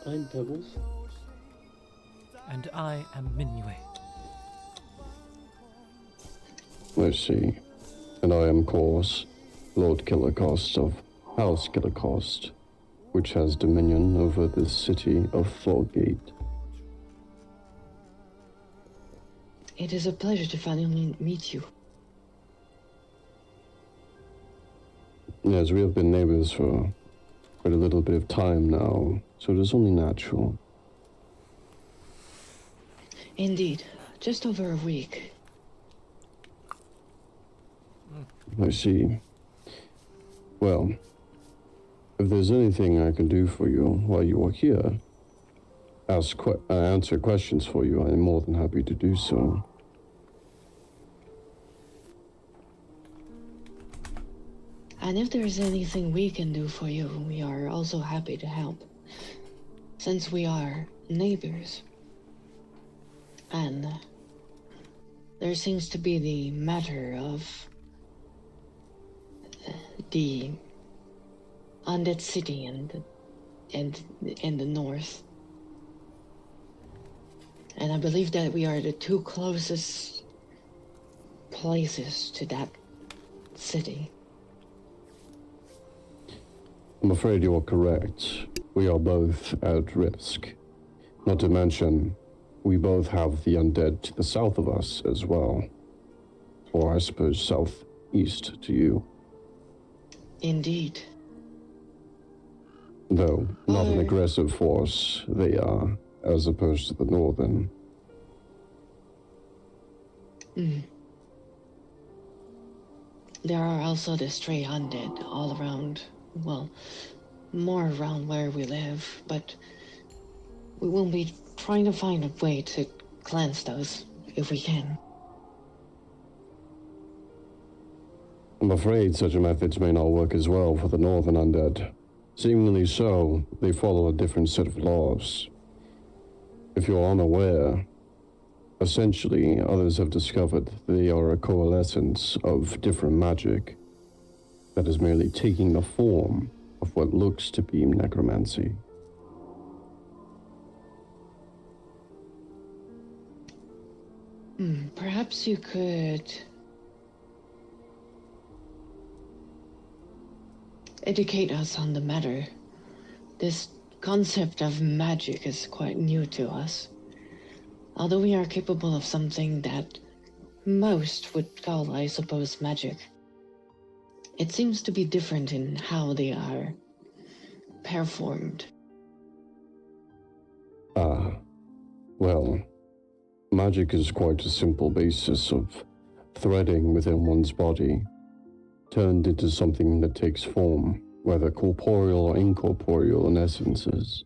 I'm Pebbles. And I am Minue. I see. And I am Kors, Lord Killercost of House Killercost, which has dominion over the city of Thorgate. It is a pleasure to finally meet you. Yes, we have been neighbors for quite a little bit of time now, so it is only natural. Indeed, just over a week. I see. Well, if there's anything I can do for you while you are here, answer questions for you, I am more than happy to do so. And if there is anything we can do for you, we are also happy to help. Since we are neighbors. And there seems to be the matter of the undead city in the north. And I believe that we are the two closest places to that city. I'm afraid you are correct. We are both at risk. Not to mention, we both have the undead to the south of us as well. Or I suppose southeast to you. Indeed. Though not an aggressive force, they are, as opposed to the northern. There are also the stray undead all around. Well, more around where we live, but we will be trying to find a way to cleanse those if we can. I'm afraid such methods may not work as well for the northern undead. Seemingly so, they follow a different set of laws. If you're unaware, essentially others have discovered they are a coalescence of different magic that is merely taking the form of what looks to be necromancy. Perhaps you could educate us on the matter. This concept of magic is quite new to us. Although we are capable of something that most would call, I suppose, magic, it seems to be different in how they are performed. Well, magic is quite a simple basis of threading within one's body, turned into something that takes form, whether corporeal or incorporeal in essences,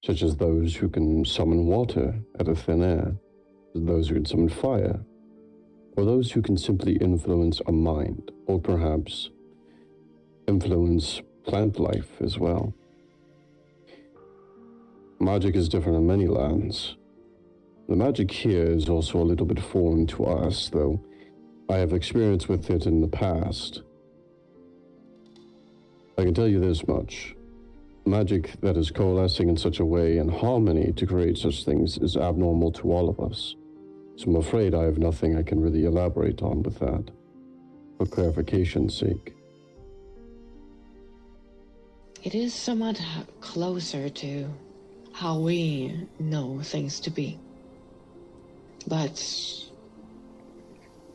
such as those who can summon water out of thin air, those who can summon fire, or those who can simply influence a mind, or perhaps influence plant life as well. Magic is different in many lands. The magic here is also a little bit foreign to us, though I have experience with it in the past. I can tell you this much. Magic that is coalescing in such a way in harmony to create such things is abnormal to all of us. So I'm afraid I have nothing I can really elaborate on with that, for clarification's sake. It is somewhat closer to how we know things to be. But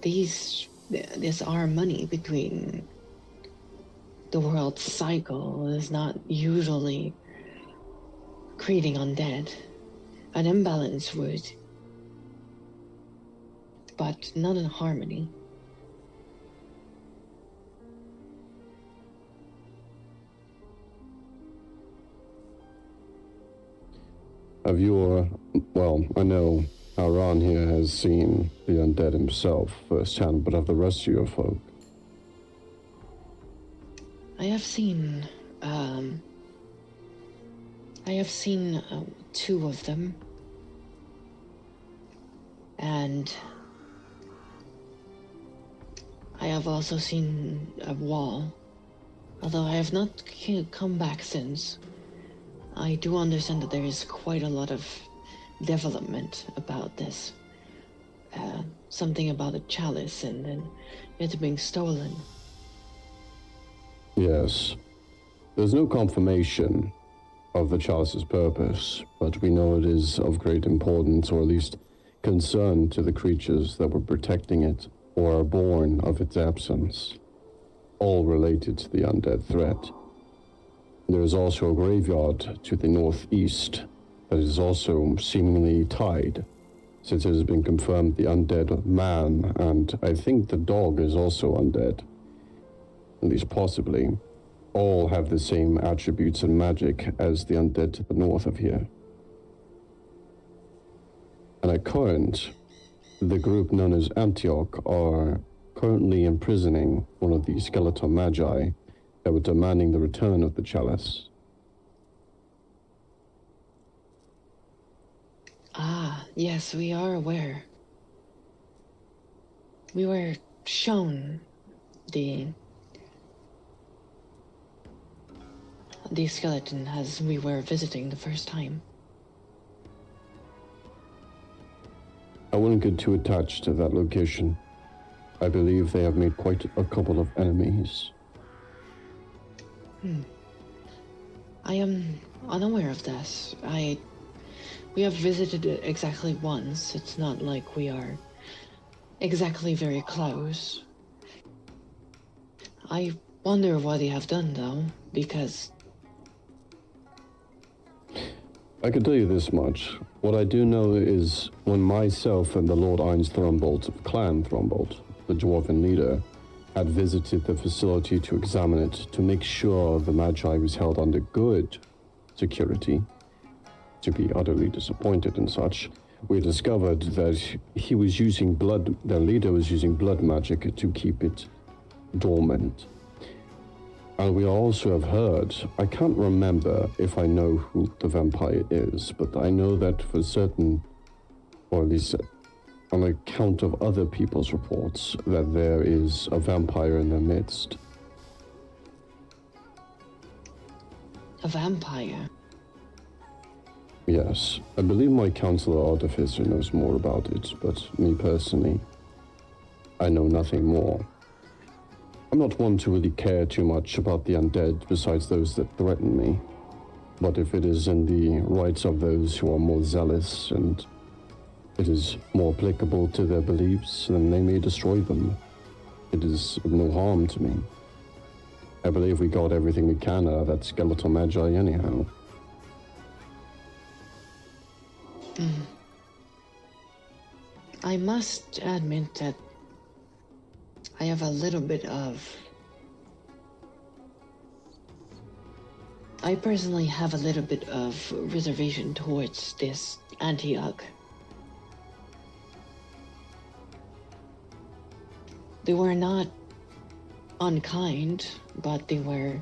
this harmony between the world's cycle is not usually creating undead. An imbalance would, but not in harmony. Well, I know Ron here has seen the undead himself firsthand, but of the rest of your folk? I have seen two of them, and I have also seen a wall Although I have not come back since, I do understand that there is quite a lot of development about this. Something about a chalice and then it being stolen. Yes. There's no confirmation of the chalice's purpose, but we know it is of great importance, or at least concern to the creatures that were protecting it or are born of its absence, all related to the undead threat. There is also a graveyard to the northeast that is also seemingly tied, since it has been confirmed the undead man, and I think the dog is also undead, at least possibly, all have the same attributes and magic as the undead to the north of here. And at current, the group known as Antioch are currently imprisoning one of the skeleton magi that were demanding the return of the chalice. Ah, yes, we are aware. We were shown the skeleton as we were visiting the first time. I wouldn't get too attached to that location. I believe they have made quite a couple of enemies. I am unaware of this. We have visited it exactly once. It's not like we are exactly very close. I wonder what they have done, though, because... I can tell you this much. What I do know is when myself and the Lord Ainz Thornbolt of Clan Thornbolt, the Dwarven leader, had visited the facility to examine it to make sure the Magi was held under good security, to be utterly disappointed and such, we discovered that he was using blood, their leader was using blood magic to keep it dormant. And we also have heard, I can't remember if I know who the vampire is, but I know that for certain, or at least on account of other people's reports, that there is a vampire in their midst. A vampire? Yes, I believe my counselor artificer knows more about it, but me personally, I know nothing more. I'm not one to really care too much about the undead besides those that threaten me. But if it is in the rights of those who are more zealous and it is more applicable to their beliefs, then they may destroy them. It is of no harm to me. I believe we got everything we can out of that skeletal magi anyhow. I must admit that I have a little bit of... I personally have a little bit of reservation towards this Antioch. They were not unkind, but they were...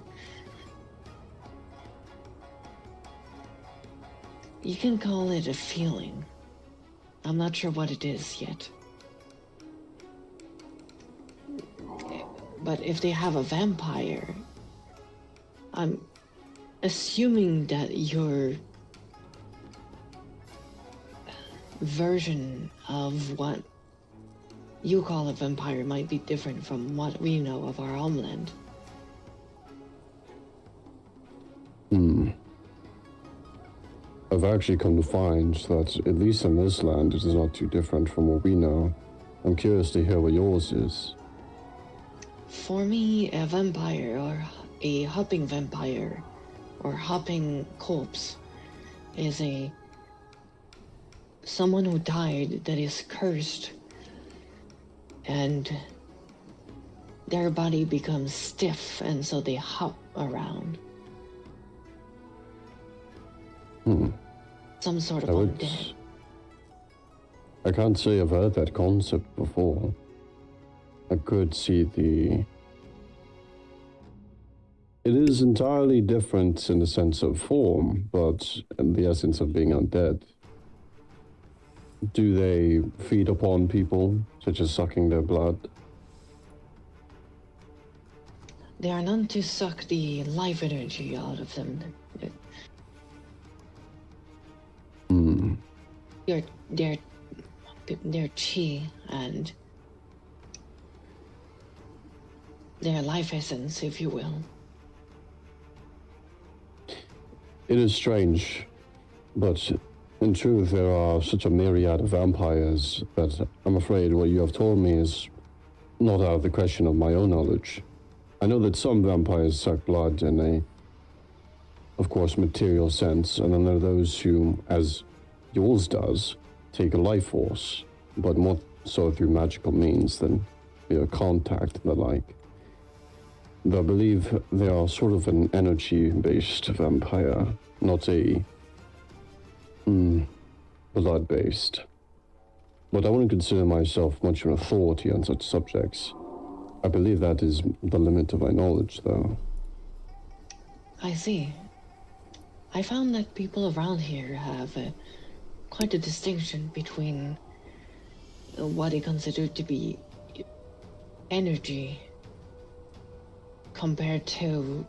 You can call it a feeling. I'm not sure what it is yet. But if they have a vampire, I'm assuming that your version of what you call a vampire might be different from what we know of our homeland. I've actually come to find that, at least in this land, it is not too different from what we know. I'm curious to hear what yours is. For me, a vampire, or a hopping vampire, or hopping corpse, is someone who died that is cursed, and their body becomes stiff, and so they hop around. Some sort of undead. I can't say I've heard that concept before. I could see the... It is entirely different in the sense of form, but in the essence of being undead. Do they feed upon people, such as sucking their blood? They are none to suck the life energy out of them. Hmm. Their chi and their life essence, if you will. It is strange, but in truth, there are such a myriad of vampires that I'm afraid what you have told me is not out of the question of my own knowledge. I know that some vampires suck blood in a, of course, material sense, and then there are those who, as yours does, take a life force, but more so through magical means than via contact and the like. Though I believe they are sort of an energy-based vampire, not a blood-based. But I wouldn't consider myself much of an authority on such subjects. I believe that is the limit of my knowledge, though. I see. I found that people around here have quite a distinction between what they consider to be energy compared to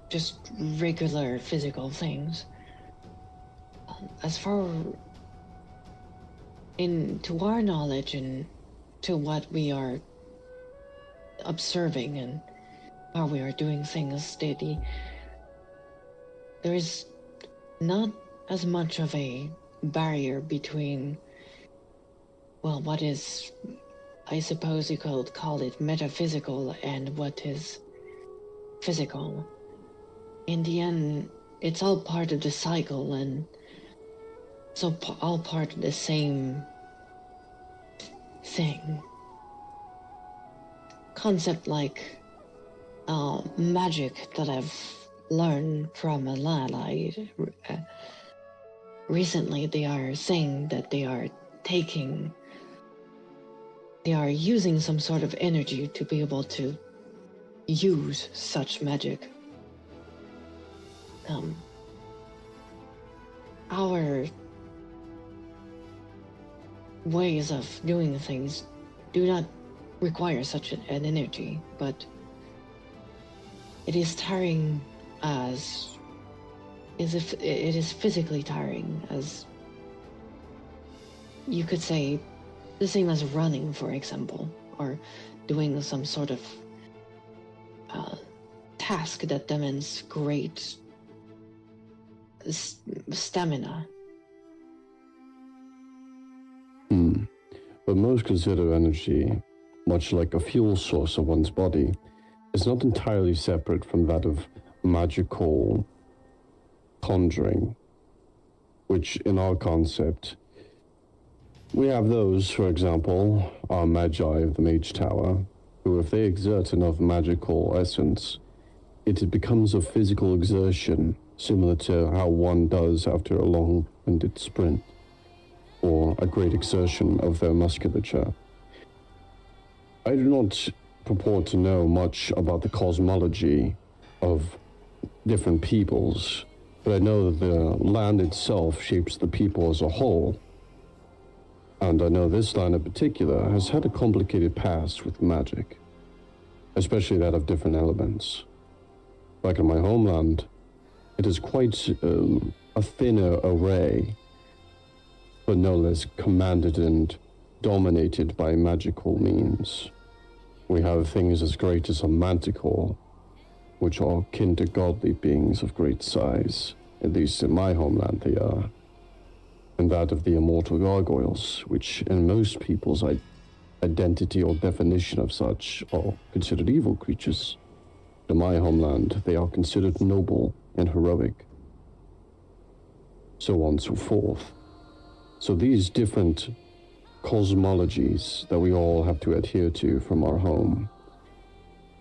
just regular physical things. As far to our knowledge and to what we are observing and how we are doing things, there is not as much of a barrier between, well, what is, I suppose you could call it metaphysical, and what is physical. In the end, it's all part of the cycle, and so all part of the same thing. Concept like magic that I've learned from a lad. Recently they are saying that they are using some sort of energy to be able to use such magic. Our ways of doing things do not require such an energy, but it is tiring as if it is physically tiring, as you could say, the same as running, for example, or doing some sort of task that demands great stamina. But most consider energy, much like a fuel source of one's body, is not entirely separate from that of magical conjuring, which in our concept, we have those, for example, our magi of the Mage Tower, who if they exert enough magical essence, it becomes a physical exertion, similar to how one does after a long-winded sprint, or a great exertion of their musculature. I do not purport to know much about the cosmology of different peoples, but I know that the land itself shapes the people as a whole. And I know this land in particular has had a complicated past with magic, especially that of different elements. Like in my homeland, it is quite a thinner array, but no less commanded and dominated by magical means. We have things as great as a manticore, which are akin to godly beings of great size, at least in my homeland they are, and that of the immortal gargoyles, which in most people's identity or definition of such are considered evil creatures. In my homeland, they are considered noble and heroic, so on and so forth. So these different cosmologies that we all have to adhere to from our home,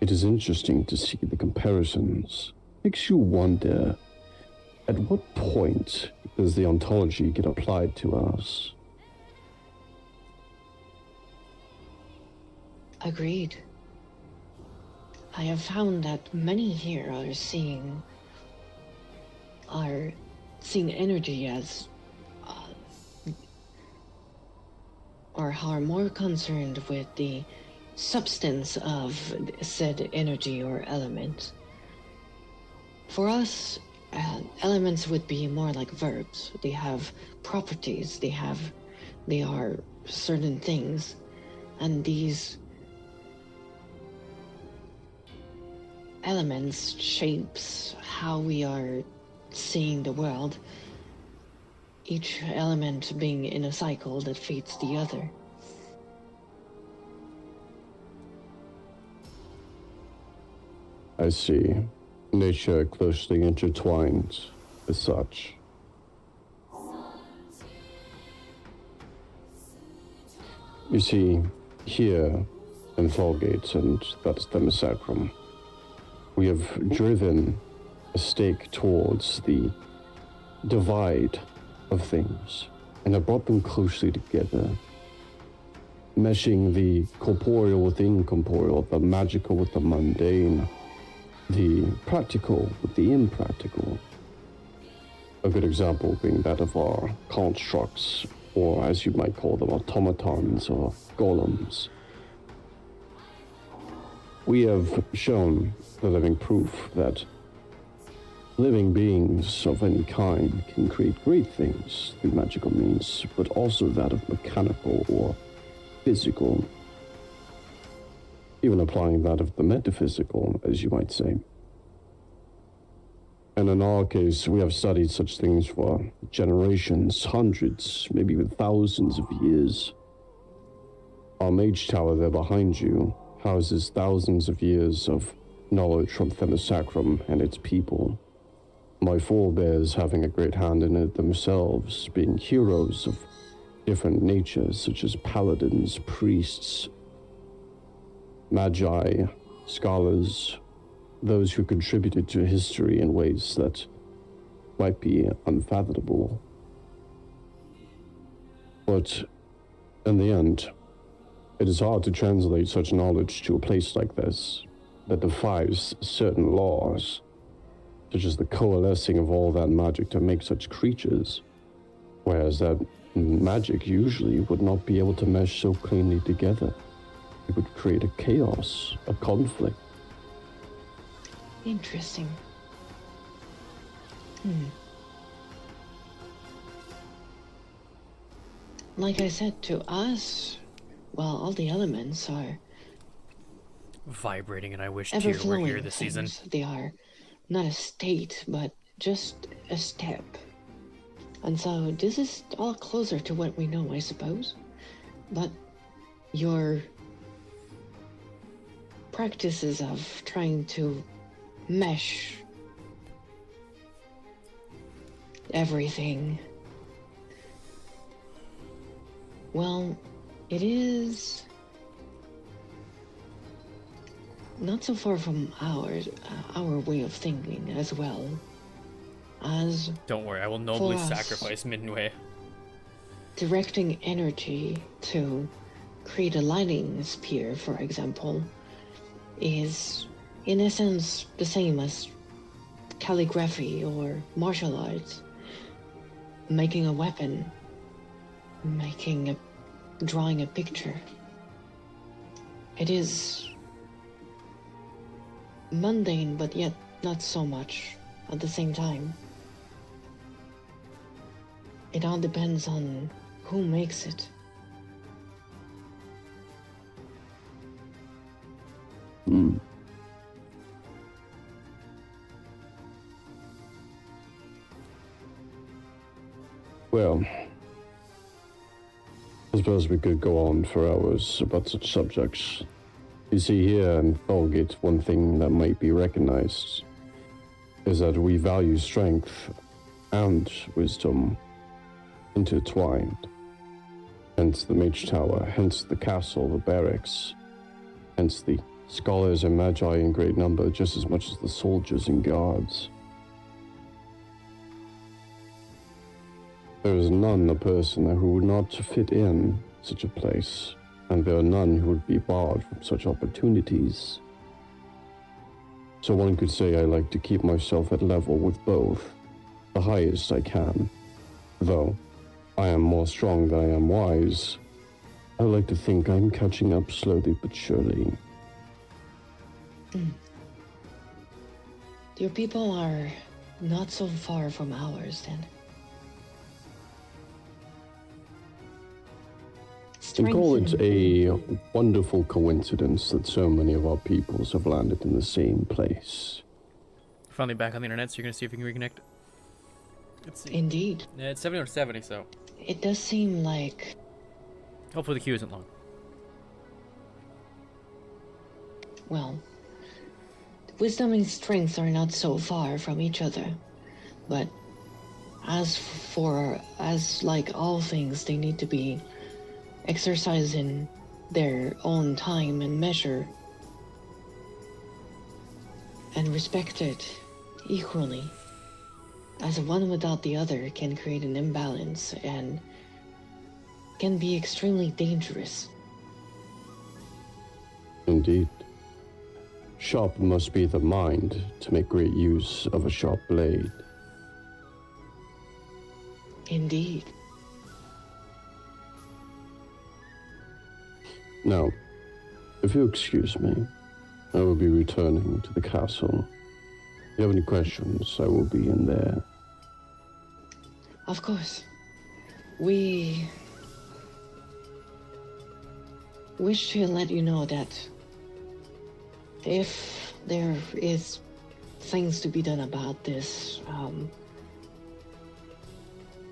it is interesting to see the comparisons. Makes you wonder, at what point does the ontology get applied to us? Agreed. I have found that many here are seeing energy as or are more concerned with the substance of said energy or element. For us, elements would be more like verbs. They have properties, they are certain things, and these elements shapes how we are seeing the world, each element being in a cycle that feeds the other. I see. Nature closely intertwined as such. You see, here in Fallgate, and that's the Sacrum, we have driven a stake towards the divide of things, and have brought them closely together, meshing the corporeal with the incorporeal, the magical with the mundane, the practical with the impractical. A good example being that of our constructs, or as you might call them, automatons or golems. We have shown the living proof that living beings of any kind can create great things through magical means, but also that of mechanical or physical, even applying that of the metaphysical, as you might say. And in our case, we have studied such things for generations, hundreds, maybe even thousands of years. Our mage tower there behind you houses thousands of years of knowledge from Themisacrum and its people. My forebears having a great hand in it themselves, being heroes of different natures, such as paladins, priests, magi, scholars, those who contributed to history in ways that might be unfathomable. But in the end, it is hard to translate such knowledge to a place like this that defies certain laws, such as the coalescing of all that magic to make such creatures, whereas that magic usually would not be able to mesh so cleanly together. It would create a chaos, a conflict. Interesting. Like I said, to us, well, all the elements are vibrating, and I wish Tyr were here this season. They are not a state, but just a step. And so this is all closer to what we know, I suppose. But your practices of trying to mesh everything, well, it is not so far from our way of thinking as well. As don't worry, I will nobly sacrifice Midway. Directing energy to create a lightning spear, for example, is in essence the same as calligraphy or martial arts. Making a weapon, drawing a picture. It is mundane, but yet not so much at the same time. It all depends on who makes it. Well, I suppose we could go on for hours about such subjects. You see, here in Fallgate, one thing that might be recognized is that we value strength and wisdom intertwined. Hence the Mage Tower, hence the castle, the barracks, hence the scholars and magi in great number, just as much as the soldiers and guards. There is none a person who would not fit in such a place, and there are none who would be barred from such opportunities. So one could say I like to keep myself at level with both, the highest I can. Though I am more strong than I am wise, I like to think I'm catching up slowly but surely. Your people are not so far from ours, then. I call it a wonderful coincidence that so many of our peoples have landed in the same place. Finally back on the internet, so you're gonna see if you can reconnect. Let's see. Indeed. Yeah, it's 7170, so It does seem like... hopefully the queue isn't long. Well, wisdom and strength are not so far from each other. But as like all things, they need to be exercised in their own time and measure. And respected equally. As one without the other can create an imbalance and can be extremely dangerous. Indeed. Sharp must be the mind to make great use of a sharp blade. Indeed. Now, if you excuse me, I will be returning to the castle. If you have any questions, I will be in there. Of course. We wish to let you know that if there is things to be done about this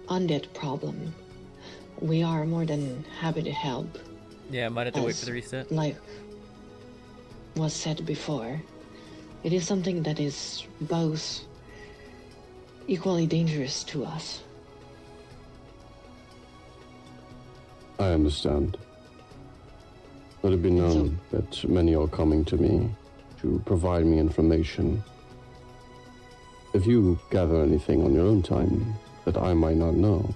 undead problem, we are more than happy to help. Yeah, might have to wait for the reset. Like was said before, it is something that is both equally dangerous to us. I understand. Let it be known that many are coming to me to provide me information. If you gather anything on your own time that I might not know,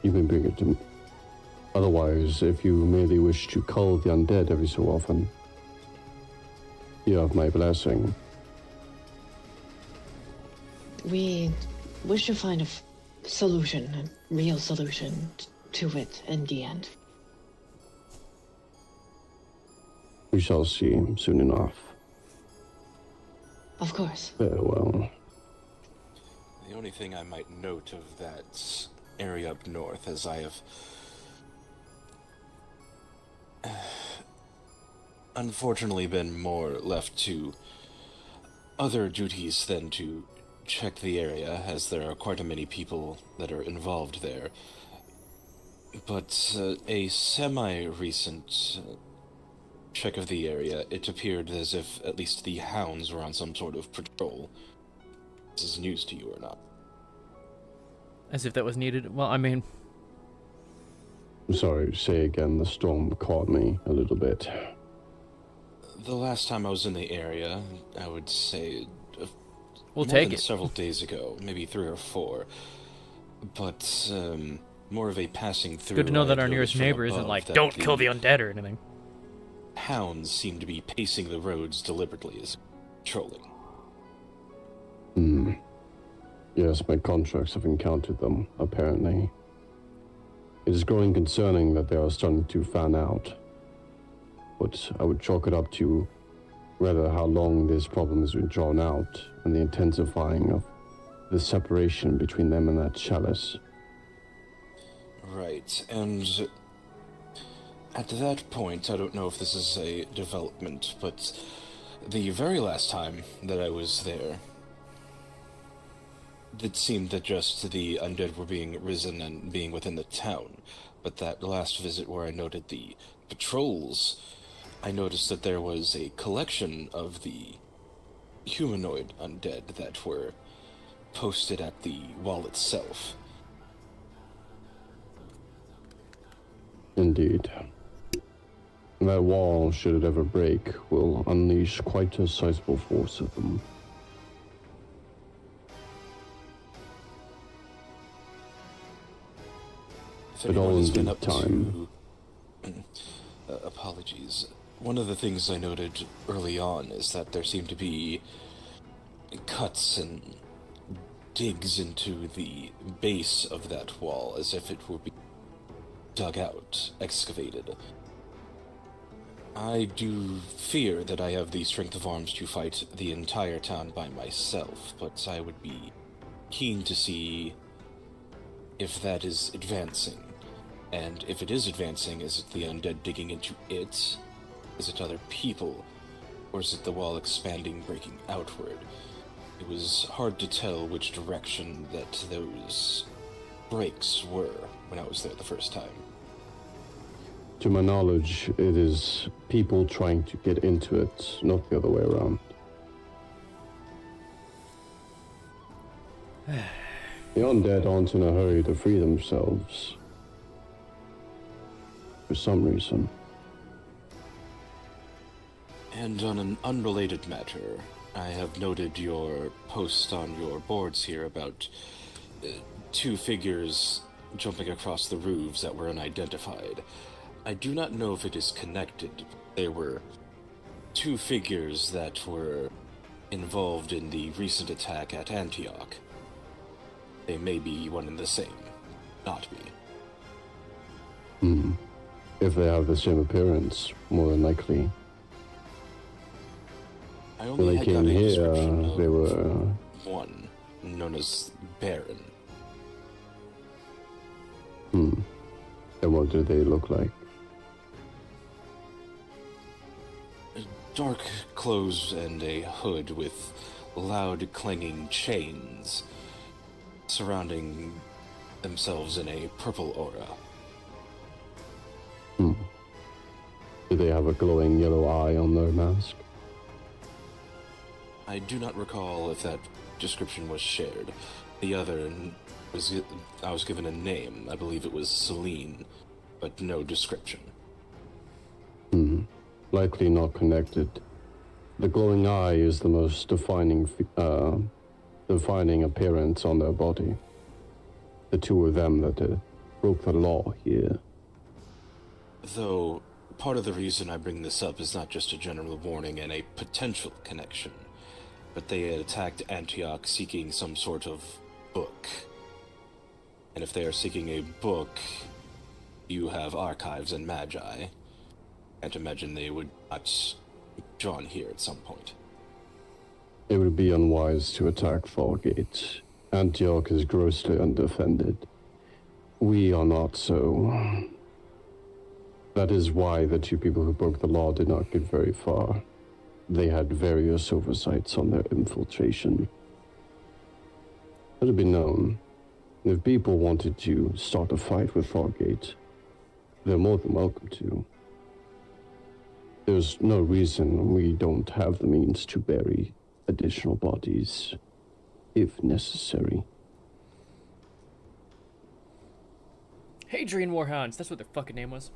you may bring it to me. Otherwise, if you merely wish to cull the undead every so often, you have my blessing. We wish to find a solution, a real solution to it in the end. We shall see soon enough. Of course. Farewell. The only thing I might note of that area up north, as I have unfortunately been more left to other duties than to check the area, as there are quite a many people that are involved there. But a semi-recent check of the area, it appeared as if at least the hounds were on some sort of patrol. This is news to you or not? As if that was needed. Well, I mean... I'm sorry, say again, the storm caught me a little bit. The last time I was in the area, I would say... We'll more take than it. Several days ago, maybe 3 or 4. But, more of a passing through. Good to know that I our noticed nearest from neighbor isn't above like, that don't kill the undead or anything. Hounds seem to be pacing the roads deliberately as patrolling. Yes, my contracts have encountered them, apparently. It is growing concerning that they are starting to fan out. But I would chalk it up to rather how long this problem has been drawn out and the intensifying of the separation between them and that chalice. Right, and at that point, I don't know if this is a development, but the very last time that I was there, it seemed that just the undead were being risen and being within the town. But that last visit where I noted the patrols, I noticed that there was a collection of the humanoid undead that were posted at the wall itself. Indeed. That wall, should it ever break, will unleash quite a sizable force of them. But all in due time. Apologies. One of the things I noted early on is that there seemed to be cuts and digs into the base of that wall, as if it were being dug out, excavated. I do fear that I have the strength of arms to fight the entire town by myself, but I would be keen to see if that is advancing. And if it is advancing, is it the undead digging into it? Is it other people? Or is it the wall expanding, breaking outward? It was hard to tell which direction that those breaks were when I was there the first time. To my knowledge, it is people trying to get into it, not the other way around. The undead aren't in a hurry to free themselves. For some reason. And on an unrelated matter, I have noted your post on your boards here about two figures jumping across the roofs that were unidentified. I do not know if it is connected. There were two figures that were involved in the recent attack at Antioch. They may be one and the same. Not be. If they have the same appearance, more than likely. I When only they got came a here, description of they were... one, known as Baron. And what do they look like? Dark clothes and a hood with loud clanging chains surrounding themselves in a purple aura. Do they have a glowing yellow eye on their mask? I do not recall if that description was shared. The other I was given a name. I believe it was Celine, but no description. Likely not connected. The glowing eye is the most defining appearance on their body. The two of them that broke the law here. Though, part of the reason I bring this up is not just a general warning and a potential connection, but they had attacked Antioch seeking some sort of book. And if they are seeking a book, you have archives and magi. Can't imagine they would not drawn here at some point. It would be unwise to attack Fargate. Antioch is grossly undefended. We are not so. That is why the two people who broke the law did not get very far. They had various oversights on their infiltration. Let it be known, if people wanted to start a fight with Fargate, they're more than welcome to. There's no reason we don't have the means to bury additional bodies, if necessary. Hadrian Warhounds, that's what their fucking name was.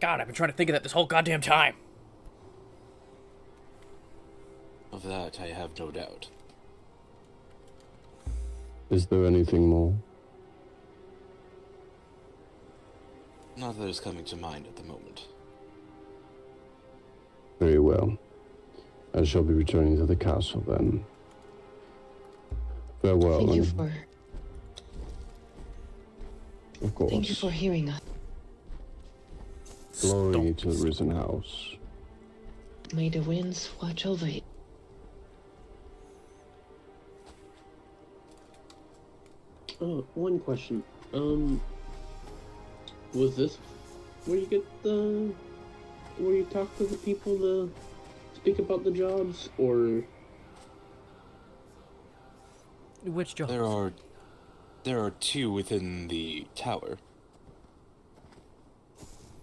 God, I've been trying to think of that this whole goddamn time. Of that, I have no doubt. Is there anything more? Not that is coming to mind at the moment. Very well. I shall be returning to the castle then. Farewell. Thank you and- for Of course. thank you for hearing us. Glory to the risen house. May the winds watch over you. Oh, one question. Was this where you get where you talk to the people to speak about the jobs, or? Which job? There are two within the tower.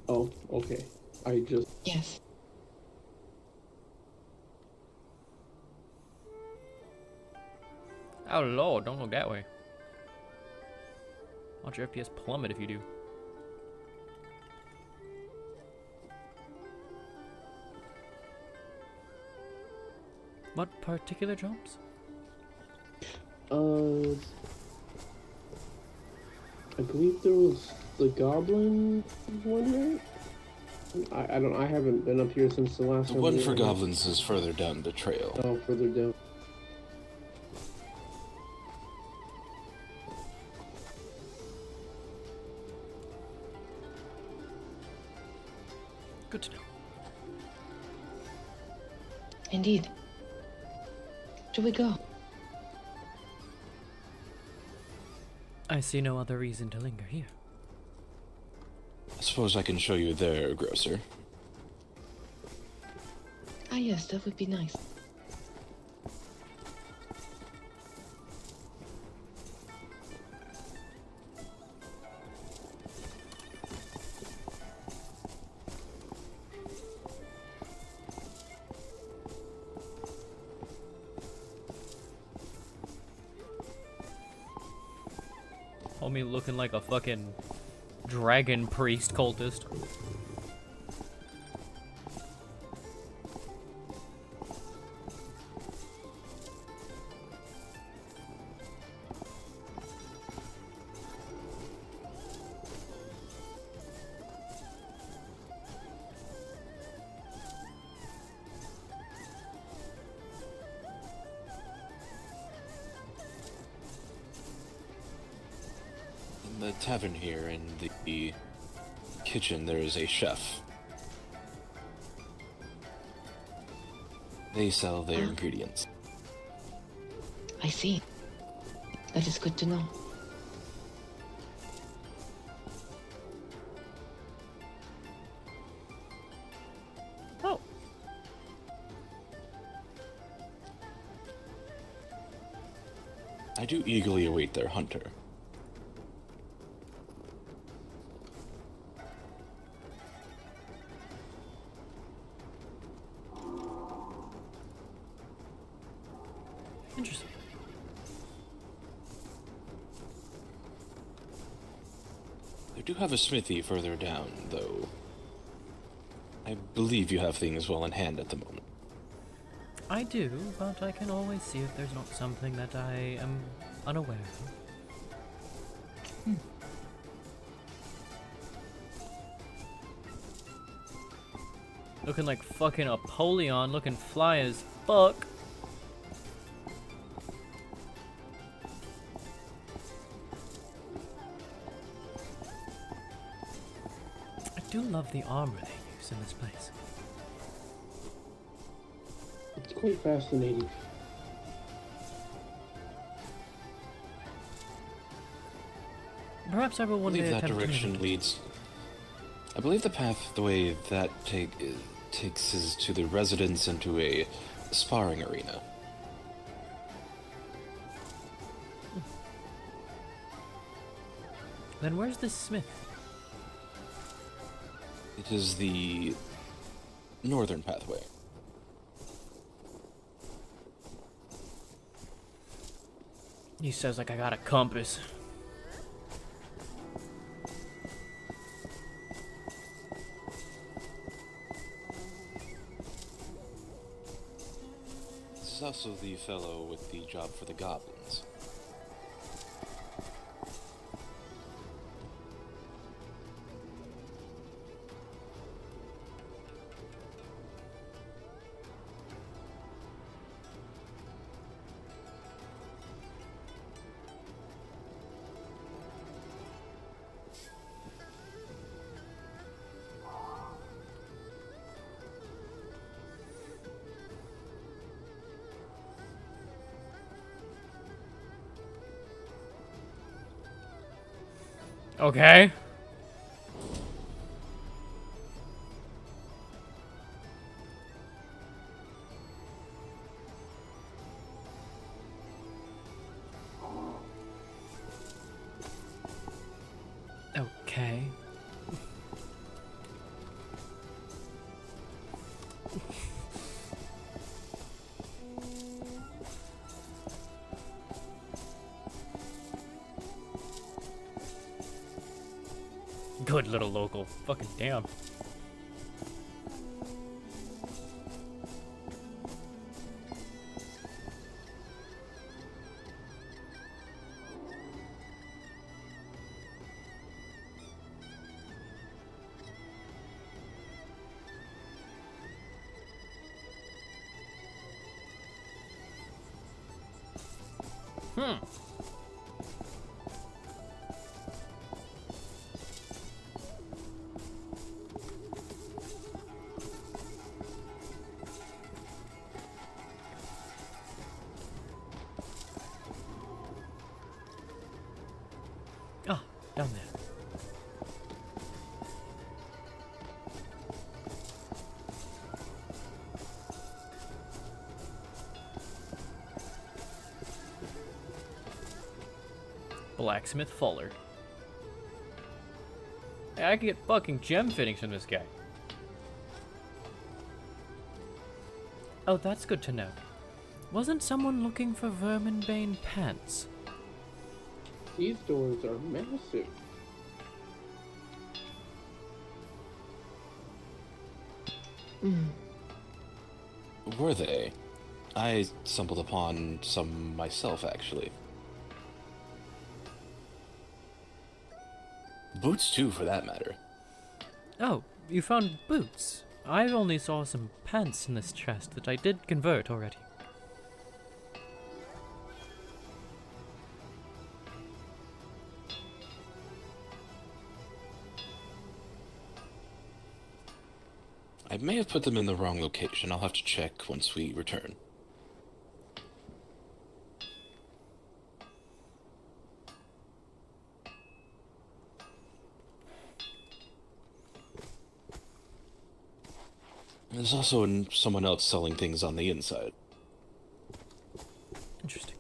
Oh, okay. I just. Yes. Oh lord, don't look that way. Watch your FPS plummet if you do. What particular jumps? I believe there was the goblin one, right? I haven't been up here since the last The time. one we for were here. goblins is further down the trail. Oh, further down. Indeed. Do we go? I see no other reason to linger here. I suppose I can show you their grocer. Ah, yes, that would be nice. Homie looking like a fucking dragon priest cultist. In the tavern here, in the kitchen, there is a chef. They sell their ingredients. I see. That is good to know. Oh. I do eagerly await their hunter. Interesting. They do have a smithy further down, though. I believe you have things well in hand at the moment. I do, but I can always see if there's not something that I am unaware of. Looking like fucking Apollyon, looking fly as fuck. I do love the armor they use in this place. It's quite fascinating. Perhaps I will I one day believe that attempt to direction mimic it. leads. I believe the path, the way that takes is to the residence and to a sparring arena. Then where's this smith? It is the northern pathway. He says like I got a compass. This is also the fellow with the job for the goblins. Okay. Okay. Good little local. Fucking damn. Down there. Blacksmith Fuller. Hey, I can get fucking gem fittings from this guy. Oh, that's good to know. Wasn't someone looking for Verminbane pants? These doors are massive. Were they? I stumbled upon some myself, actually. Boots, too, for that matter. Oh, you found boots. I only saw some pants in this chest that I did convert already. I may have put them in the wrong location. I'll have to check once we return. There's also someone else selling things on the inside. Interesting.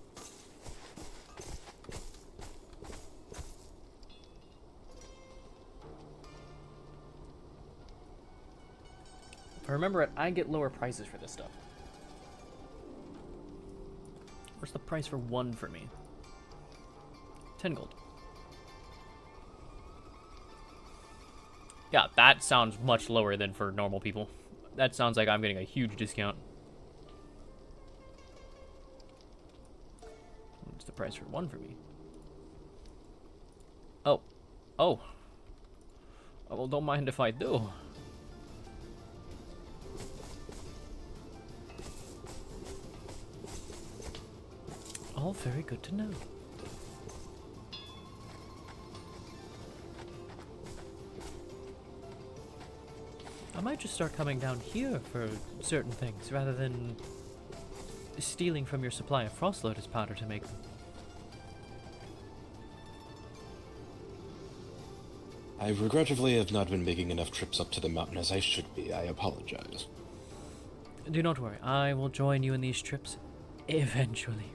If I remember it, I get lower prices for this stuff. Where's the price for one for me? 10 gold. Yeah, that sounds much lower than for normal people. That sounds like I'm getting a huge discount. What's the price for one for me? Oh. Oh. Oh, well, don't mind if I do. All very good to know. I might just start coming down here for certain things, rather than stealing from your supply of Frost Lotus powder to make them. I regrettably have not been making enough trips up to the mountain as I should be. I apologize. Do not worry, I will join you in these trips eventually.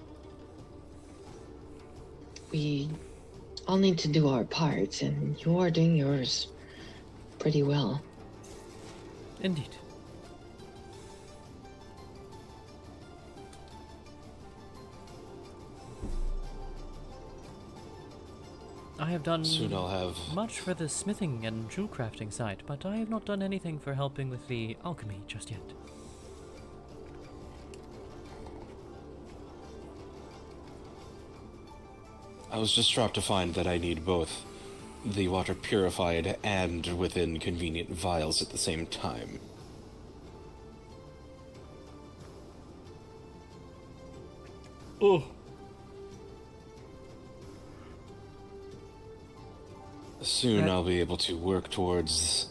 We all need to do our parts, and you are doing yours pretty well. Indeed. I have done Soon I'll have... much for the smithing and jewel crafting side, but I have not done anything for helping with the alchemy just yet. I was distraught to find that I need both the water purified and within convenient vials at the same time. Oh. Soon I'll be able to work towards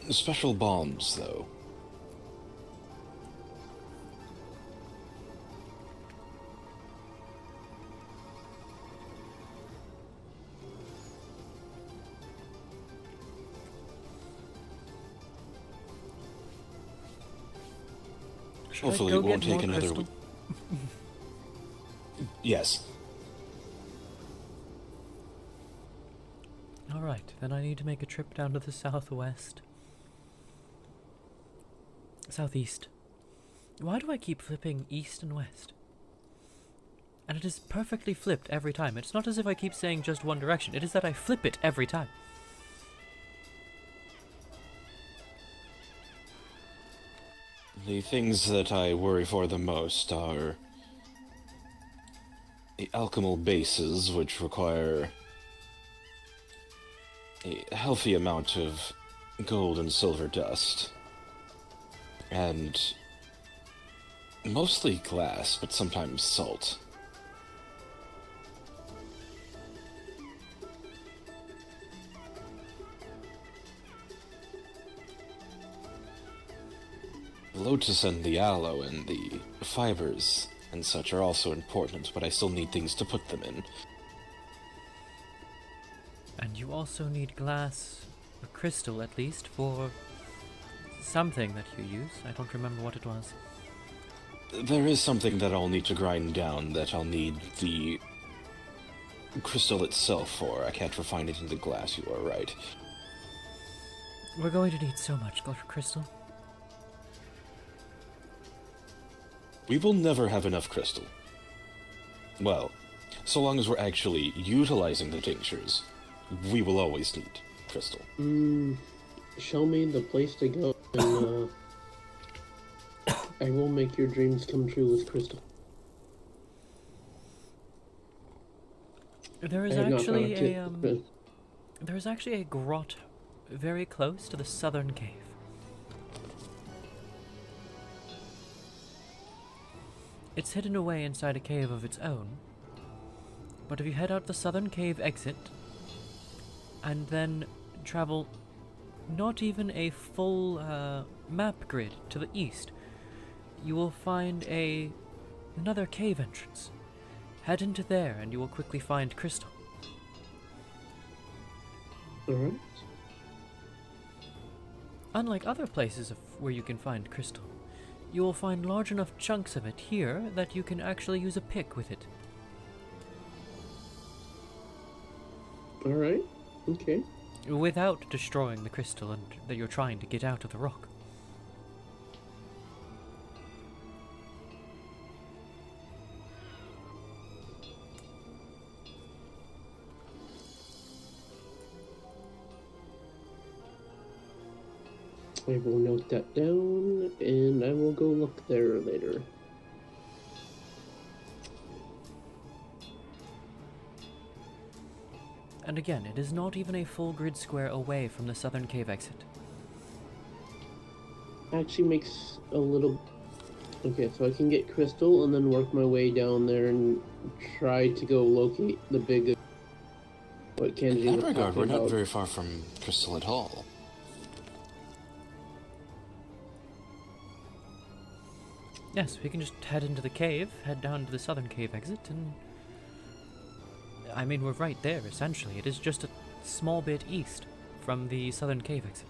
special balms, though. Hopefully it won't take another week. Yes. Alright, then I need to make a trip down to the southwest. Southeast. Why do I keep flipping east and west? And it is perfectly flipped every time. It's not as if I keep saying just one direction. It is that I flip it every time. The things that I worry for the most are the alchemal bases, which require a healthy amount of gold and silver dust, and mostly glass, but sometimes salt. The lotus and the aloe and the fibers and such are also important, but I still need things to put them in. And you also need glass, or crystal at least, for something that you use. I don't remember what it was. There is something that I'll need to grind down that I'll need the crystal itself for. I can't refine it into glass, you are right. We're going to need so much crystal. We will never have enough crystal. Well, so long as we're actually utilizing the tinctures, we will always need crystal. Show me the place to go, and I will make your dreams come true with crystal. There is actually a grotto very close to the southern cave. It's hidden away inside a cave of its own, but if you head out the southern cave exit and then travel not even a full map grid to the east, you will find another cave entrance. Head into there and you will quickly find crystal. Alright. Unlike other places where you can find crystal, you will find large enough chunks of it here that you can actually use a pick with it. Alright, okay. Without destroying the crystal that you're trying to get out of the rock. I will note that down, and I will go look there later. And again, it is not even a full grid square away from the southern cave exit. Actually makes a little... Okay, so I can get crystal and then work my way down there and try to go locate the big... What Kenji In was that regard, we're talking not about. very far from crystal at all. Yes, we can just head into the cave, head down to the southern cave exit, and... I mean, we're right there, essentially. It is just a small bit east from the southern cave exit.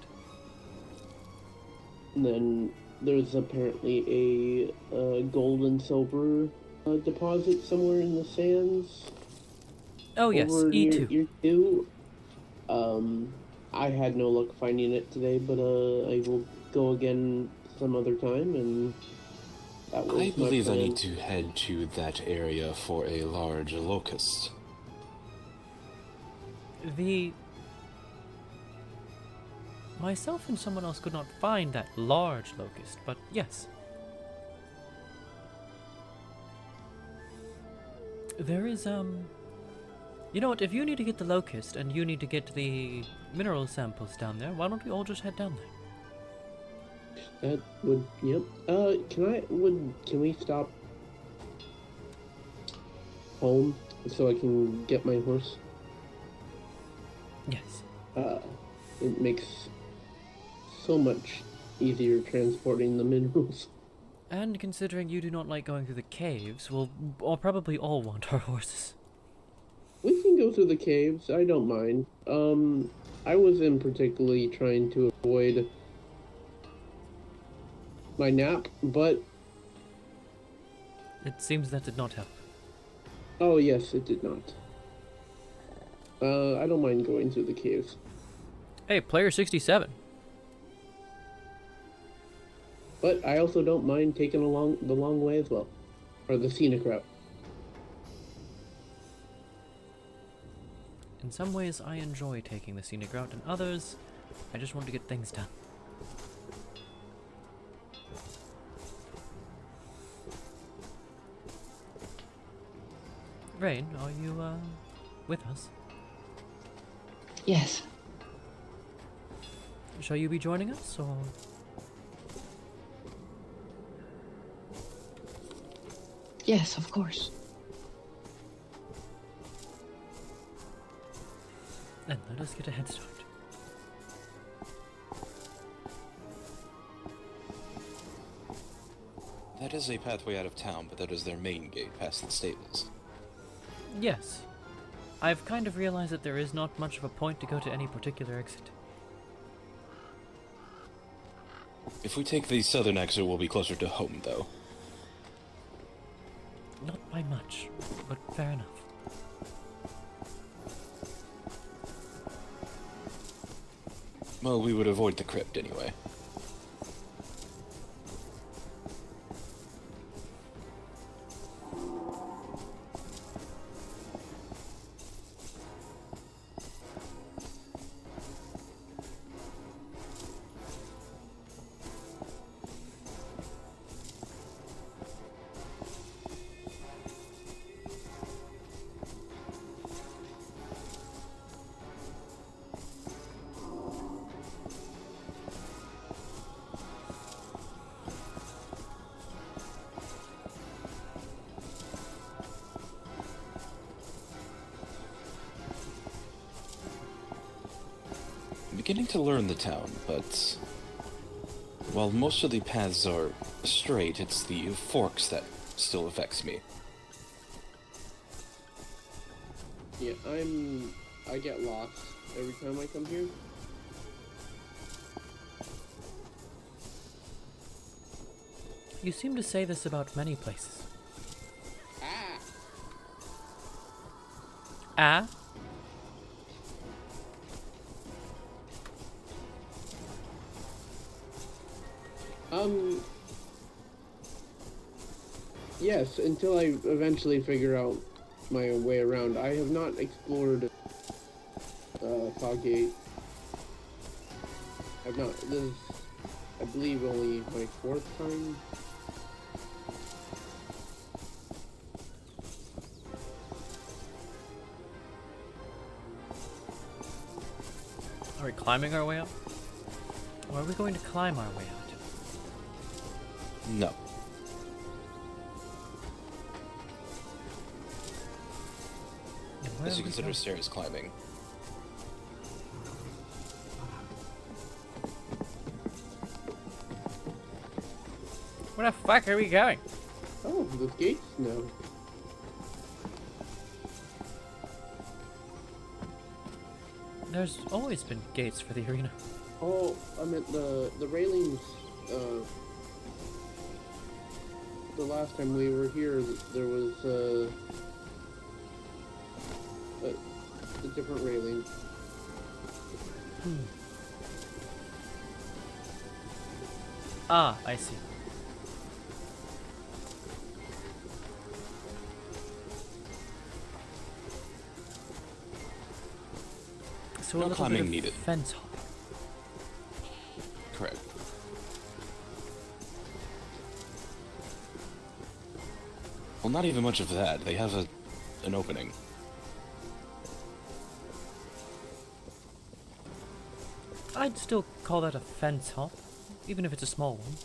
And then there's apparently a gold and silver deposit somewhere in the sands. Oh yes, over E2. Near E2. I had no luck finding it today, but I will go again some other time, and that was I believe my I plan. need to head to that area for a large locust. Myself and someone else could not find that large locust, but yes. There is, You know what, if you need to get the locust and you need to get the mineral samples down there, why don't we all just head down there? That would, yep. Can we stop home so I can get my horse? Yes. It makes so much easier transporting the minerals. And considering you do not like going through the caves, we'll probably all want our horses. We can go through the caves, I don't mind. I wasn't particularly trying to avoid my nap, but... It seems that did not help. Oh yes, it did not. I don't mind going through the caves. Hey, player 67. But I also don't mind taking the long way as well. Or the scenic route. In some ways, I enjoy taking the scenic route, and others, I just want to get things done. Rain, are you, with us? Yes. Shall you be joining us, or...? Yes, of course. Then let us get a head start. That is a pathway out of town, but that is their main gate past the stables. Yes. I've kind of realized that there is not much of a point to go to any particular exit. If we take the southern exit, we'll be closer to home, though. Not by much, but fair enough. Well, we would avoid the crypt anyway. Beginning to learn the town, but while most of the paths are straight, it's the forks that still affects me. Yeah, I get lost every time I come here. You seem to say this about many places. Ah! Ah? Yes, until I eventually figure out my way around. I have not explored Foggate. I've not. This is, I believe, only my 4th time. Are we climbing our way up? Or are we going to climb our way out? No. As you consider stairs climbing. Where the fuck are we going? Oh, those gates? No. There's always been gates for the arena. Oh, I meant the railings. The last time we were here, there was a different railing. Ah, I see. So No a little climbing bit of needed. fence hop. Correct. Well, not even much of that. They have an opening. I'd still call that a fence hop, even if it's a small one.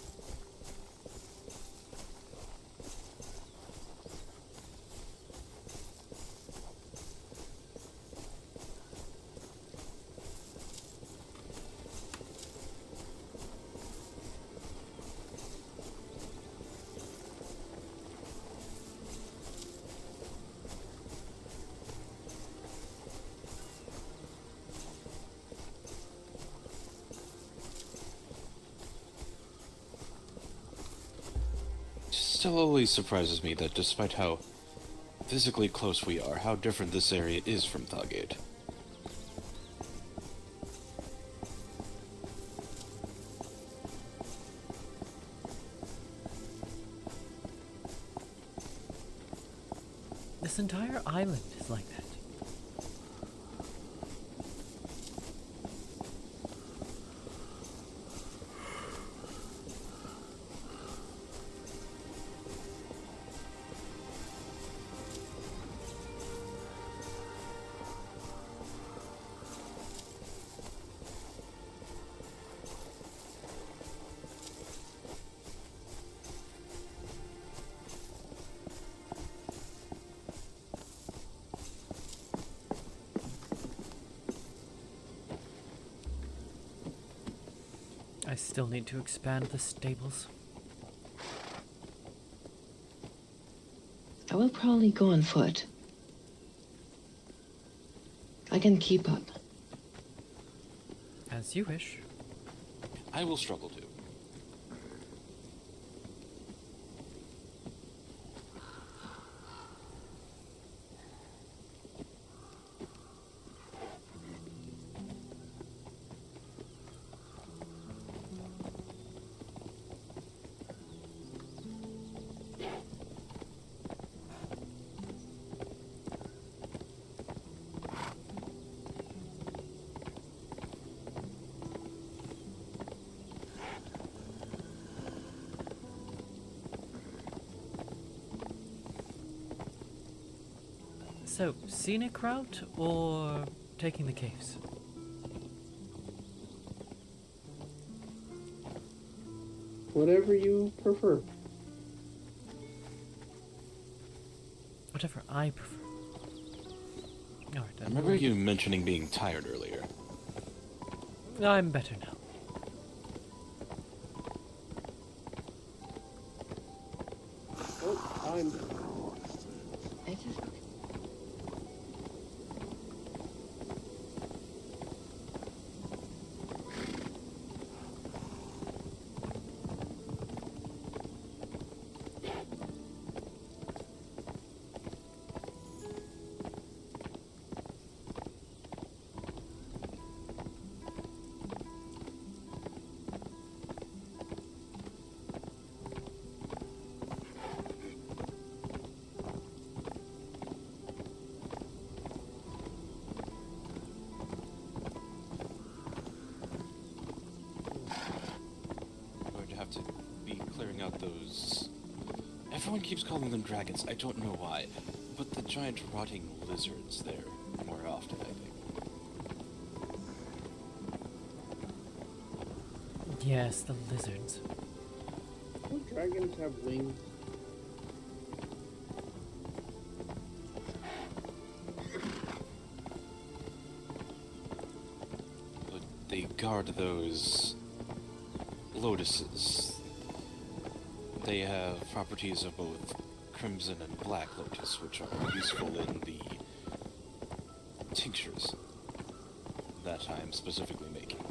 Still always surprises me that despite how physically close we are, how different this area is from Thugate. This entire island is like that. I still need to expand the stables. I will probably go on foot. I can keep up. As you wish. I will struggle to. So, scenic route or taking the caves? Whatever you prefer. Whatever I prefer. Alright, I then. remember you mentioning being tired earlier. I'm better now. Oh, I'm... It is okay. To be clearing out those... Everyone keeps calling them dragons, I don't know why. But the giant rotting lizards there more often, I think. Yes, the lizards. Don't dragons have wings? But they guard those... lotuses. They have properties of both crimson and black lotus, which are useful in the tinctures that I'm specifically making.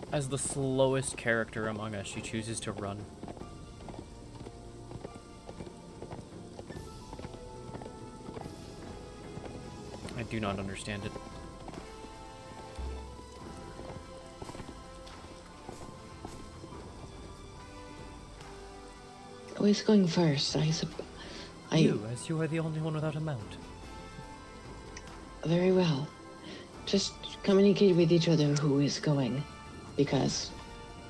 As the slowest character among us, she chooses to run. I do not understand it. Who is going first? You, as you are the only one without a mount. Very well. Just communicate with each other who is going, because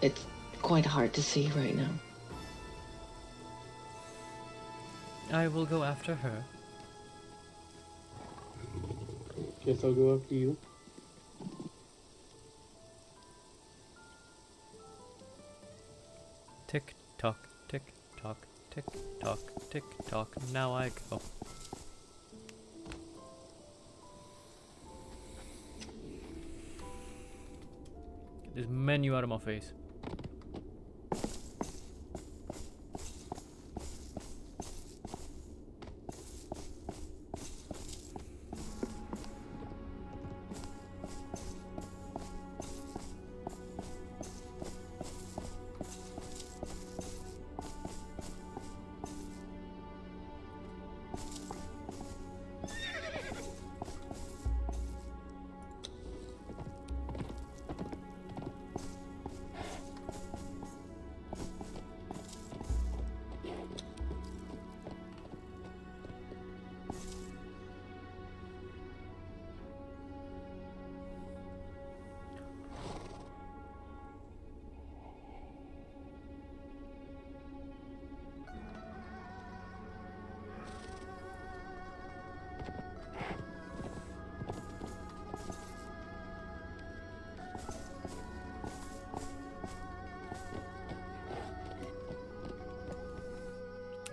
it's quite hard to see right now. I will go after her. Guess I'll go after you. Tick tock, tick tock, tick tock, tick tock. Now I go. Get this menu out of my face.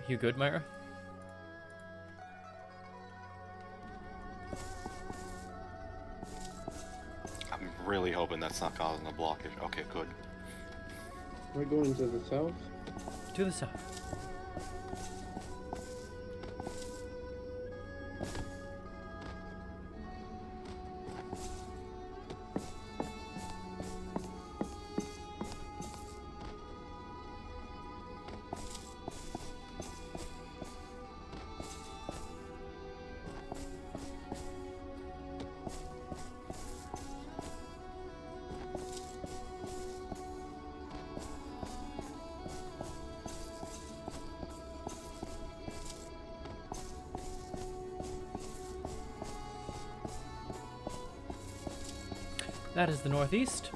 You good, Myra? I'm really hoping that's not causing a blockage. Okay, good. We're going to the south. To the south. That is the northeast.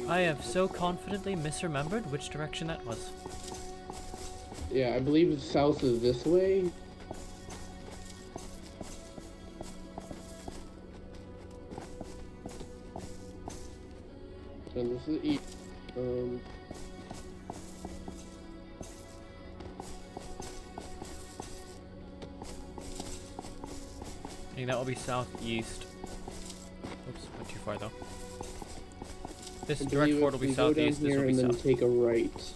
I have so confidently misremembered which direction that was. Yeah, I believe the south is this way. And this is east. I think that will be southeast. Oops, went too far though. This I direct believe port will if be we go down southeast, this here will be and then south. take a right.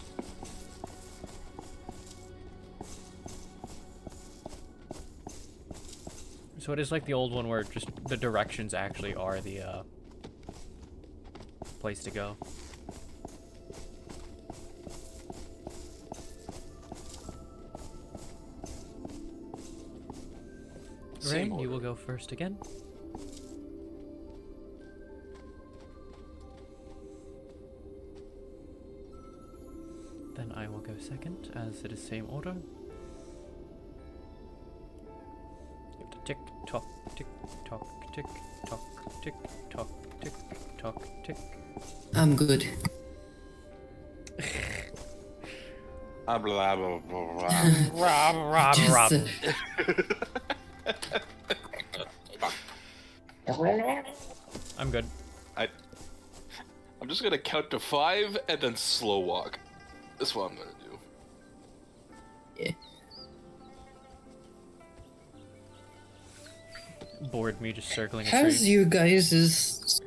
So it is like the old one where just the directions actually are the place to go. Same Rain, you will order. go first again. Then I will go second, as it is same order. You have to tick tock, tick tock, tick tock, tick tock, tick tock, tick. I'm good. Blah, blah, blah, blah. Rob. I'm good. I'm just gonna count to 5 and then slow walk. That's what I'm gonna do. Yeah. Bored me just circling a How's tree. you guys'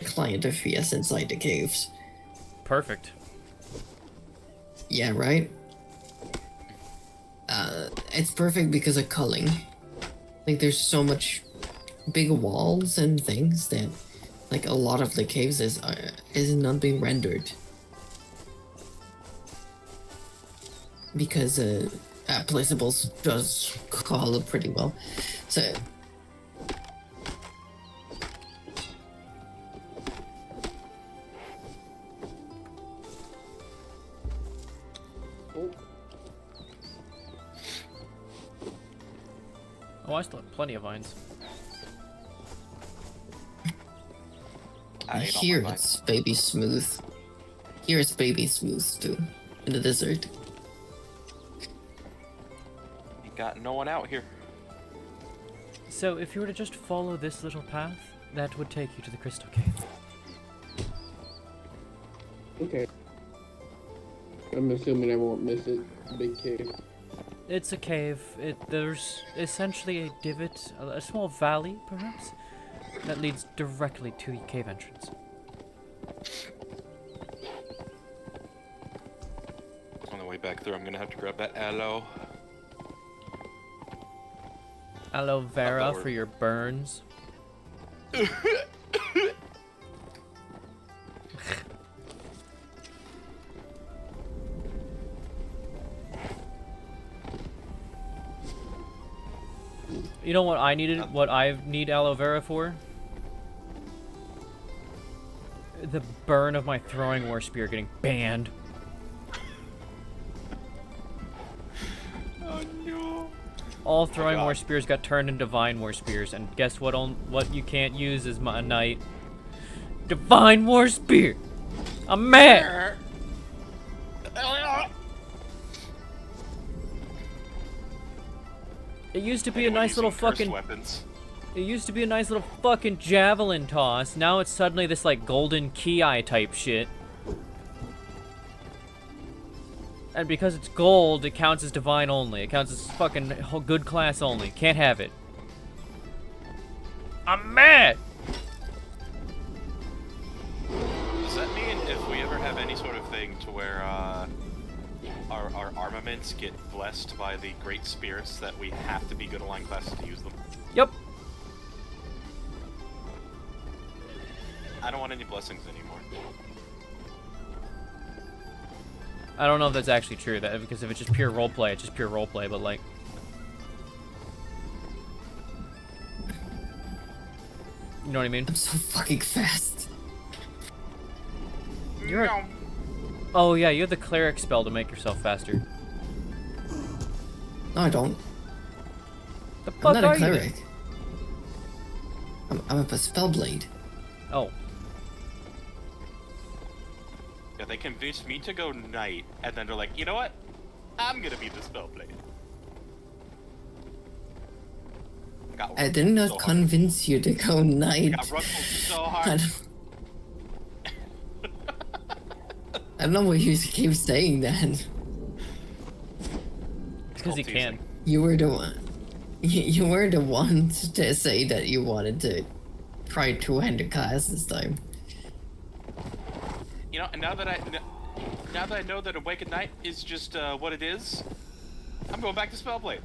client FPS inside the caves? Perfect. Yeah, right? It's perfect because of culling. Like, there's so much big walls and things that, like, a lot of the caves is not being rendered. Because, Placeables does cull pretty well. So, Oh, I still have plenty of vines. I ate all my here vines. it's baby smooth. Here it's baby smooth too, in the desert. You got no one out here. So if you were to just follow this little path, that would take you to the Crystal Cave. Okay. I'm assuming I won't miss it. Big cave. It's a cave. There's essentially a divot, a small valley, perhaps, that leads directly to the cave entrance. On the way back through, I'm gonna have to grab that aloe. Aloe vera we're- for your burns. You know what I needed? What I need aloe vera for? The burn of my throwing war spear getting banned. Oh no. All throwing God. war spears got turned into divine war spears, and guess what? What you can't use is a knight. Divine war spear. I'm mad. It used to be a Anyone nice little using cursed fucking. weapons. It used to be a nice little fucking javelin toss. Now it's suddenly this like golden key eye type shit. And because it's gold, it counts as divine only. It counts as fucking good class only. Can't have it. I'm mad! Does that mean if we ever have any sort of thing to where our armaments get blessed by the great spirits that we have to be good aligned classes to use them? Yep. I don't want any blessings anymore. I don't know if that's actually true, that because if it's just pure roleplay, it's just pure roleplay, but like... You know what I mean? I'm so fucking fast. You're a... Oh yeah, you have the cleric spell to make yourself faster. No, I don't. The I'm fuck not are a you then? cleric. I'm a spellblade. Oh. Yeah, they convinced me to go knight, and then they're like, you know what? I'm gonna be the spellblade. I did not so convince you to go knight. Got ruffled so I hard. don't know why you keep saying that. Because he can. You were the one. You were the one to say that you wanted to try two-handed class this time. You know, and now that I know that Awakened Knight is just what it is, I'm going back to Spellblade.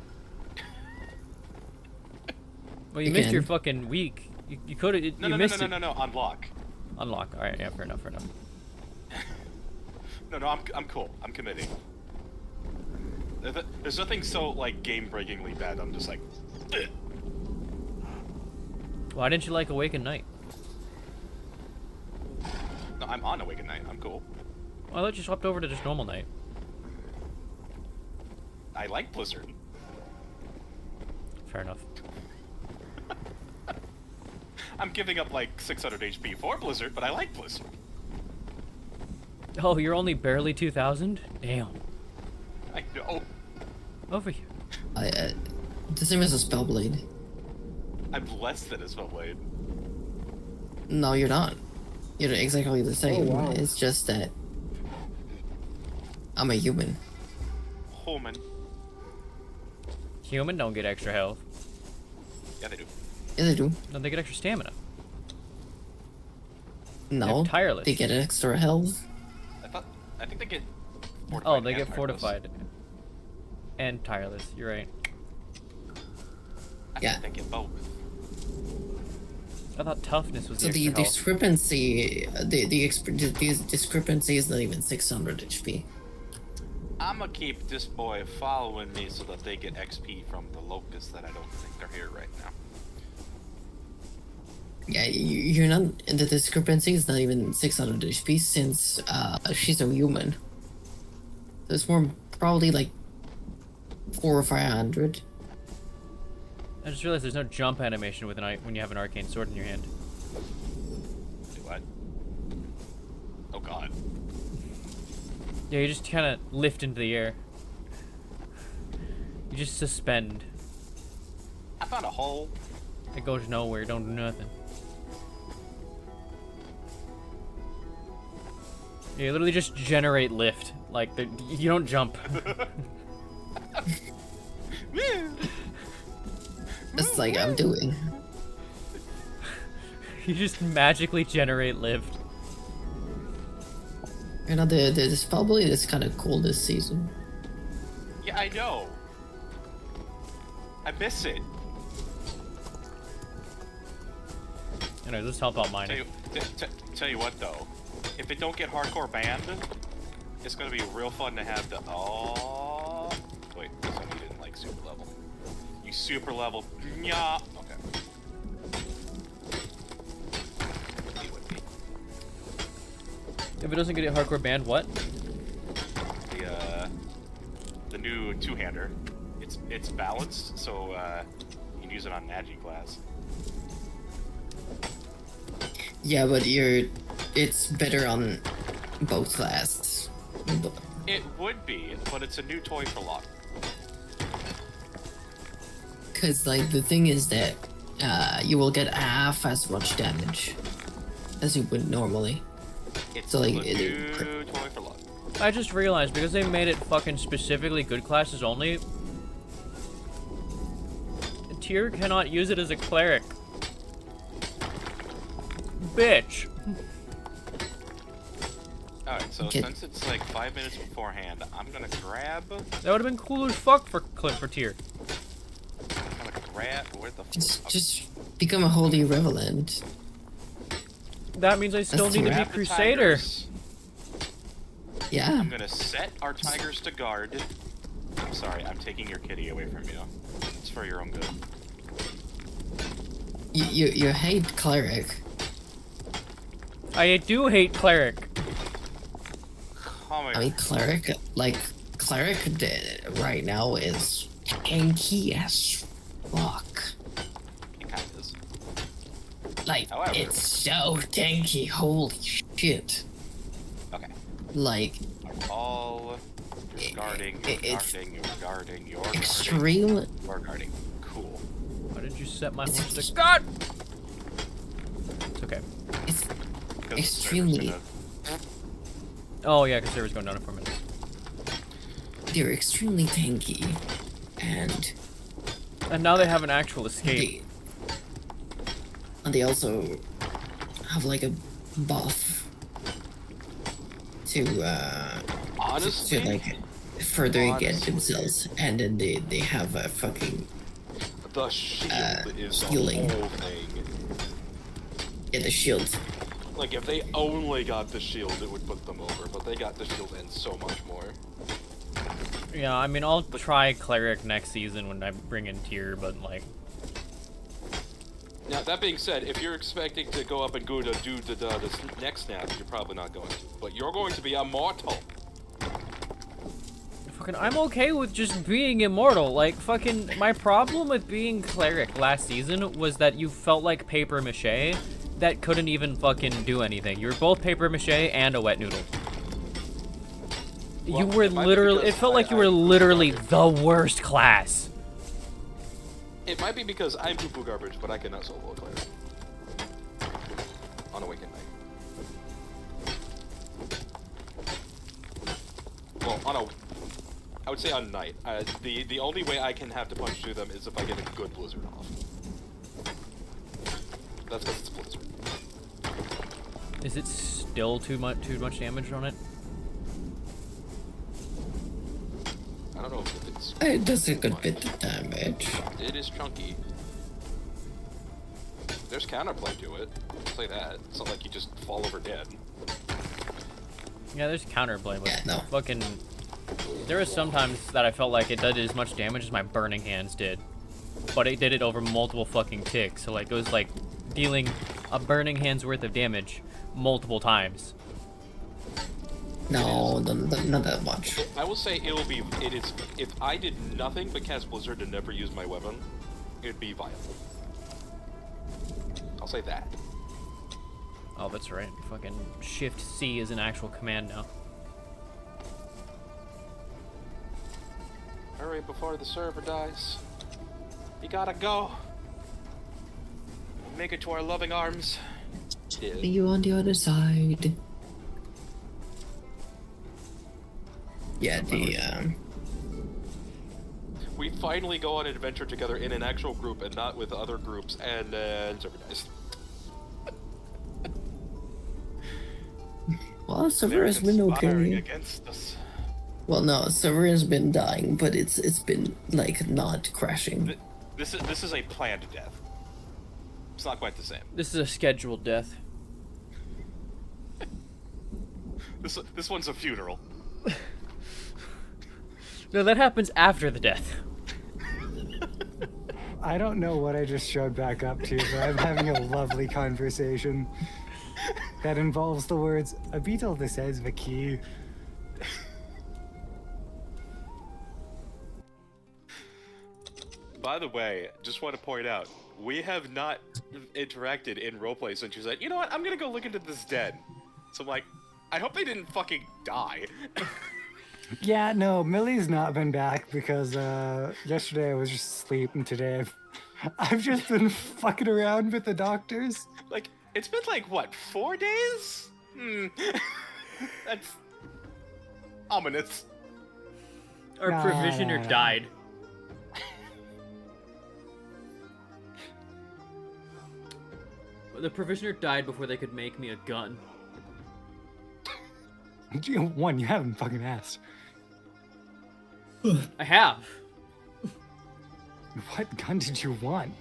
Well, you missed your fucking week. You could have. No, unlock. Unlock. All right, yeah, fair enough. No, I'm cool. I'm committing. There's nothing so like game-breakingly bad. I'm just like. Ugh. Why didn't you like Awakened Knight? No, I'm on Awakened Knight. I'm cool. Well, I thought you swapped over to just normal Knight. I like Blizzard. Fair enough. I'm giving up like 600 HP for Blizzard, but I like Blizzard. Oh, you're only barely 2,000? Damn. I know. Over here. The same as a spellblade. I'm less than a Spellblade. No, you're not. You're exactly the same. Oh, wow. It's just that I'm a human. Human. Human don't get extra health. Yeah, they do. Yeah, they do. No, they get extra stamina. No, They're tireless. they get extra health. I think they get. Oh, they get and fortified. And tireless. You're right. I Yeah. think they get both. I thought toughness was So the the extra health. discrepancy, the discrepancy is not even 600 HP. I'm gonna keep this boy following me so that they get XP from the locusts that I don't think they're here right now. Yeah, you're not. The discrepancy is not even 600 HP since she's a human. So it's more probably like 400 or 500. I just realized there's no jump animation with when you have an arcane sword in your hand. Do what? Oh god. Yeah, you just kind of lift into the air. You just suspend. I found a hole. It goes nowhere. Don't do nothing. Yeah, you literally just generate lift. Like, you don't jump. Just like I'm doing. You just magically generate lift. You know, the spellblade is kind of cool this season. Yeah, I know. I miss it. Anyways, let's help out mine. Tell you what though, if it don't get hardcore banned, it's gonna be real fun to have the. Oh, wait, this one you didn't like super level. You super level. Yeah. Okay. If it doesn't get a hardcore banned, what? The new two-hander. It's balanced, so you can use it on Magi class. Yeah, but it's better on both classes. It would be, but it's a new toy for Locke. Cause like the thing is that you will get half as much damage as you would normally. It's So, like, a new toy for Locke. I just realized, because they made it fucking specifically good classes only, Tyr cannot use it as a cleric. Bitch. Alright, so Okay. since it's like 5 minutes beforehand, I'm gonna grab... That would have been cool as fuck for Tyr. I'm gonna grab... Where the fuck? Just become a holy revelant. That means I still That's need to be Grab the Crusader. tigers. Yeah. I'm gonna set our tigers to guard. I'm sorry, I'm taking your kitty away from you. It's for your own good. You hate cleric. I do hate cleric. Oh my I mean, cleric right now is tanky as fuck. It kind of is. Like, However- it's so tanky. Holy shit. Okay. Like, All... You're guarding, you're it's guarding, you're guarding, you're guarding. extreme. You're guarding. Cool. Why did you set my horse to God? It's okay. It's Because the extremely. server's Oh yeah, because server's going down in 4 minutes. They're extremely tanky, and And now they have an actual escape. they also have like a buff to Honestly, like further get themselves, and then they have a fucking the shield is the healing. whole thing. Yeah, the shield. Like, if they only got the shield, it would put them over, but they got the shield and so much more. Yeah, I mean, I'll try cleric next season when I bring in Tyr, but like, Now, that being said, if you're expecting to go up and go to do the next snap, you're probably not going to. But you're going to be immortal. fucking, I'm okay with just being immortal. Like, fucking, my problem with being cleric last season was that you felt like paper mache that couldn't even fucking do anything. You were both paper mache and a wet noodle. Well, You were it might be literally, because it felt like you I- were literally the worst class. It might be because I'm poo-poo garbage, but I cannot solo a cleric. On a weekend night. Well, I would say on night. The only way I can have to punch through them is if I get a good blizzard off. That's because it's blizzard. Is it still too much damage on it? I don't know if it's... It does a good bit of damage. It is chunky. There's counterplay to it. I'll say that. It's not like you just fall over dead. Yeah, there's counterplay, but Yeah, no. fucking... There was sometimes that I felt like it did as much damage as my burning hands did. But it did it over multiple fucking ticks, so like, it was like dealing a burning hand's worth of damage multiple times. No, not that much. I will say it is, if I did nothing but cast Blizzard and never use my weapon, it'd be viable. I'll say that. Oh, that's right. Fucking Shift C is an actual command now. Hurry before the server dies. You gotta go. Make it to our loving arms. See you on the other side. Yeah, We finally go on an adventure together in an actual group and not with other groups, and then server dies. well, server They're has been conspiring okay. against us. Well, no, server has been dying, but it's been like not crashing. This is a planned death. It's not quite the same. This is a scheduled death. This one's a funeral. No, that happens after the death. I don't know what I just showed back up to, but I'm having a lovely conversation that involves the words "a beetle that says Vaki." By the way, just want to point out, we have not interacted in roleplay since you said, you know what, I'm gonna go look into this den. So I'm like, I hope they didn't fucking die. Yeah, no, Millie's not been back because yesterday I was just asleep, and today I've just been fucking around with the doctors. Like, it's been like, what, 4 days? Hmm. Ominous. Our provisioner died. The provisioner died before they could make me a gun. One, you haven't fucking asked. I have. What gun did you want?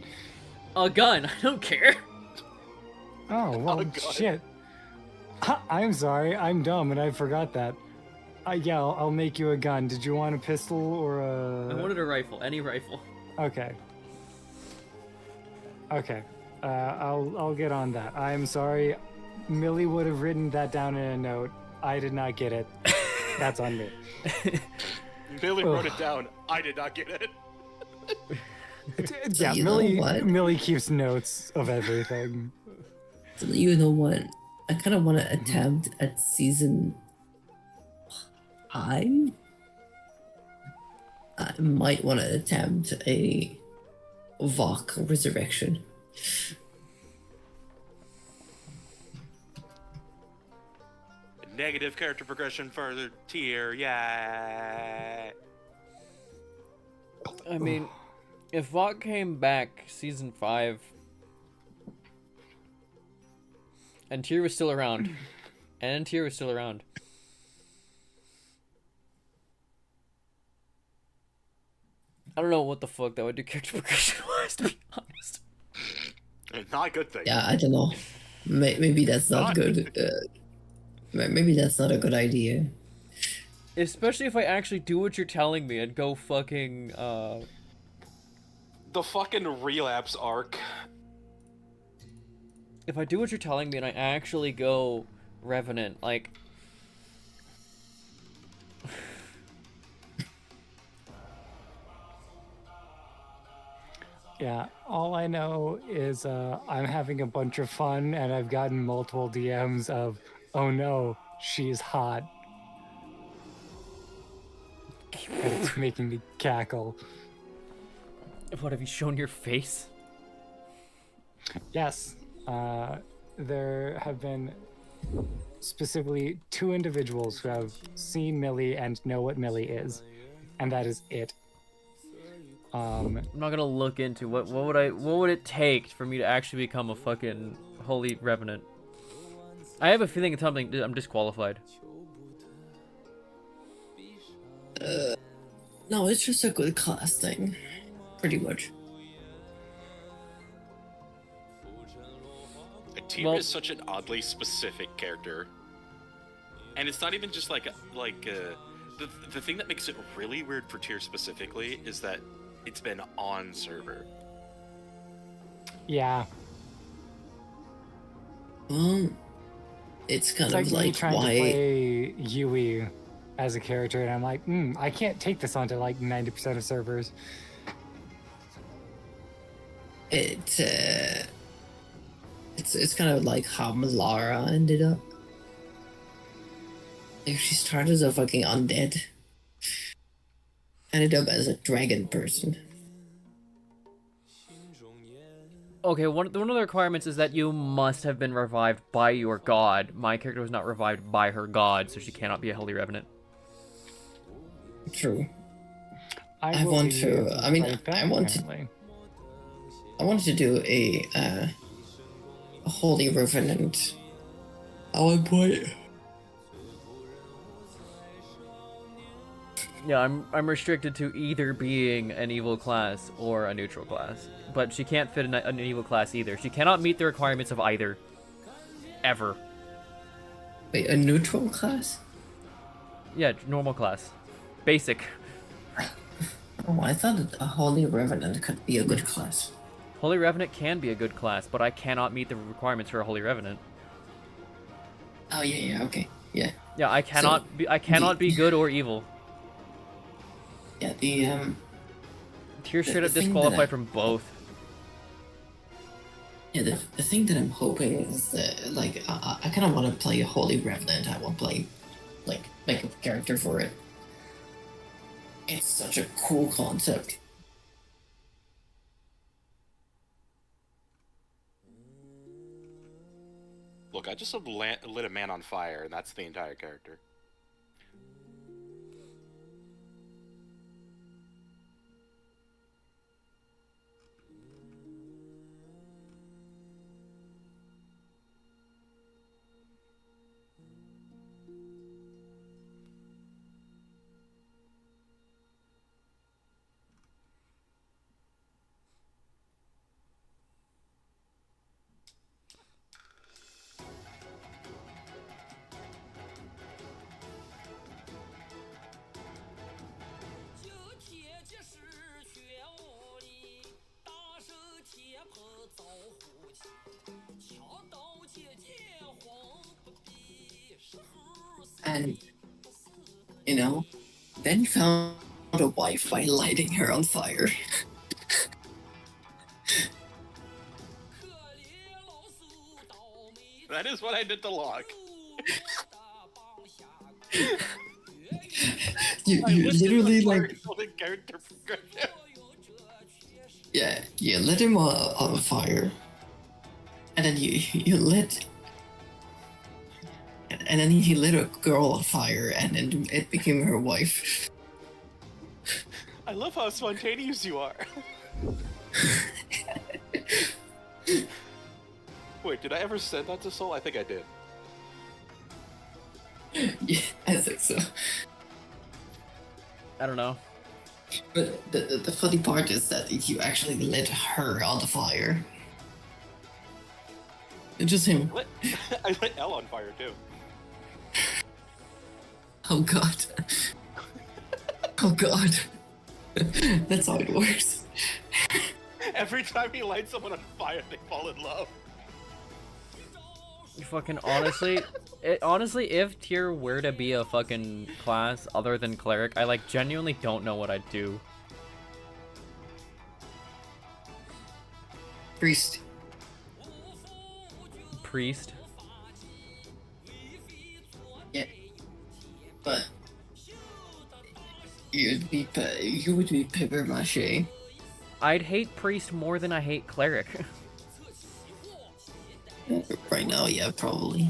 A gun. I don't care. Oh, well, shit. I'm sorry. I'm dumb and I forgot that. Yeah, I'll make you a gun. Did you want a pistol or a... I wanted a rifle. Any rifle. Okay. Okay. I'll get on that. I'm sorry. Millie would have written that down in a note. I did not get it. That's on me. Millie wrote it down. I did not get it. Yeah, Millie keeps notes of everything. So you know what? I kind of want to attempt at season 5. I might want to attempt a Vok resurrection. Negative character progression for the tier, yeah. I mean, if Vok came back season 5 and Tyr was still around, I don't know what the fuck that would do character progression wise, to be honest. Not a good thing. Yeah, I don't know. Maybe that's not good. Maybe that's not a good idea. Especially if I actually do what you're telling me and go fucking, The fucking relapse arc. If I do what you're telling me and I actually go Revenant, like... Yeah, all I know is I'm having a bunch of fun and I've gotten multiple DMs of, oh no, she's hot. And it's making me cackle. What, have you shown your face? Yes, there have been specifically 2 individuals who have seen Millie and know what Millie is, and that is it. I'm not gonna look into what would it take for me to actually become a fucking holy revenant. I have a feeling it's something I'm disqualified. No, it's just a good class thing, pretty much. Tyr is such an oddly specific character, and it's not even just the thing that makes it really weird for Tyr specifically is that it's been on server. Yeah. It's kind it's of like me like trying why to play Yui as a character, and I'm like, I can't take this onto like 90% of servers. it's kind of like how Malara ended up. Like she started as a fucking undead, ended up as a dragon person. Okay, one of the requirements is that you must have been revived by your god. My character was not revived by her god, so she cannot be a holy revenant. True. I wanted to do a holy revenant. I would put. Yeah, I'm restricted to either being an evil class or a neutral class. But she can't fit in an evil class either. She cannot meet the requirements of either. Ever. Wait, a neutral class? Yeah, normal class. Basic. Oh, I thought that a holy revenant could be a good class. Holy Revenant can be a good class, but I cannot meet the requirements for a Holy Revenant. Oh yeah, okay, yeah. Yeah, I cannot be good or evil. Yeah, the Tyr straight up disqualified from both. Yeah, the thing that I'm hoping is that, like, I kind of want to play a Holy Revenant. I want to play, like, make a character for it. It's such a cool concept. Look, I just lit a man on fire, and that's the entire character. And, then he found a wife by lighting her on fire. That is what I did to Locke. you literally character progression. Yeah, you lit him on fire, and then you lit, and then he lit a girl on fire, and then it became her wife. I love how spontaneous you are. Wait, did I ever send that to Soul? I think I did. Yeah, I think so. I don't know. But the funny part is that you actually lit her on the fire. It's just him. I lit Elle on fire too. Oh god. Oh god. That's how it works. Every time he lights someone on fire, they fall in love. Fucking honestly, if tier were to be a fucking class other than cleric, I like genuinely don't know what I'd do. Priest. Priest? Yeah. But you would be paper mache. I'd hate priest more than I hate cleric. Right now, yeah, probably.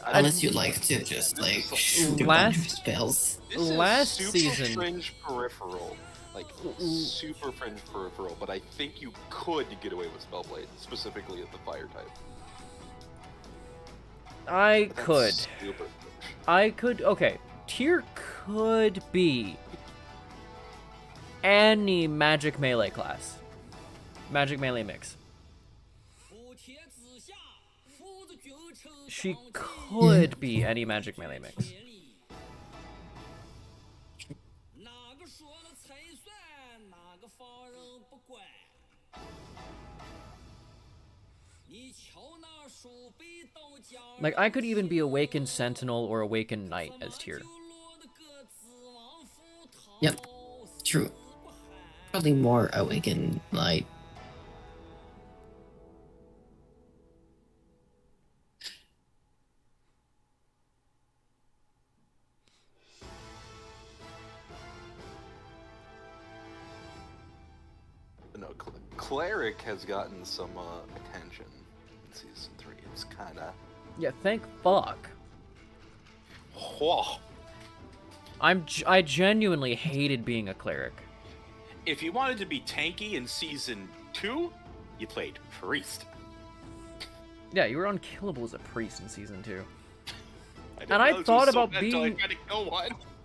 Unless you like to just like shoot a bunch of spells. Last super season, fringe peripheral, like super fringe peripheral, but I think you could get away with Spellblade, specifically at the fire type. I But could. that's super. I could. Okay, tier could be any magic melee class, magic melee mix. She could be any magic melee mix. Like, I could even be Awakened Sentinel or Awakened Knight as tier. Yep, true. Probably more Awakened Light. No, Cleric has gotten some attention in season 3. It's kind of. Yeah, thank fuck. Whoa. I genuinely hated being a cleric. If you wanted to be tanky in season 2, you played Priest. Yeah, you were unkillable as a priest in season 2. And I thought about being.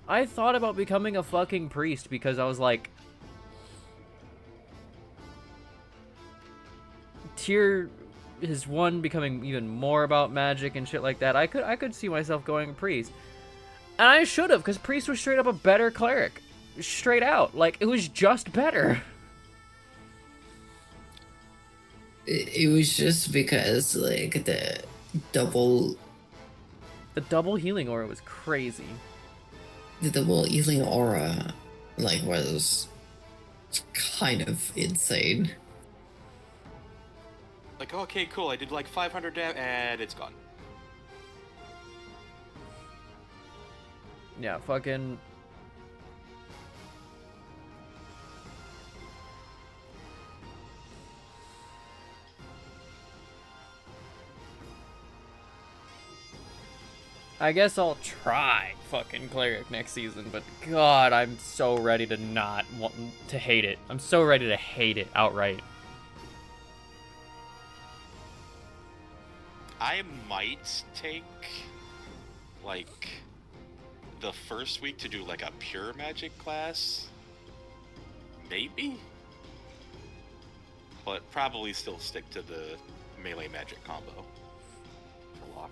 I I thought about becoming a fucking priest because I was like, tier is 1 becoming even more about magic and shit like that. I could see myself going priest, and I should have, because priest was straight up a better cleric, straight out. Like, it was just better. It was just because like the double healing aura was crazy. The double healing aura like was kind of insane. Like, okay, cool, I did like 500 damage, and it's gone. Yeah, fucking. I guess I'll try fucking cleric next season, but god, I'm so ready to not want to hate it. I'm so ready to hate it outright. I might take, like, the first week to do, like, a pure magic class. Maybe? But probably still stick to the melee magic combo for Locke.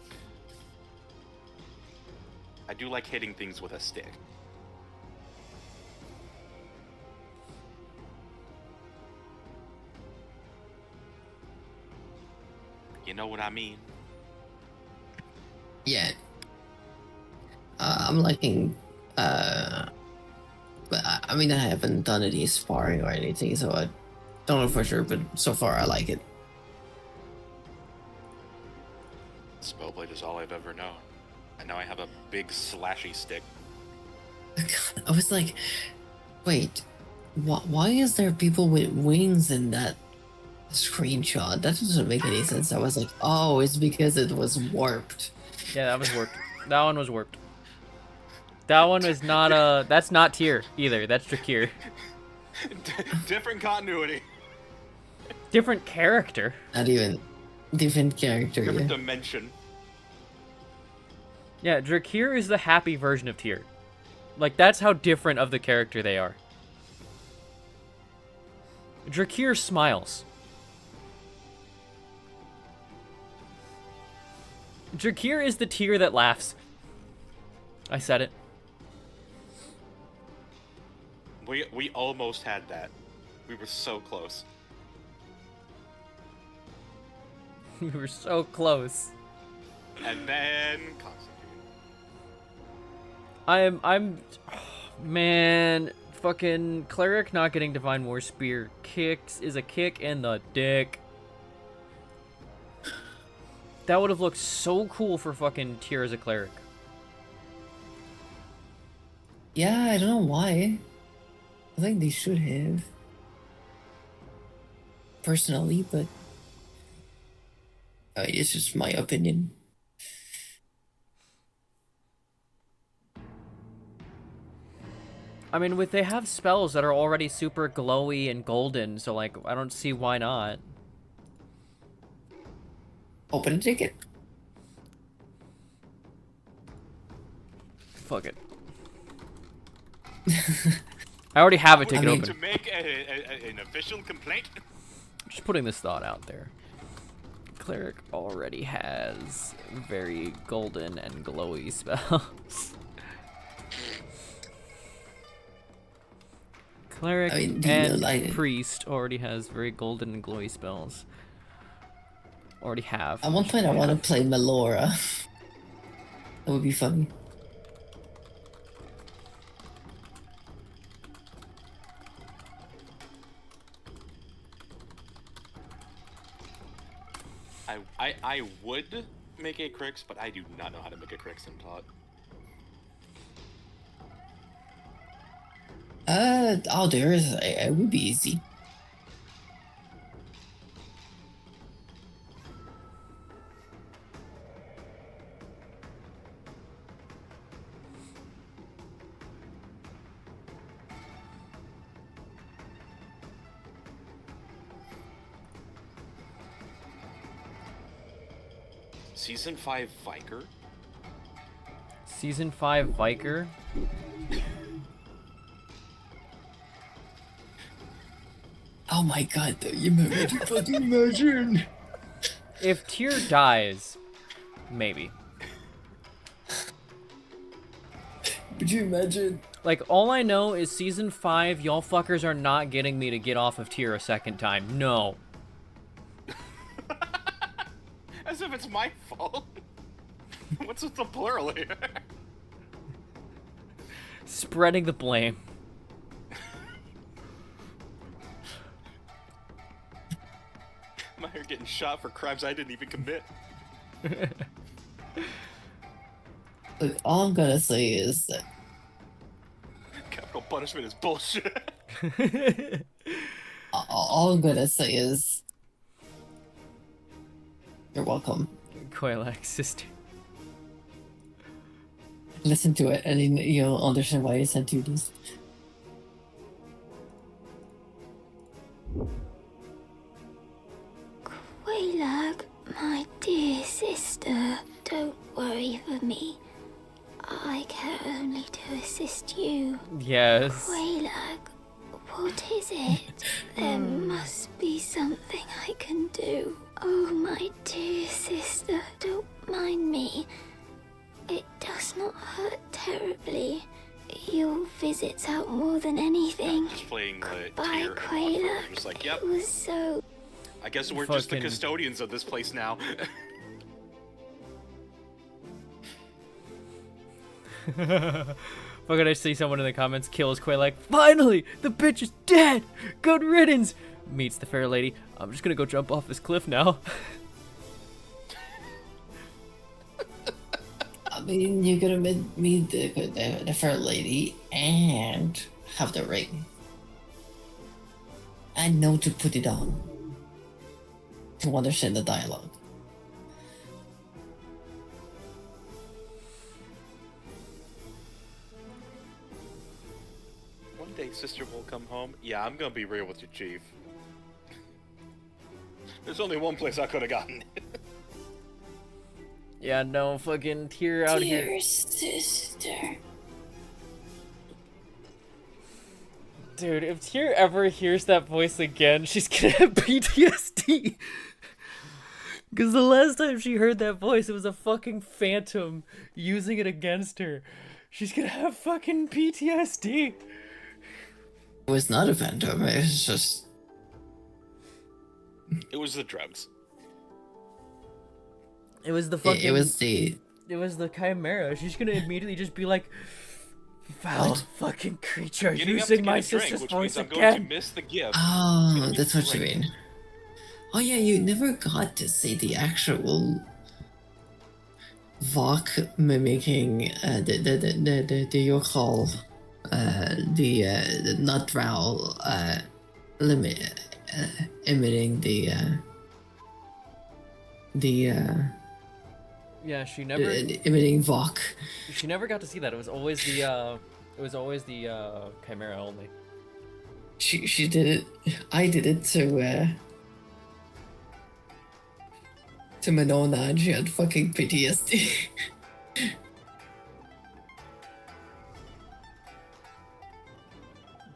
I do like hitting things with a stick. You know what I mean? Yeah. I'm liking. But I mean, I haven't done any sparring or anything, so I don't know for sure. But so far, I like it. Spellblade is all I've ever known. And now I have a big slashy stick. God, I was like, wait, why is there people with wings in that screenshot? That doesn't make any sense. I was like, oh, it's because it was warped. Yeah, that was warped. That one was warped. That one is not that's not Tyr either. That's Drakir. Different continuity. Different character. Not even different character. Different Yeah. dimension. Yeah, Drakir is the happy version of Tyr. Like, that's how different of the character they are. Drakir smiles. Drakir is the Tyr that laughs. I said it. We almost had that. We were so close. We were so close. And then I'm man, fucking cleric not getting divine war spear kicks is a kick in the dick. That would have looked so cool for fucking Tyr as a cleric. Yeah, I don't know why. I think they should have. Personally, but it's just my opinion. I mean, they have spells that are already super glowy and golden, so like I don't see why not. Open a ticket. Fuck it. I already have a ticket open. to make an official complaint. Just putting this thought out there. Cleric already has very golden and glowy spells. Cleric and priest already has very golden and glowy spells. Already have. At one point, I want to play Melora. That would be funny. I would make a Crix, but I do not know how to make a Crix in Tot. It would be easy. Season 5 Viker? Season 5 Viker? Oh my god, though, you fucking imagine. If Tyr dies, maybe. Could you imagine? Like, all I know is Season 5, y'all fuckers are not getting me to get off of Tyr a second time. No. As if it's my fault. What's with the plural here? Spreading the blame. I'm out here getting shot for crimes I didn't even commit. Look, all I'm gonna say is that capital punishment is bullshit. all I'm gonna say is you're welcome. Koilak, sister. Listen to it, and then you'll understand why I sent you this. Koilak, my dear sister, don't worry for me. I care only to assist you. Yes. Koilak, what is it? There must be something I can do. Oh, my dear sister, don't mind me. It does not hurt terribly. Your visits out more than anything. Just playing Bye, Tyr. Koilak. Just like, yep. It was so... I guess we're just the custodians of this place now. Fucking I see someone in the comments kills Quay like, finally, the bitch is dead. Good riddance. Meets the fair lady. I'm just gonna go jump off this cliff now. I mean, you're gonna meet the fair lady and have the ring. I know to put it on to understand the dialogue. One day, sister will come home. Yeah, I'm gonna be real with you, Chief. There's only one place I could have gotten it. Yeah, no, fucking Tyr out here. Dear sister. Dude, if Tyr ever hears that voice again, she's gonna have PTSD. Because the last time she heard that voice, it was a fucking phantom using it against her. She's gonna have fucking PTSD. It was not a phantom, it was just... It was the drugs. It was the fucking... It was the chimera. She's gonna immediately just be like, foul fucking creature Getting up using to my get a drink, sister's which voice means I'm again. going to miss the gift. Oh, that's what you mean. Oh yeah, you never got to see the actual Vok mimicking the Yokal, the nut growl, emitting the Yeah, she never emitting Vok. She never got to see that. It was always the chimera only. She did it. I did it to Monona, and she had fucking PTSD.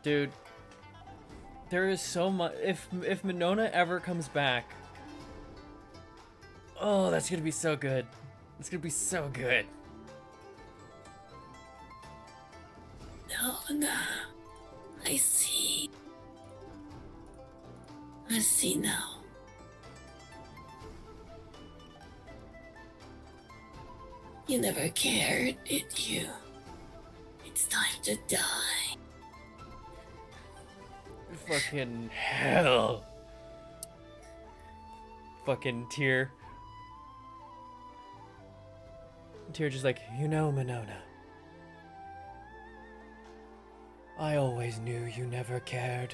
Dude, there is so much. If Monona ever comes back, oh, that's gonna be so good. It's gonna be so good. No, I see. I see now. You never cared, did you? It's time to die. Fucking hell. Fucking Tyr. Tyr just like, you know, Monona, I always knew you never cared.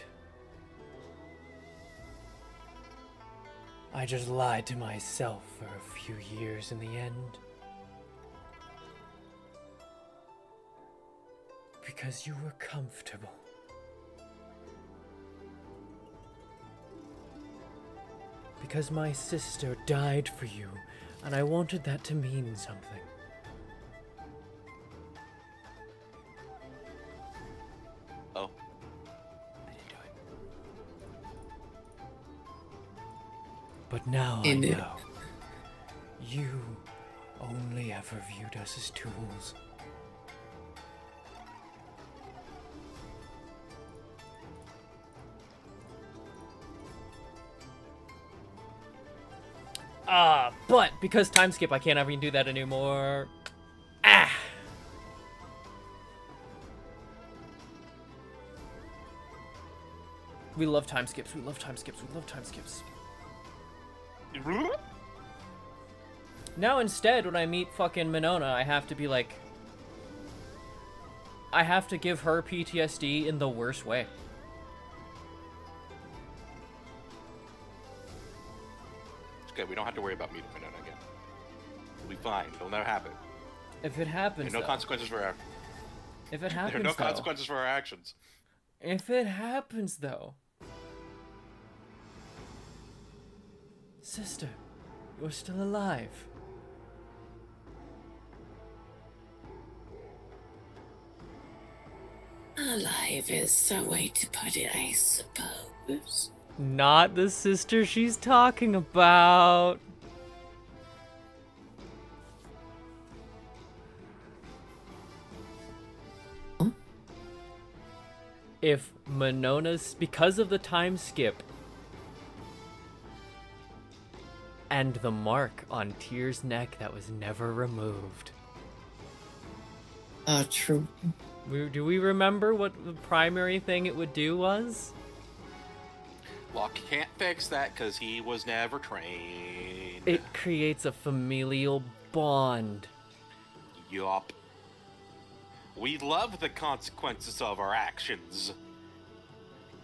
I just lied to myself for a few years in the end. Because you were comfortable. Because my sister died for you, and I wanted that to mean something. Oh. I didn't do it. But now I In it. know. You only ever viewed us as tools. But because time skip, I can't ever do that anymore. Ah! We love time skips, we love time skips, we love time skips. Now instead, when I meet fucking Monona, I have to be like... I have to give her PTSD in the worst way. It's good. We don't have to worry about meeting Minona again. We'll be fine. It'll never happen. If it happens, There are no consequences for our... If it happens, There are no though. consequences for our actions. If it happens, though. Sister, you're still alive. Alive is the way to put it, I suppose. Not the sister she's talking about. If Monona's, because of the time skip and the mark on Tyr's neck that was never removed, True. Do we remember what the primary thing it would do was? Locke can't fix that because he was never trained. It creates a familial bond. Yup. We love the consequences of our actions.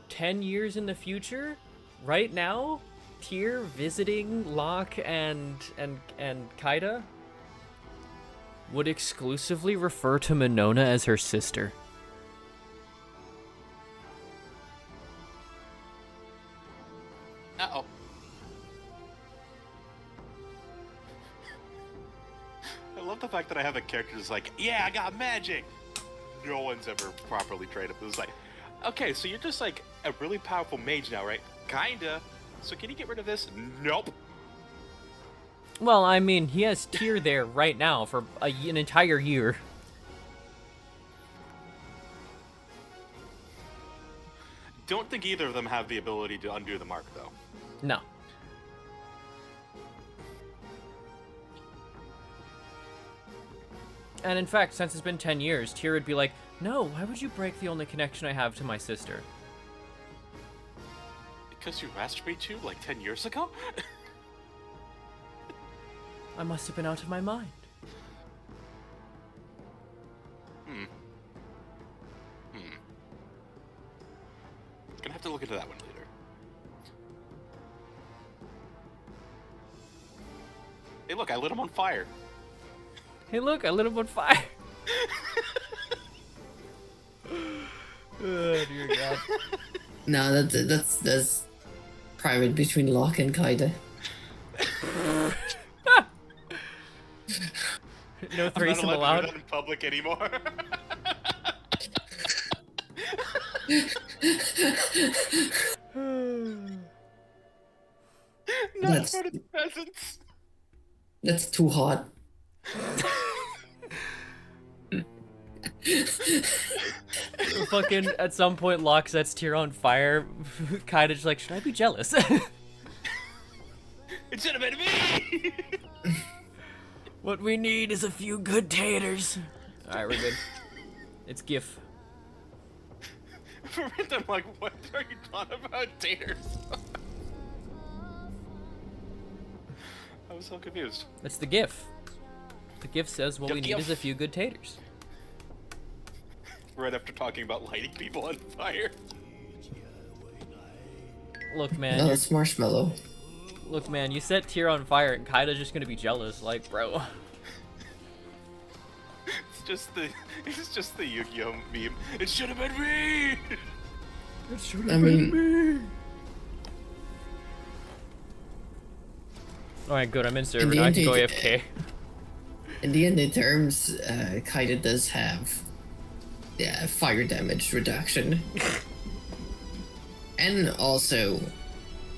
10 years in the future? Right now? Tyr visiting Locke and Kaida would exclusively refer to Minona as her sister. Uh-oh. I love the fact that I have a character that's like, yeah, I got magic! No one's ever properly trained up. It's like, okay, so you're just like a really powerful mage now, right? Kinda. So can you get rid of this? Nope. Well, I mean, he has Tyr there right now for an entire year. Don't think either of them have the ability to undo the mark, though. No. And in fact, since it's been 10 years, Tyr would be like, no, why would you break the only connection I have to my sister? Because you asked me to, like, 10 years ago? I must have been out of my mind. Gonna have to look into that one later. Hey, look, I lit him on fire. Hey, look, I lit him on fire. Oh, dear God. No, that's private between Locke and Kaida. No threesome I'm not allowed to allowed. do that in public anymore. Not for the peasants. That's too hot. Fucking, at some point, Locke sets Tyr on fire. Kaida's like, should I be jealous? It should have been me! What we need is a few good taters. Alright, we're good. It's GIF. For a minute, I'm like, what are you talking about, taters? I was so confused. That's the GIF. The GIF says what The we need GIF. is a few good taters. Right after talking about lighting people on fire. Look, man. No, you're- it's marshmallow. Look, man, you set Tyr on fire and Kaida's just gonna be jealous. Like, bro. It's just the Yu-Gi-Oh meme. It should have been me! It should I mean, me. Alright, good. I'm in server. the Now I can end, go it- AFK. in the end, in terms, Kaida does have fire damage reduction. And also,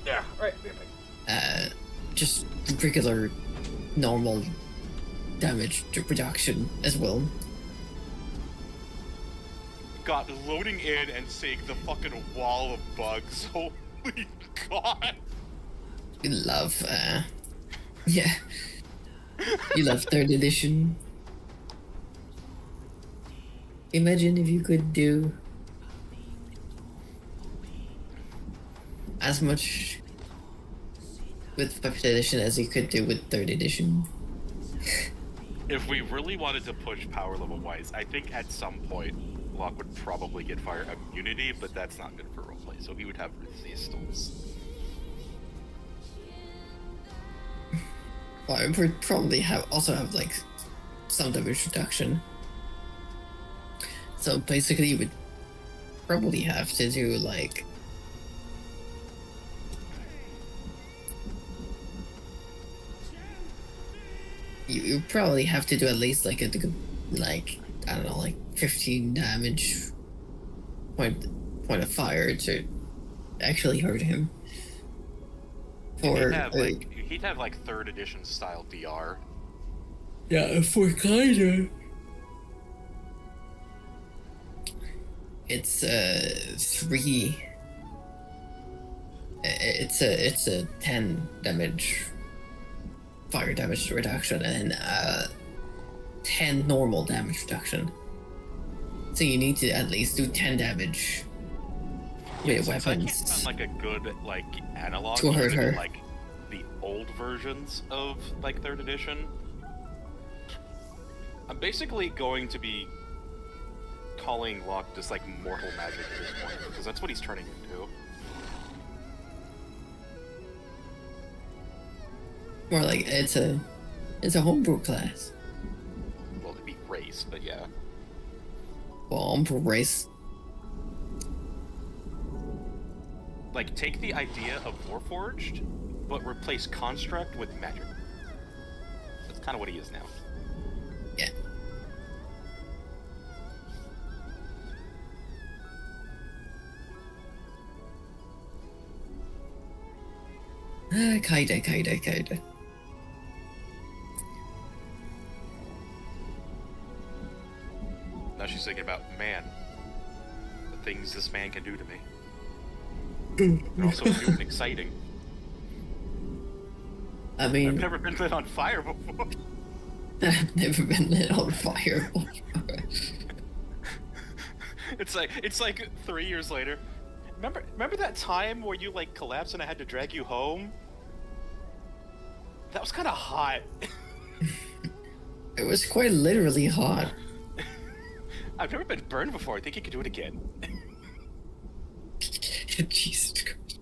Yeah, right. just regular, normal damage reduction as well. God, loading in and seeing the fucking wall of bugs. Holy God! You love, yeah. You love 3rd edition. Imagine if you could do as much with 5th edition as you could do with 3rd edition. If we really wanted to push power level wise, I think at some point Locke would probably get fire immunity, but that's not good for roleplay, so he would have resistance. Well, it would probably also have like some damage reduction. So basically you would probably have to do like you probably have to do at least like I don't know, like 15 damage point of fire to actually hurt him. He'd have like 3rd edition style DR. Yeah, for Kaida, it's 3. It's a 10 damage fire damage reduction and 10 normal damage reduction. So you need to at least do 10 damage with Since I can't weapons. find like a good like analog To hurt for, her. like the old versions of like 3rd edition. I'm basically going to be calling Locke just like mortal magic at this point, because that's what he's turning into. More like it's a homebrew class. Well, it'd be race, but yeah. Well, homebrew race. Like, take the idea of Warforged, but replace construct with magic. That's kind of what he is now. Yeah. Kinda. Now she's thinking about, man, the things this man can do to me. They're also new and exciting. I mean, I've never been lit on fire before. I've never been lit on fire before. It's like 3 years later. Remember that time where you like collapsed and I had to drag you home? That was kind of hot. It was quite literally hot. I've never been burned before. I think you could do it again. Jesus Christ.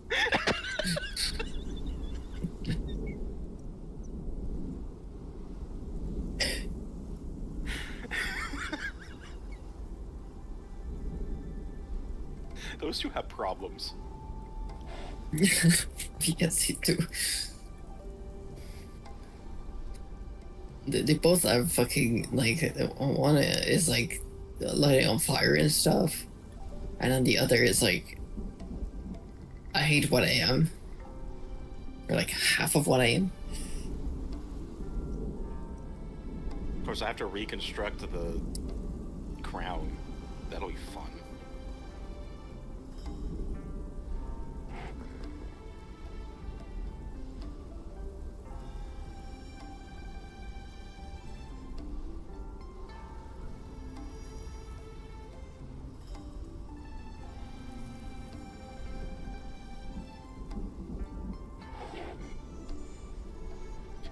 Those two have problems. Yes, you do. They both have fucking, like, one is like lighting on fire and stuff, and then the other is like, I hate what I am, or like half of what I am. Of course, I have to reconstruct the crown. That'll be fun.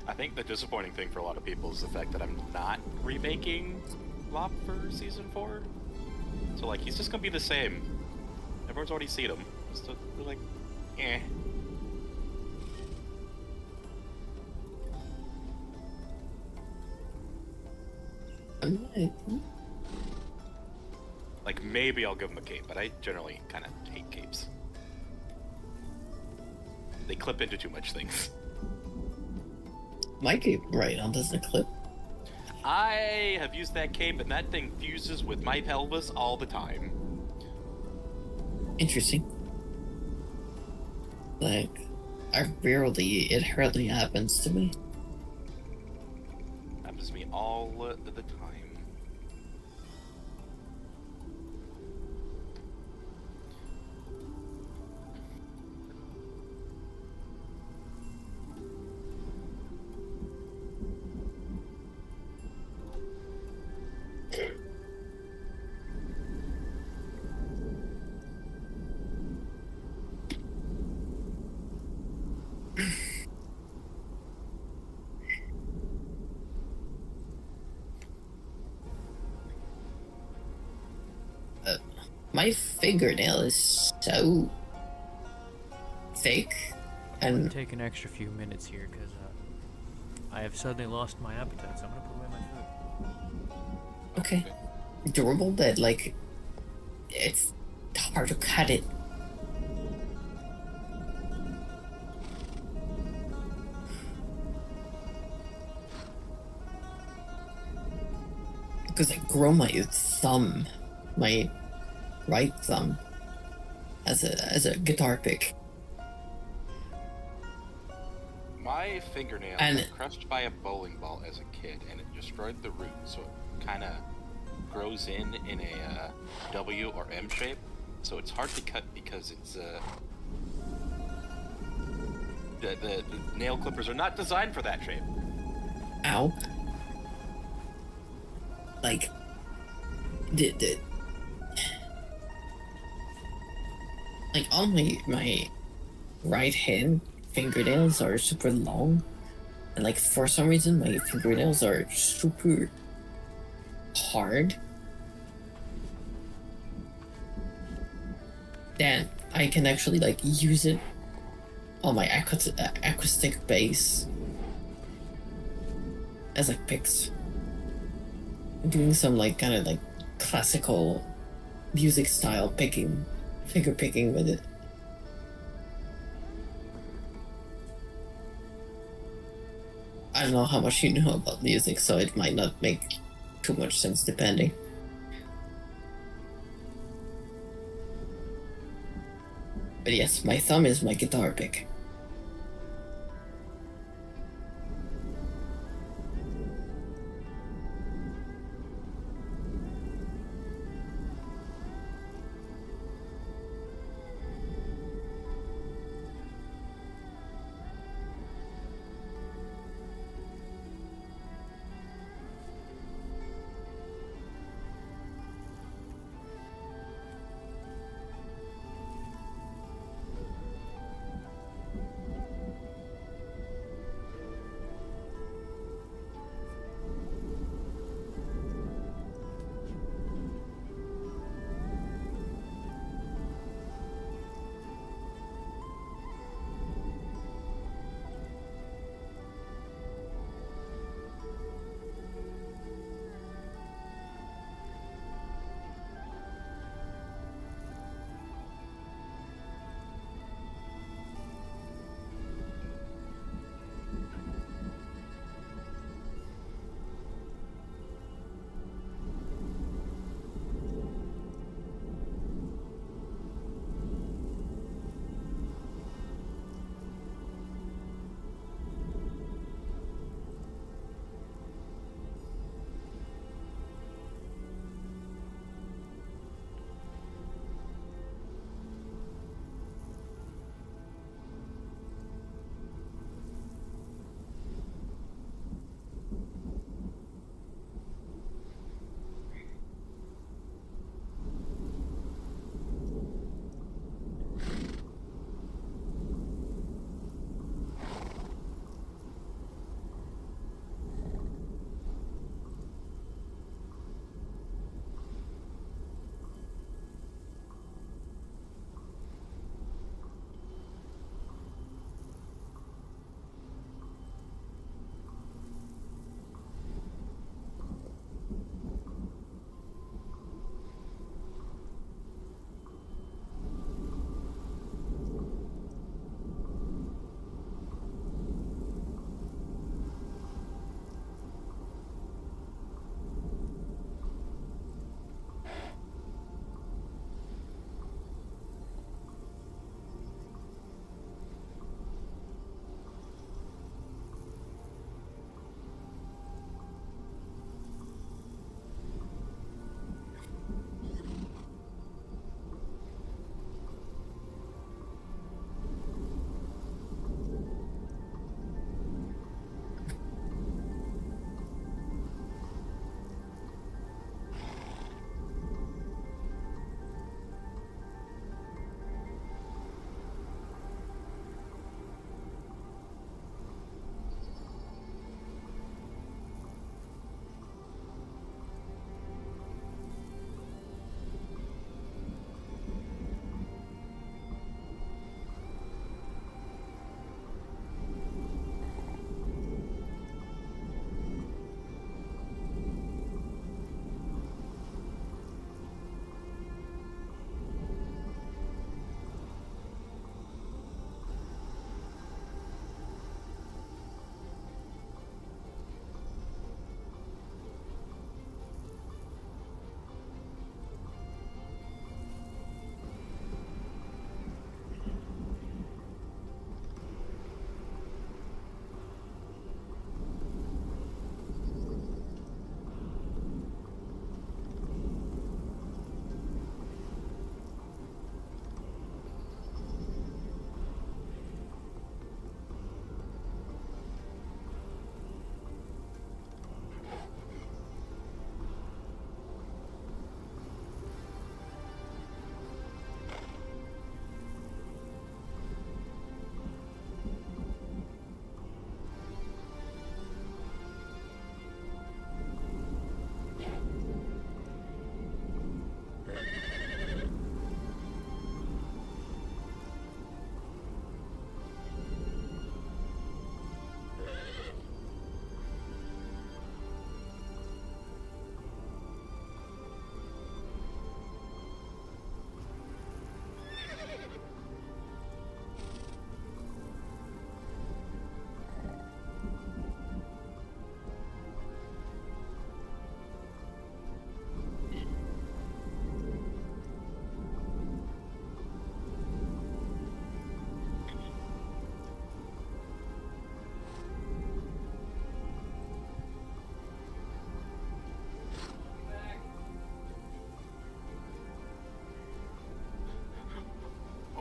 I think the disappointing thing for a lot of people is the fact that I'm not remaking Locke for Season 4. So, like, he's just gonna be the same. Everyone's already seen him. They're like, eh. Like, maybe I'll give him a cape, but I generally kind of hate capes. They clip into too much things. My cape right now doesn't clip. I have used that cape, and that thing fuses with my pelvis all the time. Interesting. Like, it hardly happens to me. Happens to me all the time. My fingernail is so thick, I'm gonna and take an extra few minutes here because I have suddenly lost my appetite, so I'm gonna put away my food. okay, durable, but like, it's hard to cut it. Because I grow my thumb, my right thumb, as a guitar pick. My fingernail And- was crushed by a bowling ball as a kid, and it destroyed the root, so it kind of grows in a W or M shape. So it's hard to cut because it's the nail clippers are not designed for that shape. Ow. Like, like all my right hand fingernails are super long, and like for some reason my fingernails are super hard. Then I can actually like use it on my acoustic bass as like picks. Doing some like kind of like classical music style picking, finger picking with it. I don't know how much you know about music, so it might not make too much sense depending. But yes, my thumb is my guitar pick.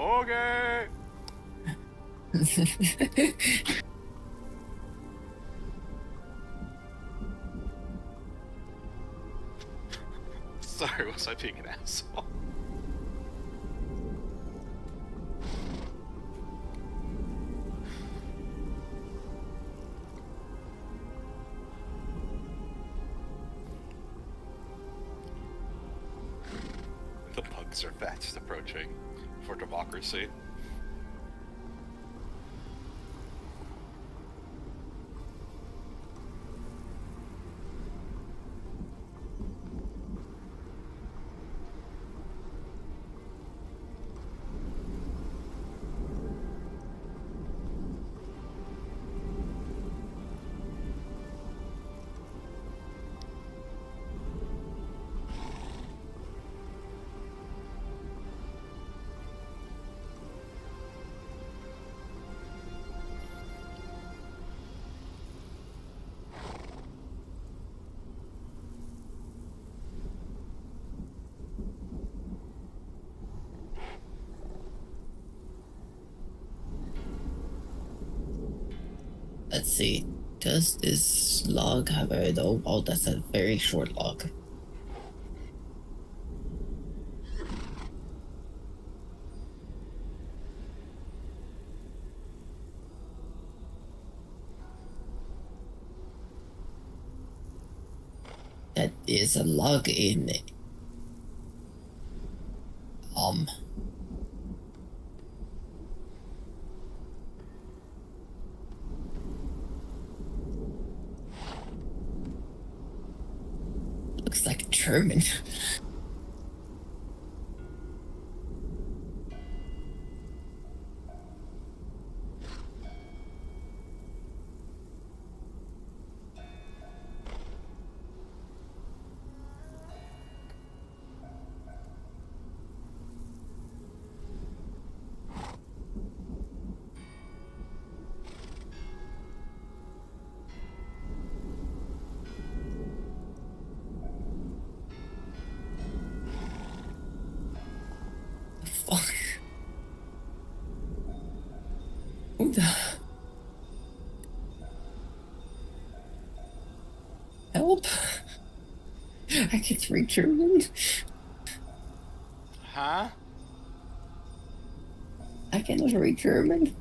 Okay. Sorry, was I being an asshole? The bugs are fast approaching for democracy. Let's see. Does this log have a... Oh, that's a very short log. That is a log in... Looks like German. Fuck. Who the... Help. I can't read German. Huh? I cannot read German.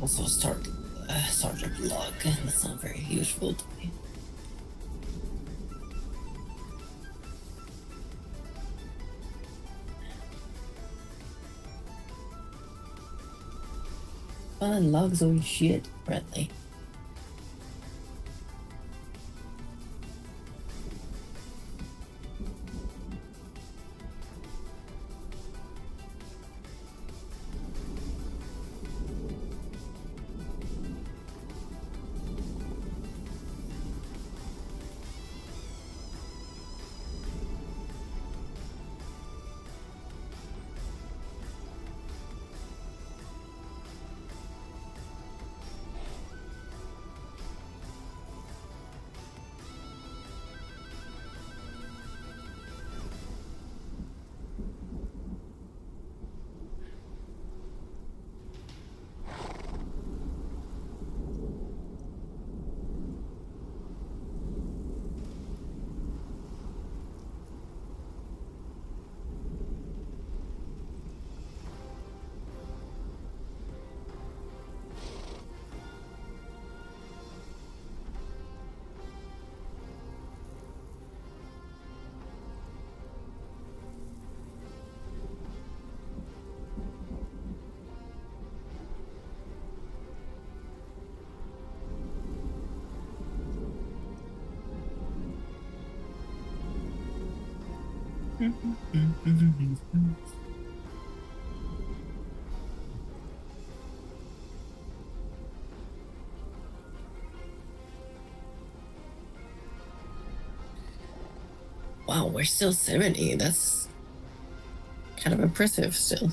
Also start a blog. That's not very useful to me. Fun logs always shit friendly. Wow, we're still 70. That's kind of impressive still.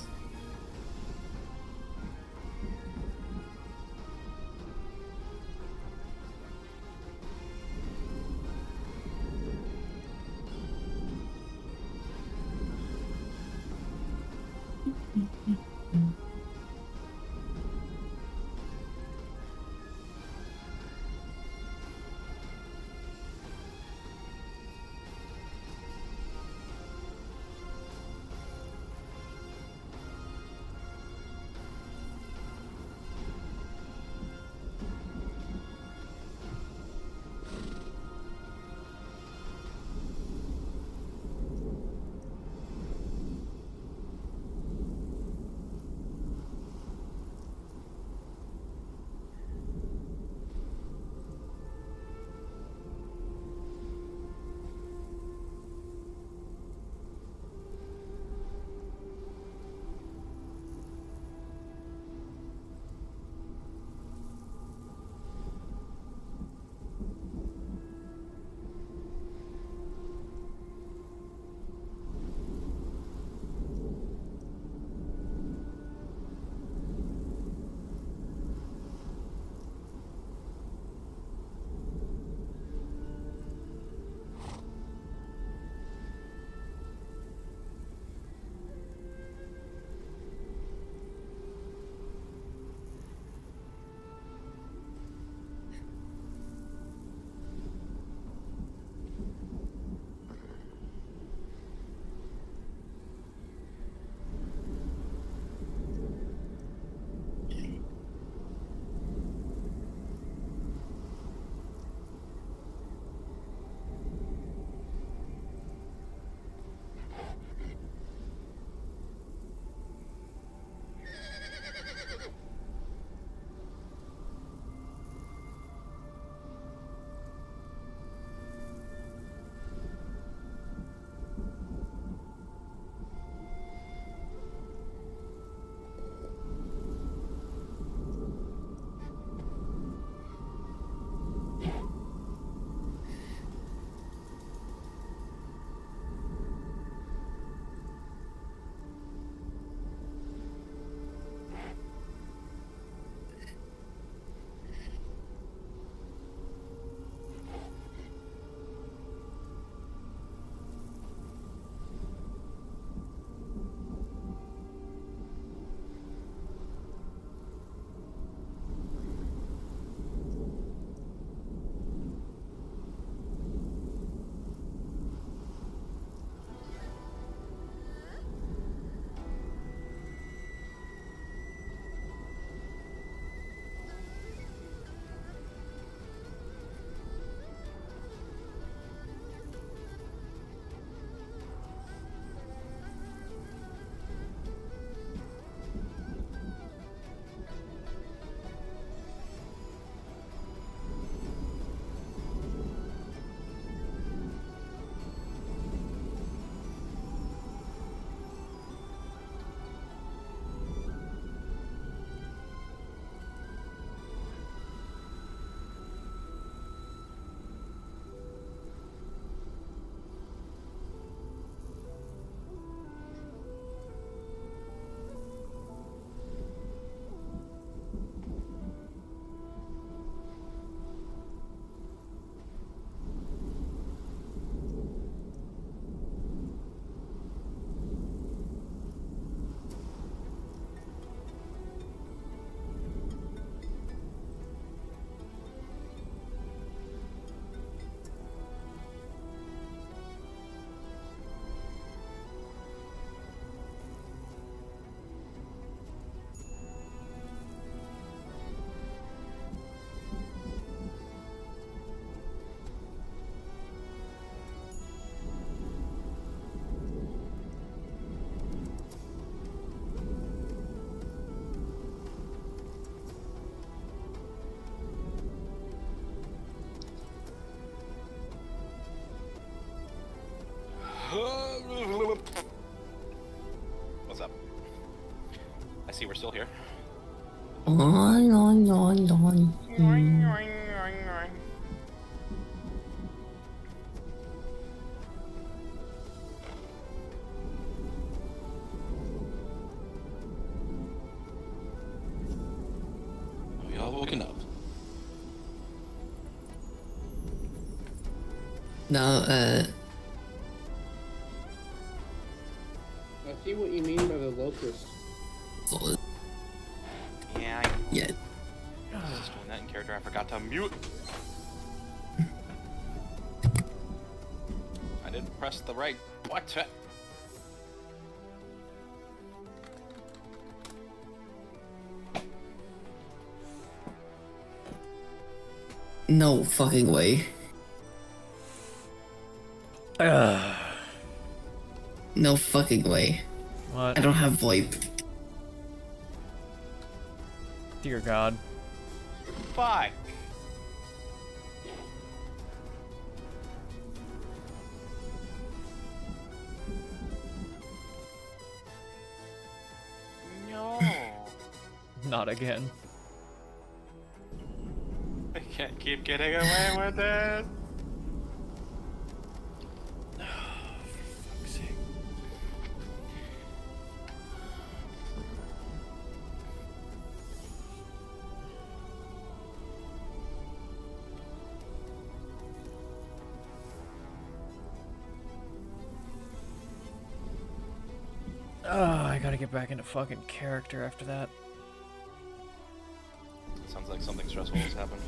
see we're still here. We all woken up. Now, I see what you mean by the locust. Yeah, yeah. I was just doing that in character. I forgot to mute. I didn't press the right button. No fucking way. No fucking way. What? I don't have VoIP. Dear God. Fuck. No. Not again. I can't keep getting away with it. Oh, I gotta get back into fucking character after that. Sounds like something stressful has happened.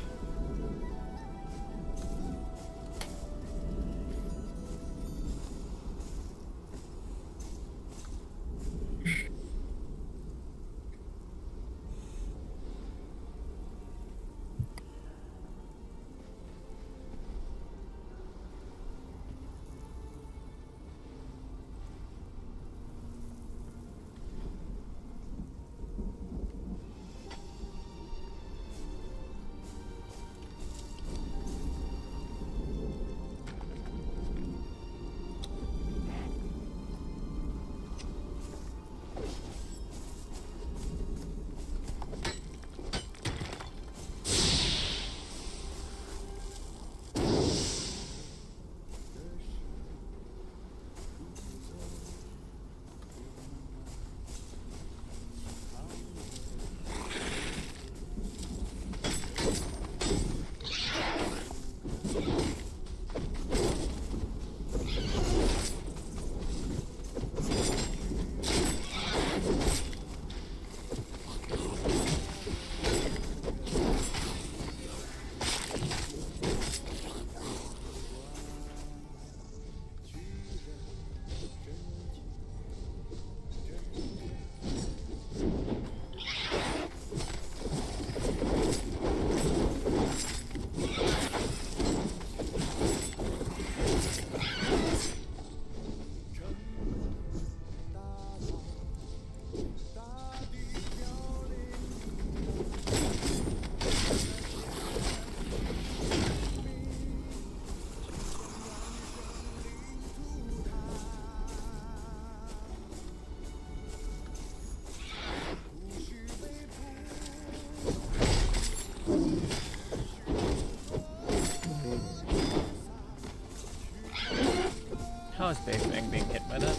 How is Big Bang being hit by that?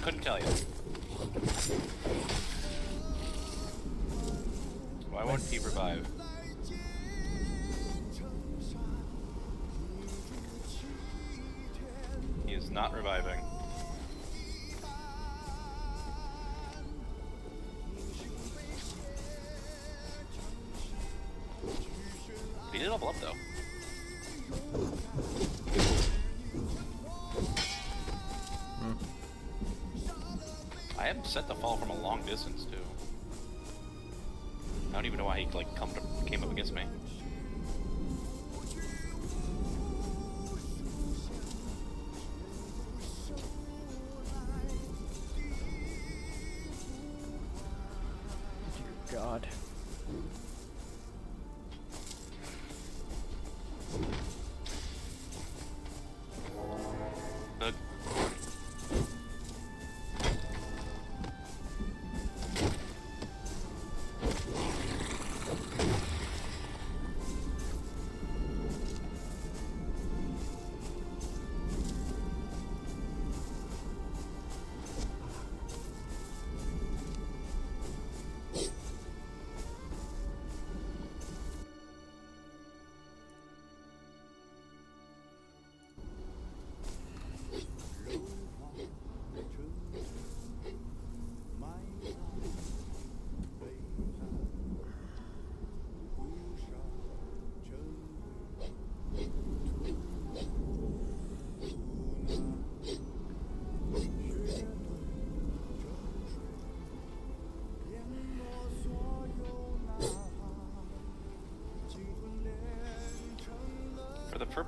Couldn't tell you. Why won't he revive? He is not reviving. He did level up though. I am set to fall from a long distance too. I don't even know why he like came up against me. Dear God.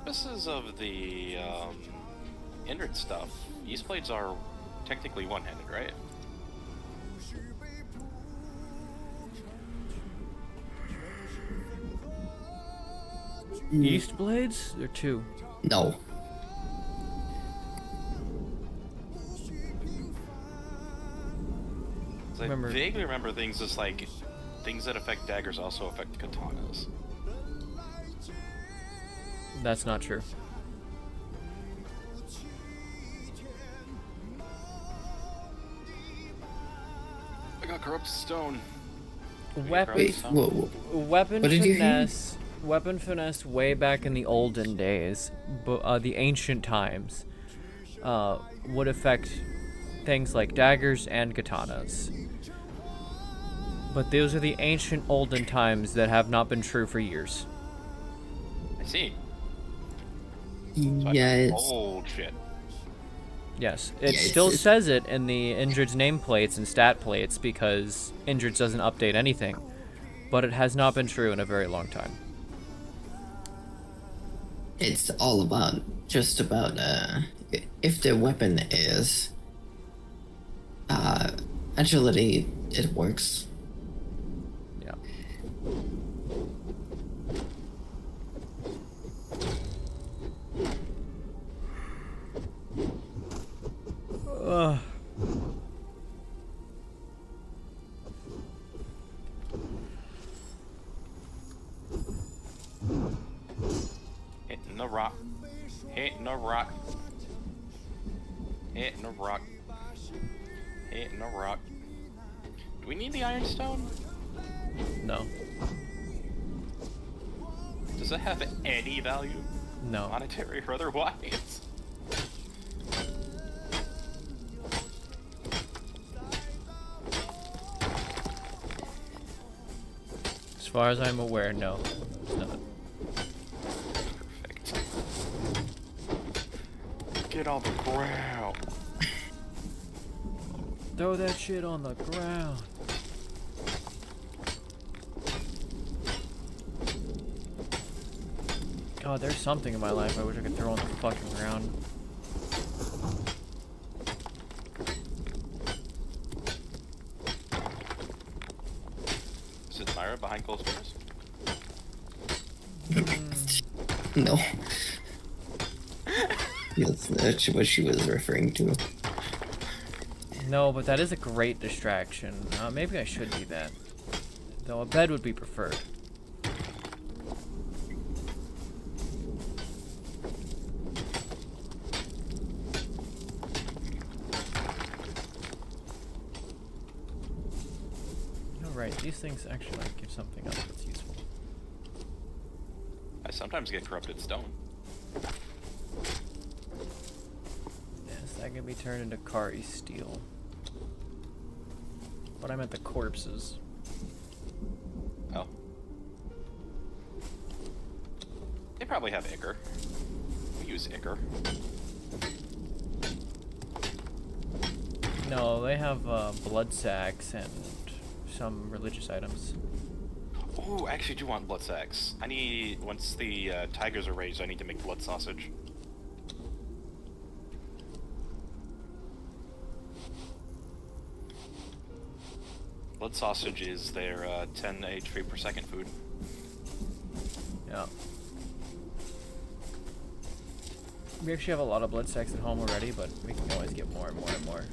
purposes of the Indrid stuff, East Blades are technically one-handed, right? East Blades? They're two. No. I vaguely remember things as like things that affect daggers also affect katanas. That's not true. I got corrupted stone. Weapon What did you hear? Weapon finesse way back in the olden days, the ancient times, would affect things like daggers and katanas. But those are the ancient olden times that have not been true for years. I see. Yeah, it's old shit. Yes, it still says it in the Indrid's nameplates and stat plates because Indrid doesn't update anything, but it has not been true in a very long time. it's all about just about if the weapon is agility, it works. Yeah. Hitting the rock. Hitting the rock. Hitting the rock. Hitting the rock. Do we need the ironstone? No. Does it have any value? No. Monetary or otherwise? As far as I'm aware, no. It's not. Perfect. Get on the ground. Throw that shit on the ground. God, there's something in my life I wish I could throw on the fucking ground. Is it Myra behind closed doors? No. That's what she was referring to. No, but that is a great distraction. Maybe I should do that. Though a bed would be preferred. You're right, these things actually like give something else that's useful. I sometimes get corrupted stone. Yes, that can be turned into Kari steel. But I meant the corpses. Oh. They probably have Ichor. We use Ichor. No, they have blood sacks and some religious items. Oh, I actually do want blood sacks. I need, once the tigers are raised, I need to make blood sausage. Blood sausage is their 10 HP per second food. Yeah. We actually have a lot of blood sacks at home already, but we can always get more and more and more.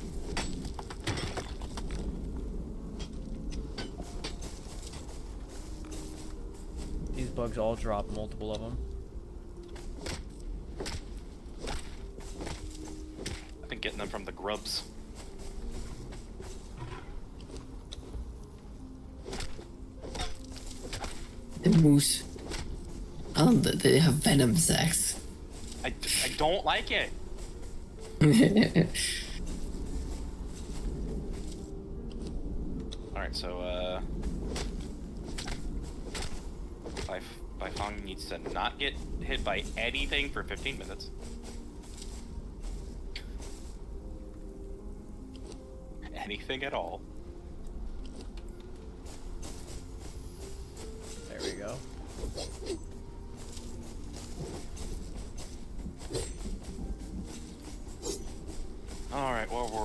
These bugs all drop multiple of them. I've been getting them from the grubs. The moose. They have venom sacs. I don't like it. Alright, so, Baifang needs to not get hit by anything for 15 minutes. Anything at all. There we go.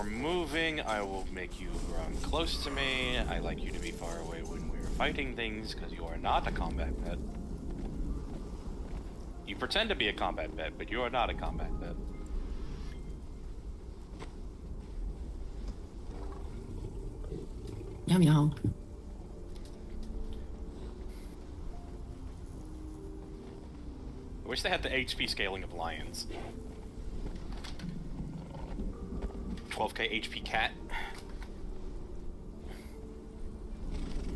we're moving, I will make you run close to me. I like you to be far away when we're fighting things, because you are not a combat pet. You pretend to be a combat pet, but you are not a combat pet. Yum yum. I wish they had the HP scaling of lions. 12k HP cat.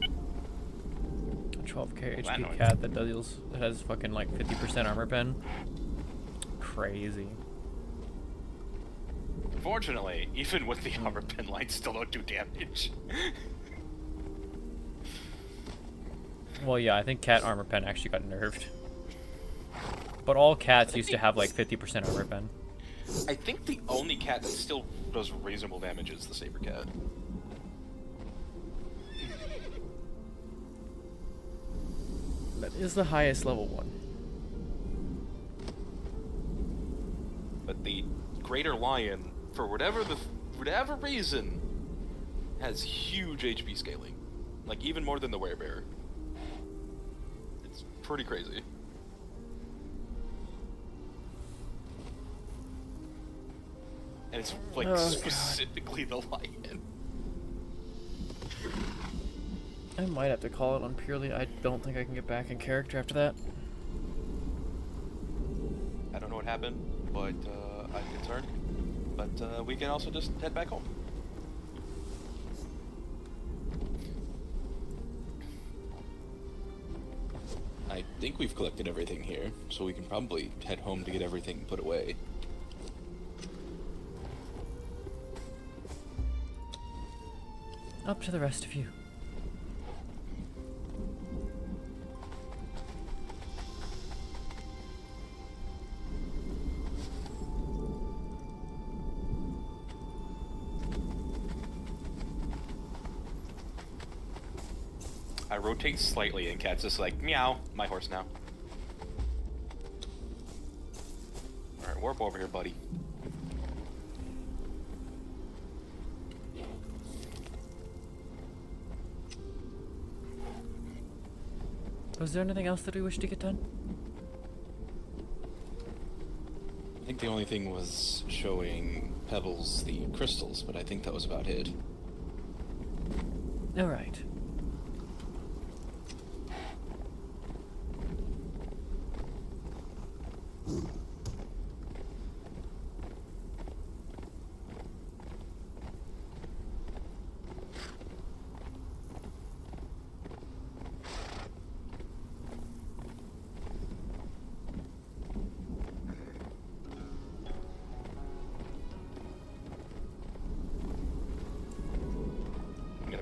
A 12k Well, HP cat that has fucking like 50% armor pen. Crazy. Unfortunately, even with the armor pen, lights still don't do damage. Well, yeah, I think cat armor pen actually got nerfed. But all cats used to have like 50% armor pen. I think the only cat that still does reasonable damage is the saber cat. That is the highest level one. But the greater lion, for whatever reason, has huge HP scaling. Like even more than the werebear. It's pretty crazy. And it's like specifically the lion. I might have to call it on purely. I don't think I can get back in character after that. I don't know what happened, but I'm concerned. But we can also just head back home. I think we've collected everything here, so we can probably head home to get everything put away. Up to the rest of you. I rotate slightly and Cat's just like, meow, my horse now. Alright, warp over here, buddy. Was there anything else that we wish to get done? I think the only thing was showing Pebbles the crystals, but I think that was about it. Alright.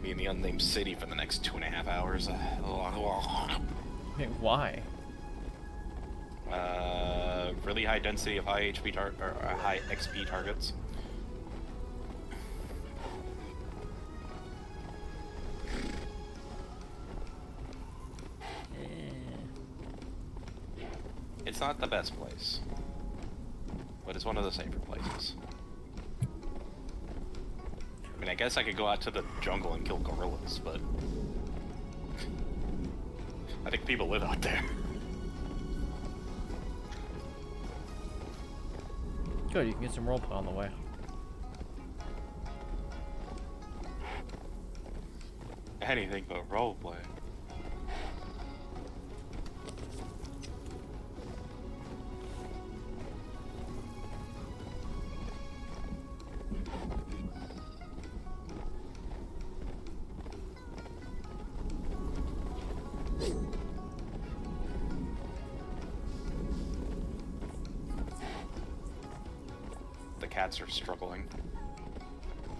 Be in the unnamed city for the next 2.5 hours. Wait, why? Really high density of high HP high XP targets. It's not the best place, but it's one of the safer places. I mean, I guess I could go out to the jungle and kill gorillas, but I think people live out there. Good, you can get some roleplay on the way. Anything but roleplay. Cats are struggling.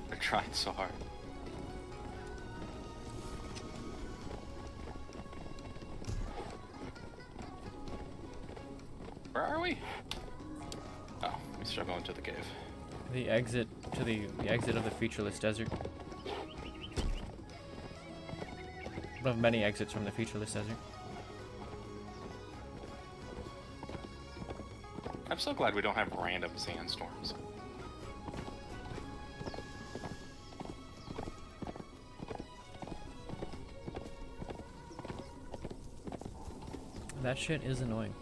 They're trying so hard. Where are we? Oh, we still going to the cave. The exit to the exit of the featureless desert. One of many exits from the featureless desert. I'm so glad we don't have random sandstorms. That shit is annoying.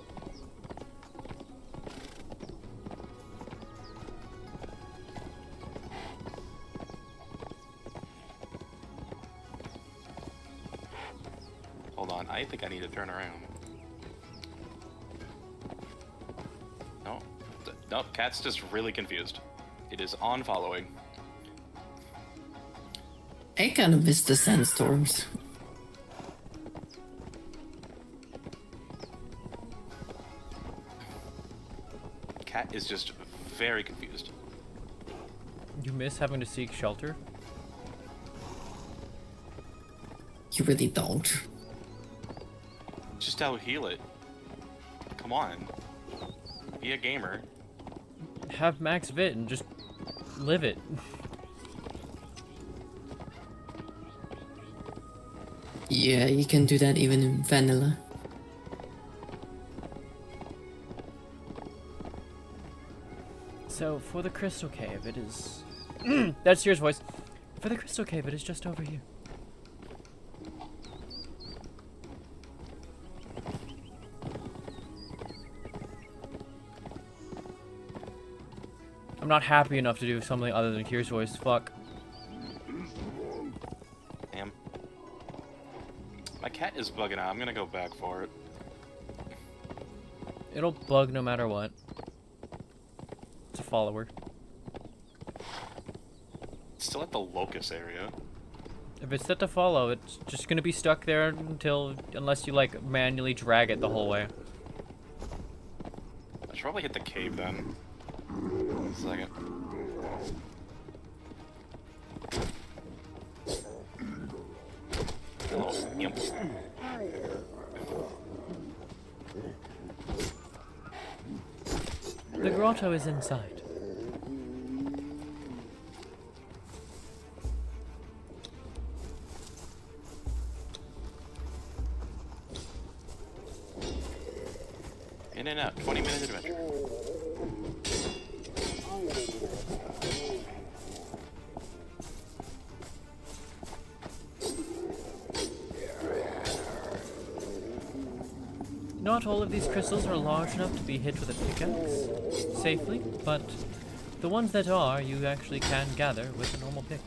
Hold on, I think I need to turn around. No. No, Cat's just really confused. It is on following. I kind of miss the sandstorms. Cat is just very confused. You miss having to seek shelter? You really don't. Just out heal it. Come on. Be a gamer. Have max vit and just live it. Yeah, you can do that even in vanilla. So, for the Crystal Cave, it is... That's Seer's voice. For the Crystal Cave, it is just over here. I'm not happy enough to do something other than Kier's voice. Fuck. Damn. My cat is bugging out. I'm gonna go back for it. It'll bug no matter what. It's a follower. It's still at the locust area. If it's set to follow, it's just gonna be stuck there unless you like manually drag it the whole way. I should probably hit the cave then. 1 second. Hello, imp. The grotto is inside. In and out, 20-minute adventure. Not all of these crystals are large enough to be hit with a pickaxe safely, but the ones that are, you actually can gather with a normal pick.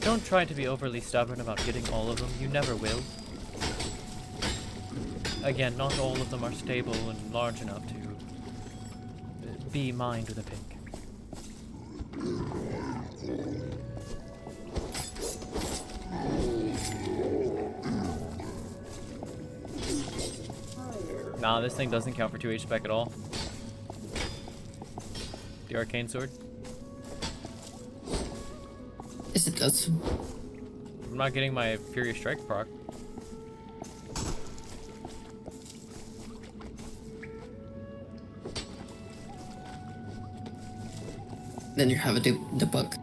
Don't try to be overly stubborn about getting all of them. You never will. Again, not all of them are stable and large enough to be mined with a pick. Nah, this thing doesn't count for 2 HP at all. The arcane sword. Yes, it does. I'm not getting my Furious Strike proc. Then you have a debug.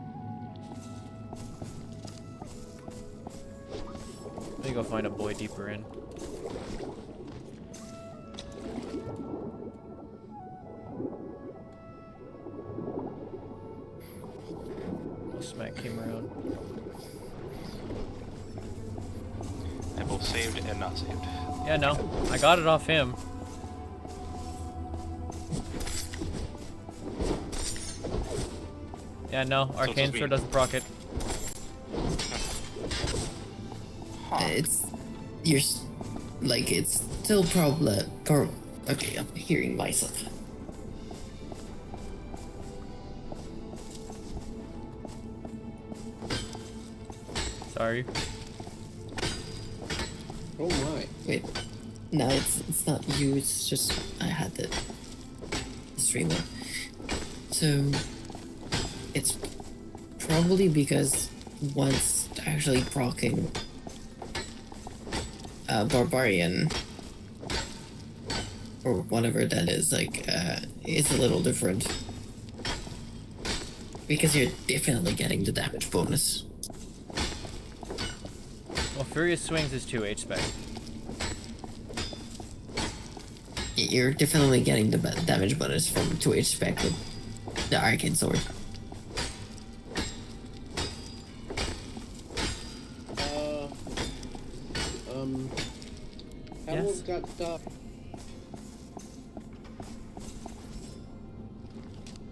Let me go find a boy deeper in. Smack came around. And both saved and not saved. Yeah, no. I got it off him. Yeah, no. Arcane Sword doesn't proc it. It's... like, it's still problem... Okay, I'm hearing myself. Sorry. Oh my. Wait. No, it's not you, it's just... I had the streamer. So... It's probably because once actually proccing Barbarian or whatever that is, like, it's a little different. Because you're definitely getting the damage bonus. Well, Furious Swings is 2H spec. You're definitely getting the damage bonus from 2H spec with the Arcane Sword. Harold's got stuff.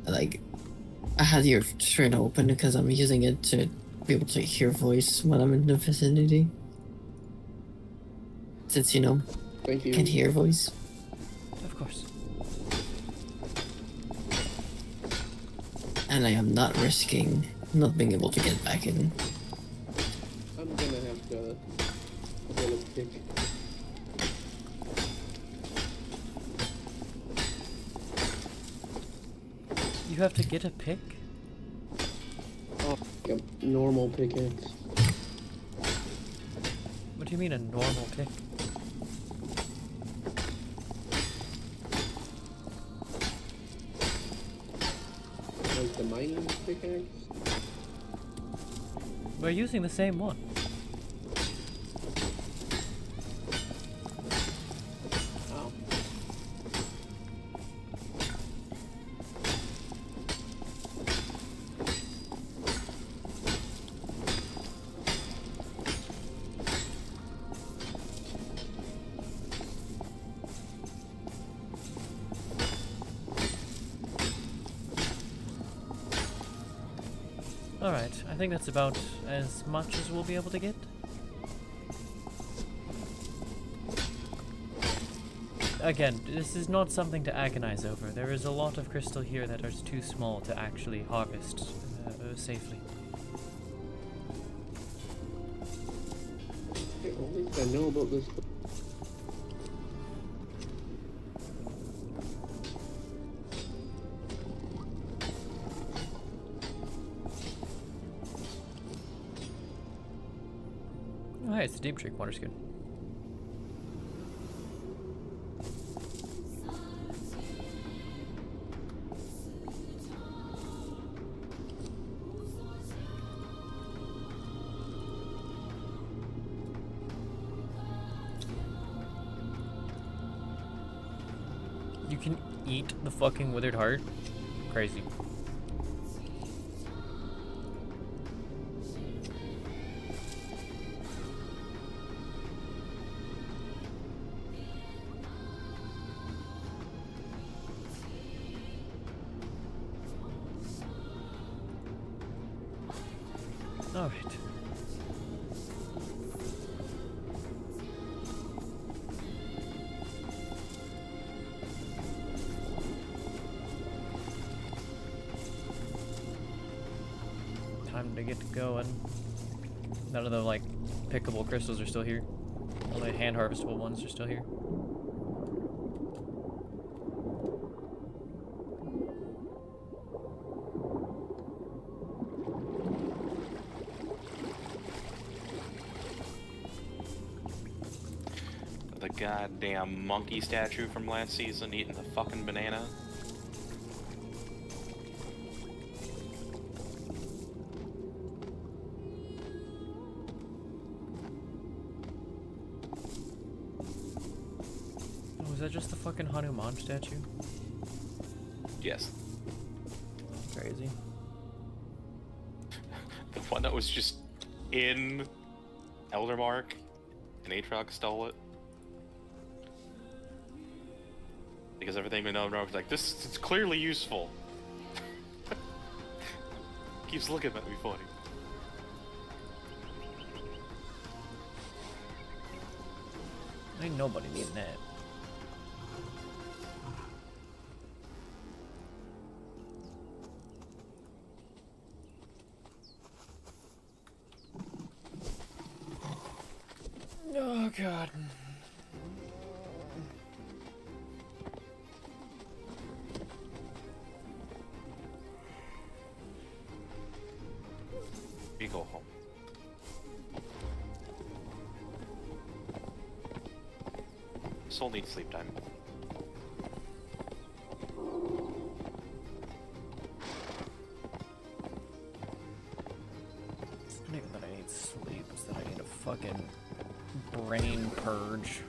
Like, I had your screen open because I'm using it to be able to hear voice when I'm in the vicinity. Since, you know, Thank you. can't hear voice. Of course. And I am not risking not being able to get back in. I'm gonna have to roll a pick. You have to get a pick? Oh, like a normal pickaxe. What do you mean a normal pick? Like the mining pickaxe? We're using the same one. Oh. Alright, I think that's about as much as we'll be able to get. Again, this is not something to agonize over. There is a lot of crystal here that are too small to actually harvest safely. Okay, well, at least I know about this. Oh, hey, it's the deep drink water skin. You can eat the fucking withered heart? Crazy. All right. Time to get going. None of the like pickable crystals are still here. All the hand harvestable ones are still here. The goddamn monkey statue from last season eating the fucking banana. Oh, is that just the fucking Hanuman statue? Yes. Crazy. The one that was just in Eldermark and Aatrox stole it. Because everything in Eldermark was like, this is clearly useful. Keeps looking at me funny. Ain't nobody needing that. Oh god. We go home. Soul needs sleep time. fucking brain purge.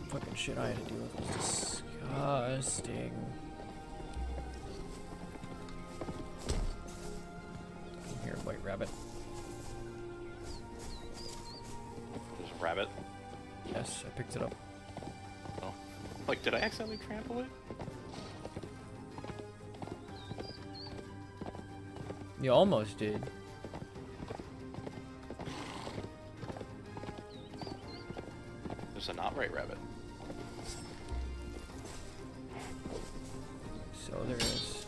Fucking shit I had to deal with was disgusting. Come here, white rabbit. There's a rabbit. Yes, I picked it up. Oh. Like, did I accidentally trample it? You almost did. There's an outright rabbit. So there is.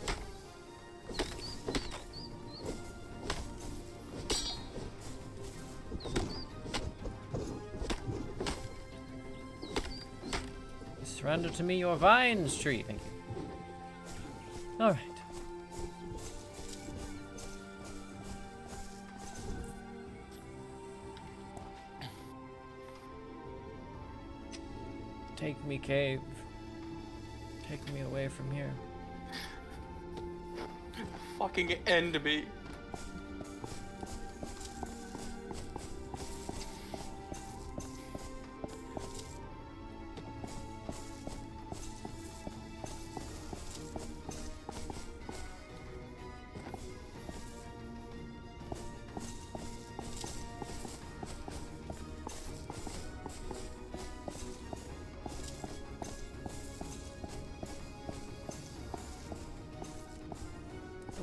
Surrender to me your vines, tree. Thank you. All right. Take me, cave. Take me away from here. Fucking end me.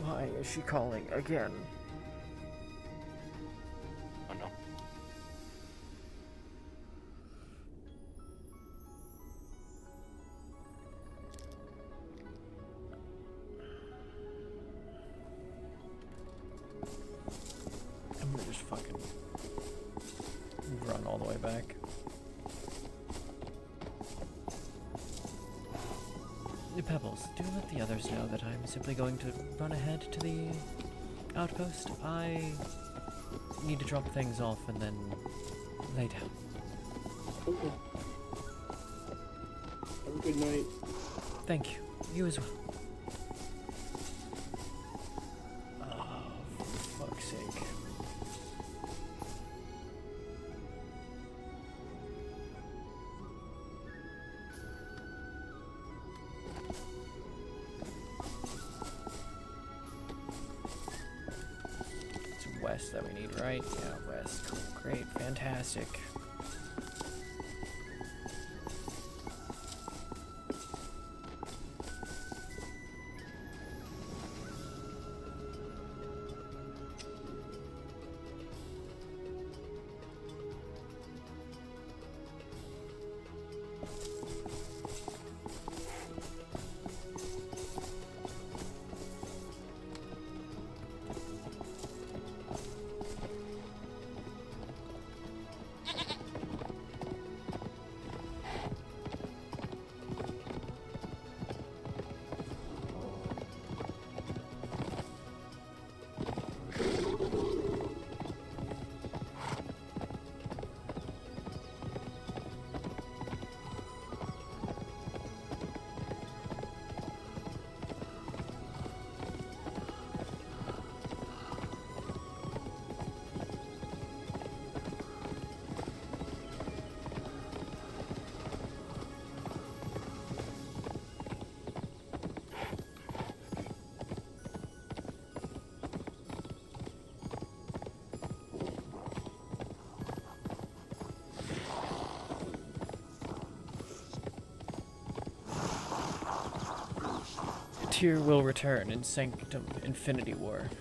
Why is she calling again? Oh no. I'm gonna just fucking run all the way back. Pebbles, do let the others know that I'm simply going to run ahead to the outpost. I need to drop things off and then lay down. Okay. Have a good night. Thank you. You as well. Oh, for fuck's sake. West that we need, right? Yeah, west. Cool. Great. Fantastic. Tyr will return in Sanctum Infinity War.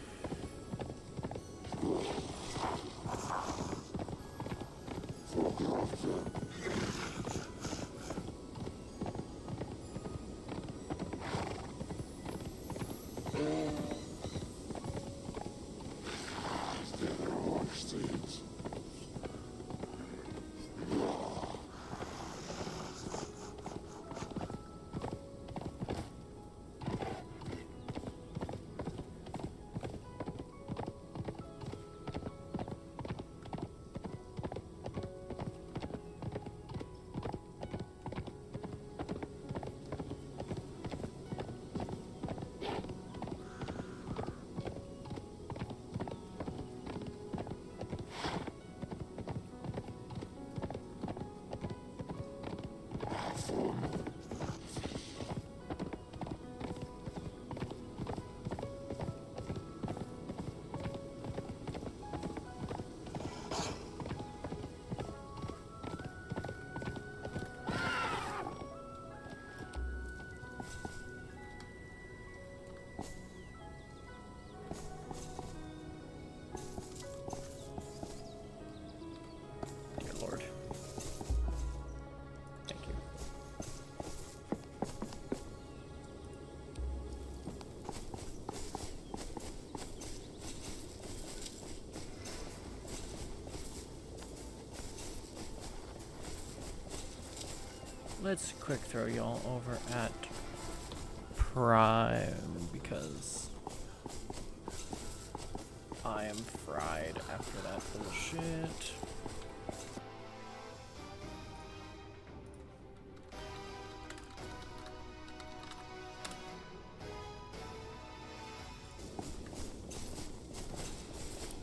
let's quick throw y'all over at Prime because I am fried after that bullshit.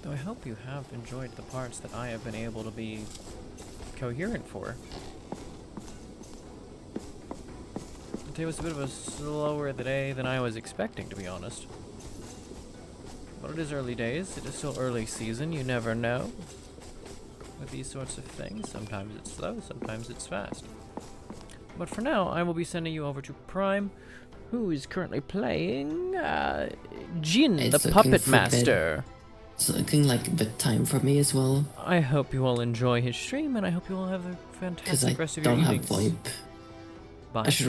Though I hope you have enjoyed the parts that I have been able to be coherent for. Today was a bit of a slower day than I was expecting, to be honest. But it is early days. It is still early season. You never know with these sorts of things. Sometimes it's slow, sometimes it's fast. But for now, I will be sending you over to Prime, who is currently playing Jin, It's the looking Puppet for bed. Master. It's looking like bedtime for me as well. I hope you all enjoy his stream, and I hope you all have a Because fantastic I rest of your don't have evenings. VoIP. Bye. I should